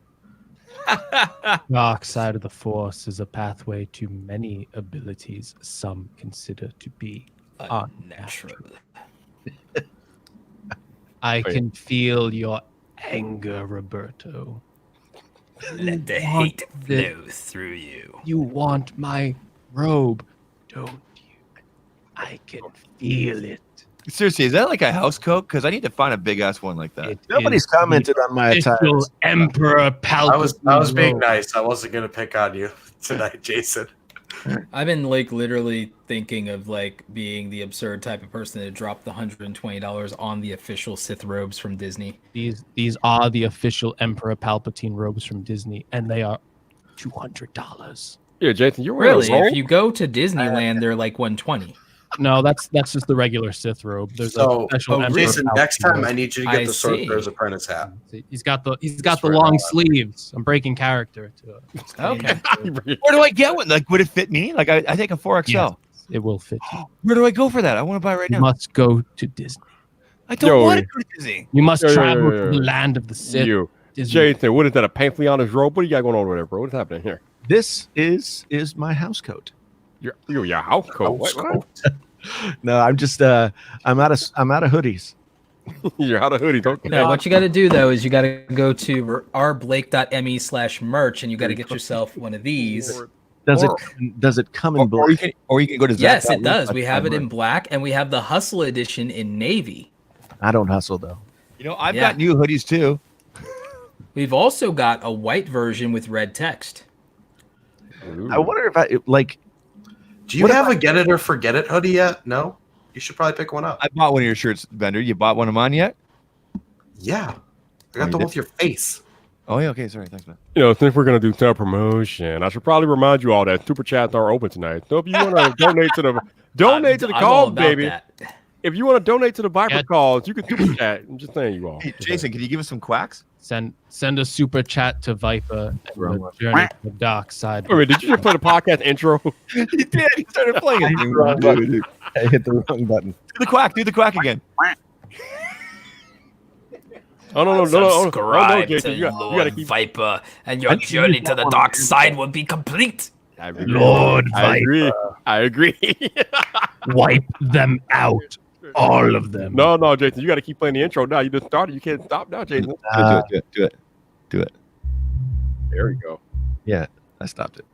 Dark side of the Force is a pathway to many abilities some consider to be Unnatural. I Wait. can feel your anger, Roberto. Let the You want hate the- flow through you. You want my robe, don't you? I can feel it. Seriously, is that like a house coat? Because I need to find a big ass one like that. It Nobody's is the commented on my attire. official Emperor Palpatine. I was being robe. nice. I wasn't gonna pick on you tonight, Jason. I've been like literally thinking of like being the absurd type of person that dropped the $120 on the official Sith robes from Disney. These are the official Emperor Palpatine robes from Disney, and they are $200. Yeah, Jason, you're wearing Really, a robe? if you go to Disneyland, they're like 120. No, that's just the regular Sith robe. There's So, a special Emperor Jason, next Palpatine time robe. I need you to get I the see. Sorcerer's Apprentice hat. He's got the Just the for long now. sleeves. I'm breaking character to it. Okay. Where do I get one? Like, would it fit me? Like, I think a 4XL. Yes, it will fit you. Where do I go for that? I want to buy right You now. must go to Disney. I don't Yo, want to go to Disney. You must Yo, travel yo. to the land of the Sith. You, Disney. Jason, what is that? A pamphlet on his robe? What do you got going on over there, bro? What's happening here? This is my house coat. Your house coat. What? No, I'm just I'm out of hoodies. You're out of hoodie. Don't. No, what you got to do though is you got to go to rblake.me/merch and you got to get yourself one of these. Does Or- it come in Or you black? can go to Yes, Zach. it does. We have it in black and we have the Hustle edition in navy. I don't hustle though. You know, I've Yeah. got new hoodies too. We've also got a white version with red text. I wonder if I like. Do you What have a Get It or Forget It hoodie yet? No? You should probably pick one up. I bought one of your shirts, Bender. You bought one of mine yet? Yeah. I Oh, got you the one did? with your face. Oh yeah. Okay. Sorry. Thanks, man. Since we're gonna do self promotion, I should probably remind you all that super chats are open tonight. So if you want to donate to the I'm all cause, about baby. that. If you want to donate to the Viper Yeah. cause, you can super chat. I'm just saying, you all. Hey, Jason, can you give us some quacks? Send a super chat to Viper and Wrong the one. journey to the dark side. Wait a minute, did you just play the podcast intro? He did. He started playing it. Wrong button. I hit the wrong button. Do the quack. Do the quack again. Oh no, Subscribe Jason, to you Lord gotta keep. Viper, and I your need to journey use to that the one dark again. side will be complete. I agree. Lord I agree. I agree. Wipe them out, all of them. No, Jason, you got to keep playing the intro now. You just started. You can't stop now, Jason. Do it. There you go. I stopped it.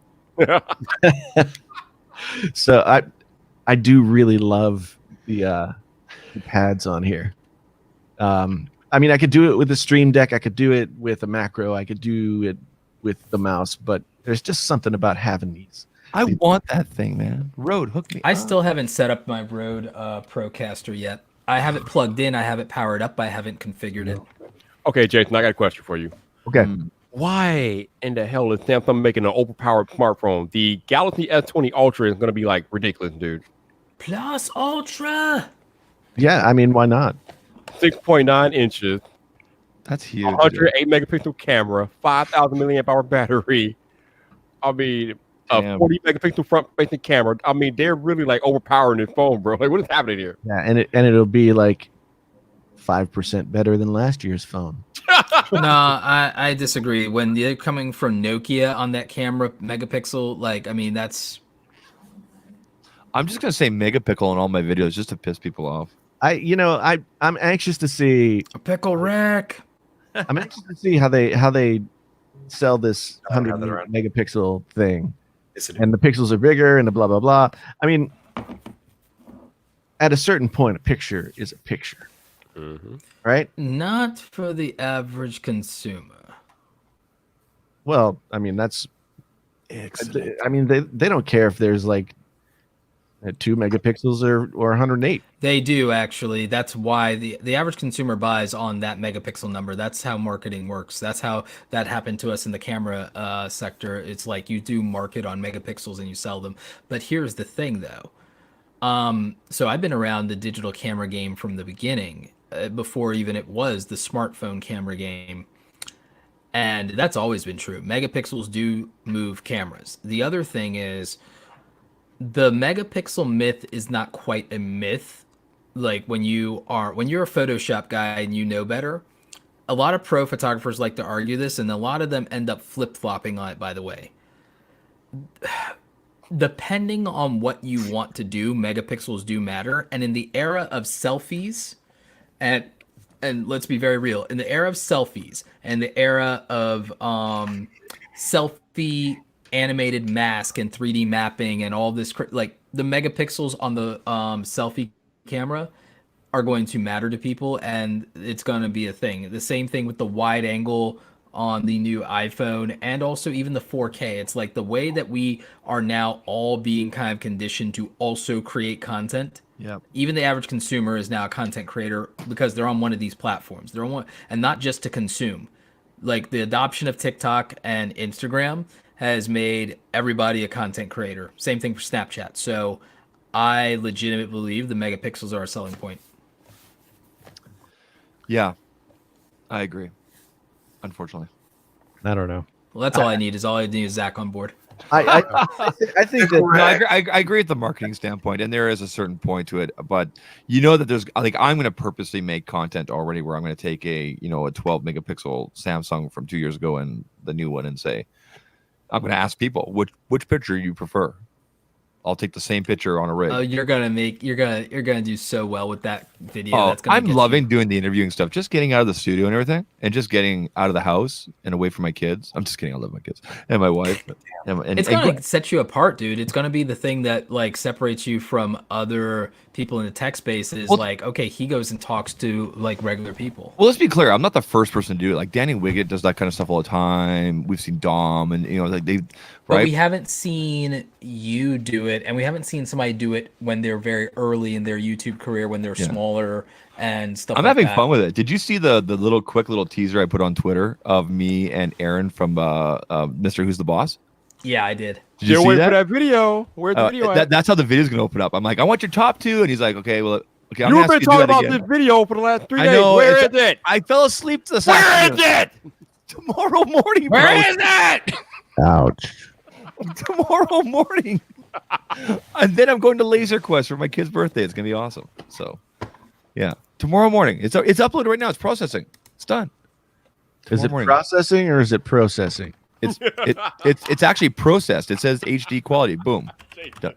So I do really love the the pads on here. I mean, I could do it with the Stream Deck. I could do it with a macro. I could do it with the mouse. But there's just something about having these. I want that thing, man. Rode, hook me. I up. still haven't set up my Rode Procaster yet. I have it plugged in. I have it powered up. I haven't configured it. Okay, Jason, I got a question for you. Okay. Why in the hell is Samsung making an overpowered smartphone? The Galaxy S20 Ultra is going to be like ridiculous, dude. Plus Ultra. Yeah, I mean, why not? 6.9 inches, That's huge. 108 megapixel camera, 5,000 milliamp hour battery. I mean, a Damn. 40 megapixel front facing camera. I mean, they're really like overpowering this phone, bro. Like, what is happening here? Yeah, and it'll be like 5% better than last year's phone. No, I disagree. When they're coming from Nokia on that camera megapixel, like, I mean, that's I'm just gonna say megapixel in all my videos just to piss people off. I'm anxious to see. a pickle rack. I'm anxious to see how they sell this I don't have 100 that around. megapixel thing, Yes, it is. and the pixels are bigger, and the blah blah blah. I mean, at a certain point, a picture is a picture, right? Not for the average consumer. Well, I mean that's. Excellent. I mean they don't care if there's like 2 megapixels or 108. They do, actually. That's why the average consumer buys on that megapixel number. That's how marketing works. That's how that happened to us in the camera sector. It's like you do market on megapixels and you sell them. But here's the thing, though. So I've been around the digital camera game from the beginning, before even it was the smartphone camera game. And that's always been true. Megapixels do move cameras. The other thing is, the megapixel myth is not quite a myth. Like when you're a Photoshop guy and you know better, a lot of pro photographers like to argue this, and a lot of them end up flip-flopping on it, by the way. Depending on what you want to do, megapixels do matter. And in the era of selfies, and let's be very real, in the era of selfies and the era of selfie animated mask and 3D mapping and all this, like the megapixels on the selfie camera are going to matter to people, and it's going to be a thing. The same thing with the wide angle on the new iPhone, and also even the 4K. It's like the way that we are now all being kind of conditioned to also create content. Yep. Even the average consumer is now a content creator because they're on one of these platforms. They're on one, and not just to consume. Like the adoption of TikTok and Instagram has made everybody a content creator. Same thing for Snapchat. So I legitimately believe the megapixels are a selling point. Yeah, I agree. Unfortunately, I don't know. Well, that's all I need. All I need is Zach on board. I think that no, I agree with the marketing standpoint, and there is a certain point to it. But you know that there's like I'm going to purposely make content already where I'm going to take a 12 megapixel Samsung from 2 years ago and the new one and say, I'm going to ask people which picture you prefer. I'll take the same picture on a rig. Oh, you're gonna do so well with that video. That's gonna I'm get loving you. doing the interviewing stuff. Just getting out of the studio and everything, and just getting out of the house and away from my kids. I'm just kidding. I love my kids and my wife. And It's gonna set you apart, dude. It's gonna be the thing that like separates you from other people in the tech space. Is like, okay, he goes and talks to like regular people. Well, let's be clear. I'm not the first person to do it. Like Danny Wiggett does that kind of stuff all the time. We've seen Dom, and like they, But right? we haven't seen you do it, and we haven't seen somebody do it when they're very early in their YouTube career, when they're smaller and stuff. I'm like having that. fun with it. Did you see the little quick little teaser I put on Twitter of me and Aaron from Mr. Who's the Boss? Yeah, I did. Did you Still see waiting for that? that video. Where's the video at? That's how the video's gonna open up. I'm like, I want your top two, and he's like, okay, well, okay. I'm You've gonna been ask you to do talking that about again. this video for the last 3 I days. know, Where is it's- it? I fell asleep this Where afternoon. is it? Tomorrow morning, bro. Where is it? ouch. Tomorrow morning. And then I'm going to Laser Quest for my kid's birthday. It's gonna be awesome. So, yeah, tomorrow morning. It's uploaded right now. It's processing. It's done. Is it Tomorrow morning. processing or is it processing? It's actually processed. It says HD quality. Boom. Done.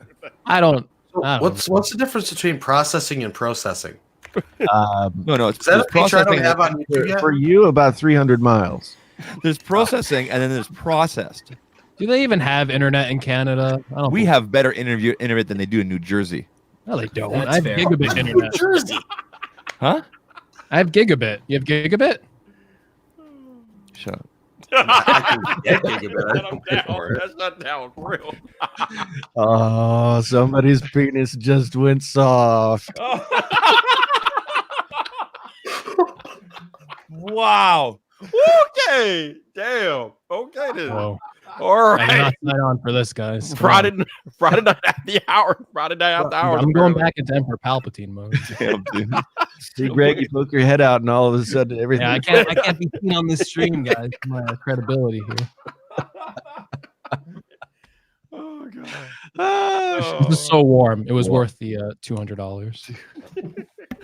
I don't. What's the difference between processing and processing? No, it's Is that a it's feature I don't processing. have on YouTube yet? For you, about 300 miles. There's processing, and then there's processed. Do they even have internet in Canada? I don't. We think- have better internet than they do in New Jersey. No, they don't. That's I have fair. gigabit New internet. Jersey. Huh? I have gigabit. You have gigabit? Shut up. Get gigabit. Shut 'em down. That's not down for real. Oh, somebody's penis just went soft. Wow. Okay. Damn. Okay then. Whoa. All I did not right. sign on for this, guys. Come Friday on. night after the hour. Friday night after hours. I'm going apparently. back into Emperor Palpatine mode. Damn, dude. See, Greg, you poke your head out, and all of a sudden, everything. Yeah, I can't be seen on this stream, guys. My credibility here. Oh god. Ah, It was so warm. It was worth the $200.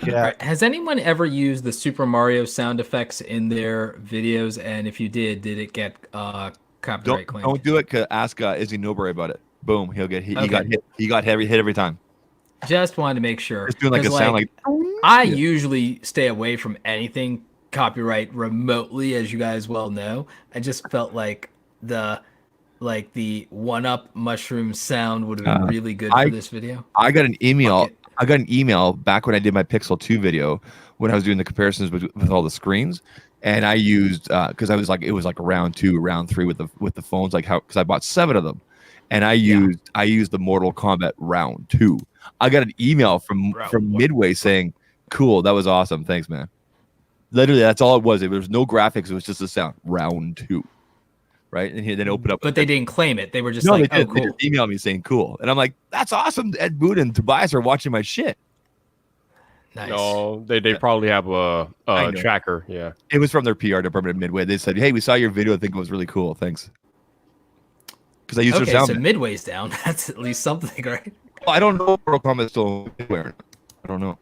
yeah. Alright, has anyone ever used the Super Mario sound effects in their videos? And if you did it get copyright claimed? Don't do it. Ask Izzy Newberry about it. Boom. He'll get. He Okay. got hit. He got hit every time. Just wanted to make sure. Just doing like a 'Cause, sound like. I usually stay away from anything copyright remotely, as you guys well know. I just felt like the 1-up mushroom sound would have been really good for this video. I got an email. Fuck it. I got an email back when I did my Pixel 2 video when I was doing the comparisons with all the screens, and I used because I was like it was like round 2, round 3 with the phones because I bought 7 of them, and I used the Mortal Kombat round 2. I got an email from Midway saying, "Cool, that was awesome, thanks, man." Literally, that's all it was. There was no graphics. It was just a sound round 2, right? And he then opened up. But they didn't claim it. They were just No, like, they did. "Oh, They cool, just emailed me saying cool, and I'm like, "That's awesome." Ed Boon and Tobias are watching my shit. nice." No, they probably have a I know. tracker. Yeah. It was from their PR department at Midway. They said, "Hey, we saw your video. I think it was really cool. Thanks." Because I used Okay, their sound. so Midway's down. That's at least something, right? Well, I don't know if Mortal Kombat is still Midway or not. I don't know.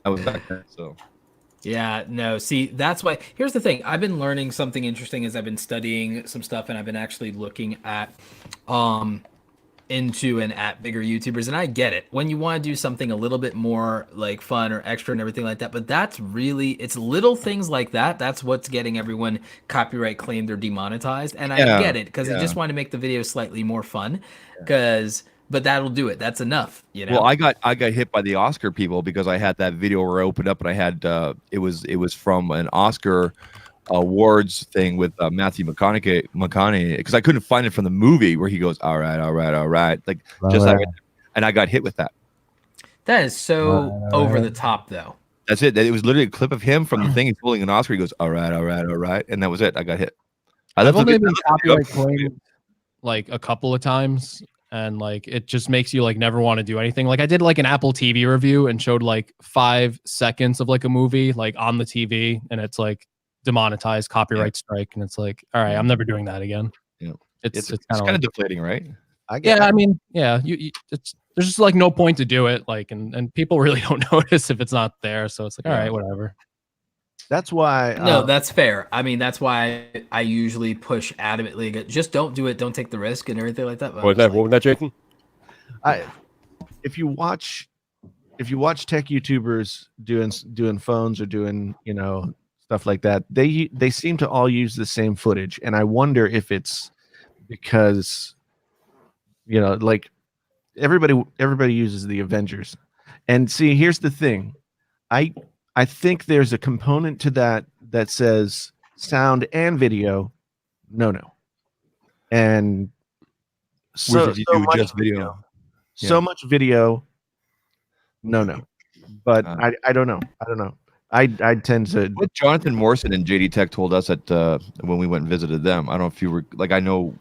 I was back then, so Yeah, no. See, that's why. Here's the thing. I've been learning something interesting as I've been studying some stuff, and I've been actually looking at, into and at bigger YouTubers, and I get it. When you want to do something a little bit more like fun or extra and everything like that, but that's really it's little things like that. That's what's getting everyone copyright claimed or demonetized, and Yeah, I get it because I yeah. just want to make the video slightly more fun, but that'll do it. That's enough, you know. well, I got hit by the Oscar people because I had that video where I opened up and I had it was from an Oscar awards thing with Matthew McConaughey because I couldn't find it from the movie where he goes all right, like just like, and I got hit with that. That is so over the top, though. That's it. It was literally a clip of him from the thing. He's holding an Oscar. He goes all right, and that was it. I got hit. I've only been I left the copyright video. claimed like a couple of times, and like it just makes you like never want to do anything. Like I did like an Apple TV review and showed like 5 seconds of like a movie like on the TV, and it's like demonetized, copyright strike, and it's like, all right, I'm never doing that again. Yeah. It's It's kind kind of of deflating, right? I get yeah. I mean, yeah, there's just like no point to do it. Like, and people really don't notice if it's not there. So it's like, all right, whatever. That's why. No, that's fair. I mean, that's why I usually push adamantly. Just don't do it. Don't take the risk and everything like that. But What was that? What was that, Jason? If you watch tech YouTubers doing phones or doing stuff like that, they seem to all use the same footage, and I wonder if it's because like everybody uses the Avengers, and see, here's the thing, I think there's a component to that says sound and video, no, and so, Whereas if you so do much just video. so much video, no, but I don't know. I tend to. What Jonathan Morrison and JD Tech told us at when we went and visited them. I don't know if you were like, I know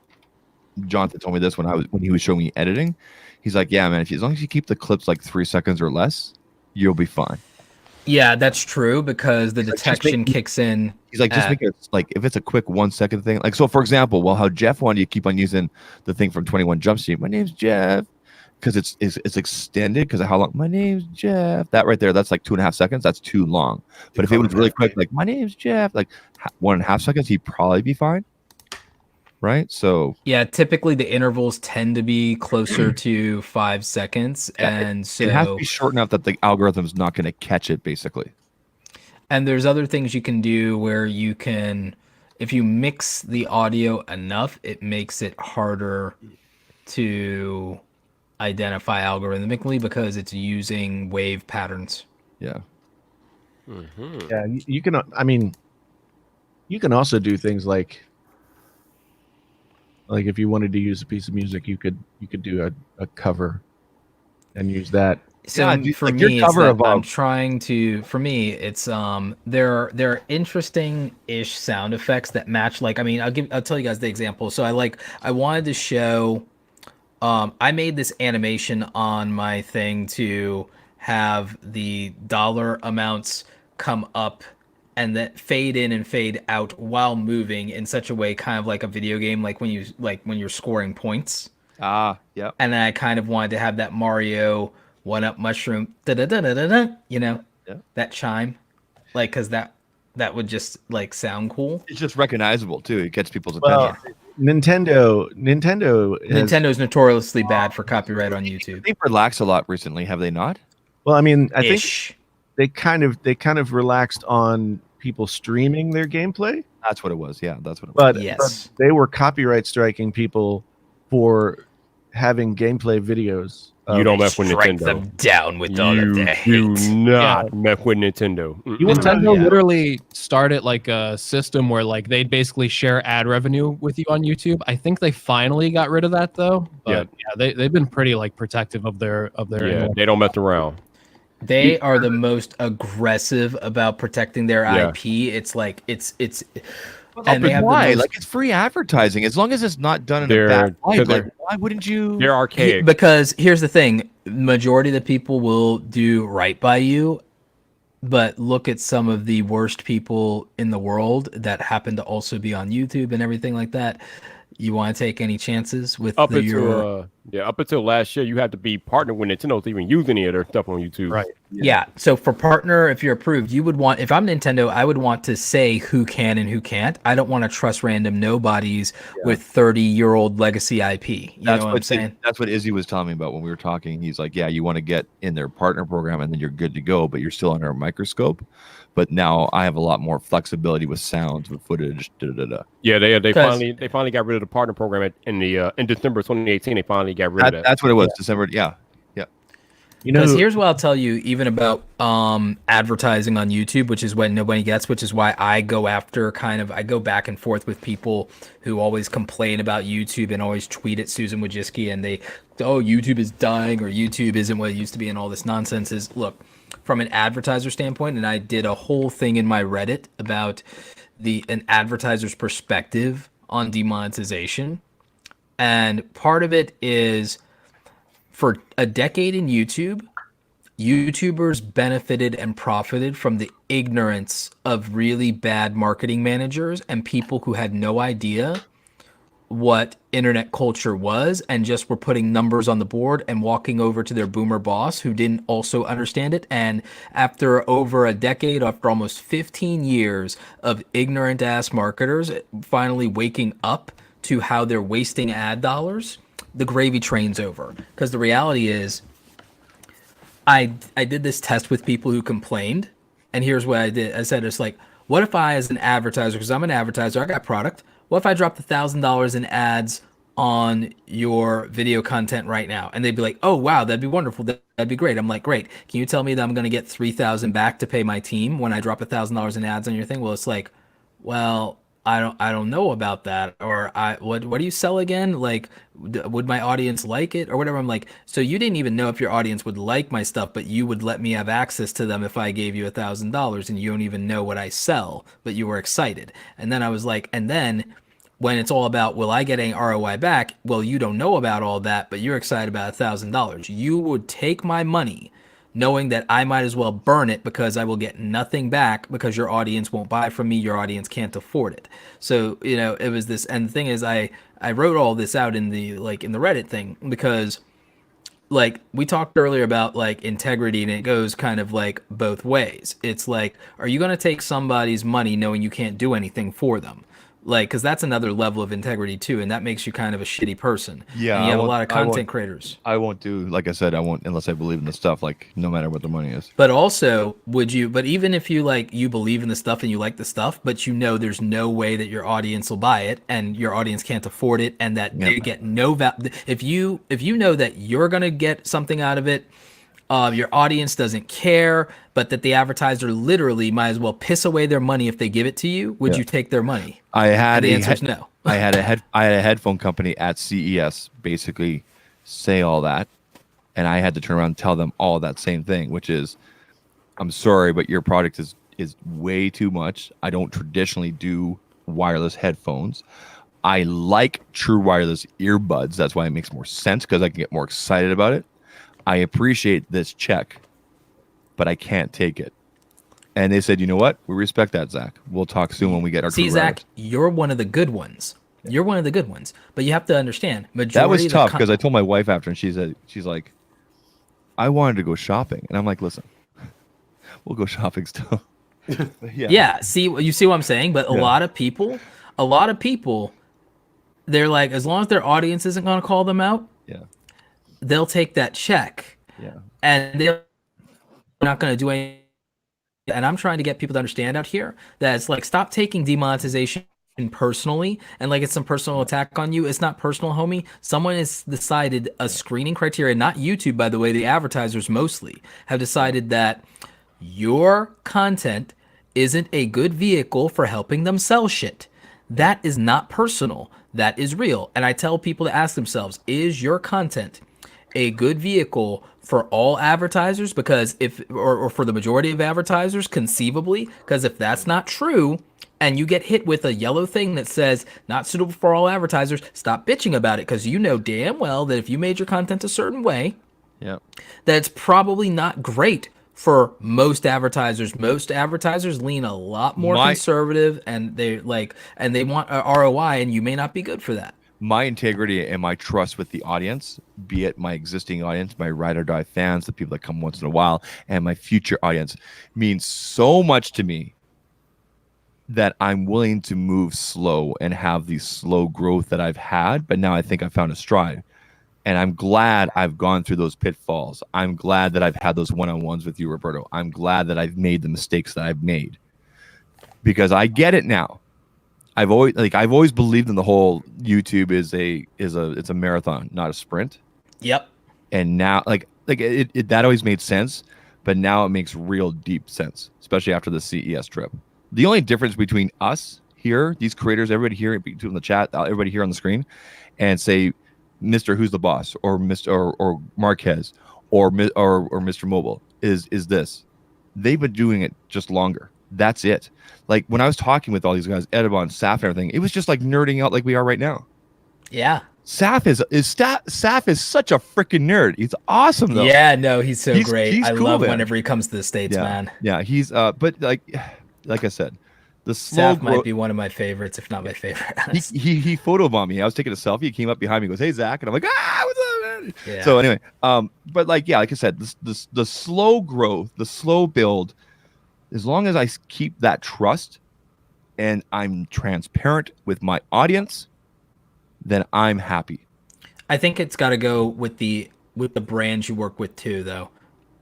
Jonathan told me this when he was showing me editing. He's like, yeah, man, as long as you keep the clips like 3 seconds or less, you'll be fine. yeah, that's true because the Like, just detection kicks in. He's like, just make it like if it's a quick 1 second thing. Like, so for example, how Jeff wanted you to keep on using the thing from 21 Jump Street. My name's Jeff. Because it's extended because of how long. My name's Jeff. That right there, that's like 2.5 seconds. That's too long. But if it was really quick, like my name's Jeff, like 1.5 seconds, he'd probably be fine. Right. So Yeah, typically the intervals tend to be closer to 5 seconds, and so it has to be short enough that the algorithm's not going to catch it, basically. and there's other things you can do where you can, if you mix the audio enough, it makes it harder to identify algorithmically because it's using wave patterns. Yeah. Mhm. Yeah, you can. I mean, you can also do things like if you wanted to use a piece of music, you could do a cover and use that. So Yeah, dude, for like your me, it's cover that of I'm trying to. For me, it's there are interesting ish sound effects that match. Like, I mean, I'll tell you guys the example. So I wanted to show. I made this animation on my thing to have the dollar amounts come up and then fade in and fade out while moving in such a way, kind of like a video game, like when you're scoring points. Yeah. And then I kind of wanted to have that Mario one up mushroom, da da da da da da, Yeah. that chime, like, because that would just like sound cool. It's just recognizable too. It gets people's Well, attention. Nintendo is notoriously bad for copyright on YouTube. They've relaxed a lot recently, have they not? Well, I mean, I think Ish. they kind of relaxed on people streaming their gameplay, That's what it was. Yeah, that's what it was. but, Yes. but they were copyright striking people for having gameplay videos. You don't mess with Strike Nintendo. them down with all of You their do hate. not mess with Nintendo. You wanna know- Nintendo yeah. literally started like a system where like they'd basically share ad revenue with you on YouTube. I think they finally got rid of that though. But yeah, they've been pretty like protective of their Yeah, they don't mess around. They are the most aggressive about protecting their Yeah. IP. It's like it's Well, and but they have the why? most- Like it's free advertising. As long as it's not done in They're- a bad light, because like they're- why wouldn't you? They're archaic. because here's the thing: majority of the people will do right by you, but look at some of the worst people in the world that happen to also be on YouTube and everything like that. You want to take any chances with Up your until last year, you had to be partnered with Nintendo to even use any of their stuff on YouTube. Right. Yeah. So for partner, if you're approved, you would want, if I'm Nintendo, I would want to say who can and who can't. I don't want to trust random nobodies with 30-year-old legacy IP. You know what I'm saying? That's what Izzy was telling me about when we were talking. He's like, yeah, you want to get in their partner program and then you're good to go, but you're still under a microscope. But now I have a lot more flexibility with sounds, with footage. Yeah, they 'Cause- finally got rid of the partner program in December 2018. They finally got rid of that. That's what it was. December. Yeah. You know, Because here's what I'll tell you, even about advertising on YouTube, which is what nobody gets, which is why I go after I go back and forth with people who always complain about YouTube and always tweet at Susan Wojcicki and YouTube is dying or YouTube isn't what it used to be and all this nonsense is, look, from an advertiser standpoint, and I did a whole thing in my Reddit about an advertiser's perspective on demonetization. And part of it is, for a decade in YouTube, YouTubers benefited and profited from the ignorance of really bad marketing managers and people who had no idea what internet culture was and just were putting numbers on the board and walking over to their boomer boss who didn't also understand it. And after over a decade, after almost 15 years of ignorant ass marketers finally waking up to how they're wasting ad dollars, the gravy train's over. Because the reality is, I did this test with people who complained, and here's what I did. I said, it's like, what if I, as an advertiser, because I'm an advertiser, I got product, what if I dropped $1,000 in ads on your video content right now? And they'd be like, oh, wow, that'd be wonderful. That'd be great. I'm like, great. Can you tell me that I'm going to get $3,000 back to pay my team when I drop $1,000 in ads on your thing? Well, it's like, well, I don't know about that. Or what do you sell again? Like, would my audience like it or whatever? I'm like, so you didn't even know if your audience would like my stuff, but you would let me have access to them if I gave you $1,000 and you don't even know what I sell, but you were excited. And then I was like, and then when it's all about, will I get any ROI back? Well, you don't know about all that, but you're excited about $1,000. You would take my money knowing that I might as well burn it because I will get nothing back because your audience won't buy from me. Your audience can't afford it. So, it was this, and the thing is, I wrote all this out in the Reddit thing because like we talked earlier about like integrity, and it goes kind of like both ways. It's like, are you going to take somebody's money knowing you can't do anything for them? Like, because that's another level of integrity too, and that makes you kind of a shitty person. Yeah, and you I have a won't- lot of I won't- content creators. I won't do, like I said, I won't unless I believe in the stuff, like no matter what the money is. But also, but even if you you believe in the stuff and you like the stuff, but there's no way that your audience will buy it and your audience can't afford it, and that they get no value. If you know that you're going to get something out of it, your audience doesn't care, but that the advertiser literally might as well piss away their money if they give it to you, would you take their money? I had And the a answer is no. I had a headphone company at CES basically say all that, and I had to turn around and tell them all that same thing, which is, I'm sorry, but your product is way too much. I don't traditionally do wireless headphones. I like true wireless earbuds. That's why it makes more sense, because I can get more excited about it. I appreciate this check, but I can't take it. And they said, you know what? We respect that, Zach. We'll talk soon when we get our See, true Zach, wireless. you're one of the good ones. You're one of the good ones. But you have to understand, majority That was of the tough, because I told my wife after, and she's like, I wanted to go shopping. And I'm like, listen, we'll go shopping still. Yeah, see, you see what I'm saying? But a lot of people, they're like, as long as their audience isn't going to call them out, they'll take that check. Yeah. And they're not going to do anything. And I'm trying to get people to understand out here that it's like, stop taking demonetization personally and like it's some personal attack on you. It's not personal, homie. Someone has decided a screening criteria, not YouTube, by the way, the advertisers mostly have decided that your content isn't a good vehicle for helping them sell shit. That is not personal. That is real. And I tell people to ask themselves, is your content a good vehicle for all advertisers? Because if, or for the majority of advertisers, conceivably, because if that's not true, and you get hit with a yellow thing that says not suitable for all advertisers, stop bitching about it, because you know damn well that if you made your content a certain way, that it's probably not great for most advertisers. Most advertisers lean a lot more conservative, and they want a ROI, and you may not be good for that. My integrity and my trust with the audience, be it my existing audience, my ride or die fans, the people that come once in a while, and my future audience, means so much to me that I'm willing to move slow and have the slow growth that I've had. But now I think I found a stride. And I'm glad I've gone through those pitfalls. I'm glad that I've had those one-on-ones with you, Roberto. I'm glad that I've made the mistakes that I've made, because I get it now. I've always believed in the whole YouTube is a marathon, not a sprint. Yep. And now it that always made sense, but now it makes real deep sense, especially after the CES trip. The only difference between us here, these creators, everybody here in the chat, everybody here on the screen, and say Mr. Who's the Boss or Mr. or Marquez or Mr. Mobile is this. They've been doing it just longer. That's it. Like when I was talking with all these guys, Edibon, Saf, and everything, it was just like nerding out like we are right now. Yeah. Saf is such a freaking nerd. He's awesome though. Yeah, no, he's great. He's I cool, love man. whenever he comes to the States, man. Yeah, he's but like I said, the slow Saf might be one of my favorites, if not my favorite. He photobombed me. I was taking a selfie. He came up behind me, goes, "Hey Zach," and I'm like, "What's up, man?" Yeah. So anyway, but like I said, the slow growth, the slow build, as long as I keep that trust and I'm transparent with my audience, then I'm happy. I think it's got to go with the brands you work with too, though.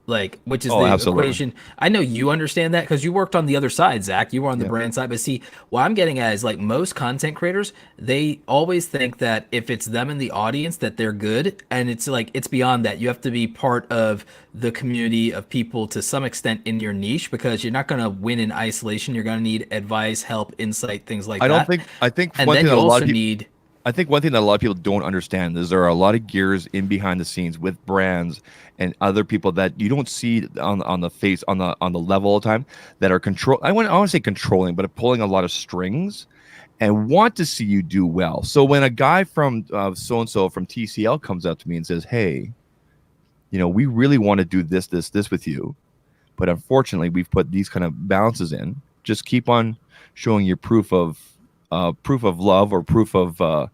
Like, which is the absolutely. equation. I know you understand that because you worked on the other side, Zach. You were on the brand side. But see, what I'm getting at is like most content creators, they always think that if it's them in the audience that they're good. And it's like, it's beyond that. You have to be part of the community of people to some extent in your niche, because you're not going to win in isolation. You're going to need advice, help, insight, things like that. I think and one then thing you that a lot also of people, need... I think one thing that a lot of people don't understand is there are a lot of gears in behind the scenes with brands and other people that you don't see on the face on the level all the time, that are I want to say controlling, but pulling a lot of strings and want to see you do well. So when a guy from so and so from TCL comes up to me and says, "Hey, we really want to do this with you, but unfortunately we've put these kind of balances in. Just keep on showing your proof of love or proof of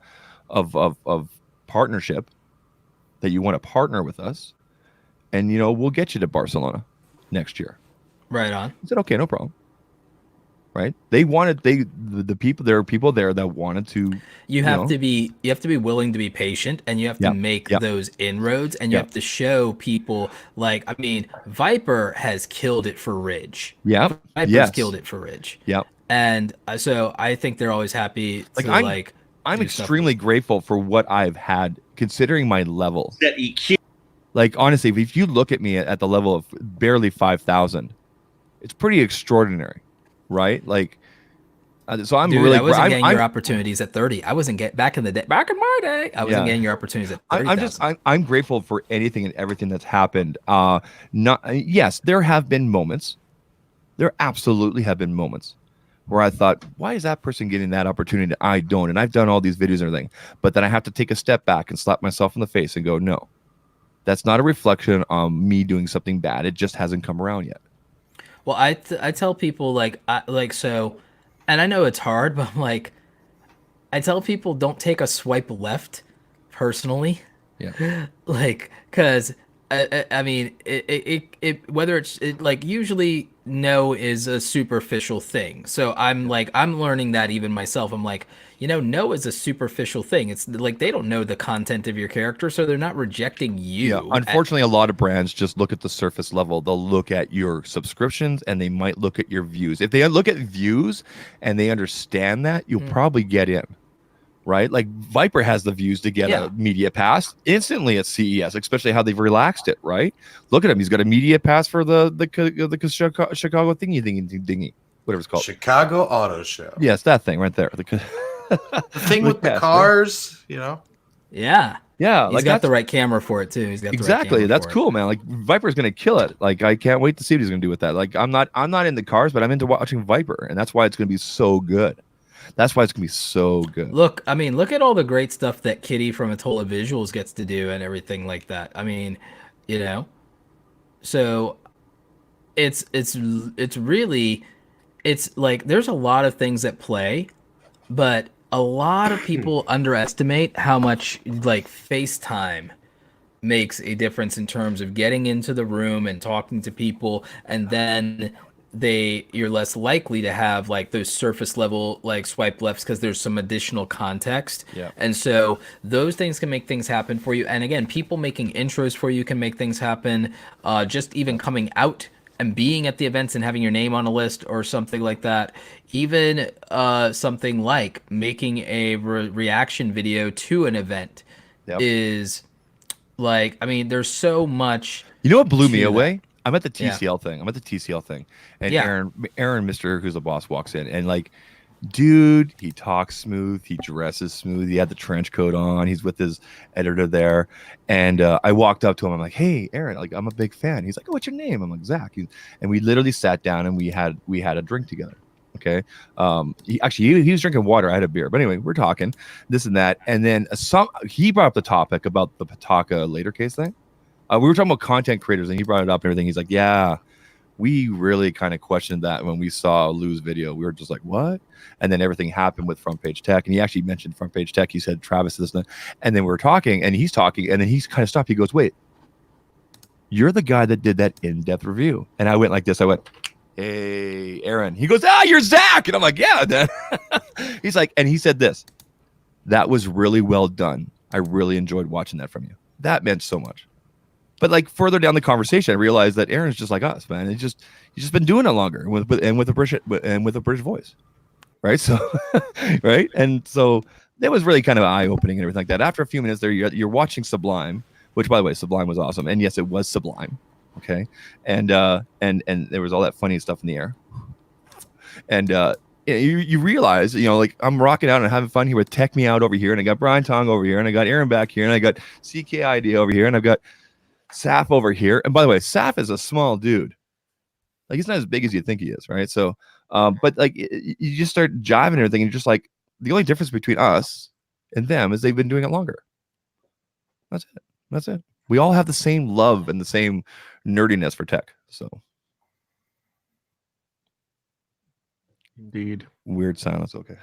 partnership that you want to partner with us, and we'll get you to Barcelona next year." Right on. I said, "Okay, no problem." Right? There are people there that wanted to. You have to be willing to be patient, and you have to make those inroads, and you have to show people. Like, I mean, Viper has killed it for Ridge. Yeah. Viper's killed it for Ridge. Yeah. And so I think they're always happy to I'm extremely grateful for what I've had, considering my level. That EQ. Like honestly, if you look at me at the level of barely 5,000, it's pretty extraordinary, right? Like, so I'm Dude, really. I wasn't getting I'm, your opportunities at 30. I wasn't getting back in the day. Back in my day, I wasn't Yeah. getting your opportunities at 30,000. I'm grateful for anything and everything that's happened. Yes, there have been moments. There absolutely have been moments where I thought, why is that person getting that opportunity that I don't? And I've done all these videos and everything, but then I have to take a step back and slap myself in the face and go, no, that's not a reflection on me doing something bad. It just hasn't come around yet. Well, I tell people like so, and I know it's hard, but I'm like, I tell people don't take a swipe left, personally. Yeah. Like, cause I mean, whether it's like usually no is a superficial thing. So I'm learning that even myself. I'm like, no is a superficial thing. It's like they don't know the content of your character, so they're not rejecting you. Yeah. Unfortunately, a lot of brands just look at the surface level. They'll look at your subscriptions and they might look at your views. If they look at views and they understand that, you'll probably get in. Right, like Viper has the views to get a media pass instantly at CES, especially how they've relaxed it. Right, look at him; he's got a media pass for the Chicago thingy, whatever it's called. Chicago Auto Show. Yes, that thing right there. The thing with the cars, Yeah. Yeah, He's like got the right camera for it too. He's got exactly. The right That's for cool, man. Like Viper's gonna kill it. Like I can't wait to see what he's gonna do with that. Like I'm not in the cars, but I'm into watching Viper, and that's why it's gonna be so good. That's why it's gonna be so good. Look, I mean, look at all the great stuff that Kitty from Atola Visuals gets to do and everything like that. I mean, so it's really, it's like there's a lot of things at play, but a lot of people underestimate how much like FaceTime makes a difference in terms of getting into the room and talking to people, and then you're less likely to have like those surface level like swipe lefts because there's some additional context. Yeah. And so those things can make things happen for you. And again, people making intros for you can make things happen. Just even coming out and being at the events and having your name on a list or something like that. Even something like making a reaction video to an event is like, I mean, there's so much. You know what blew me that. away? I'm at the TCL thing. And Aaron, Mr. Who's the Boss, walks in and like, dude, he talks smooth, he dresses smooth, he had the trench coat on, he's with his editor there. And I walked up to him, I'm like, hey, Aaron, like I'm a big fan. He's like, oh, what's your name? I'm like, Zach. And we literally sat down and we had a drink together. Okay. He was drinking water. I had a beer. But anyway, we're talking this and that. And then he brought up the topic about the Pataka later case thing. We were talking about content creators and he brought it up and everything. He's like, yeah, we really kind of questioned that when we saw Lou's video. We were just like, what? And then everything happened with Front Page Tech. And he actually mentioned Front Page Tech. He said, Travis, this and that. And then we were talking and he's talking and then he's kind of stopped. He goes, wait, you're the guy that did that in-depth review. And I went like this. I went, hey, Aaron. He goes, you're Zach. And I'm like, yeah. Then he's like, and he said this, that was really well done. I really enjoyed watching that from you. That meant so much. But like further down the conversation, I realized that Aaron's just like us, man. He's just been doing it longer with a British voice, right? So, right, and so that was really kind of eye opening and everything like that. After a few minutes there, you're watching Sublime, which by the way, Sublime was awesome, and yes, it was Sublime, okay, and there was all that funny stuff in the air, and you realize, like I'm rocking out and having fun here with Tech Me Out over here, and I got Brian Tong over here, and I got Aaron back here, and I got CKID over here, and I've got Saf over here. And by the way, Saf is a small dude. Like he's not as big as you think he is, right? So, but like you just start jiving and everything, and you're just like, the only difference between us and them is they've been doing it longer. That's it. We all have the same love and the same nerdiness for tech. So, Indeed. Weird silence. Okay.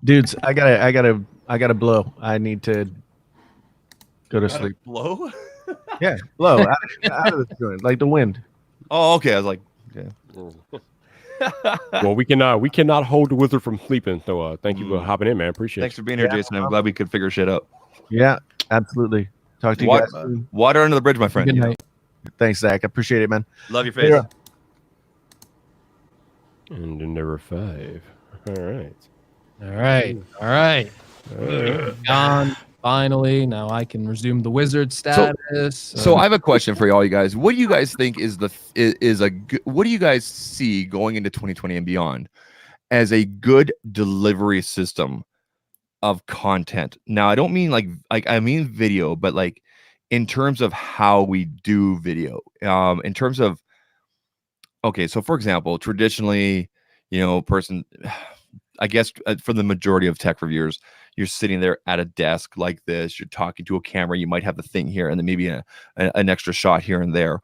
Dudes, I gotta blow. I need to go to sleep. Blow? Yeah, blow out of the joint, like the wind. Oh, okay. I was like, okay. Well, we cannot hold the wizard from sleeping. So thank you for hopping in, man. Appreciate Thanks it. for being here, Jason. I'm glad we could figure shit out. Yeah, absolutely. Talk to you guys soon. Water under the bridge, my friend. Good night. Thanks, Zach. I appreciate it, man. Love your face. Yeah. And then number 5. All right. All right. Gone. Finally, now I can resume the wizard status. So I have a question for all you guys. What do you guys think what do you guys see going into 2020 and beyond as a good delivery system of content? Now, I don't mean like I mean video, but like in terms of how we do video, in terms of, okay, so for example, traditionally, I guess for the majority of tech reviewers, you're sitting there at a desk like this, you're talking to a camera, you might have the thing here and then maybe an extra shot here and there.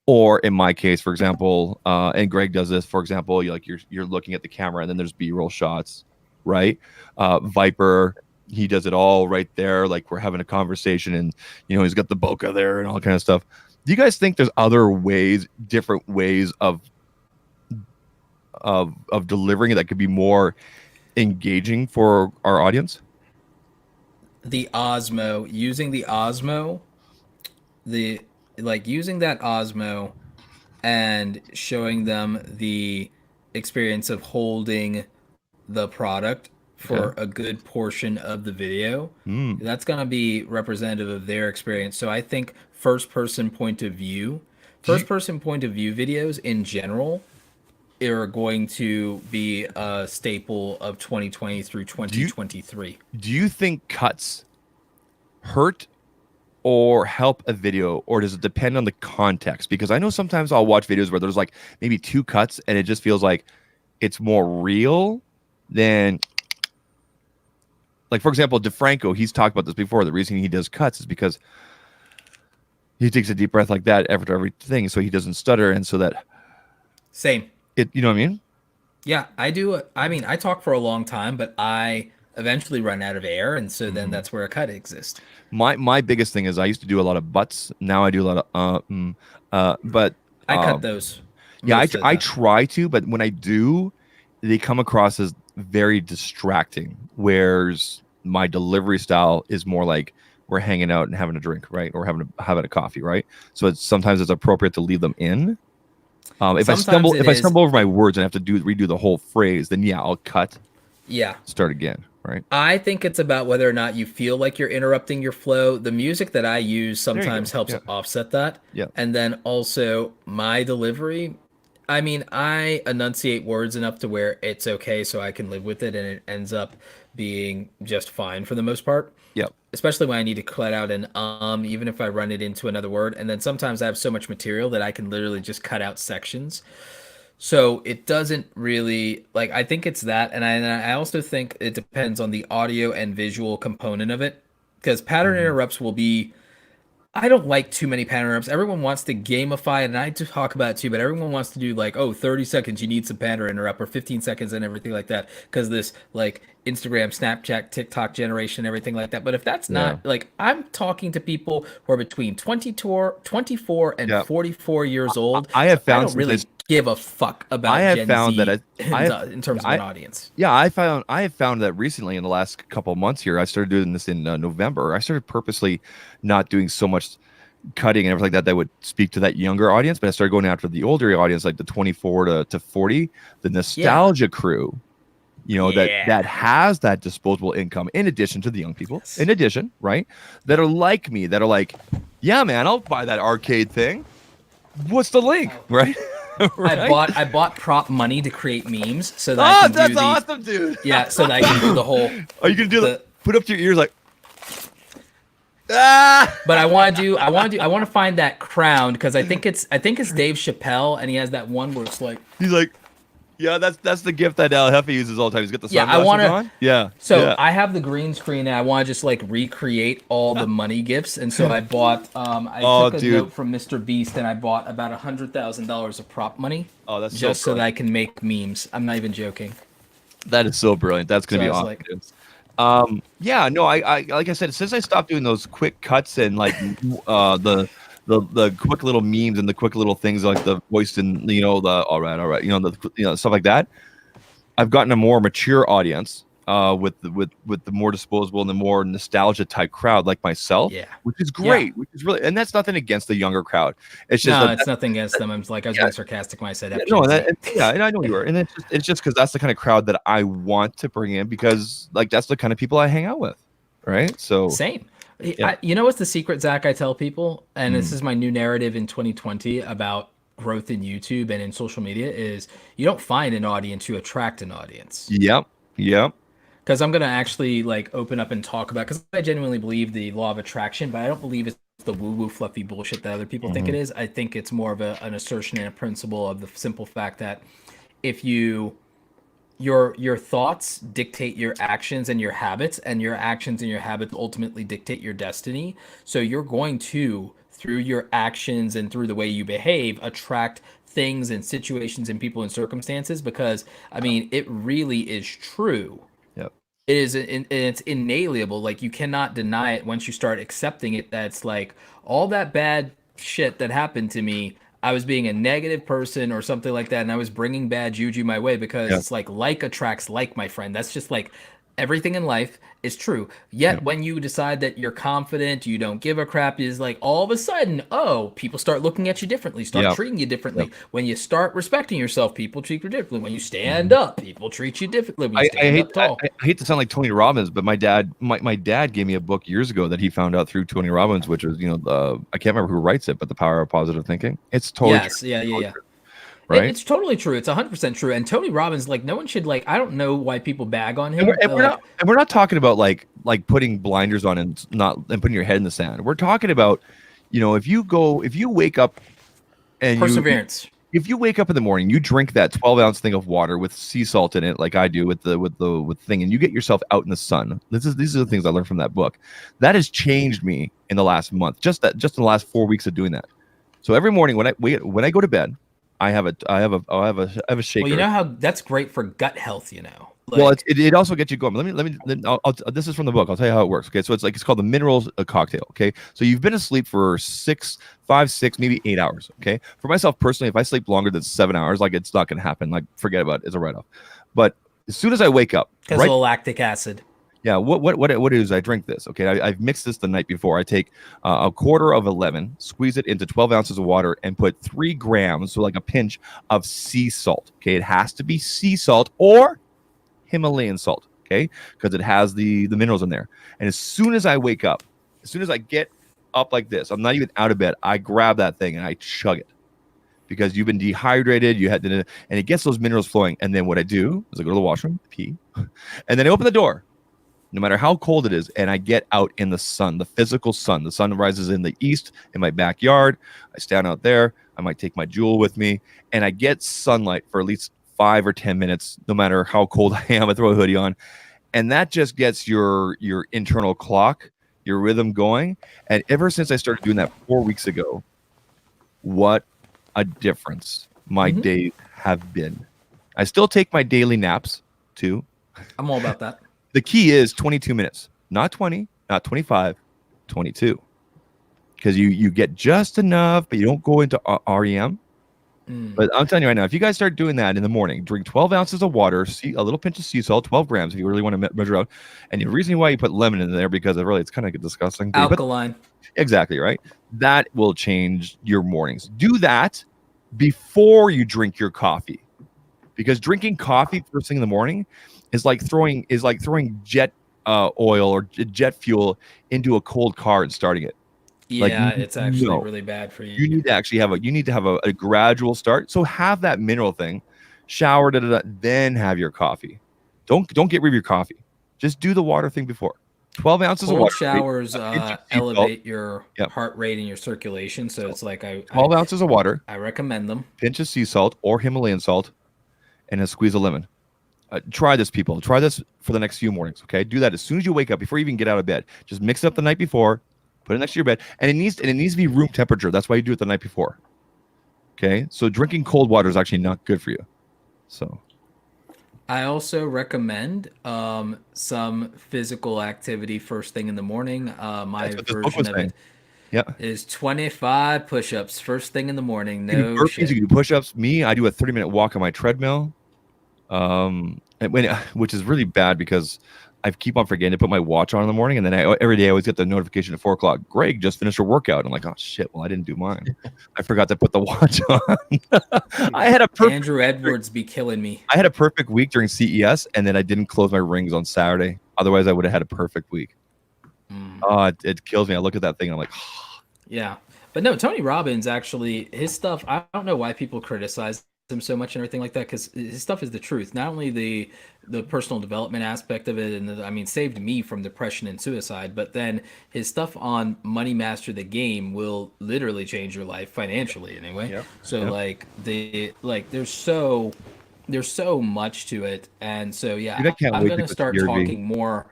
Or in my case, for example, and Greg does this, for example, you're looking at the camera and then there's B-roll shots, right? Viper, he does it all right there, like we're having a conversation and he's got the bokeh there and all kind of stuff. Do you guys think there's other ways, different ways of delivering it that could be more engaging for our audience? The Osmo, using the Osmo, using that Osmo and showing them the experience of holding the product for a good portion of the video. That's going to be representative of their experience. So I think first person point of view videos in general are going to be a staple of 2020 through 2023. Do you think cuts hurt or help a video, or does it depend on the context? Because I know sometimes I'll watch videos where there's like maybe 2 cuts and it just feels like it's more real than, like, for example, DeFranco, he's talked about this before. The reason he does cuts is because he takes a deep breath like that after everything so he doesn't stutter, and so that Same. You know what I mean? Yeah, I do. I mean, I talk for a long time, but I eventually run out of air, and so then that's where a cut exists. My biggest thing is I used to do a lot of butts. Now I do a lot of but I cut those. Yeah, I try to, but when I do, they come across as very distracting. Whereas my delivery style is more like we're hanging out and having a drink, right, or having a coffee, right? So sometimes it's appropriate to leave them in. If I stumble over my words and have to redo the whole phrase, then yeah, I'll cut. Yeah. Start again, right? I think it's about whether or not you feel like you're interrupting your flow. The music that I use sometimes helps offset that. Yeah. And then also my delivery. I mean, I enunciate words enough to where it's okay, so I can live with it, and it ends up being just fine for the most part. Yep. Especially when I need to cut out an even if I run it into another word. And then sometimes I have so much material that I can literally just cut out sections. So it doesn't really, like, I think it's that. And I also think it depends on the audio and visual component of it. Because pattern interrupts will be, I don't like too many pattern interrupts. Everyone wants to gamify it, and I talk about it too, but everyone wants to do like, 30 seconds, you need some pattern interrupt, or 15 seconds and everything like that. Because this, like, Instagram, Snapchat, TikTok generation, everything like that. But if that's not, like, I'm talking to people who are between 24 and 44 years old. I have found I don't really give a fuck about Gen Z in terms of an audience. Yeah, I have found that recently in the last couple of months here. I started doing this in November. I started purposely not doing so much cutting and everything like that would speak to that younger audience, but I started going after the older audience, like the 24 to 40, the nostalgia crew, that has that disposable income in addition to the young people, in addition, right, that are like me, that are like, yeah, man, I'll buy that arcade thing. What's the link, right? Right? I bought prop money to create memes so that I can that's awesome, dude. Yeah, so that I can do the whole. Are you gonna do put up to your ears like? But I want to find that crown, because I think it's Dave Chappelle, and he has that one where it's like he's like, yeah, that's the gift that Al Hefe uses all the time. He's got the sunglasses on. Yeah. So I have the green screen, and I want to just like recreate all the money gifts, and so I bought I took a note from Mr. Beast, and I bought about $100,000 of prop money. Oh, that's just so that I can make memes. I'm not even joking. That is so brilliant. That's gonna be awesome. Yeah, no, I like I said, since I stopped doing those quick cuts and like the quick little memes and the quick little things like the voice and the all right, the stuff like that, I've gotten a more mature audience with the more disposable and the more nostalgia type crowd like myself, which is great, which is really, and that's nothing against the younger crowd. It's just it's nothing against them. I was being sarcastic when I said that. And I know you were, and it's just because that's the kind of crowd that I want to bring in, because like that's the kind of people I hang out with, right? So same. You know what's the secret, Zach? I tell people, and this is my new narrative in 2020 about growth in YouTube and in social media, is you don't find an audience, you attract an audience. Yep. Because I'm gonna actually like open up and talk about, because I genuinely believe the law of attraction, but I don't believe it's the woo-woo fluffy bullshit that other people think it is. I think it's more of an assertion and a principle of the simple fact that if your thoughts dictate your actions and your habits, and your actions and your habits ultimately dictate your destiny. So you're going to, through your actions and through the way you behave, attract things and situations and people and circumstances, because I mean, it really is true. It is, it's inalienable. Like, you cannot deny it once you start accepting it. That's like, all that bad shit that happened to me, I was being a negative person or something like that, and I was bringing bad juju my way, because it's like attracts like, my friend. That's just like everything in life is true. Yet when you decide that you're confident, you don't give a crap, is like all of a sudden, oh, people start looking at you differently, start treating you differently. When you start respecting yourself, people treat you differently. When you stand up, people treat you differently. When you stand up tall. I hate to sound like Tony Robbins, but my dad gave me a book years ago that he found out through Tony Robbins, which was, I can't remember who writes it, but The Power of Positive Thinking. It's totally true. Yeah. Right? It's totally true. It's 100% true. And Tony Robbins, like, no one should, like, I don't know why people bag on him. And we're not talking about like putting blinders on and putting your head in the sand. We're talking about, if you wake up and perseverance. If you wake up in the morning, you drink that 12-ounce thing of water with sea salt in it, like I do with the thing, and you get yourself out in the sun. These are the things I learned from that book. That has changed me in the last month. Just in the last 4 weeks of doing that. So every morning when I go to bed, I have a shaker. Well, you know how that's great for gut health, Like, well, it also gets you going. This is from the book. I'll tell you how it works. Okay, so it's called the minerals cocktail. Okay, so you've been asleep for 5, 6, maybe 8 hours. Okay, for myself personally, if I sleep longer than 7 hours, like, it's not gonna happen. Like, forget about it. It's a write-off. But as soon as I wake up, because of lactic acid. Yeah, what it is, I drink this. Okay, I've mixed this the night before. I take a quarter of a lemon, squeeze it into 12 ounces of water, and put 3 grams, so like a pinch of sea salt. Okay, it has to be sea salt or Himalayan salt. Okay, because it has the minerals in there. And as soon as I wake up, as soon as I get up like this, I'm not even out of bed, I grab that thing and I chug it, because you've been dehydrated. And it gets those minerals flowing. And then what I do is I go to the washroom, pee, and then I open the door, no matter how cold it is, and I get out in the sun, the physical sun. The sun rises in the east in my backyard. I stand out there. I might take my Juul with me, and I get sunlight for at least 5 or 10 minutes, no matter how cold I am. I throw a hoodie on, and that just gets your internal clock, your rhythm going. And ever since I started doing that 4 weeks ago, what a difference my days have been. I still take my daily naps too. I'm all about that. The key is 22 minutes, not 20, not 25, 22. Because you get just enough, but you don't go into REM. But I'm telling you right now, if you guys start doing that in the morning, drink 12 ounces of water, a little pinch of sea salt, 12 grams if you really want to measure out. And the reason why you put lemon in there, because it's kind of disgusting. Alkaline. Exactly, right? That will change your mornings. Do that before you drink your coffee. Because drinking coffee first thing in the morning is like throwing jet oil or jet fuel into a cold car and starting it. Yeah, it's actually really bad for you. You need to actually have a gradual start. So have that mineral thing, shower, then have your coffee. Don't get rid of your coffee. Just do the water thing before. 12 ounces Cold of water. showers elevate your heart rate and your circulation. So it's like 12 ounces of water. I recommend them. Pinch of sea salt or Himalayan salt, and a squeeze of lemon. Try this, people. Try this for the next few mornings. Okay, do that as soon as you wake up, before you even get out of bed. Just mix it up the night before. Put it next to your bed, and it needs to be room temperature. That's why you do it the night before. Okay, so drinking cold water is actually not good for you. So, I also recommend some physical activity first thing in the morning. My version of it is 25 push-ups first thing in the morning. No burpees, shit. You can do push-ups. I do a 30-minute walk on my treadmill, which is really bad because I keep on forgetting to put my watch on in the morning, and then every day I always get the notification at 4 o'clock. Greg just finished a workout. I'm like, oh shit! Well, I didn't do mine. I forgot to put the watch on. I had Andrew Edwards be killing me. I had a perfect week during CES, and then I didn't close my rings on Saturday. Otherwise, I would have had a perfect week. Oh, it kills me. I look at that thing and I'm like, Yeah. But no, Tony Robbins actually, his stuff, I don't know why people criticize him so much and everything like that, because his stuff is the truth. Not only the personal development aspect of it, and I mean, saved me from depression and suicide, but then his stuff on Money Master the Game will literally change your life financially anyway. Yep. So there's so much to it, and so yeah, Dude, I can't I'm wait to gonna go to start DRV. talking more.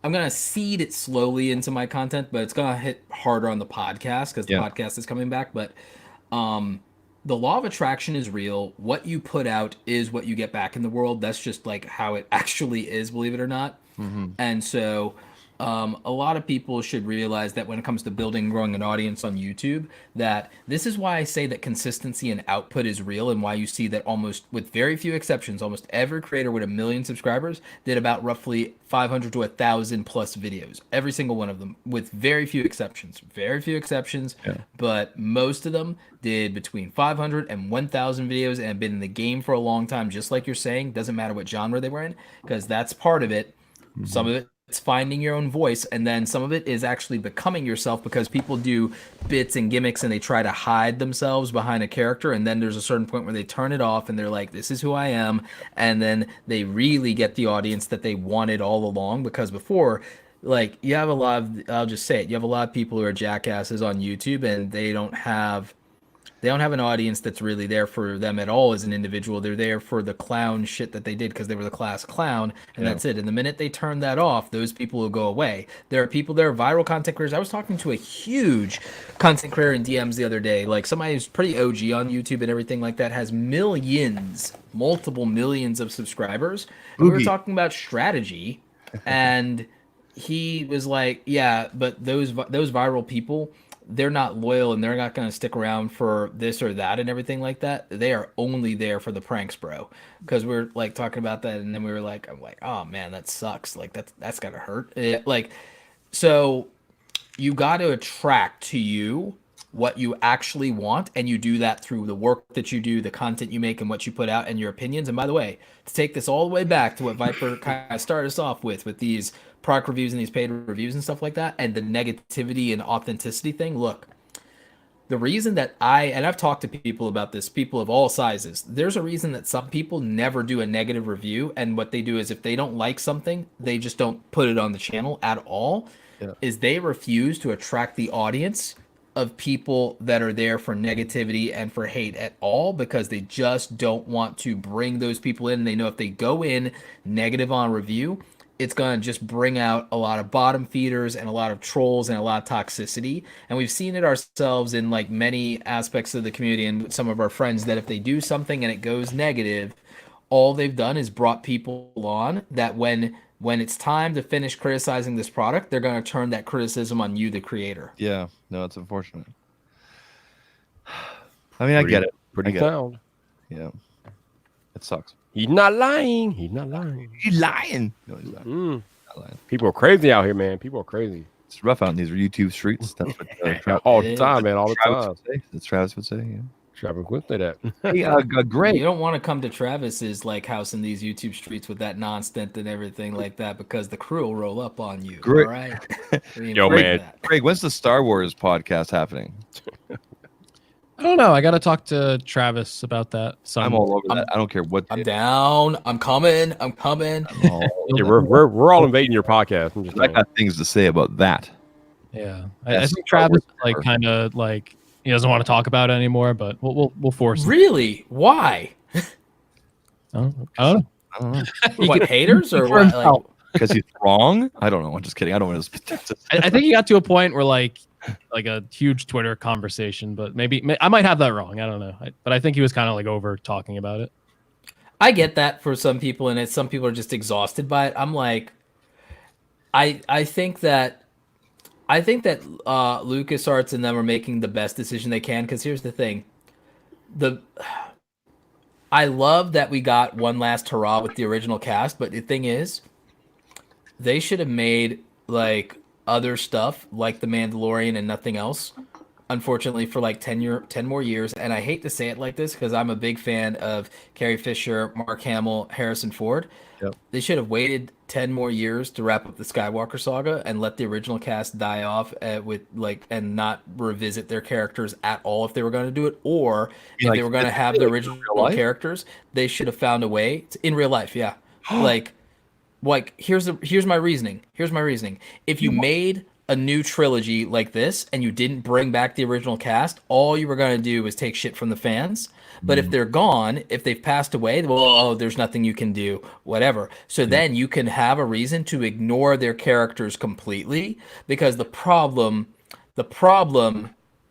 I'm gonna seed it slowly into my content, but it's gonna hit harder on the podcast because the Yeah. podcast is coming back. But the law of attraction is real. What you put out is what you get back in the world. That's just like how it actually is, believe it or not. And so a lot of people should realize that when it comes to building and growing an audience on YouTube, that this is why I say that consistency and output is real, and why you see that almost, with very few exceptions, almost every creator with 1 million subscribers did about roughly 500 to 1,000 plus videos. Every single one of them, with very few exceptions. Very few exceptions, but most of them did between 500 and 1,000 videos and have been in the game for a long time, just like you're saying. Doesn't matter what genre they were in, because that's part of it. Some of it's finding your own voice, and then some of it is actually becoming yourself, because people do bits and gimmicks and they try to hide themselves behind a character, and then there's a certain point where they turn it off and they're like, this is who I am, and then they really get the audience that they wanted all along. Because before, like, you have a lot of, I'll just say it, you have a lot of people who are jackasses on YouTube, and they don't have an audience that's really there for them at all as an individual. They're there for the clown shit that they did because they were the class clown, and that's it. And the minute they turn that off, those people will go away. There are people, there are viral content creators. I was talking to a huge content creator in DMs the other day, like somebody who's pretty OG on YouTube and everything like that, has multiple millions of subscribers. And we were talking about strategy, and he was like, yeah, but those viral people, they're not loyal, and they're not going to stick around for this or that and everything like that. They are only there for the pranks, bro. Because we're like talking about that, and then we were like, I'm like, oh man, that sucks. Like that's gotta hurt. So you got to attract to you what you actually want, and you do that through the work that you do, the content you make, and what you put out, and your opinions. And by the way, to take this all the way back to what Viper kind of started us off with these product reviews and these paid reviews and stuff like that, and the negativity and authenticity thing. Look, the reason that I've talked to people about this, people of all sizes, there's a reason that some people never do a negative review, and what they do is if they don't like something, they just don't put it on the channel at all, is they refuse to attract the audience of people that are there for negativity and for hate at all, because they just don't want to bring those people in. They know if they go in negative on review, it's going to just bring out a lot of bottom feeders and a lot of trolls and a lot of toxicity. And we've seen it ourselves in like many aspects of the community and with some of our friends, that if they do something and it goes negative, all they've done is brought people on that when it's time to finish criticizing this product, they're going to turn that criticism on you, the creator. yeah, no, it's unfortunate. I mean, I get it. I Pretty get it. sound. Yeah, it sucks. He's not lying. He's not lying. He's lying. No, he's not. Mm. Not lying. People are crazy out here, man. People are crazy. It's rough out in these YouTube streets. That's what All the time, man. All the Travis time. would say. That's Travis would say. Yeah. Travis would say that. Hey, great. You don't want to come to Travis's like house in these YouTube streets with that nonsense and everything like that, because the crew will roll up on you. Great. All right. Yo, man. Greg, when's the Star Wars podcast happening? I don't know. I got to talk to Travis about that. I'm all over that. I don't care what. I'm down. I'm coming. I'm all Yeah, we're all invading your podcast. I'm just I got things to say about that. Yeah, I That's think Star Travis Wars like forever. kind of like he doesn't want to talk about it anymore, but we'll force him. Really? Why? I don't know. I don't know. What, haters or For what? Like, himself. Because he's wrong? I don't know. I'm just kidding. I don't want to. I think he got to a point where like a huge Twitter conversation, but maybe I might have that wrong. I don't know, but I think he was kind of like over talking about it. I get that for some people, and some people are just exhausted by it. I'm like, I think that LucasArts and them are making the best decision they can, because here's the thing. I love that we got one last hurrah with the original cast, but the thing is, they should have made like other stuff like The Mandalorian and nothing else, unfortunately, for like 10 more years. And I hate to say it like this because I'm a big fan of Carrie Fisher, Mark Hamill, Harrison Ford. Yep. They should have waited 10 more years to wrap up the Skywalker saga and let the original cast die off with like and not revisit their characters at all if they were going to do it, or if Like, they were going to in have the real original life? characters, they should have found a way in real life. Yeah. like here's my reasoning. Here's my reasoning. If you made a new trilogy like this and you didn't bring back the original cast, all you were going to do is take shit from the fans. But if they're gone, if they've passed away, well, oh, there's nothing you can do, whatever. So then you can have a reason to ignore their characters completely, because the problem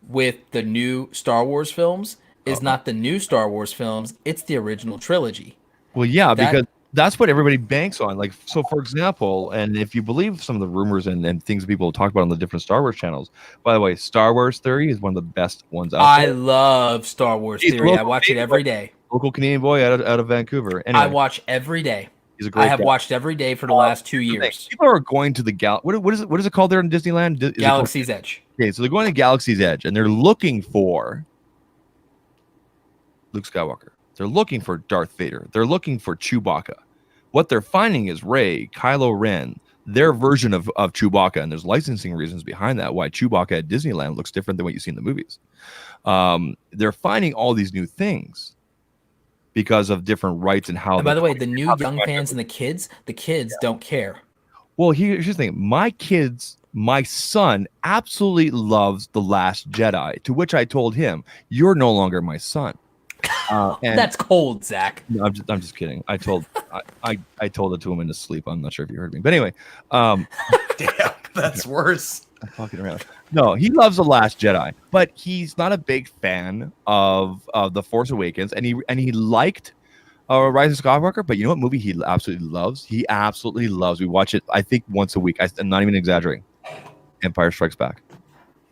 with the new Star Wars films is not the new Star Wars films, it's the original trilogy. Well, yeah, That- because that's what everybody banks on. Like, so for example, and if you believe some of the rumors and things people talk about on the different Star Wars channels, by the way, Star Wars Theory is one of the best ones out I there. love Star Wars He's Theory. I local watch it Canadian every day. Local Canadian boy out of Vancouver. Anyway, I watch every day. he's a great I have guy. watched every day for the last 2 Here's the thing. years. People are going to the what is it called there in Disneyland? Is it called- Galaxy's Edge. Okay, so they're going to Galaxy's Edge and they're looking for Luke Skywalker. They're looking for Darth Vader. They're looking for Chewbacca. What they're finding is Rey, Kylo Ren, their version of Chewbacca, and there's licensing reasons behind that, why Chewbacca at Disneyland looks different than what you see in the movies. They're finding all these new things because of different rights and how. And by the way, the how new they young find fans and the kids don't care. Well, here's the thing. My son absolutely loves The Last Jedi, to which I told him, "You're no longer my son." And That's cold, Zach. no, I'm just kidding. I told it to him in his sleep. I'm not sure if you heard me, but anyway, Damn, that's worse. I'm fucking around. No, he loves The Last Jedi, but he's not a big fan of The Force Awakens, and he liked Rise of Skywalker. But you know what movie he absolutely loves? He absolutely loves. We watch it, I think, once a week. I'm not even exaggerating. Empire Strikes Back.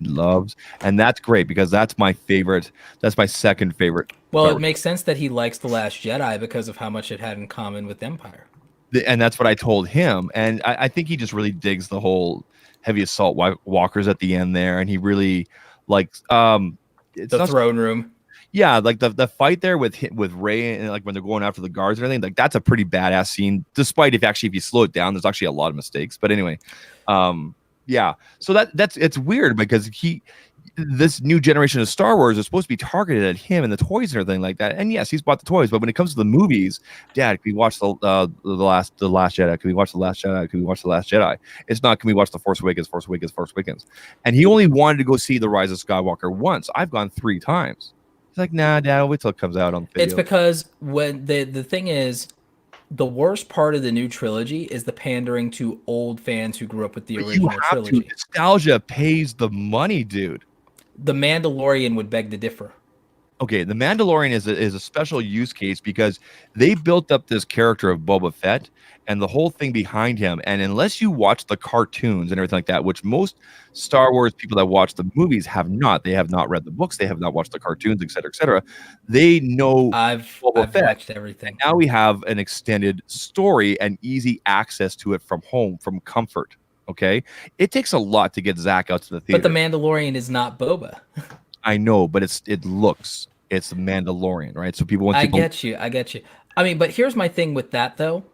He loves, and that's great because that's my favorite. That's my second favorite. Well, Star it makes sense that he likes The Last Jedi because of how much it had in common with Empire. And that's what I told him. And I think he just really digs the whole heavy assault walkers at the end there, and he really likes it's The not, throne room. yeah, like the fight there with Rey, and like when they're going after the guards and everything, like that's a pretty badass scene. Despite if you slow it down, there's actually a lot of mistakes. But anyway, yeah. So it's weird because this new generation of Star Wars is supposed to be targeted at him and the toys and everything like that. And yes, he's bought the toys, but when it comes to the movies, Dad, can we watch the last Jedi? Can we watch the Last Jedi? Can we watch the Last Jedi? It's not. Can we watch the Force Awakens? Force Awakens? Force Awakens? And he only wanted to go see the Rise of Skywalker once. I've gone 3 times. He's like, nah, Dad, I'll wait till it comes out on video. It's because when the thing is, the worst part of the new trilogy is the pandering to old fans who grew up with the But you original have trilogy. to. Nostalgia pays the money, dude. The Mandalorian would beg to differ. Okay, the Mandalorian is a special use case because they built up this character of Boba Fett and the whole thing behind him. And unless you watch the cartoons and everything like that, which most Star Wars people that watch the movies have not, they have not read the books, they have not watched the cartoons, et cetera, they know I've Boba Fett. watched everything. Now we have an extended story and easy access to it from home, from comfort. Okay, it takes a lot to get Zach out to the theater. But the Mandalorian is not Boba. I know, but it's the Mandalorian, right? So people want I people. get you. I mean, but here's my thing with that, though.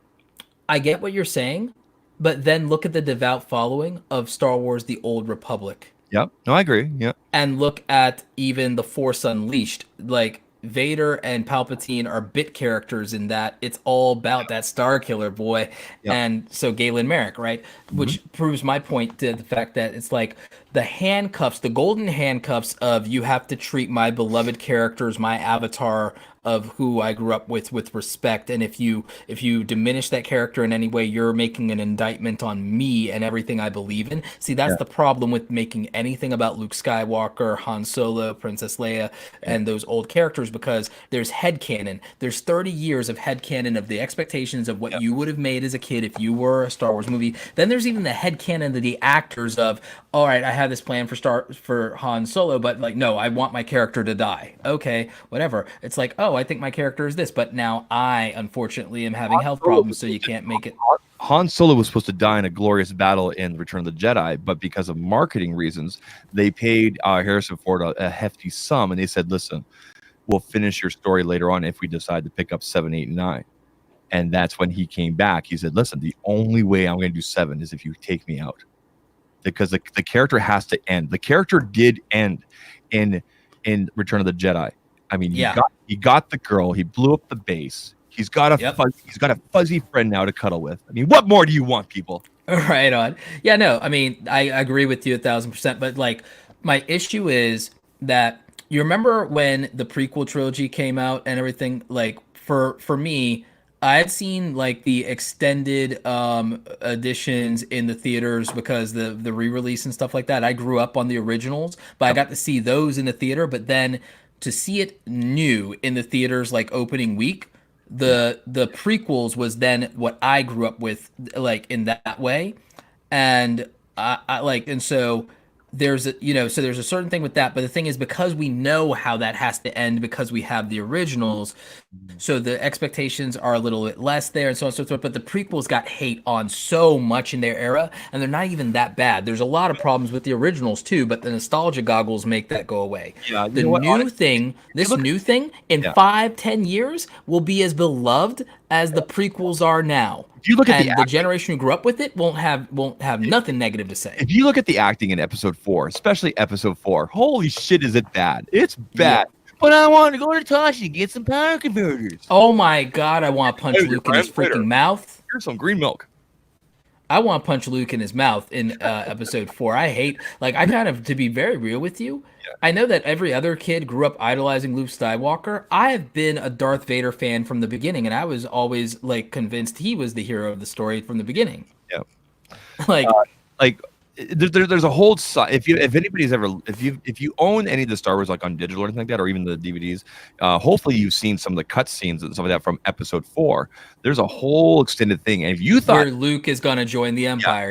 I get what you're saying, but then look at the devout following of Star Wars: The Old Republic, Yep. No, I agree. Yeah. and look at even The Force Unleashed. Like Vader and Palpatine are bit characters in that. It's all about that Star Killer boy, Yep. and so Galen Merrick, right? Which proves my point to the fact that it's like the handcuffs, the golden handcuffs of you have to treat my beloved characters, my avatar of who I grew up with respect. And if you diminish that character in any way, you're making an indictment on me and everything I believe in. See, that's the problem with making anything about Luke Skywalker, Han Solo, Princess Leia, and those old characters, because there's headcanon. There's 30 years of headcanon of the expectations of what you would have made as a kid if you were a Star Wars movie. Then there's even the headcanon of the actors of, all right, I have this plan for Han Solo, but like, no, I want my character to die. Okay, whatever. It's like, oh, I think my character is this, but now I unfortunately am having health problems, so you can't make it. Han Solo was supposed to die in a glorious battle in Return of the Jedi, but because of marketing reasons, they paid Harrison Ford a hefty sum, and they said, "Listen, we'll finish your story later on if we decide to pick up 7, 8, and 9." And that's when he came back. He said, "Listen, the only way I'm going to do 7 is if you take me out, because the character has to end." The character did end in Return of the Jedi. I mean, he got the girl. He blew up the base. He's got a fuzzy friend now to cuddle with. I mean, what more do you want, people? Right on. Yeah, no, I mean, I agree with you 1,000%. But like, my issue is that you remember when the prequel trilogy came out and everything. Like, for me, I had seen like the extended editions in the theaters because the re-release and stuff like that. I grew up on the originals, but I got to see those in the theater. But then to see it new in the theaters, like opening week, the prequels was then what I grew up with, like in that way, and I like, and so there's a there's a certain thing with that. But the thing is, because we know how that has to end because we have the originals, so the expectations are a little bit less there and so on and so forth. But the prequels got hate on so much in their era, and they're not even that bad. There's a lot of problems with the originals too, but the nostalgia goggles make that go away. Yeah, the new thing in 5-10 years will be as beloved as the prequels are now. If you look at the generation who grew up with it won't have nothing negative to say. If you look at the acting in episode 4, especially episode 4, holy shit, is it bad? It's bad. Yeah. But I want to go to Toshi and get some power converters. Oh my god, I want to punch Luke in his freaking mouth. Here's some green milk. I want to punch Luke in his mouth in episode 4. I hate, like, I kind of, to be very real with you, I know that every other kid grew up idolizing Luke Skywalker. I have been a Darth Vader fan from the beginning, and I was always, like, convinced he was the hero of the story from the beginning. Yeah. Like, there's a whole side. If anybody's ever, if you own any of the Star Wars, like on digital or anything like that, or even the DVDs, hopefully you've seen some of the cutscenes and stuff like that from episode 4. There's a whole extended thing, and if you thought where Luke is gonna join the Empire,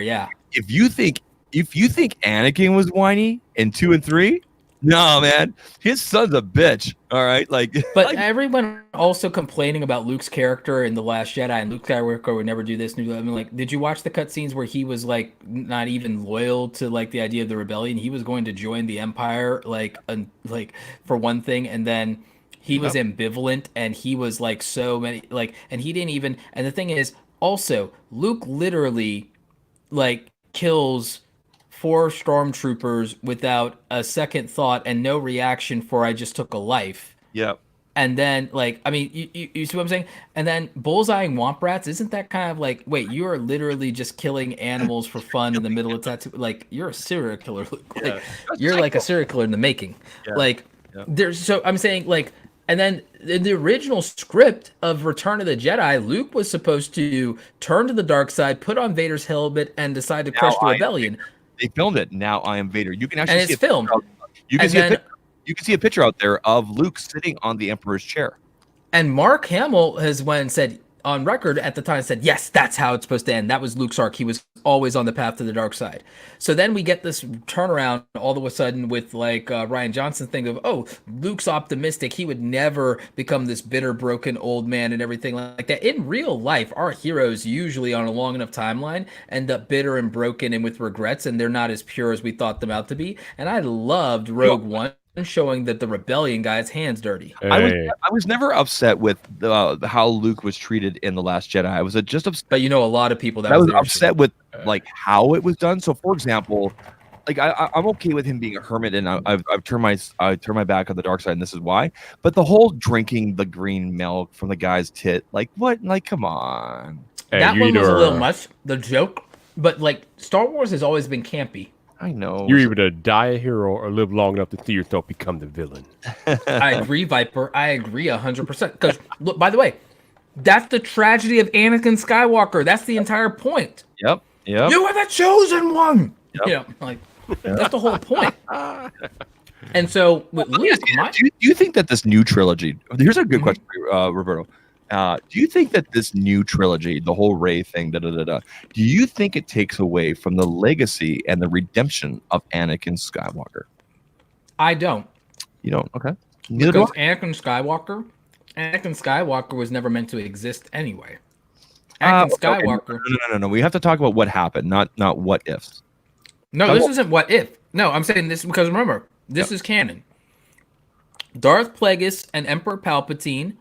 if you think Anakin was whiny in 2 and 3, no, man, his son's a bitch. All right, like, but everyone also complaining about Luke's character in The Last Jedi, and Luke Skywalker would never do this. I mean, like, did you watch the cutscenes where he was like not even loyal to like the idea of the rebellion? He was going to join the Empire, like for one thing, and then he was ambivalent, and he was like so many and he didn't even. And the thing is, also, Luke literally like kills 4 stormtroopers without a second thought and no reaction for I just took a life. Yep. And then, like, I mean, you see what I'm saying? And then bullseyeing Womp Rats, isn't that kind of like, wait, you are literally just killing animals for fun in the middle of Tatooine? Like, you're a serial killer. Like, you're like a serial killer in the making. Yeah. Like, there's, so I'm saying, like, and then in the original script of Return of the Jedi, Luke was supposed to turn to the dark side, put on Vader's helmet, and decide to crush the rebellion. They filmed it. Now I am Vader. You can actually see it's filmed. You can see a picture out there of Luke sitting on the Emperor's chair. And Mark Hamill has said on record at the time, said, yes, that's how it's supposed to end. That was Luke's arc. He was always on the path to the dark side. So then we get this turnaround all of a sudden with like Rian Johnson thing of, oh, Luke's optimistic. He would never become this bitter, broken old man and everything like that. In real life, our heroes usually on a long enough timeline end up bitter and broken and with regrets, and they're not as pure as we thought them out to be. And I loved Rogue One, showing that the rebellion guy's hands dirty. Hey. I was never upset with how Luke was treated in The Last Jedi. I was just upset. But you know, a lot of people I was upset with like how it was done. So, for example, like I'm okay with him being a hermit, and I've turned my back on the dark side, and this is why. But the whole drinking the green milk from the guy's tit, like what? Like, come on. Hey, that one was a little much. The joke, but like Star Wars has always been campy. I know. You're either to die a hero or live long enough to see yourself become the villain. I agree, Viper. I agree 100%. Because, look, by the way, that's the tragedy of Anakin Skywalker. That's the entire point. Yep. You are the chosen one. Yep. You know, like, that's the whole point. And so, with Luke, do you think that this new trilogy? Here's a good question, Roberto. Do you think that this new trilogy, the whole Rey thing, do you think it takes away from the legacy and the redemption of Anakin Skywalker? I don't. You don't? Okay. Because Anakin Skywalker Anakin Skywalker was never meant to exist anyway. Uh, Anakin okay, Skywalker. No. We have to talk about what happened, not what ifs. No, Come this on. isn't what if. No, I'm saying this because remember, this is canon. Darth Plagueis and Emperor Palpatine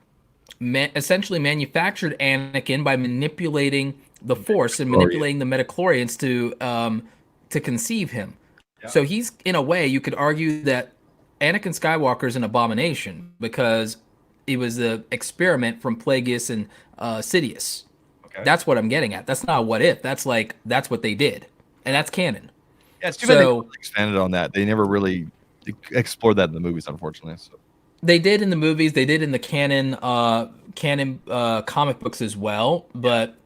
essentially manufactured Anakin by manipulating the Force and manipulating the midichlorians to conceive him. Yeah. So he's, in a way, you could argue that Anakin Skywalker is an abomination because it was an experiment from Plagueis and Sidious. Okay. That's what I'm getting at. That's not what if. That's what they did, and that's canon. Yeah, it's too bad they So- never expanded on that. They never really explored that in the movies, unfortunately. So. They did in the movies. They did in the canon comic books as well. But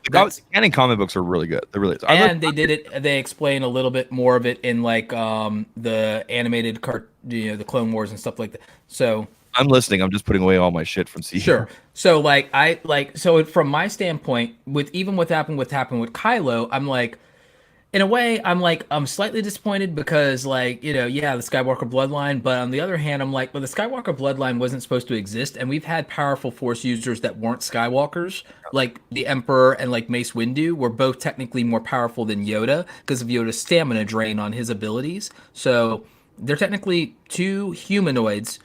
that's, Canon comic books are really good. They're really. and they did it. They explain a little bit more of it in like the animated the Clone Wars and stuff like that. So I'm listening. I'm just putting away all my shit from CE. sure. So so from my standpoint, with what happened with Kylo, I'm like, in a way, I'm slightly disappointed because the Skywalker bloodline, but on the other hand, I'm like, well, the Skywalker bloodline wasn't supposed to exist, and we've had powerful Force users that weren't Skywalkers, like the Emperor and like Mace Windu were both technically more powerful than Yoda because of Yoda's stamina drain on his abilities. So they're technically two humanoids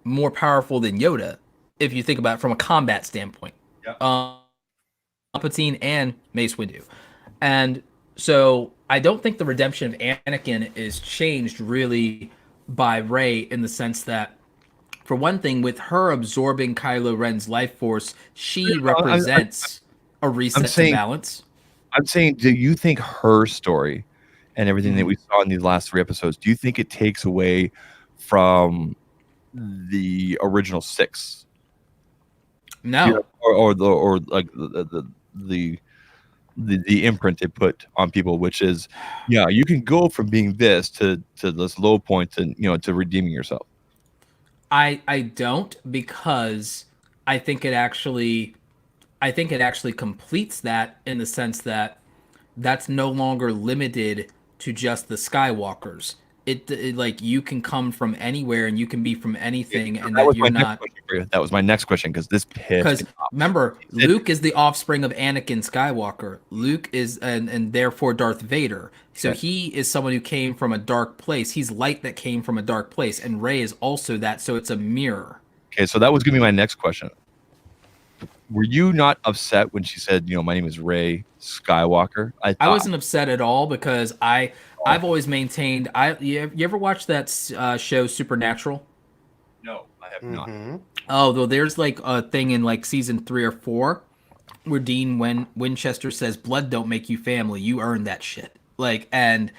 more powerful than Yoda, if you think about it from a combat standpoint. Yeah. Palpatine and Mace Windu, and so I don't think the redemption of Anakin is changed really by Rey in the sense that, for one thing, with her absorbing Kylo Ren's life force, she represents a reset to balance. I'm saying, do you think her story and everything that we saw in these last 3 episodes, do you think it takes away from the original 6? No. Or like the imprint they put on people, which is, yeah, you can go from being this to this low point and to redeeming yourself. I don't, because I think it actually completes that in the sense that that's no longer limited to just the Skywalkers. It like you can come from anywhere and you can be from anything, and that you're not. That was my next question, because this Because remember, Luke is the offspring of Anakin Skywalker. Luke is and therefore Darth Vader. So he is someone who came from a dark place. He's light that came from a dark place, and Rey is also that. So it's a mirror. Okay, so that was gonna be my next question. Were you not upset when she said, my name is Rey Skywalker? I wasn't upset at all because I've always maintained. You ever watch that show Supernatural? No, I have not. Oh, though there's like a thing in like season 3 or 4 where Dean Winchester says, "Blood don't make you family. You earn that shit." And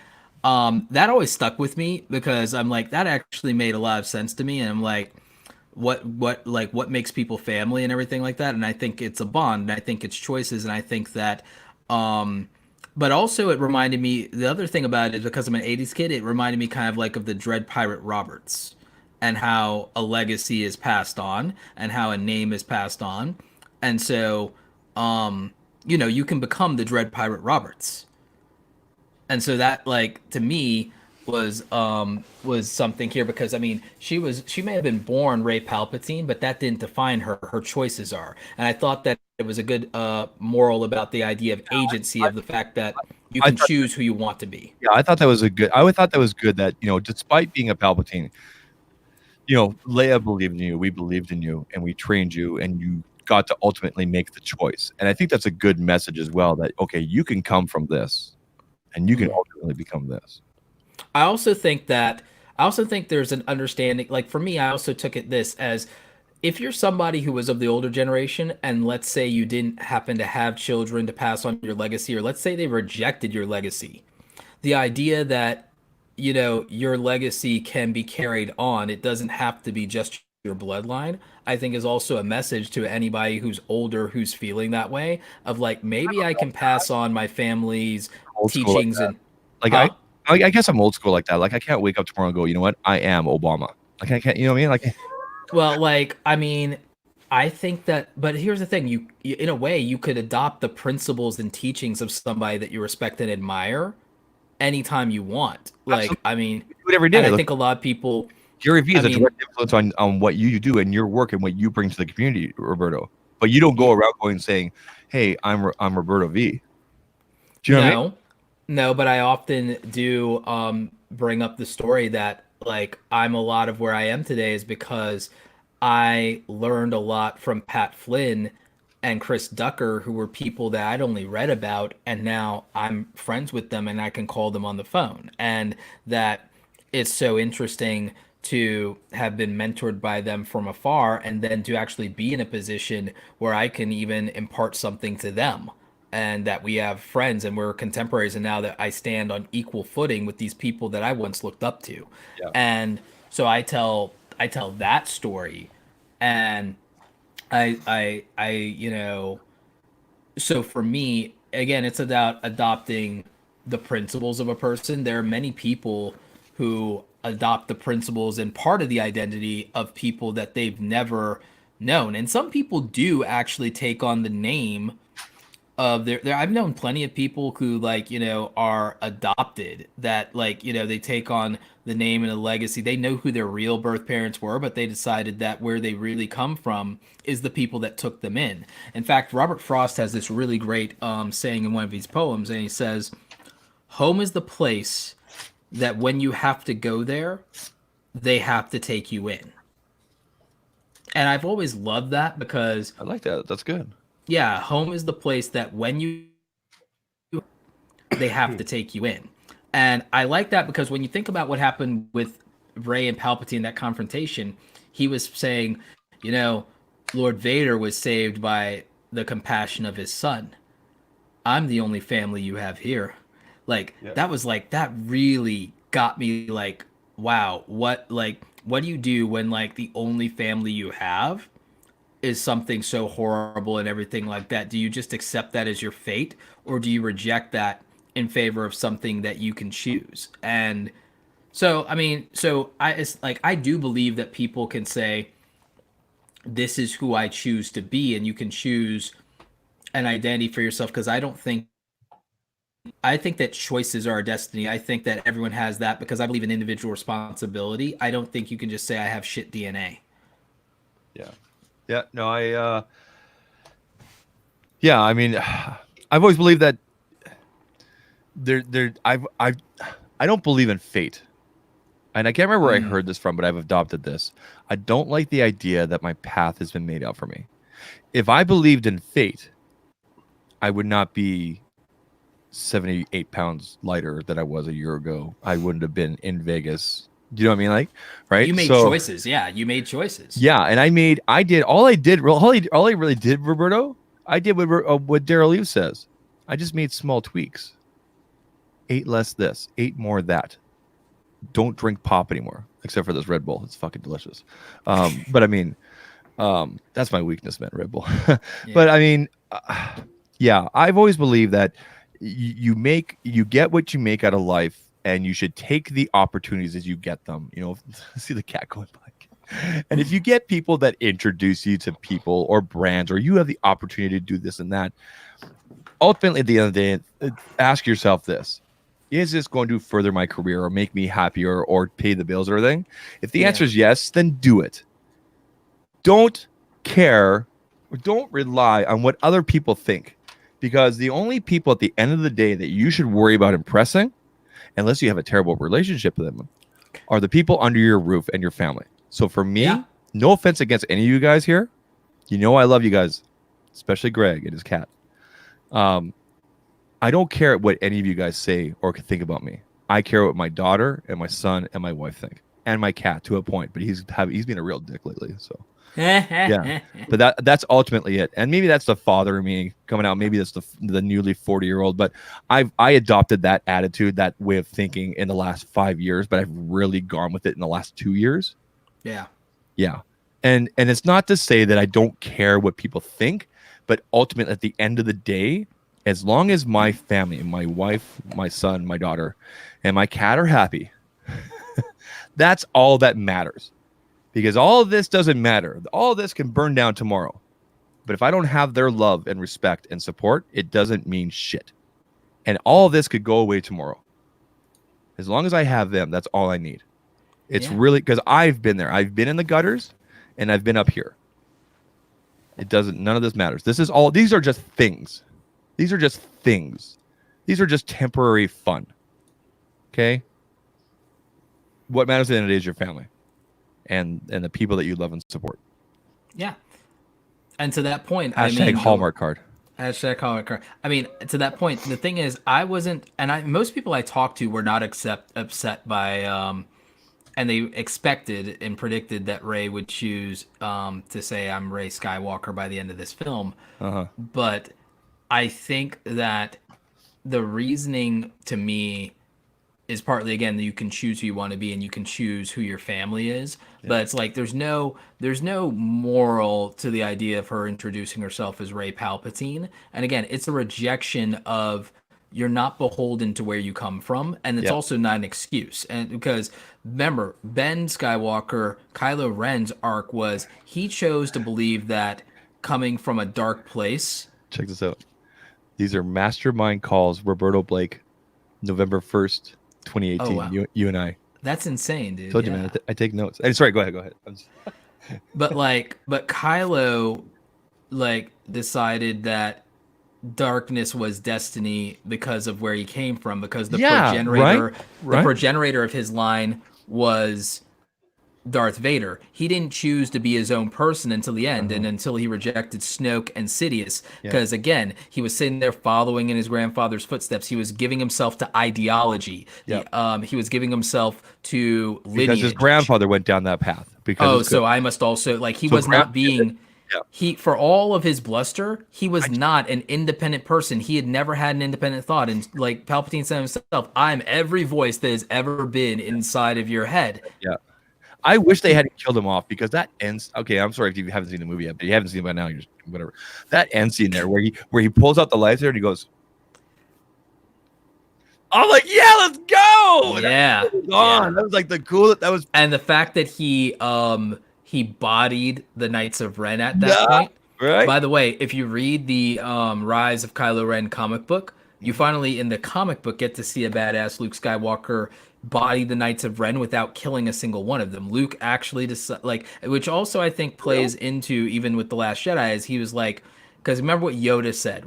that always stuck with me because I'm like, that actually made a lot of sense to me, and I'm like, what makes people family and everything like that. And I think it's a bond, and I think it's choices, and I think that but also it reminded me, the other thing about it is because I'm an 80s kid, it reminded me kind of like of the Dread Pirate Roberts and how a legacy is passed on and how a name is passed on. And so you can become the Dread Pirate Roberts. And so that, to me, was something here, because I mean, she may have been born Rey Palpatine, but that didn't define her. Her choices are, and I thought that it was a good moral about the idea of agency, of the fact that you can choose who you want to be. Yeah, I thought that was good that despite being a Palpatine, Leia believed in you, we believed in you, and we trained you, and you got to ultimately make the choice. And I think that's a good message as well, that okay, you can come from this, and you can ultimately become this. I also think there's an understanding, like for me, I also took it this as, if you're somebody who was of the older generation, and let's say you didn't happen to have children to pass on your legacy, or let's say they rejected your legacy, the idea that, your legacy can be carried on, it doesn't have to be just your bloodline, I think is also a message to anybody who's older, who's feeling that way, of like, maybe I can pass on my family's teachings and I guess I'm old school like that. Like, I can't wake up tomorrow and go, you know what? I am Obama. Like, I can't, you know what I mean? Like, well, I mean, I think that, but here's the thing, you in a way, you could adopt the principles and teachings of somebody that you respect and admire anytime you want. Like, absolutely. I mean, do it every day. and I think a lot of people Gary Vee is I a mean- direct influence on what you do and your work and what you bring to the community, Roberto. But you don't go around going saying, "Hey, I'm Roberto V." Do you know what I mean? No, but I often do bring up the story that like I'm a lot of where I am today is because I learned a lot from Pat Flynn and Chris Ducker, who were people that I'd only read about, and now I'm friends with them and I can call them on the phone. And that it's so interesting to have been mentored by them from afar and then to actually be in a position where I can even impart something to them and that we have friends and we're contemporaries, and now that I stand on equal footing with these people that I once looked up to. Yeah. And so I tell that story, and I you know, so for me, again, it's about adopting the principles of a person. There are many people who adopt the principles and part of the identity of people that they've never known, and some people do actually take on the name of their I've known plenty of people who like, you know, are adopted, that like, you know, they take on the name and the legacy. They know who their real birth parents were, but they decided that where they really come from is the people that took them in. In fact, Robert Frost has this really great saying in one of his poems, and he says, "Home is the place that when you have to go there, they have to take you in." And I've always loved that because I like that. That's good. yeah, home is the place that when you they have to take you in. And I like that because when you think about what happened with Rey and Palpatine, that confrontation, he was saying, you know, Lord Vader was saved by the compassion of his son. I'm the only family you have here. Like that was like, that really got me like, wow, what do you do when like the only family you have is something so horrible and everything like that? Do you just accept that as your fate, or do you reject that in favor of something that you can choose? And so, I mean, it's like, I do believe that people can say, this is who I choose to be, and you can choose an identity for yourself. Because I think that choices are our destiny. I think that everyone has that because I believe in individual responsibility. I don't think you can just say I have shit DNA. Yeah, no, I mean, I've always believed that I don't believe in fate. And I can't remember where I heard this from, but I've adopted this. I don't like the idea that my path has been made out for me. If I believed in fate, I would not be 78 pounds lighter than I was a year ago. I wouldn't have been in Vegas. Do you know what I mean? Like, right? You made choices. Yeah, you made choices. Yeah, and all I really did, Roberto, I did what Daryl Eve says. I just made small tweaks. Ate less this, ate more that. Don't drink pop anymore, except for this Red Bull. It's fucking delicious. But I mean, that's my weakness, man, Red Bull. But I mean, yeah, I've always believed that you get what you make out of life. And you should take the opportunities as you get them. You know, see the cat going by. And if you get people that introduce you to people or brands, or you have the opportunity to do this and that, ultimately at the end of the day, ask yourself this: is this going to further my career or make me happier or pay the bills or anything? If the answer is yes, then do it. Don't care or don't rely on what other people think, because the only people at the end of the day that you should worry about impressing, unless you have a terrible relationship with them, are the people under your roof and your family. So for me, no offense against any of you guys here, you know I love you guys, especially Greg and his cat. I don't care what any of you guys say or can think about me. I care what my daughter and my son and my wife think, and my cat to a point. But he's been a real dick lately, so. Yeah, but that's ultimately it. And maybe that's the father of me coming out. Maybe that's the newly 40-year-old. But I adopted that attitude, that way of thinking in the last 5 years. But I've really gone with it in the last 2 years. Yeah. And it's not to say that I don't care what people think, but ultimately at the end of the day, as long as my family, my wife, my son, my daughter, and my cat are happy, that's all that matters. Because all of this doesn't matter. All of this can burn down tomorrow. But if I don't have their love and respect and support, it doesn't mean shit. And all of this could go away tomorrow. As long as I have them, that's all I need. It's Yeah. really because I've been there. I've been in the gutters, and I've been up here. It doesn't. None of this matters. This is all. These are just things. These are just things. These are just temporary fun. Okay. What matters at the end of the day is your family, and the people that you love and support. Yeah. And to that point, Hashtag Hallmark card. Hashtag Hallmark card. I mean, to that point, the thing is, I wasn't, and most people I talked to were not upset by, and they expected and predicted that Rey would choose to say I'm Rey Skywalker by the end of this film. But I think that the reasoning to me is partly, again, that you can choose who you want to be and you can choose who your family is. But it's like there's no moral to the idea of her introducing herself as Rey Palpatine. And again, it's a rejection of you're not beholden to where you come from, and it's also not an excuse. And because remember, Ben Skywalker, Kylo Ren's arc was he chose to believe that coming from a dark place. Check this out. These are mastermind calls. Roberto Blake, November 1st, 2018. Oh, wow. You and I. That's insane, dude. Told you, man. I take notes. Sorry, go ahead. But Kylo decided that darkness was destiny because of where he came from, because the progenitor of his line was Darth Vader. He didn't choose to be his own person until the end, and until he rejected Snoke and Sidious, because again, he was sitting there following in his grandfather's footsteps. He was giving himself to ideology. He was giving himself to lineage. Because his grandfather went down that path. Because so I must also he was not being. He, for all of his bluster, he was not an independent person. He had never had an independent thought. And like Palpatine said himself, I'm every voice that has ever been inside of your head. Yeah. I wish they hadn't killed him off, because that ends. Okay, I'm sorry if you haven't seen the movie yet, but you haven't seen it by now. You're just whatever. That end scene there where he pulls out the lightsaber and he goes, I'm like, yeah, let's go. Yeah. That was like the coolest. That was, and the fact that he bodied the Knights of Ren at that point. Right. By the way, if you read the Rise of Kylo Ren comic book, you finally in the comic book get to see a badass Luke Skywalker body the Knights of Ren without killing a single one of them. Luke actually which also I think plays into even with The Last Jedi, is he was like, because remember what Yoda said.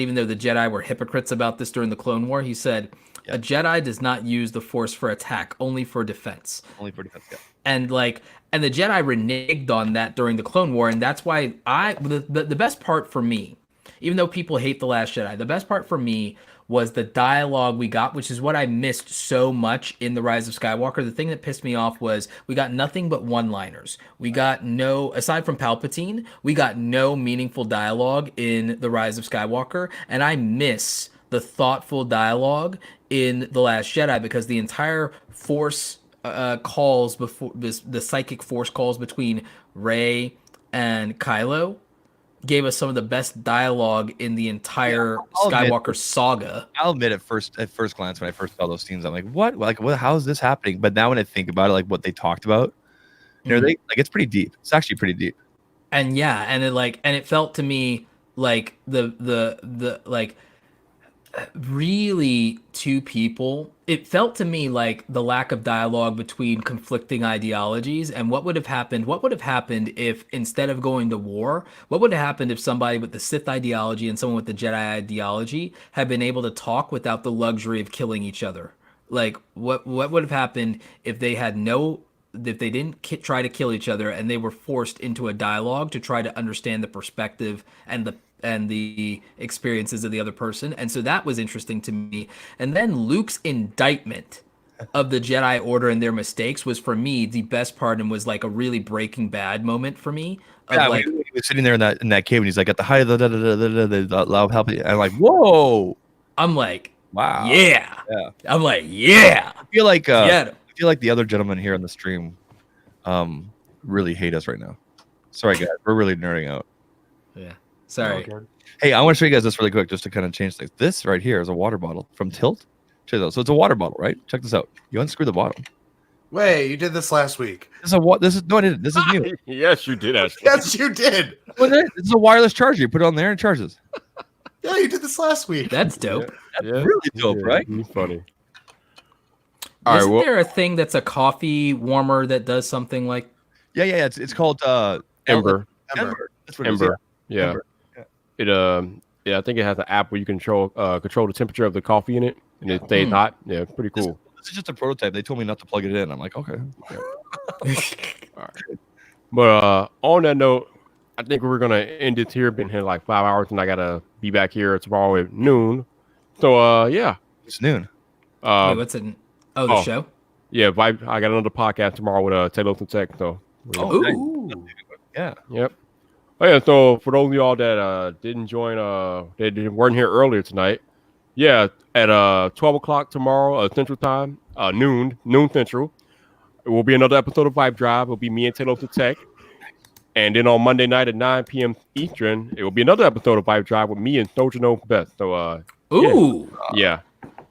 Even though the Jedi were hypocrites about this during the Clone War, he said, a Jedi does not use the Force for attack, only for defense. Only for defense, yeah. And the Jedi reneged on that during the Clone War, and that's why the best part for me, even though people hate The Last Jedi, the best part for me was the dialogue we got, which is what I missed so much in The Rise of Skywalker. The thing that pissed me off was we got nothing but one-liners. We got aside from Palpatine, we got no meaningful dialogue in The Rise of Skywalker, and I miss the thoughtful dialogue in The Last Jedi, because the entire Force calls before the psychic Force calls between Rey and Kylo gave us some of the best dialogue in the entire Skywalker saga. I'll admit at first glance when I first saw those scenes, I'm like, what? How is this happening? But now when I think about it, like what they talked about, it's pretty deep. It's actually pretty deep. And it felt to me like the really two people. It felt to me like the lack of dialogue between conflicting ideologies, and what would have happened if, instead of going to war, what would have happened if somebody with the Sith ideology and someone with the Jedi ideology had been able to talk without the luxury of killing each other? Like what would have happened if they didn't try to kill each other and they were forced into a dialogue to try to understand the perspective and the experiences of the other person? And so that was interesting to me. And then Luke's indictment of the Jedi Order and their mistakes was, for me, the best part, and was like a really Breaking Bad moment for me. When he was sitting there in that cave and he's like, at the height of the loud helping, I'm like, whoa. I'm like, wow. Yeah. I'm like, yeah. I feel like the other gentlemen here on the stream really hate us right now. Sorry guys, we're really nerding out. Yeah. Sorry. Hey, I want to show you guys this really quick just to kind of change things. This right here is a water bottle from Tilt. Check this out. So it's a water bottle, right? Check this out. You unscrew the bottom. Wait, you did this last week. This is new. Yes, you did, Ashley. Yes, you did. This is a wireless charger. You put it on there and it charges. Yeah, you did this last week. That's dope. That's really dope, right? Funny. All right, Isn't well, there a thing that's a coffee warmer that does something like? Yeah. It's called Ember. Ember. That's what it is. Ember. Yeah. Ember. Yeah. It I think it has an app where you control the temperature of the coffee in it, and it stays hot. Yeah, it's pretty cool. This is just a prototype. They told me not to plug it in. I'm like, okay. But on that note, I think we're gonna end it here. Been here like 5 hours, and I gotta be back here tomorrow at noon. So yeah. It's noon. Wait, what's it? Oh, the oh. show. Yeah, I got another podcast tomorrow with Taylor and Tech. So Oh, nice. Ooh. Yeah. yep. Oh yeah, so for those of y'all that didn't join, weren't here earlier tonight. Yeah, at 12 o'clock tomorrow Central Time, noon Central. It will be another episode of Vibe Drive. It'll be me and Taylor Tech. And then on Monday night at 9 p.m. Eastern, it will be another episode of Vibe Drive with me and Soldier Knows Best. So Ooh. yeah.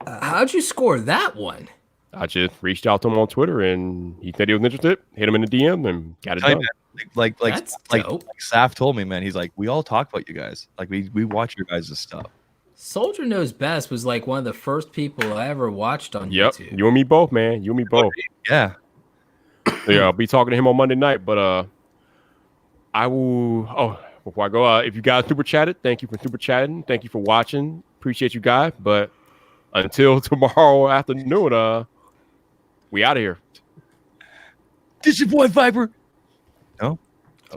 How'd you score that one? I just reached out to him on Twitter and he said he was interested. Hit him in the DM and got it Tell you, done. man, like That's dope. Saf told me, man. He's like, we all talk about you guys. Like we watch your guys' stuff. Soldier Knows Best was like one of the first people I ever watched on Yep. YouTube. You and me both, man. You and me both. Yeah. So, yeah, I'll be talking to him on Monday night, but I will before I go, if you guys super chatted, thank you for super chatting. Thank you for watching. Appreciate you guys. But until tomorrow afternoon, we out of here. This your boy Viper. No.